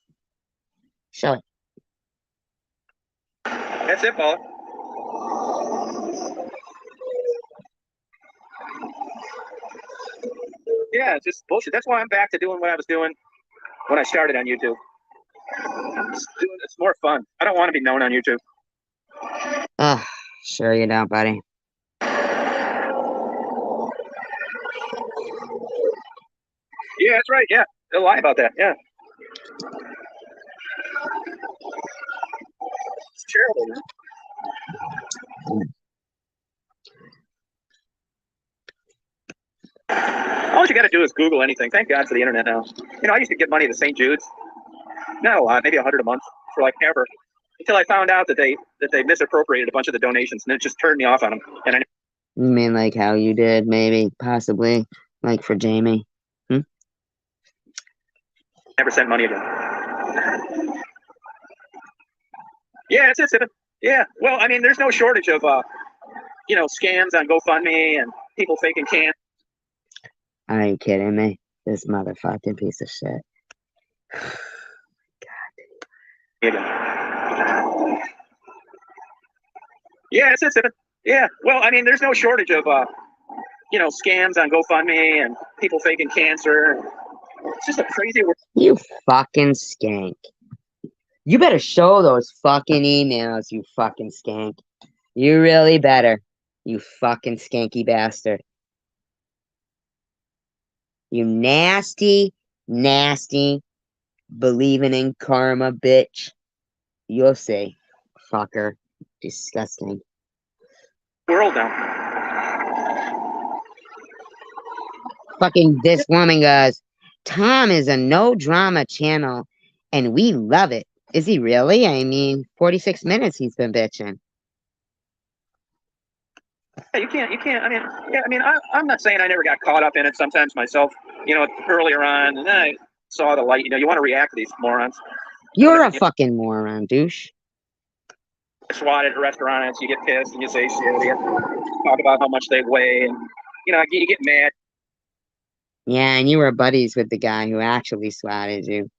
S1: Show it.
S2: That's it, Paula. Yeah, it's just bullshit. That's why I'm back to doing what I was doing when I started on YouTube. It's more fun. I don't want to be known on YouTube.
S1: Ugh, sure you don't, buddy.
S2: Yeah, that's right. Yeah, they'll lie about that. Yeah. It's terrible, man. All you got to do is Google anything. Thank God for the internet now. You know, I used to get money to St. Jude's. Not a lot, maybe $100 a month for like ever. Until I found out that they misappropriated a bunch of the donations, and it just turned me off on them. And I
S1: You mean like how you did, maybe, possibly, like for Jamie?
S2: never sent money again. Yeah, it's it. Yeah. Well, I mean, there's no shortage of scams on GoFundMe and people faking cans.
S1: Are you kidding me? This motherfucking piece of shit.
S2: Yeah, it's it. Yeah. Well, I mean, there's no shortage of scams on GoFundMe and people faking cancer. It's just a crazy world.
S1: You fucking skank. You better show those fucking emails, you fucking skank. You really better. You fucking skanky bastard. You nasty, nasty, believing in karma, bitch. You'll see. Fucker. Disgusting.
S2: World now.
S1: Fucking this woman goes, Tom is a no drama channel and we love it. Is he really? I mean, 46 minutes he's been bitching.
S2: Yeah, you can't. I mean, yeah, I mean, I'm not saying I never got caught up in it. Sometimes myself, earlier on, and then I saw the light. You want to react to these morons.
S1: You're a fucking moron, douche.
S2: SWAT at restaurants, you get pissed and you say shit. You talk about how much they weigh, and you get mad.
S1: Yeah, and you were buddies with the guy who actually swatted you.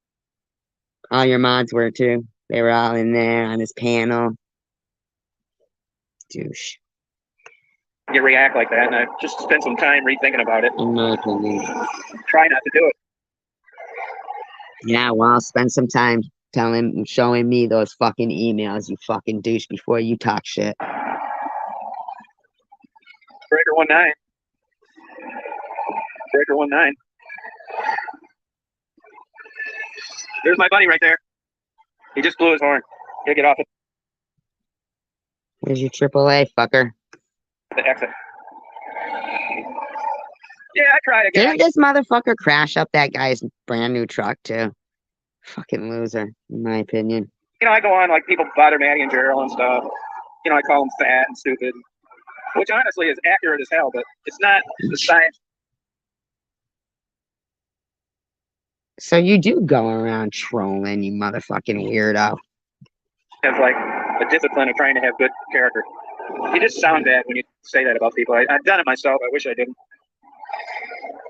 S1: All your mods were too. They were all in there on his panel. Douche.
S2: You react like that, and I just spend some time rethinking about it.
S1: In my opinion.
S2: Try not to do it.
S1: Yeah, well, spend some time showing me those fucking emails, you fucking douche, before you talk shit.
S2: Breaker 19. Breaker 19. There's my buddy right there. He just blew his horn. He'll get off it.
S1: Where's your AAA, fucker?
S2: The exit. Yeah, I tried again.
S1: Didn't this motherfucker crash up that guy's brand new truck, too? Fucking loser, in my opinion.
S2: I go on, like, people bother Maddie and Gerald and stuff. I call them fat and stupid, which honestly is accurate as hell, but it's not the science.
S1: So you do go around trolling, you motherfucking weirdo.
S2: Have, like, a discipline of trying to have good character. You just sound bad when you say that about people. I've done it myself. I wish I didn't.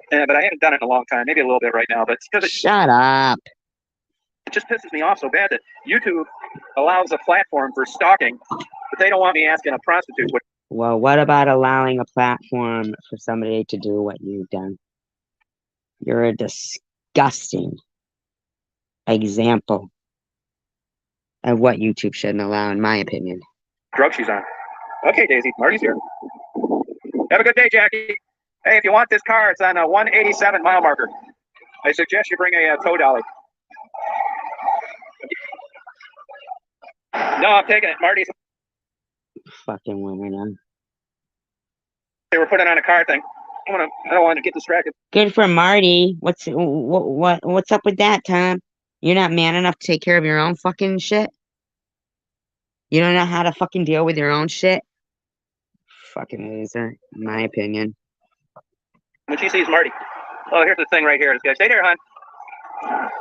S2: But I haven't done it in a long time. Maybe a little bit right now. But it's because
S1: Shut up.
S2: it just pisses me off so bad that YouTube allows a platform for stalking, but they don't want me asking a prostitute.
S1: Well, what about allowing a platform for somebody to do what you've done? You're a disgusting example of what YouTube shouldn't allow, in my opinion.
S2: Drug she's on. Okay, Daisy. Marty's here. Have a good day, Jackie. Hey, if you want this car, it's on a 187 mile marker. I suggest you bring a tow dolly. No, I'm taking it. Marty's.
S1: Fucking women,
S2: They were putting on a car thing. I don't want to get distracted.
S1: Good for Marty. What's up with that, Tom? You're not man enough to take care of your own fucking shit? You don't know how to fucking deal with your own shit? Fucking loser, in my opinion.
S2: When she sees Marty. Oh, here's the thing right here. This guy, stay there, hon.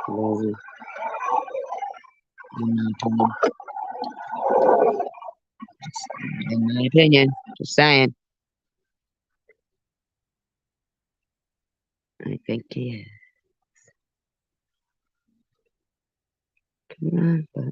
S1: Loser. In my opinion. In my opinion. Just saying. I think he is. Come on, but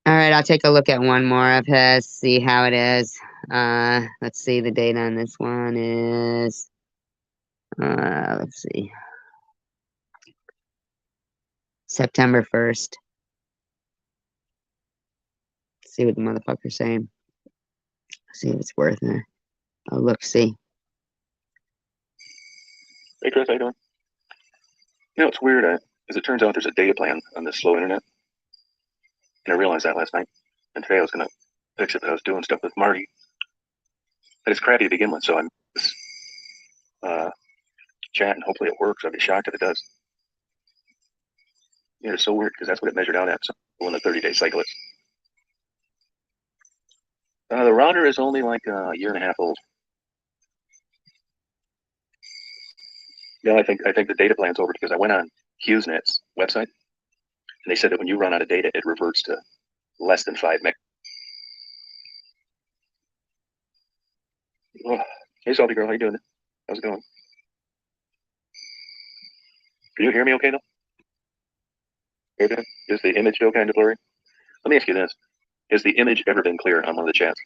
S1: All right, I'll take a look at one more of his, see how it is. Let's see, the date on this one is, let's see, September 1st. See what the motherfucker's saying. See if it's worth it. I'll look, see.
S2: Hey Chris, how you doing? You know, it's weird, as it turns out there's a data plan on this slow internet. And I realized that last night. And today I was going to fix it, but I was doing stuff with Marty. But it's crappy to begin with, so I'm chat, and hopefully it works. I'd be shocked if it does. Yeah, it's so weird because that's what it measured out at. So when the 30-day cycle is. The router is only like a year and a half old. Yeah, I think the data plan's over because I went on HughesNet's website and they said that when you run out of data, it reverts to less than 5 meg. Oh, hey, Salty girl, how you doing? How's it going? Can you hear me okay though? Okay. Is the image still kind of blurry? Let me ask you this: has the image ever been clear on one of the chats?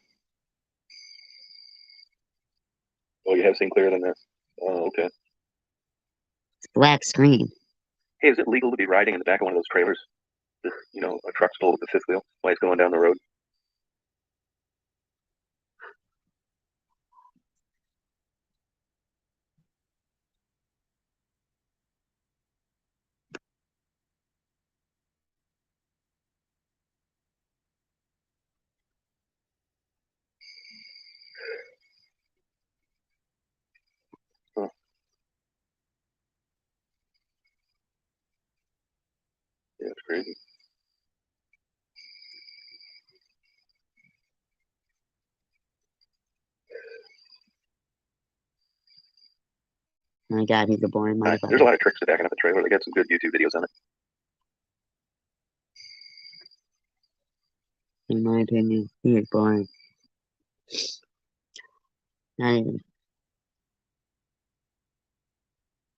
S2: Oh, you have seen clearer than this. Oh, okay.
S1: It's black screen.
S2: Hey, is it legal to be riding in the back of one of those trailers? You know, a truck's full with the fifth wheel while it's going down the road. Huh. Yeah, it's crazy.
S1: My God, he's a boring
S2: There's a
S1: motherfucker.
S2: lot of tricks to backing up a trailer. They got some good YouTube videos on it.
S1: In my opinion, he is boring. Not even.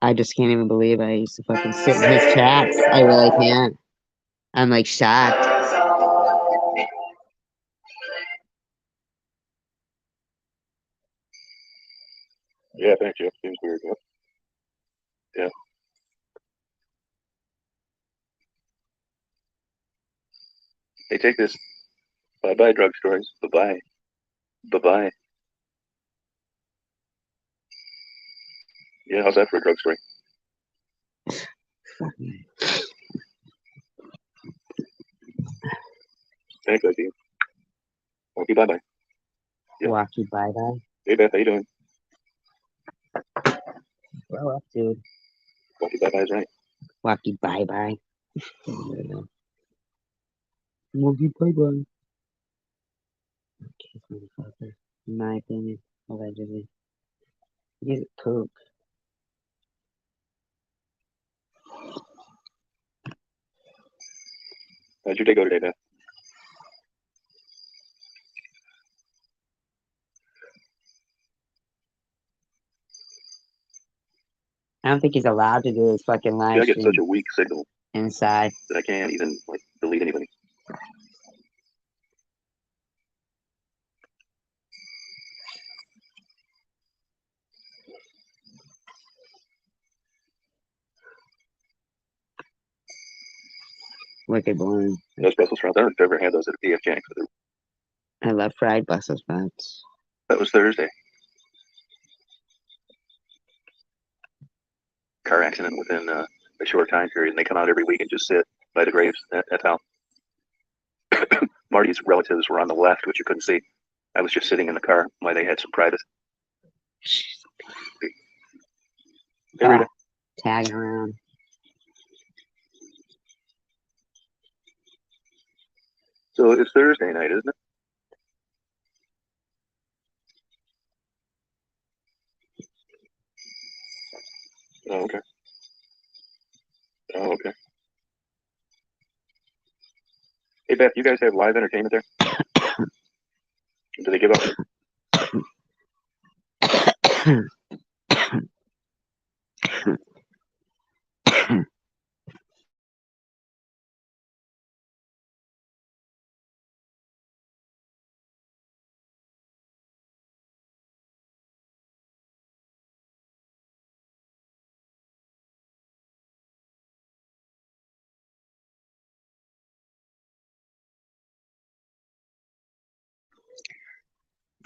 S1: I just can't even believe I used to fucking sit in his chats. I really can't. I'm like shocked.
S2: Yeah, thanks, Jeff. Seems weird. Yep. Yeah. Hey, take this. Bye-bye, drug stories. Bye-bye. Bye-bye. Yeah, how's that for a drug story? Thanks, I see. Okay, bye-bye. Yep.
S1: Walkie bye-bye.
S2: Hey, Beth, how you doing?
S1: Grow up, dude.
S2: Walkie bye-bye is right.
S1: Walkie bye-bye. Walkie bye-bye. Kiss motherfucker. In my opinion, allegedly. He's a kook.
S2: How'd your day go today, Beth?
S1: I don't think he's allowed to do his fucking
S2: See,
S1: live
S2: I get
S1: stream
S2: such a weak signal
S1: inside.
S2: that I can't even like delete anybody.
S1: Wicked boring.
S2: Those Brussels sprouts, I don't know if I've ever had those at a PF Chang's, but
S1: I love fried Brussels sprouts.
S2: that was Thursday. Car accident within a short time period, and they come out every week and just sit by the graves. That's how. Marty's relatives were on the left, which you couldn't see. I was just sitting in the car while they had some privacy. Hey, Rita.
S1: Tagging around.
S2: So it's Thursday night, isn't it? Oh, okay. Oh, okay. Hey, Beth, you guys have live entertainment there? Do they give up?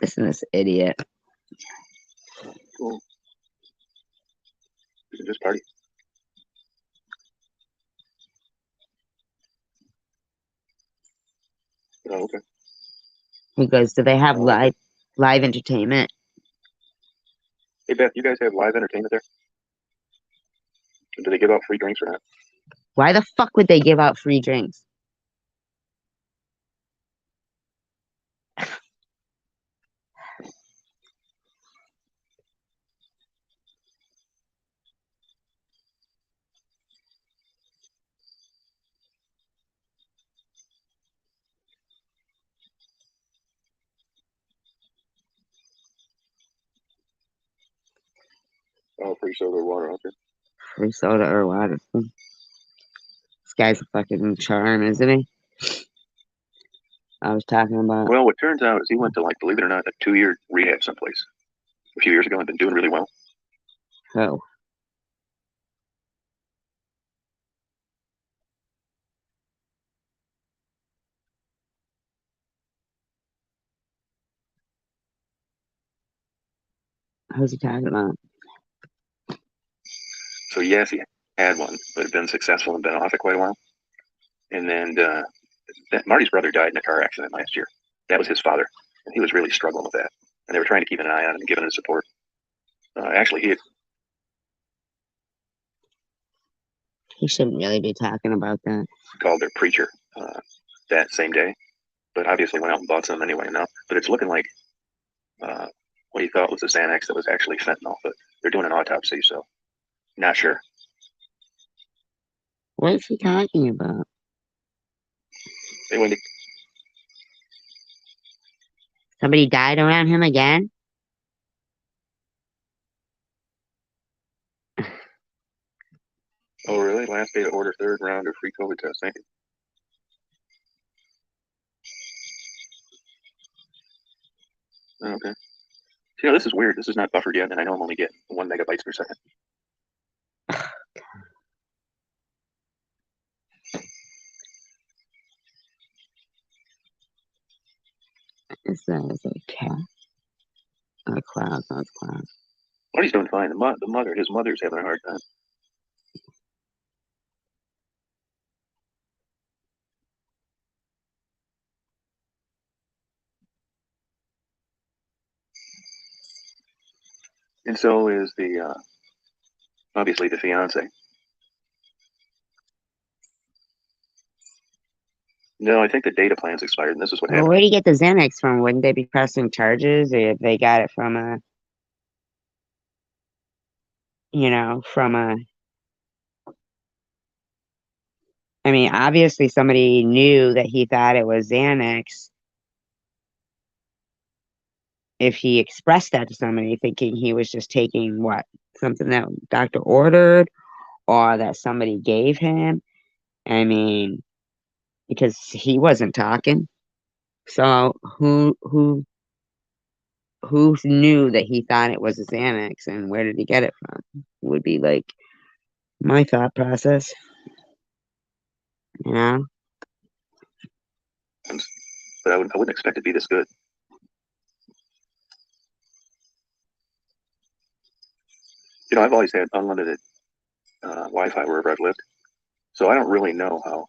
S1: Listen to this idiot.
S2: Cool. You can just party. Oh, okay.
S1: He goes, do they have
S2: Oh, okay.
S1: live entertainment?
S2: Hey, Beth, you guys have live entertainment there? Do they give out free drinks or not?
S1: Why the fuck would they give out free drinks?
S2: Oh, free soda or water, okay.
S1: Free soda or water. This guy's a fucking charm, isn't he? I was talking about.
S2: Well, what turns out is he went to, like, believe it or not, a 2-year rehab someplace a few years ago and been doing really well.
S1: Oh. Who's he talking about?
S2: So, yes, he had one, but had been successful and been off it quite a while. And then Marty's brother died in a car accident last year. That was his father, and he was really struggling with that. And they were trying to keep an eye on him and giving him support. Actually, he had
S1: He shouldn't really be talking about that.
S2: called their preacher that same day, but obviously went out and bought some anyway now. But it's looking like what he thought was a Xanax that was actually fentanyl, but they're doing an autopsy, so not sure.
S1: What is he talking about?
S2: Hey, Wendy.
S1: Somebody died around him again?
S2: Oh, really? Last day to order third round of free COVID test. Thank you. Okay. You know, this is weird. This is not buffered yet, and I know I'm only getting 1 megabytes per second.
S1: Is that a cat? Or a cloud? No, it's cloud.
S2: Marty's doing fine. His mother's having a hard time. And so is the obviously the fiance. No, I think the data plan's expired, and this is what
S1: Well,
S2: happened.
S1: where'd he get the Xanax from? Wouldn't they be pressing charges if they got it from a, I mean, obviously somebody knew that he thought it was Xanax if he expressed that to somebody thinking he was just taking what? Something that doctor ordered or that somebody gave him. I mean, because he wasn't talking. So who knew that he thought it was a Xanax and where did he get it from? Would be like my thought process. You know?
S2: But I wouldn't expect it to be this good. You know, I've always had unlimited Wi-Fi wherever I've lived, so I don't really know how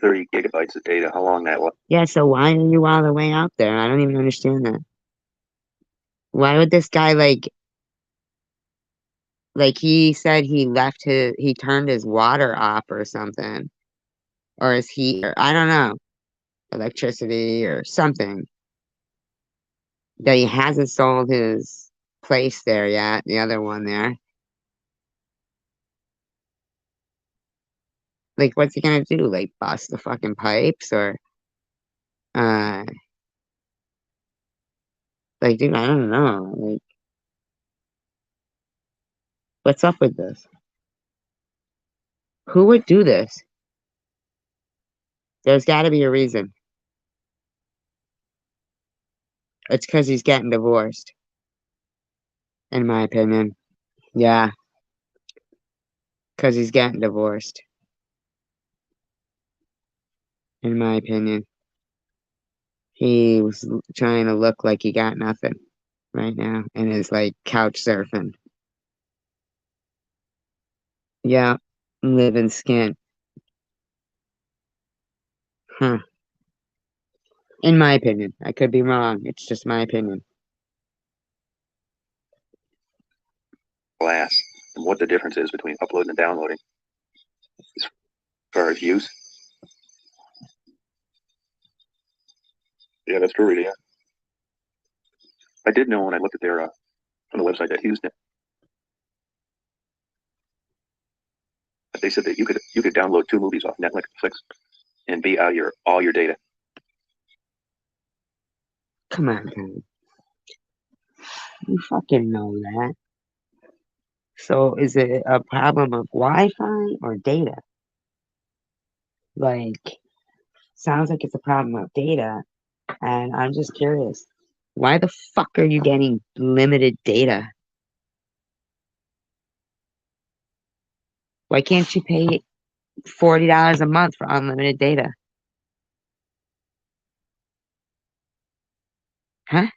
S2: 30 gigabytes of data, how long that was.
S1: Yeah, so why are you all the way out there? I don't even understand that. Why would this guy like he said he turned his water off or something, or his heat, or I don't know, electricity or something, that he hasn't sold his place there yet, the other one there. Like, what's he gonna do? Like, bust the fucking pipes or, uh, like, dude, I don't know. Like, what's up with this? Who would do this? There's got to be a reason. It's because he's getting divorced, in my opinion. Yeah, because he's getting divorced, in my opinion. He was trying to look like he got nothing right now and is like couch surfing. Yeah, living skin. Huh. In my opinion. I could be wrong. It's just my opinion.
S2: Glass and what the difference is between uploading and downloading as far as views. Yeah, that's true, really. Yeah. I did know when I looked at their on the website that Houston, they said that you could download 2 movies off Netflix and be out all your data.
S1: Come on, Tom. You fucking know that. So is it a problem of Wi-Fi or data? Like, sounds like it's a problem of data, and I'm just curious. Why the fuck are you getting limited data? Why can't you pay $40 a month for unlimited data? Huh?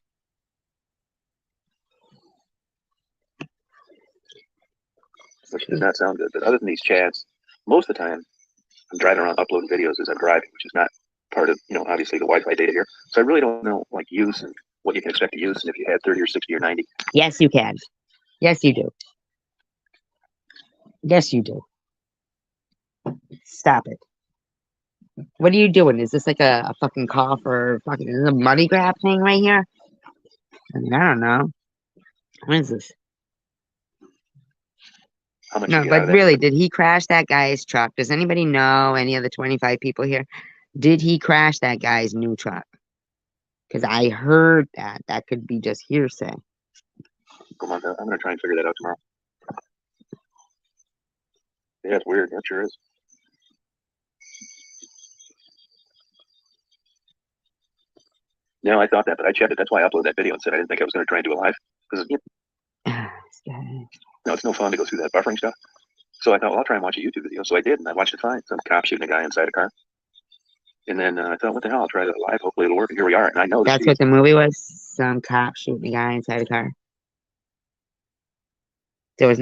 S2: Which does not sound good. But other than these chats, most of the time I'm driving around uploading videos as I'm driving, which is not part of, obviously the Wi-Fi data here. So I really don't know like use and what you can expect to use and if you had 30 or 60 or 90.
S1: Yes, you can. Yes, you do. Yes, you do. Stop it. What are you doing? Is this like a fucking call for fucking, is this a money grab thing right here? I mean, I don't know. What is this?
S2: How much
S1: No,
S2: you get out
S1: but
S2: of that?
S1: really, did he crash that guy's truck? Does anybody know, any of the 25 people here? Did he crash that guy's new truck? Because I heard that. That could be just hearsay.
S2: Come on, I'm going to try and figure that out tomorrow. Yeah, it's weird. That sure is. No, I thought that, but I checked it. That's why I uploaded that video and said I didn't think I was going to try and do it live. Because it's no fun to go through that buffering stuff. So I thought, well, I'll try and watch a YouTube video. So I did, and I watched it fine. Some cop shooting a guy inside a car. And then I thought, what the hell? I'll try that live. Hopefully it'll work. And here we are. And I know
S1: That's what the movie was? Some cop shooting a guy inside a car. There was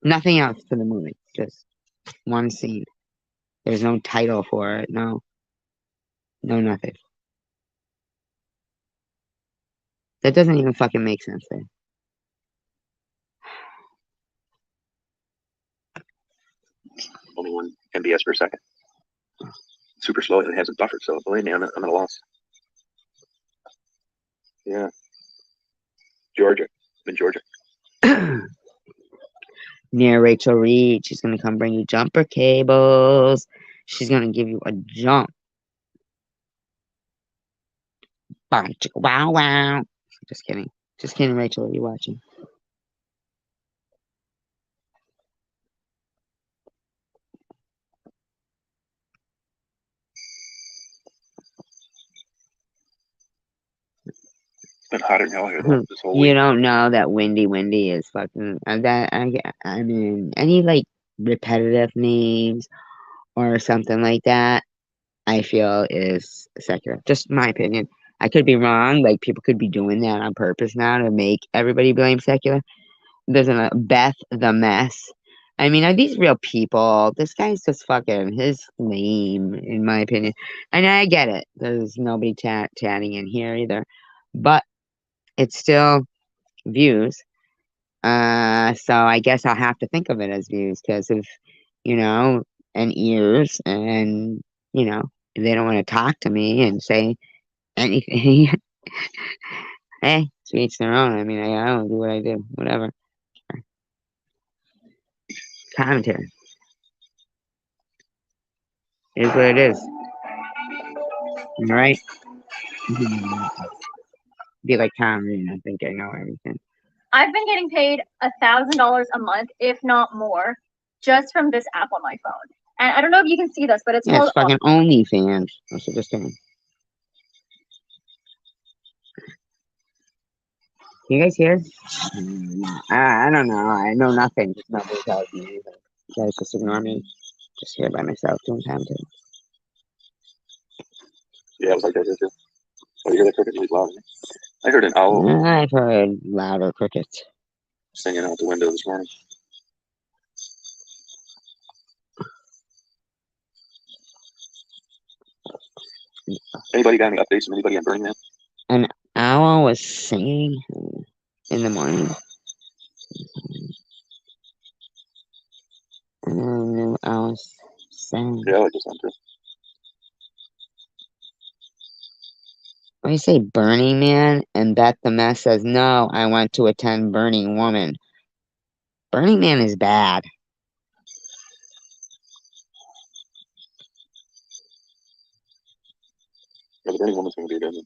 S1: nothing else to the movie. Just one scene. There's no title for it. No nothing. That doesn't even fucking make sense there.
S2: only 1 MBS per second. Super slow. It hasn't buffered. So believe me, I'm at a loss. Yeah. Georgia. I'm in Georgia.
S1: Near Rachel Reed. She's going to come bring you jumper cables. She's going to give you a jump. Wow, wow. Just kidding. Just kidding, Rachel. Are you watching?
S2: It's been hotter than hell here though, this whole
S1: You
S2: week.
S1: don't know that Windy is fucking that I mean any like repetitive names or something like that I feel is secular. Just my opinion. I could be wrong, like people could be doing that on purpose now to make everybody blame secular. There's a Beth the Mess. I mean, are these real people? This guy's just fucking his lame, in my opinion. And I get it. There's nobody chatting in here either. But it's still views. So I guess I'll have to think of it as views because of, and ears, and they don't want to talk to me and say anything. Hey, to each their own. I mean, I don't do what I do, whatever. Commentary is what it is. All right. Be like Tom Green. I think I know everything.
S10: I've been getting paid $1,000 a month, if not more, just from this app on my phone. And I don't know if you can see this, but it's
S1: Yeah,
S10: called
S1: it's fucking OnlyFans. That's what this thing. You guys hear? I don't know. I know nothing. Nobody tells me anything. You guys just ignore me. Just here by myself doing commentary.
S2: Yeah, it was like that here too. Oh, you hear that cricket really loud? I heard an owl
S1: I've heard louder crickets.
S2: singing out the window this morning. Anybody got any updates from anybody on Burning Man?
S1: An owl was singing in the morning. And I was saying,
S2: Yeah, I like this one too.
S1: when you say Burning Man, and Beth the Mess says, no, I want to attend Burning Woman. Burning Man is bad.
S2: Yeah, the Burning Woman's gonna be a good one.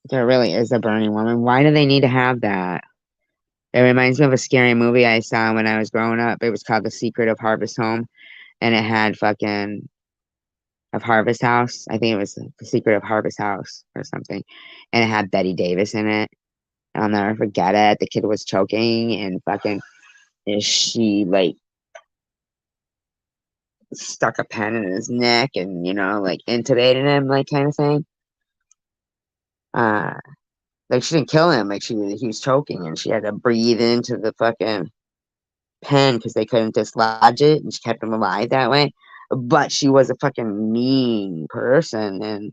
S1: There really is a Burning Woman. Why do they need to have that? It reminds me of a scary movie I saw when I was growing up. It was called The Secret of Harvest Home, and it had fucking of Harvest House. I think it was The Secret of Harvest House or something, and it had Betty Davis in it. I'll never forget it. The kid was choking, and fucking, and she like stuck a pen in his neck, and like intubated him, like kind of thing. Uh, like she didn't kill him. Like he was choking, and she had to breathe into the fucking pen because they couldn't dislodge it, and she kept him alive that way. But she was a fucking mean person, and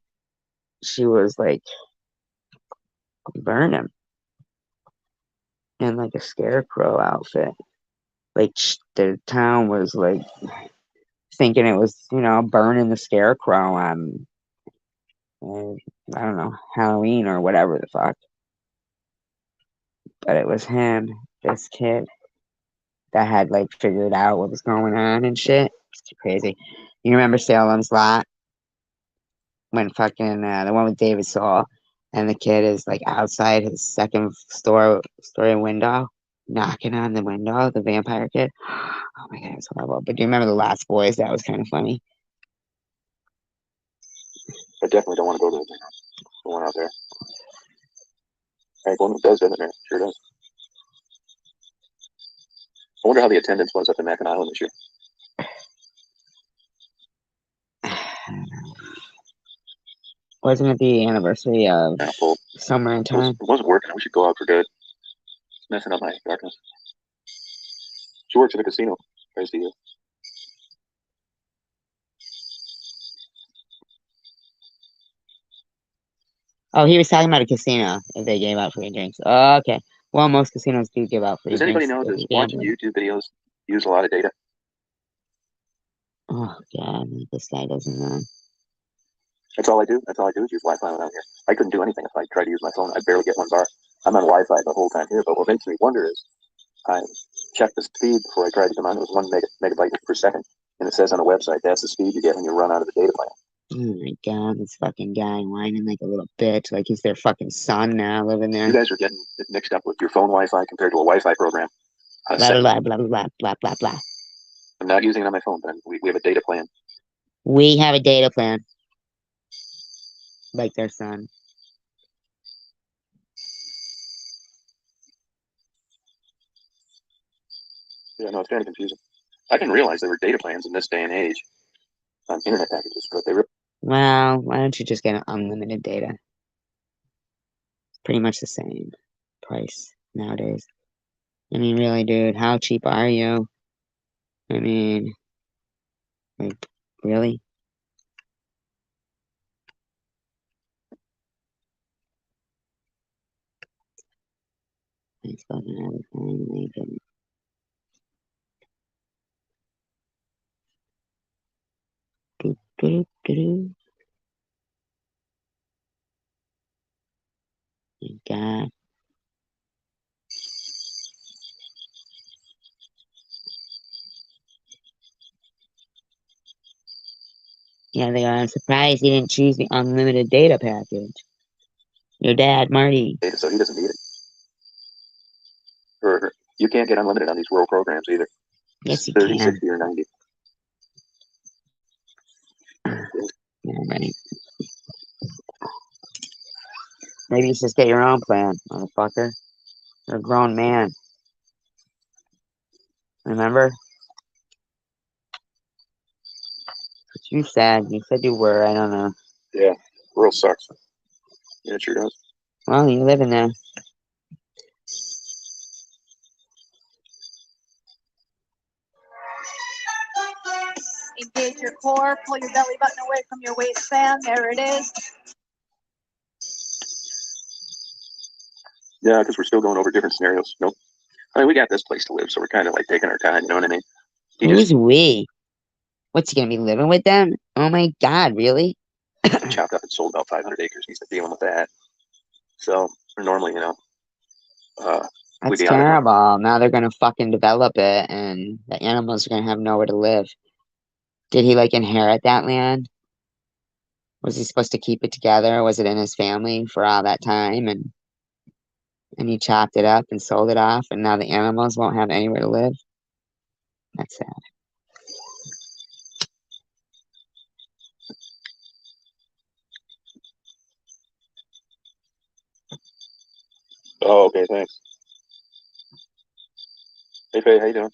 S1: she was like burn him in like a scarecrow outfit. Like the town was like thinking it was burning the scarecrow on I don't know, Halloween or whatever the fuck. But it was him, this kid, that had like figured out what was going on and shit. It's crazy. You remember Salem's Lot? When fucking the one with David Saul, and the kid is like outside his second story window, knocking on the window, the vampire kid. Oh my god, it's horrible. But do you remember The Lost Boys? That was kind of funny.
S2: I definitely don't want to go to the one out there. Well, it does, doesn't it? Sure does. I wonder how the attendance was up in Mackinac Island this year.
S1: Wasn't it the anniversary of Summer in Time?
S2: It wasn't working. We should go out for good. It's messing up my darkness. She works at a casino. Praise to you.
S1: Oh, he was talking about a casino if they gave out free drinks. Oh, okay. Well, most casinos do give out free
S2: Does
S1: drinks.
S2: anybody know, does watching YouTube videos use a lot of data?
S1: Oh, God, this guy doesn't know.
S2: That's all I do. That's all I do is use Wi-Fi when I'm here. I couldn't do anything if I tried to use my phone. I'd barely get 1 bar. I'm on Wi-Fi the whole time here, but what makes me wonder is I checked the speed before I tried to come on. It was 1 megabyte per second. And it says on the website, that's the speed you get when you run out of the data plan.
S1: Oh my god, this fucking guy whining like a little bitch, like he's their fucking son now living there.
S2: You guys are getting it mixed up with your phone Wi-Fi compared to a Wi-Fi program.
S1: Blah, blah, blah, blah, blah, blah, blah, blah.
S2: I'm not using it on my phone, but we have a data plan.
S1: We have a data plan. Like their son.
S2: Yeah, no, it's kind of confusing. I didn't realize there were data plans in this day and age on internet packages, but they were.
S1: Well, why don't you just get unlimited data? It's pretty much the same price nowadays. I mean, really, dude, how cheap are you? I mean, like, really? It's fucking everything. They didn't. Do, do, do, do. My God. Yeah, they are. I'm surprised he didn't choose the unlimited data package. Your dad, Marty.
S2: So he doesn't need it. Or you can't get unlimited on these rural programs either.
S1: Yes, you
S2: 30,
S1: can.
S2: 60, or 90.
S1: Yeah, right. Maybe you should just get your own plan, motherfucker. You're a grown man. Remember? What you said. You said you were. I don't know.
S2: Yeah. World sucks. Yeah, it sure does.
S1: Well, you live in there.
S10: Engage your core, pull your belly button away from your waistband. There it is.
S2: Yeah, because we're still going over different scenarios. Nope. I mean, we got this place to live, so we're kind of like taking our time. You know what I mean? He
S1: Who's
S2: just
S1: we? What's he gonna be living with them? Oh my God, really?
S2: chopped up and sold about 500 acres. He's dealing with that. So normally, you know, we'd
S1: That's
S2: be on it.
S1: terrible. Now they're gonna fucking develop it, and the animals are gonna have nowhere to live. Did he like inherit that land? Was he supposed to keep it together? Was it in his family for all that time? And he chopped it up and sold it off, and now the animals won't have anywhere to live? That's sad.
S2: Oh, okay, thanks. Hey, Faye, how you doing?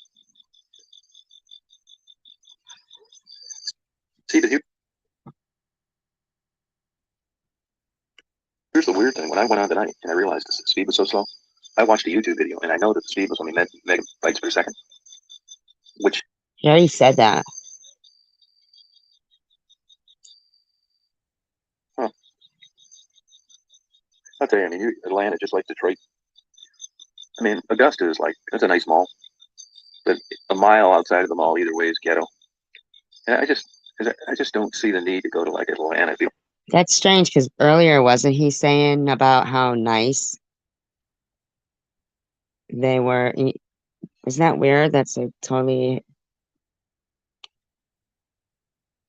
S2: See, here's the weird thing. When I went on tonight and I realized the speed was so slow, I watched a YouTube video and I know that the speed was only megabytes per second, which
S1: He already said that.
S2: huh, I'll tell you, I mean, Atlanta, just like Detroit. I mean, Augusta is like, it's a nice mall, but a mile outside of the mall either way is ghetto. And I just don't see the need to go to like Atlanta.
S1: That's strange, because earlier wasn't he saying about how nice they were? Isn't that weird? That's like totally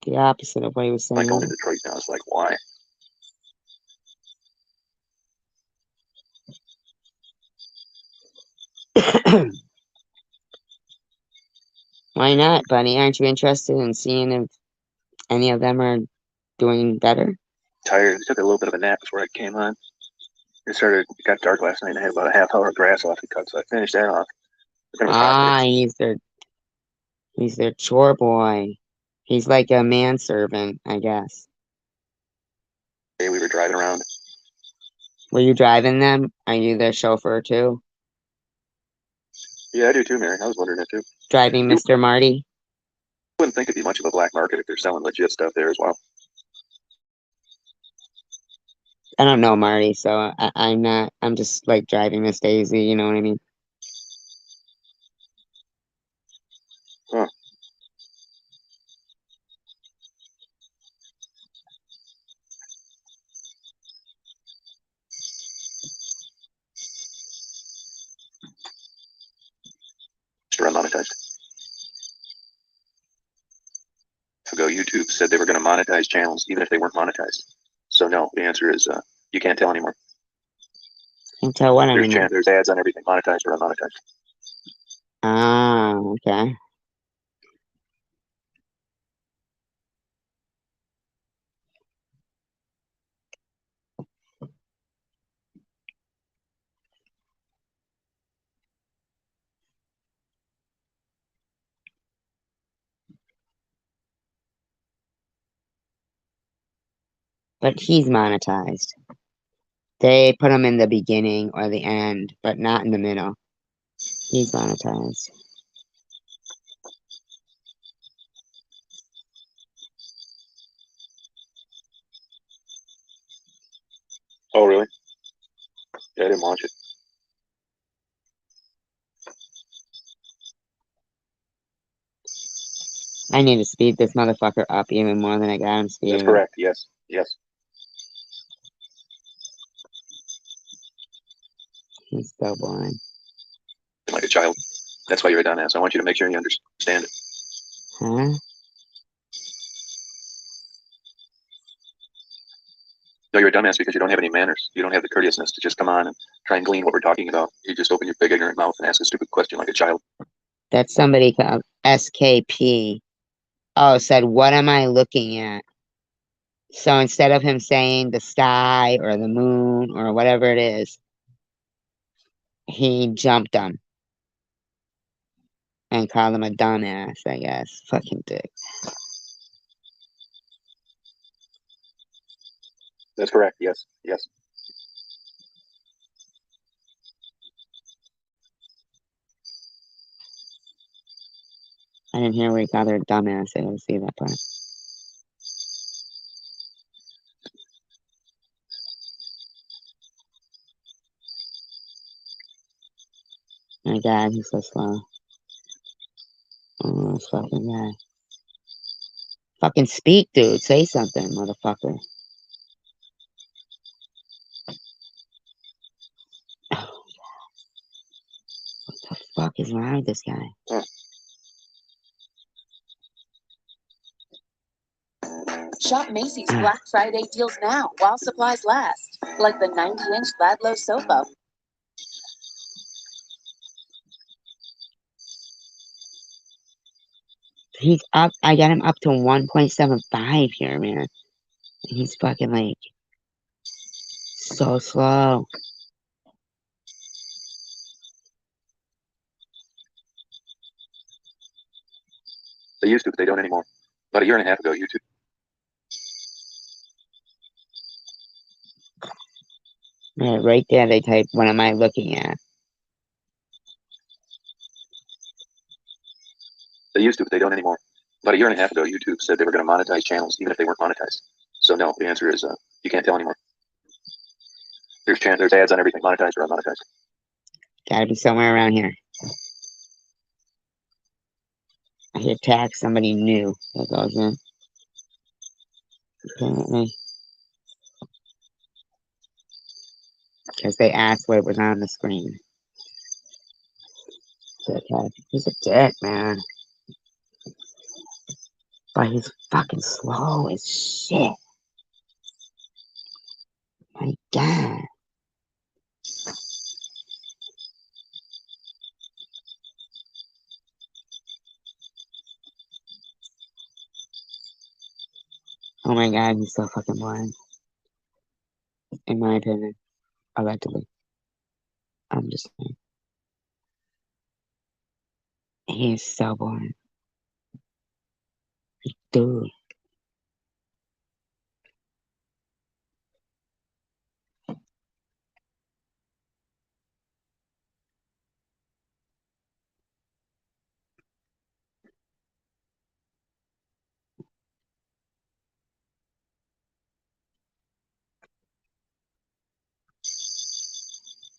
S1: the opposite of what he was
S2: Like going to
S1: saying.
S2: Detroit now, it's like, why?
S1: Why not, buddy? Aren't you interested in seeing if any of them are doing better?
S2: Tired. I took a little bit of a nap before I came on. It got dark last night and I had about a half hour of grass off to cut, so I finished that off. But then it was hot
S1: Ah,
S2: today.
S1: he's their chore boy. He's like a manservant, I guess.
S2: We were driving around.
S1: Were you driving them? Are you their chauffeur too?
S2: Yeah, I do too, Mary. I was wondering that too.
S1: Driving
S2: You
S1: Mr. Marty?
S2: wouldn't think it'd be much of a black market if they're selling legit stuff there as well.
S1: I don't know Marty, so I'm not. I'm just like driving Miss Daisy. You know what I mean?
S2: Huh. They're unmonetized. Ago, YouTube said they were going to monetize channels even if they weren't monetized. So no, the answer is you can't tell anymore.
S1: Can't tell what anymore.
S2: There's ads on everything, monetized or unmonetized.
S1: Ah, okay. But he's monetized. They put him in the beginning or the end, but not in the middle. He's monetized.
S2: Oh, really? Yeah, I didn't watch it.
S1: I need to speed this motherfucker up even more than I got him
S2: That's
S1: speeded.
S2: correct. Yes. Yes.
S1: He's so boring.
S2: Like a child. That's why you're a dumbass. I want you to make sure you understand it.
S1: Huh?
S2: No, you're a dumbass because you don't have any manners. You don't have the courteousness to just come on and try and glean what we're talking about. You just open your big ignorant mouth and ask a stupid question like a child.
S1: That's somebody called SKP. Oh, said, what am I looking at? So instead of him saying the sky or the moon or whatever it is, he jumped him and called him a dumbass, I guess. Fucking dick.
S2: That's correct. Yes. Yes.
S1: I didn't hear where he called her a dumbass. I didn't see that part. My God, he's so slow. Oh, this fucking guy. Fucking speak, dude. Say something, motherfucker. Oh, what the fuck is wrong with this guy?
S4: Shop Macy's Black Friday deals now while supplies last, like the 90-inch Ladlow sofa.
S1: He's up. I got him up to 1.75 here, man. He's fucking like so slow.
S2: They used to, but they don't anymore. About a year and a half ago, YouTube.
S1: Yeah, right there they type, what am I looking at?
S2: They used to, but they don't anymore. About a year and a half ago, YouTube said they were going to monetize channels even if they weren't monetized. So no, the answer is you can't tell anymore. There's ads on everything, monetized or unmonetized.
S1: Gotta be somewhere around here. I hear tag somebody new that goes in. Apparently. Because they asked what was on the screen. Dickhead. He's a dick, man. But he's fucking slow as shit. My God. Oh my God, he's so fucking blind. In my opinion. Allegedly. I'm just saying. He is so blind. Dude.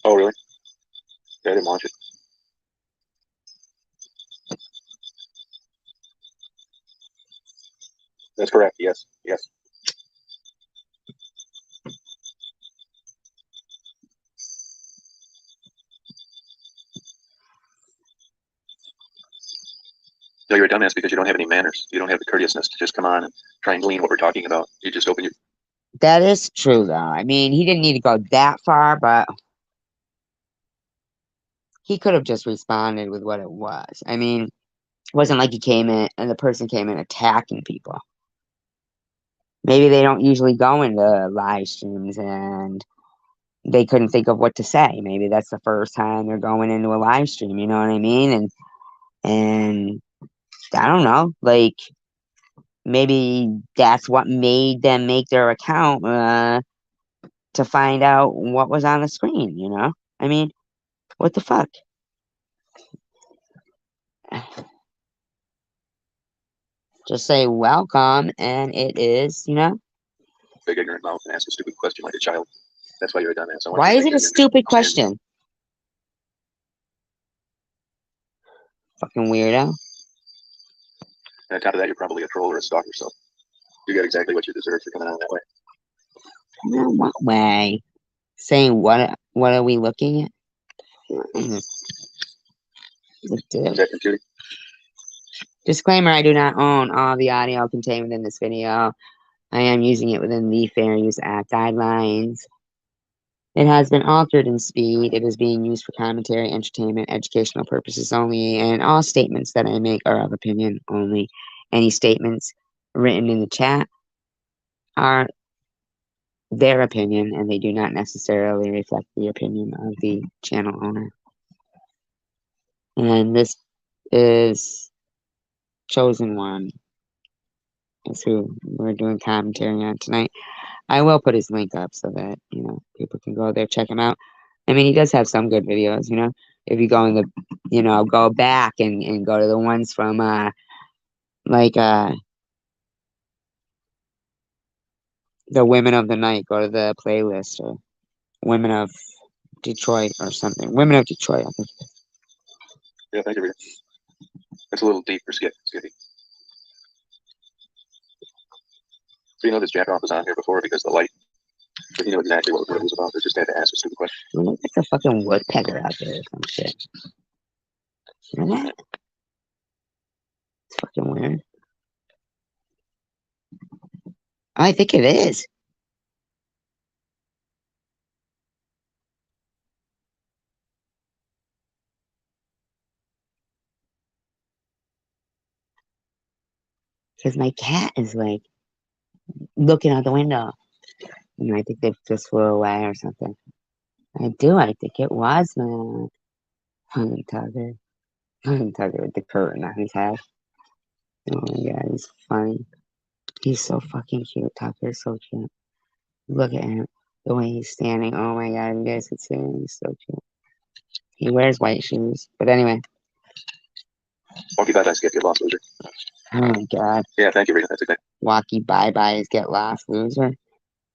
S2: Oh, really? Yeah, I didn't launch it. That's correct. Yes. Yes. No, you're a dumbass because you don't have any manners. You don't have the courteousness to just come on and try and glean what we're talking about. You just open your.
S1: That is true, though. I mean, he didn't need to go that far, but he could have just responded with what it was. I mean, it wasn't like he came in and the person came in attacking people. Maybe they don't usually go into live streams and they couldn't think of what to say. Maybe that's the first time they're going into a live stream, you know what I mean? And I don't know, like maybe that's what made them make their account to find out what was on the screen, you know? I mean, what the fuck? Just say welcome and it is, you know?
S2: Big ignorant mouth and ask a stupid question like a child. That's why you're a dumbass. I want
S1: Why
S2: you
S1: is
S2: to
S1: it a
S2: think
S1: stupid
S2: and
S1: question? Fucking weirdo.
S2: on top of that, you're probably a troll or a stalker, so you got exactly what you deserve for coming on that way.
S1: No, what way? Saying what are we looking at?
S2: Is that computing?
S1: Disclaimer, I do not own all the audio contained within this video. I am using it within the Fair Use Act guidelines. It has been altered in speed. It is being used for commentary, entertainment, educational purposes only, and all statements that I make are of opinion only. Any statements written in the chat are their opinion, and they do not necessarily reflect the opinion of the channel owner. And this is Chosen One. Is who we're doing commentary on tonight. I will put his link up so that, people can go there, check him out. I mean, he does have some good videos, if you go in the, go back and go to the ones from, like, the Women of the Night, go to the playlist, or Women of Detroit or something. Women of Detroit, I think.
S2: Yeah, thank you, Rita. That's a little deep for Skippy. So this jack off was on here before because the light. But he knew exactly what it was about. They just had to ask a stupid question.
S1: It looks like a fucking woodpecker out there or some shit. Isn't that? It's fucking weird. I think it is. Because my cat is like looking out the window. And I think they just flew away or something. I do. I think it was, man. Honey Tugger. Honey Tugger with the curtain on his head. Oh my god, he's funny. He's so fucking cute. Tucker's so cute. Look at him. The way he's standing. Oh my god, you guys can see him. He's so cute. He wears white shoes. But anyway.
S2: Walkie bye-byes get lost, loser.
S1: Oh my god.
S2: Yeah, thank you, Rita. That's exactly.
S1: Walkie bye-byes get lost, loser.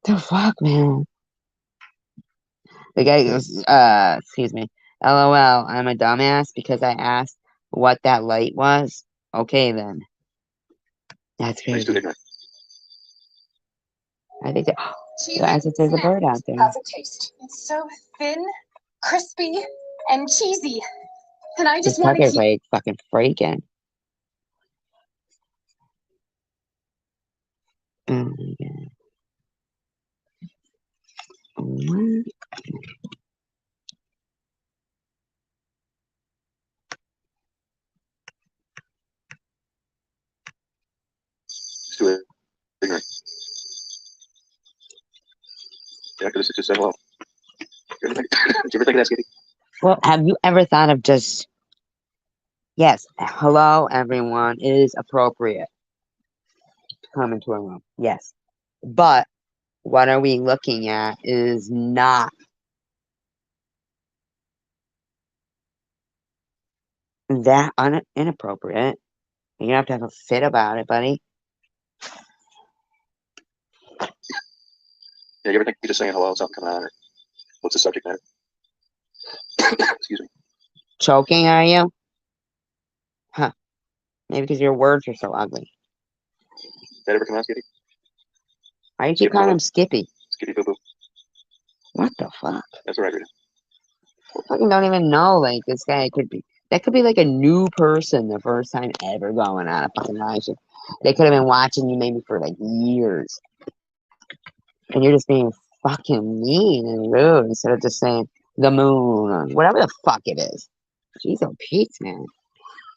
S1: The fuck, man? The guy goes, excuse me. LOL, I'm a dumbass because I asked what that light was. Okay, then. That's
S2: He's
S1: crazy.
S2: too ignorant.
S1: I think that, as if there's a bird out there.
S11: How's it taste? It's so thin, crispy, and cheesy. And I
S1: This
S11: just want to
S1: Tucker's
S11: keep...
S1: like fucking freaking. Oh my god. What?
S2: He's too ignorant. Yeah, because it's just said hello. Did you ever think of that, Skippy?
S1: Well, have you ever thought of just, yes, hello everyone is appropriate to come into a room. Yes. But what are we looking at is not that inappropriate. You don't have to have a fit about it, buddy.
S2: Yeah, you ever think you're just saying hello, something coming on, or what's the subject matter? Excuse me.
S1: Choking, are you? Huh. Maybe because your words are so ugly.
S2: Did that ever come on, Skippy?
S1: Why did you call him Skippy?
S2: Skippy Boo Boo.
S1: What the fuck?
S2: That's what I read.
S1: I fucking don't even know. Like, this guy could be. That could be like a new person the first time ever going on a fucking live show. They could have been watching you maybe for like years. And you're just being fucking mean and rude instead of just saying the moon or whatever the fuck it is. Jeez, oh Pete, man.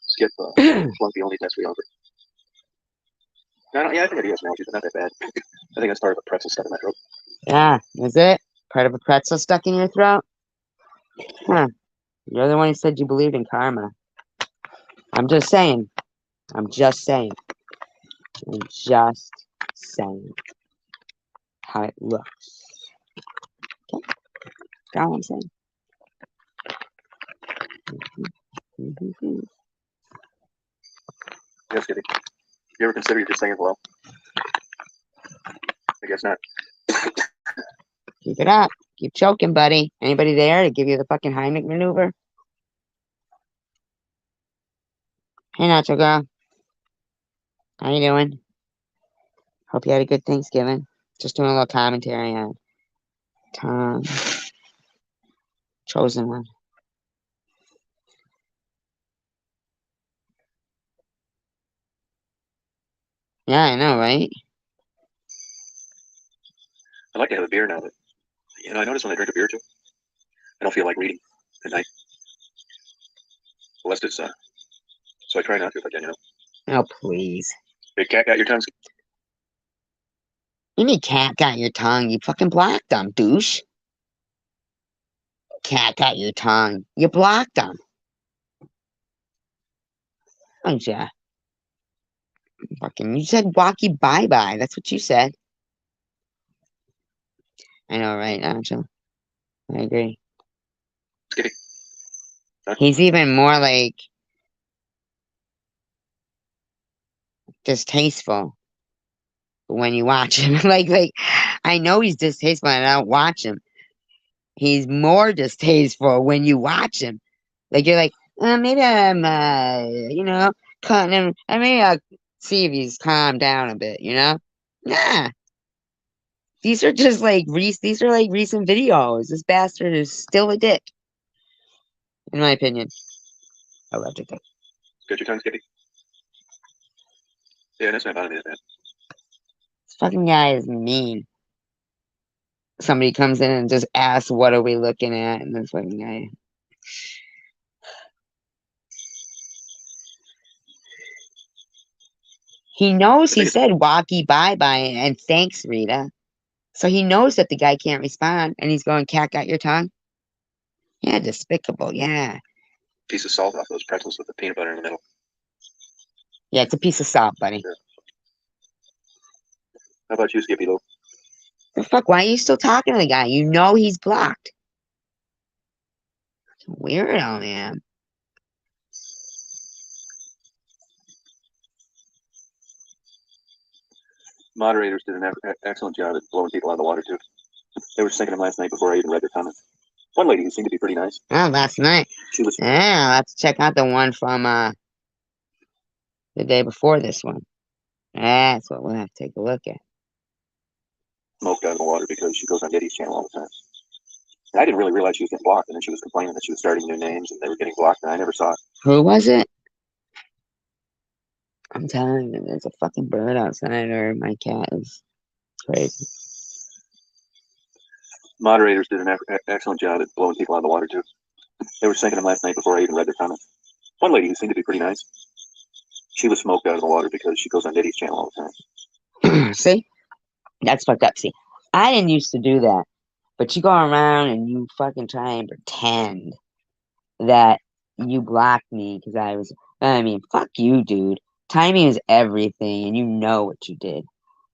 S2: Skip flunked the only test we offered. No, yeah, I think it is now, but not that bad. I think that's part of a pretzel stuck in my throat.
S1: Yeah, is it? Part of a pretzel stuck in your throat? Huh. You're the one who said you believed in karma. I'm just saying. I'm just saying. I'm just saying how it looks. Okay? That's all I'm saying.
S2: Yes, Skippy. You ever consider just saying hello? I guess not.
S1: Keep it up. Keep choking, buddy. Anybody there to give you the fucking Heimlich maneuver? Hey, Nacho Girl. How you doing? Hope you had a good Thanksgiving. Just doing a little commentary on Tom. Chosen one. Yeah, I know, right?
S2: I'd like to have a beer now, but I notice when I drink a beer too, I don't feel like reading at night. Unless it's so I try not to if I can,
S1: Oh, please.
S2: Big cat got your tongue.
S1: You mean cat got your tongue? You fucking blocked them, douche. Cat got your tongue. You blocked them. Oh, yeah. Fucking, you said walkie bye-bye. That's what you said. I know, right, Nacho? I agree.
S2: Kitty. Huh?
S1: He's even more like distasteful when you watch him. like I know he's distasteful and I don't watch him. He's more distasteful when you watch him. Like you're like, maybe I'm cutting him. I mean, I'll see if he's calmed down a bit, Nah. These are just like these are like recent videos. This bastard is still a dick. In my opinion. Allegedly.
S2: Get your tongue, Kitty. Yeah, that's not bothering me that bad.
S1: This fucking guy is mean. Somebody comes in and just asks, what are we looking at? And this fucking guy. He knows he said walkie bye-bye and thanks, Rita. So he knows that the guy can't respond and he's going, cat got your tongue? Yeah, despicable, yeah.
S2: Piece of salt off those pretzels with the peanut butter in the middle.
S1: Yeah, it's a piece of salt, buddy.
S2: Yeah. How about you, Skippy Lou?
S1: The fuck, why are you still talking to the guy? You know he's blocked. Weirdo, man.
S2: Moderators did an excellent job at blowing people out of the water, too. They were sinking them last night before I even read their comments. One lady who seemed to be pretty nice.
S1: Oh, last night.
S2: She was...
S1: Yeah, let's check out the one from the day before this one. That's what we'll have to take a look at.
S2: Smoked out of the water because she goes on Diddy's channel all the time. And I didn't really realize she was getting blocked, and then she was complaining that she was starting new names and they were getting blocked, and I never saw it.
S1: Who was it? I'm telling you, there's a fucking bird outside, or my cat is crazy.
S2: Moderators did an excellent job at blowing people out of the water, too. They were sinking them last night before I even read their comments. One lady who seemed to be pretty nice. She was smoked out of the water because she goes on Diddy's channel all the time.
S1: See? That's fucked up. See, I didn't used to do that. But you go around and you fucking try and pretend that you blocked me because I mean, fuck you, dude. Timing is everything, and you know what you did.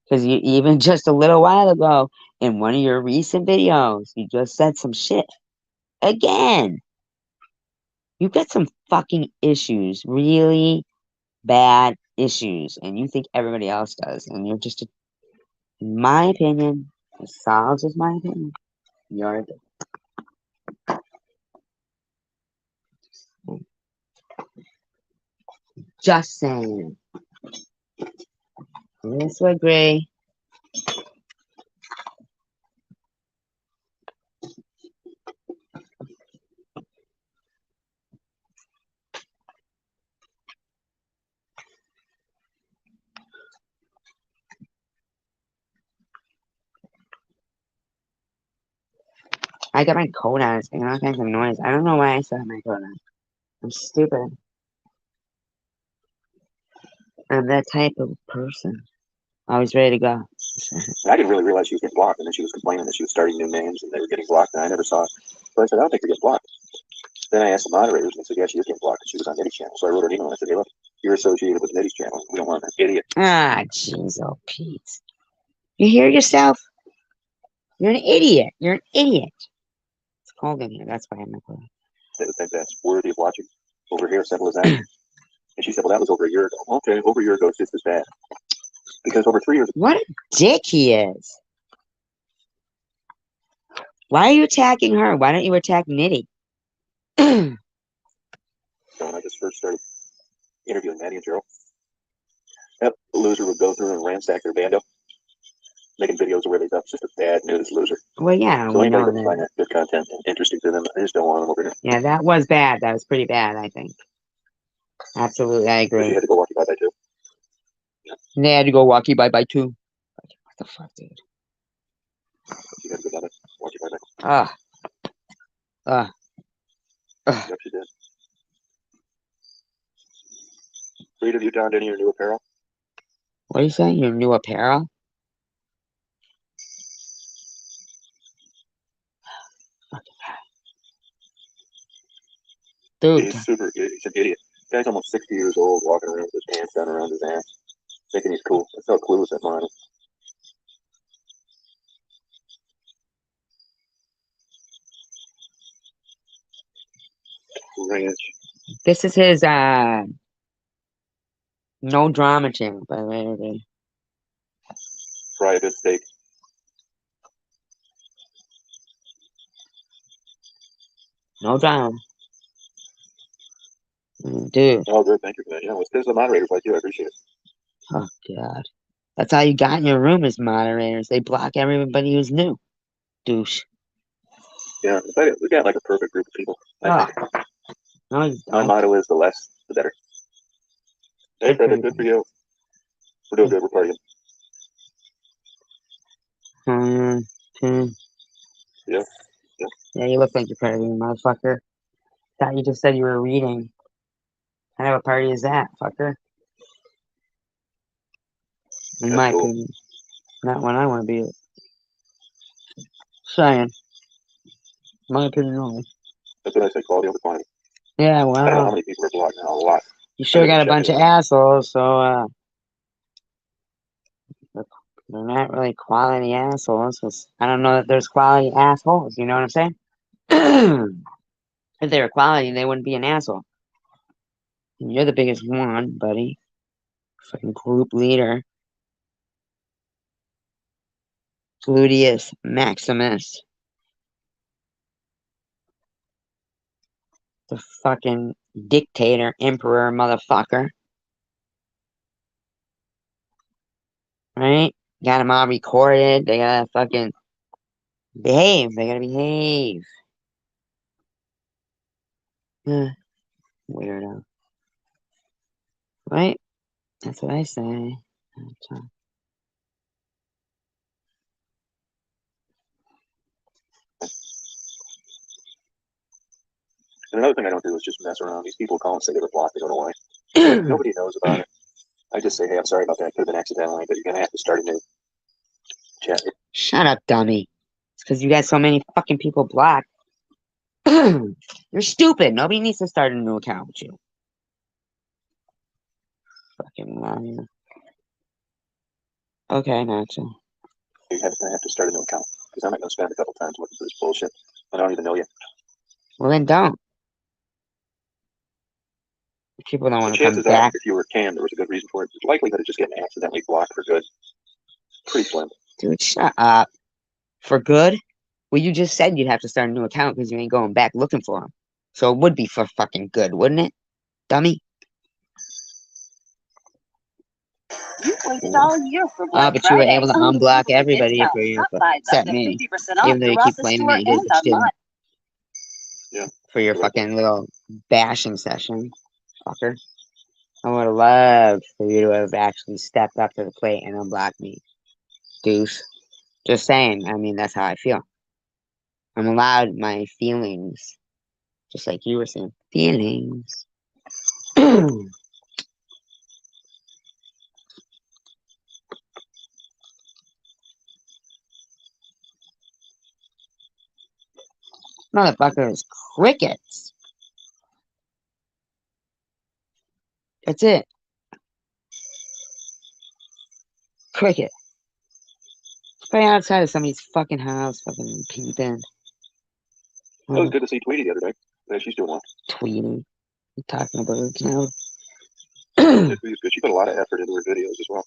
S1: Because you even just a little while ago, in one of your recent videos, you just said some shit. Again. You've got some fucking issues. Really bad issues. And you think everybody else does. And you're just, in my opinion, as solid as my opinion, you're a dick. Just saying. This would agree. I got my coat on. It's making all kinds of noise. I don't know why I still have my coat on. I'm stupid. I'm that type of person. Always ready to go.
S2: I didn't really realize she was getting blocked, and then she was complaining that she was starting new names and they were getting blocked, and I never saw it. So I said, I don't think you're getting blocked. Then I asked the moderators, and they said, yeah, she is getting blocked, and she was on Nitty's channel. So I wrote her an email, and I said, hey, look, you're associated with Nitty's channel. We don't want an idiot.
S1: Ah, jeez, oh, Pete. You hear yourself? You're an idiot. You're an idiot. It's cold in here. That's why I'm not going.
S2: They would think that's worthy of watching. Over here, simple as that. And she said, well, that was over a year ago. Okay, over a year ago, it's just as bad. Because over 3 years ago.
S1: What a dick he is. Why are you attacking her? Why don't you attack Nitty?
S2: So when I just first started interviewing Maddie and Gerald, that loser would go through and ransack their bando, making videos of where they thought just a bad nudist loser.
S1: Well, yeah,
S2: so
S1: we
S2: anybody
S1: know
S2: that find that good content and interesting to them, I just don't want them over here.
S1: Yeah, that was bad. That was pretty bad, I think. Absolutely, I agree.
S2: You had to go walkie bye-bye too.
S1: And they had to go walkie bye-bye too. What the fuck, dude?
S2: You had to go walkie bye-bye. Yep, she did. Rita, have you donned any of your new apparel?
S1: What are you saying? Your new apparel? Dude.
S2: He's super, he's an idiot. The guy's almost 60 years old, walking around with his pants down around his ass, thinking he's cool. That's how clueless that man is. Ranch.
S1: This is his no drama channel, by the way, everybody.
S2: Fry a good steak.
S1: No drama. Dude.
S2: Oh, good. Thank you for that. Yeah, well, there's the moderators like you. I appreciate it.
S1: Oh, God. That's all you got in your room is moderators. They block everybody who's new. Douche.
S2: Yeah, we got like a perfect group of people. I think.
S1: No, you
S2: My
S1: don't.
S2: motto is the less, the better. Hey, Fred, good for you. We're doing good. We're partying. Yeah.
S1: Yeah, you look like you're partying, motherfucker. Thought you just said you were reading. What kind of a party is that, fucker? In
S2: That's
S1: my
S2: cool.
S1: opinion. Not one I want to be. Saying. My opinion only.
S2: That's what I say, quality over quantity.
S1: Yeah,
S2: I don't know how
S1: well.
S2: many people are blocked now. A lot.
S1: You sure got a
S2: Check
S1: bunch
S2: it
S1: of
S2: out.
S1: assholes, so, they're not really quality assholes. 'Cause I don't know that there's quality assholes, you know what I'm saying? If they were quality, they wouldn't be an asshole. And you're the biggest one, buddy. Fucking group leader. Gluteus Maximus. The fucking dictator, emperor, motherfucker. Right? Got them all recorded. They gotta fucking behave. They gotta behave. Weirdo. Right? That's what I say.
S2: And another thing I don't do is just mess around. These people call and say they were blocked. They don't know why. Nobody knows about it. I just say, hey, I'm sorry about that. It could have been accidentally, but you're going to have to start a new chat.
S1: Shut up, dummy. It's because you got so many fucking people blocked. You're stupid. Nobody needs to start a new account with you. Fucking liar. Okay, gotcha.
S2: You have to start a new account because I'm not going to spend a couple times looking for this bullshit. I don't even know you.
S1: Well, then don't. People don't want to come
S2: Chances
S1: back.
S2: are, if you were canned, there was a good reason for it. The likelihood of just getting accidentally blocked for good, pretty slim.
S1: Dude, shut up. For good? Well, you just said you'd have to start a new account because you ain't going back looking for them. So it would be for fucking good, wouldn't it? Dummy?
S4: You waited all year for
S1: Oh,
S4: Black
S1: but you were
S4: Friday.
S1: able to unblock everybody
S4: Discount.
S1: except me. Even though you keep claiming that you did, but you didn't.
S2: Yeah.
S1: For your fucking little bashing session, fucker. I would have loved for you to have actually stepped up to the plate and unblocked me. Deuce. Just saying. I mean, that's how I feel. I'm allowed my feelings. Just like you were saying. Feelings. Motherfucker is crickets. That's it. Cricket. Stay outside of somebody's fucking house, fucking peeping.
S2: It was good to see Tweety the other day. Yeah, she's doing well.
S1: Tweety. You talking about her now?
S2: Tweety's good. She put a lot of effort into her videos as well.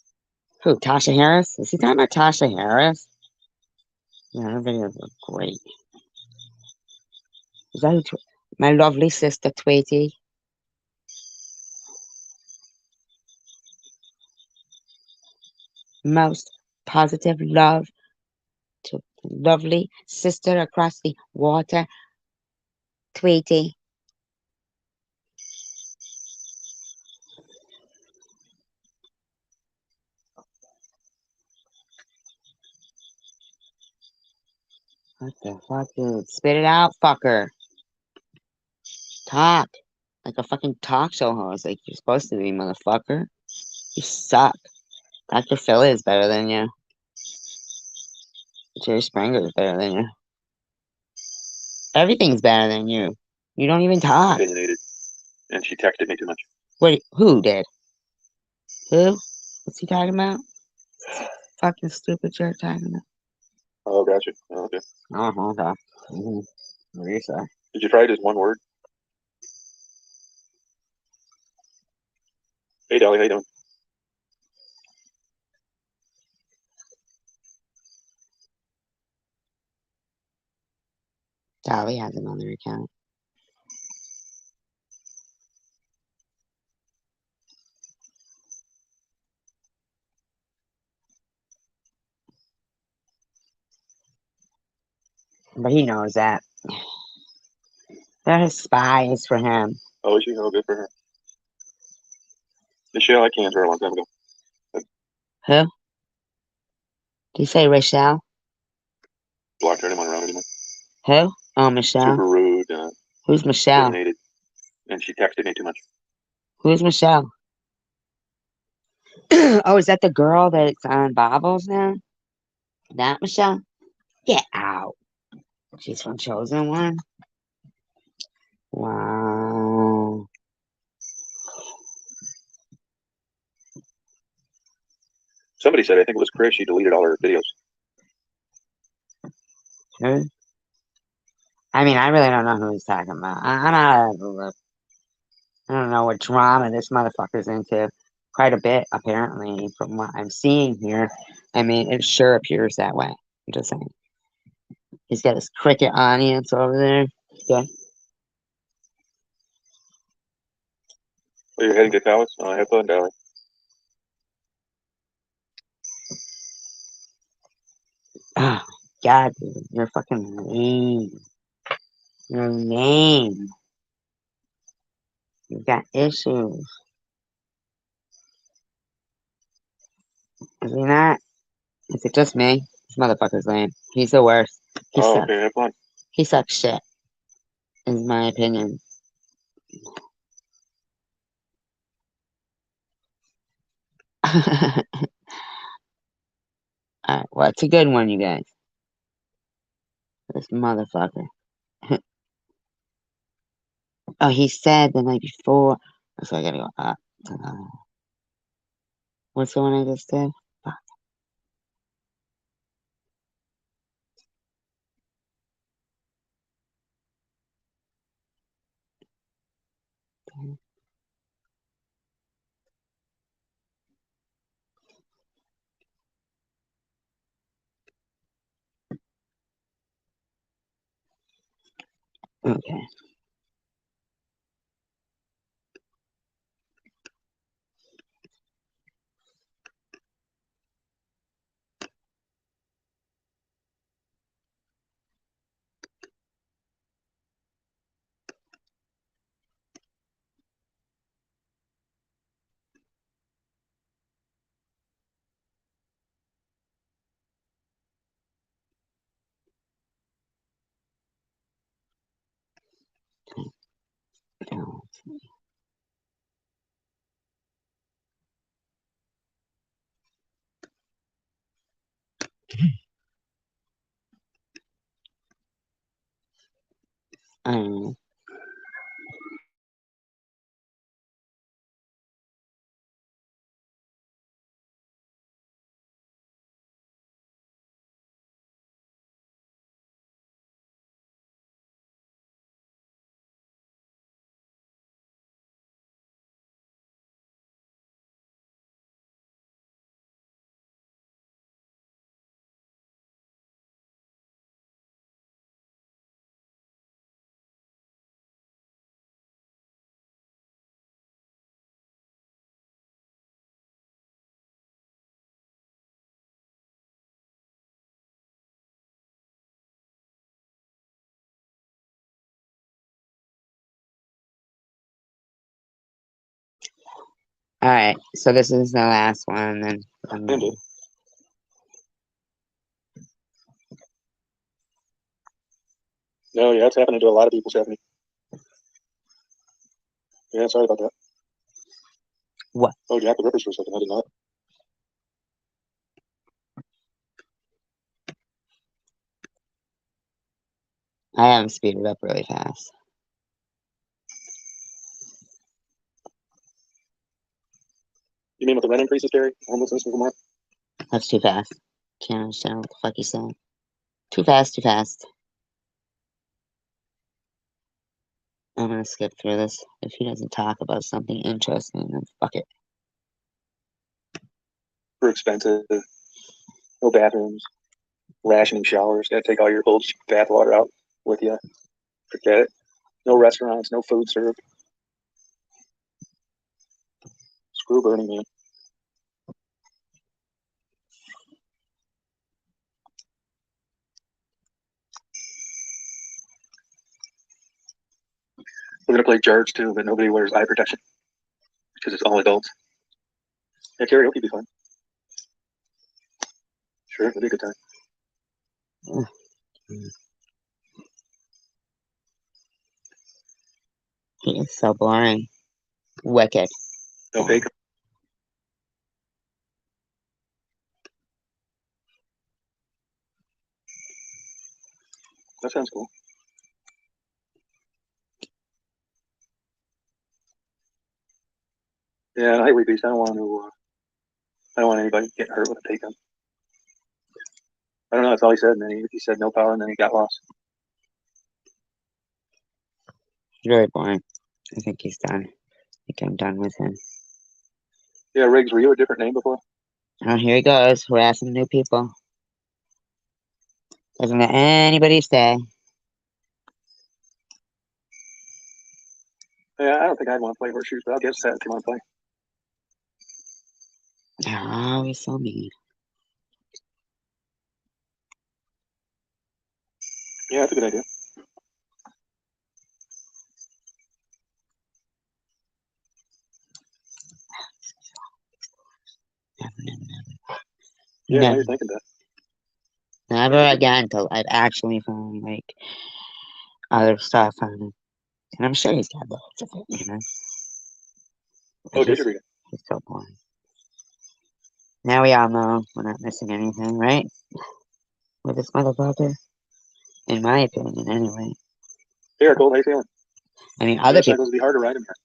S1: Who, Tasha Harris? Is he talking about Tasha Harris? Yeah, her videos are great. Is that who my lovely sister Tweety? Most positive love to lovely sister across the water, Tweety. What the fuck, dude? Spit it out, fucker. Talk. Like a fucking talk show host, like you're supposed to be, motherfucker. You suck. Dr. Phil is better than you. Jerry Springer is better than you. Everything's better than you. You don't even talk.
S2: Opinionated. And she texted me too much.
S1: Wait, who did? Who? What's he talking about? Fucking stupid jerk talking about.
S2: Oh, gotcha. Oh, okay.
S1: Oh, okay. What do you say?
S2: Did you try it as one word? Hey, Dolly, how you doing?
S1: Dolly has another account. But he knows that. They're his spies for him.
S2: Oh, is she? Oh, good for her. Michelle, I canned her a long time ago.
S1: Who? Did you say Rachel?
S2: Blocked her, anyone around anymore.
S1: Who? Oh, Michelle.
S2: Super rude.
S1: Who's Michelle?
S2: Opinionated. And she texted me too much.
S1: Who's Michelle? Oh, is that the girl that's on Bobbles now? That Michelle? Get out. She's from Chosen One? Wow.
S2: Somebody said, I think it was Chris, she deleted all her videos.
S1: Who? I mean, I really don't know who he's talking about. I'm not. I don't know what drama this motherfucker's into. Quite a bit, apparently, from what I'm seeing here. I mean, it sure appears that way. I'm just saying. He's got his cricket audience over there. Yeah.
S2: Oh, you're heading to Dallas? Oh, have fun, Dolly.
S1: Oh, God, dude. You're fucking lame. You're lame. You've got issues. Is he not? Is it just me? This motherfucker's lame. He's the worst. He
S2: Oh,
S1: sucks.
S2: okay, have fun.
S1: He sucks shit. In my opinion. Alright, well, it's a good one, you guys. This motherfucker. Oh, he said the night before. So I gotta go up. What's the one I just did? Fuck. Okay. I don't know. Alright, so this is the last one, then.
S2: Indeed. No, yeah, it's happening to a lot of people, Stephanie. Yeah, sorry about that.
S1: What?
S2: Oh, Jack the Ripper's for a second. I did not.
S1: I have him speeded up really fast.
S2: You mean with the rent increases, Terry? Homelessness in Vermont?
S1: That's too fast. Can't understand what the fuck he's saying. Too fast, too fast. I'm gonna skip through this. If he doesn't talk about something interesting, then fuck it.
S2: super expensive. No bathrooms. Rationing showers. Got to take all your old bath water out with you. Forget it. No restaurants. No food served. Screw Burning Man. We're gonna play Jarge too, but nobody wears eye protection because it's all adults. Yeah, karaoke would be fun. Sure, it'd be a good time.
S1: He is so boring. Wicked.
S2: No bacon. That sounds cool. Yeah, I hate beast. I don't want to. I don't want anybody getting hurt with a bacon. I don't know. That's all he said, and then he said no power, and then he got lost.
S1: Very boring. I think he's done. I think I'm done with him.
S2: Yeah, Riggs, were you a different name before?
S1: Oh, here he goes, harassing new people. Doesn't let anybody stay.
S2: Yeah, I don't think I'd want to play horseshoes, but I'll get set if you want to play.
S1: Oh, he's so mean.
S2: Yeah, that's a good idea. Yeah, now you're thinking that.
S1: Never again till I've actually found like other stuff on it. And I'm sure he's got loads of it, you know.
S2: Oh, did you read it?
S1: He's so boring. Now we all know we're not missing anything, right? With this motherfucker. In my opinion, anyway.
S2: Here, Gold, how you feeling?
S1: I mean, other people
S2: would be hard to ride him here.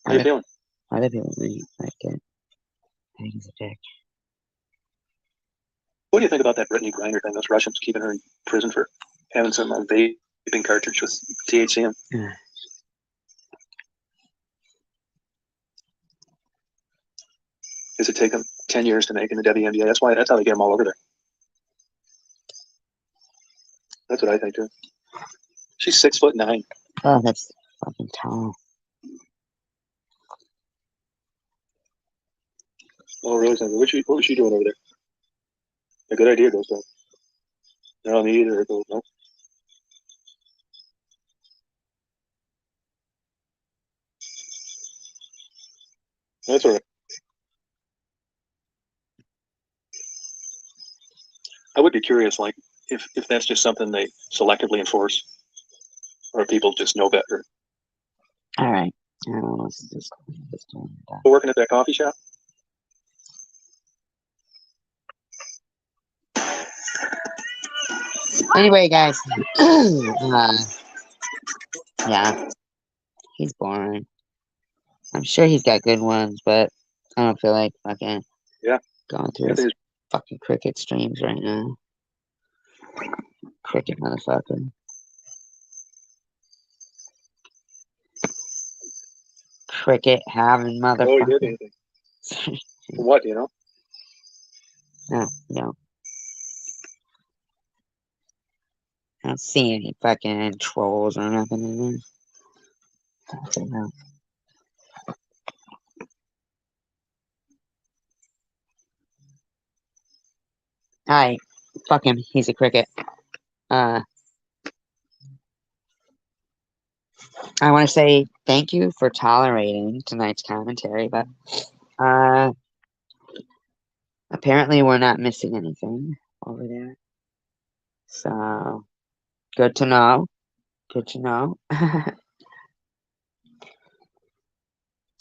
S2: How you feeling?
S1: Other people might like it. I think he's a dick.
S2: What do you think about that Brittany Griner thing? Those Russians keeping her in prison for having some vaping cartridge with THC in.
S1: Yeah.
S2: Does it take them 10 years to make in the WNBA? That's how they get them all over there. That's what I think too. She's 6'9".
S1: Oh, that's fucking tall.
S2: Oh, really? What was she doing over there? A good idea, those guys. No, me either. No. That's all right. I would be curious, like, if that's just something they selectively enforce, or people just know better.
S1: All right. I don't know what's this.
S2: Working at that coffee shop?
S1: Anyway, guys. Yeah. He's boring. I'm sure he's got good ones, but I don't feel like fucking going through his fucking cricket streams right now. Cricket motherfucker. Cricket having motherfucker.
S2: Oh, he did anything. What, you know?
S1: No. I don't see any fucking trolls or nothing in there. No. Alright. Fuck him. He's a cricket. I want to say thank you for tolerating tonight's commentary, but apparently we're not missing anything over there. So, good to know. Good to know.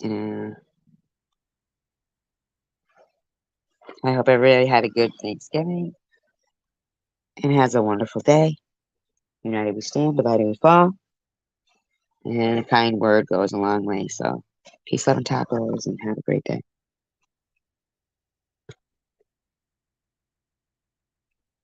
S1: Yeah. I hope everybody had a good Thanksgiving and has a wonderful day. United we stand, divided we fall. And a kind word goes a long way. So, peace, love, and tacos, and have a great day.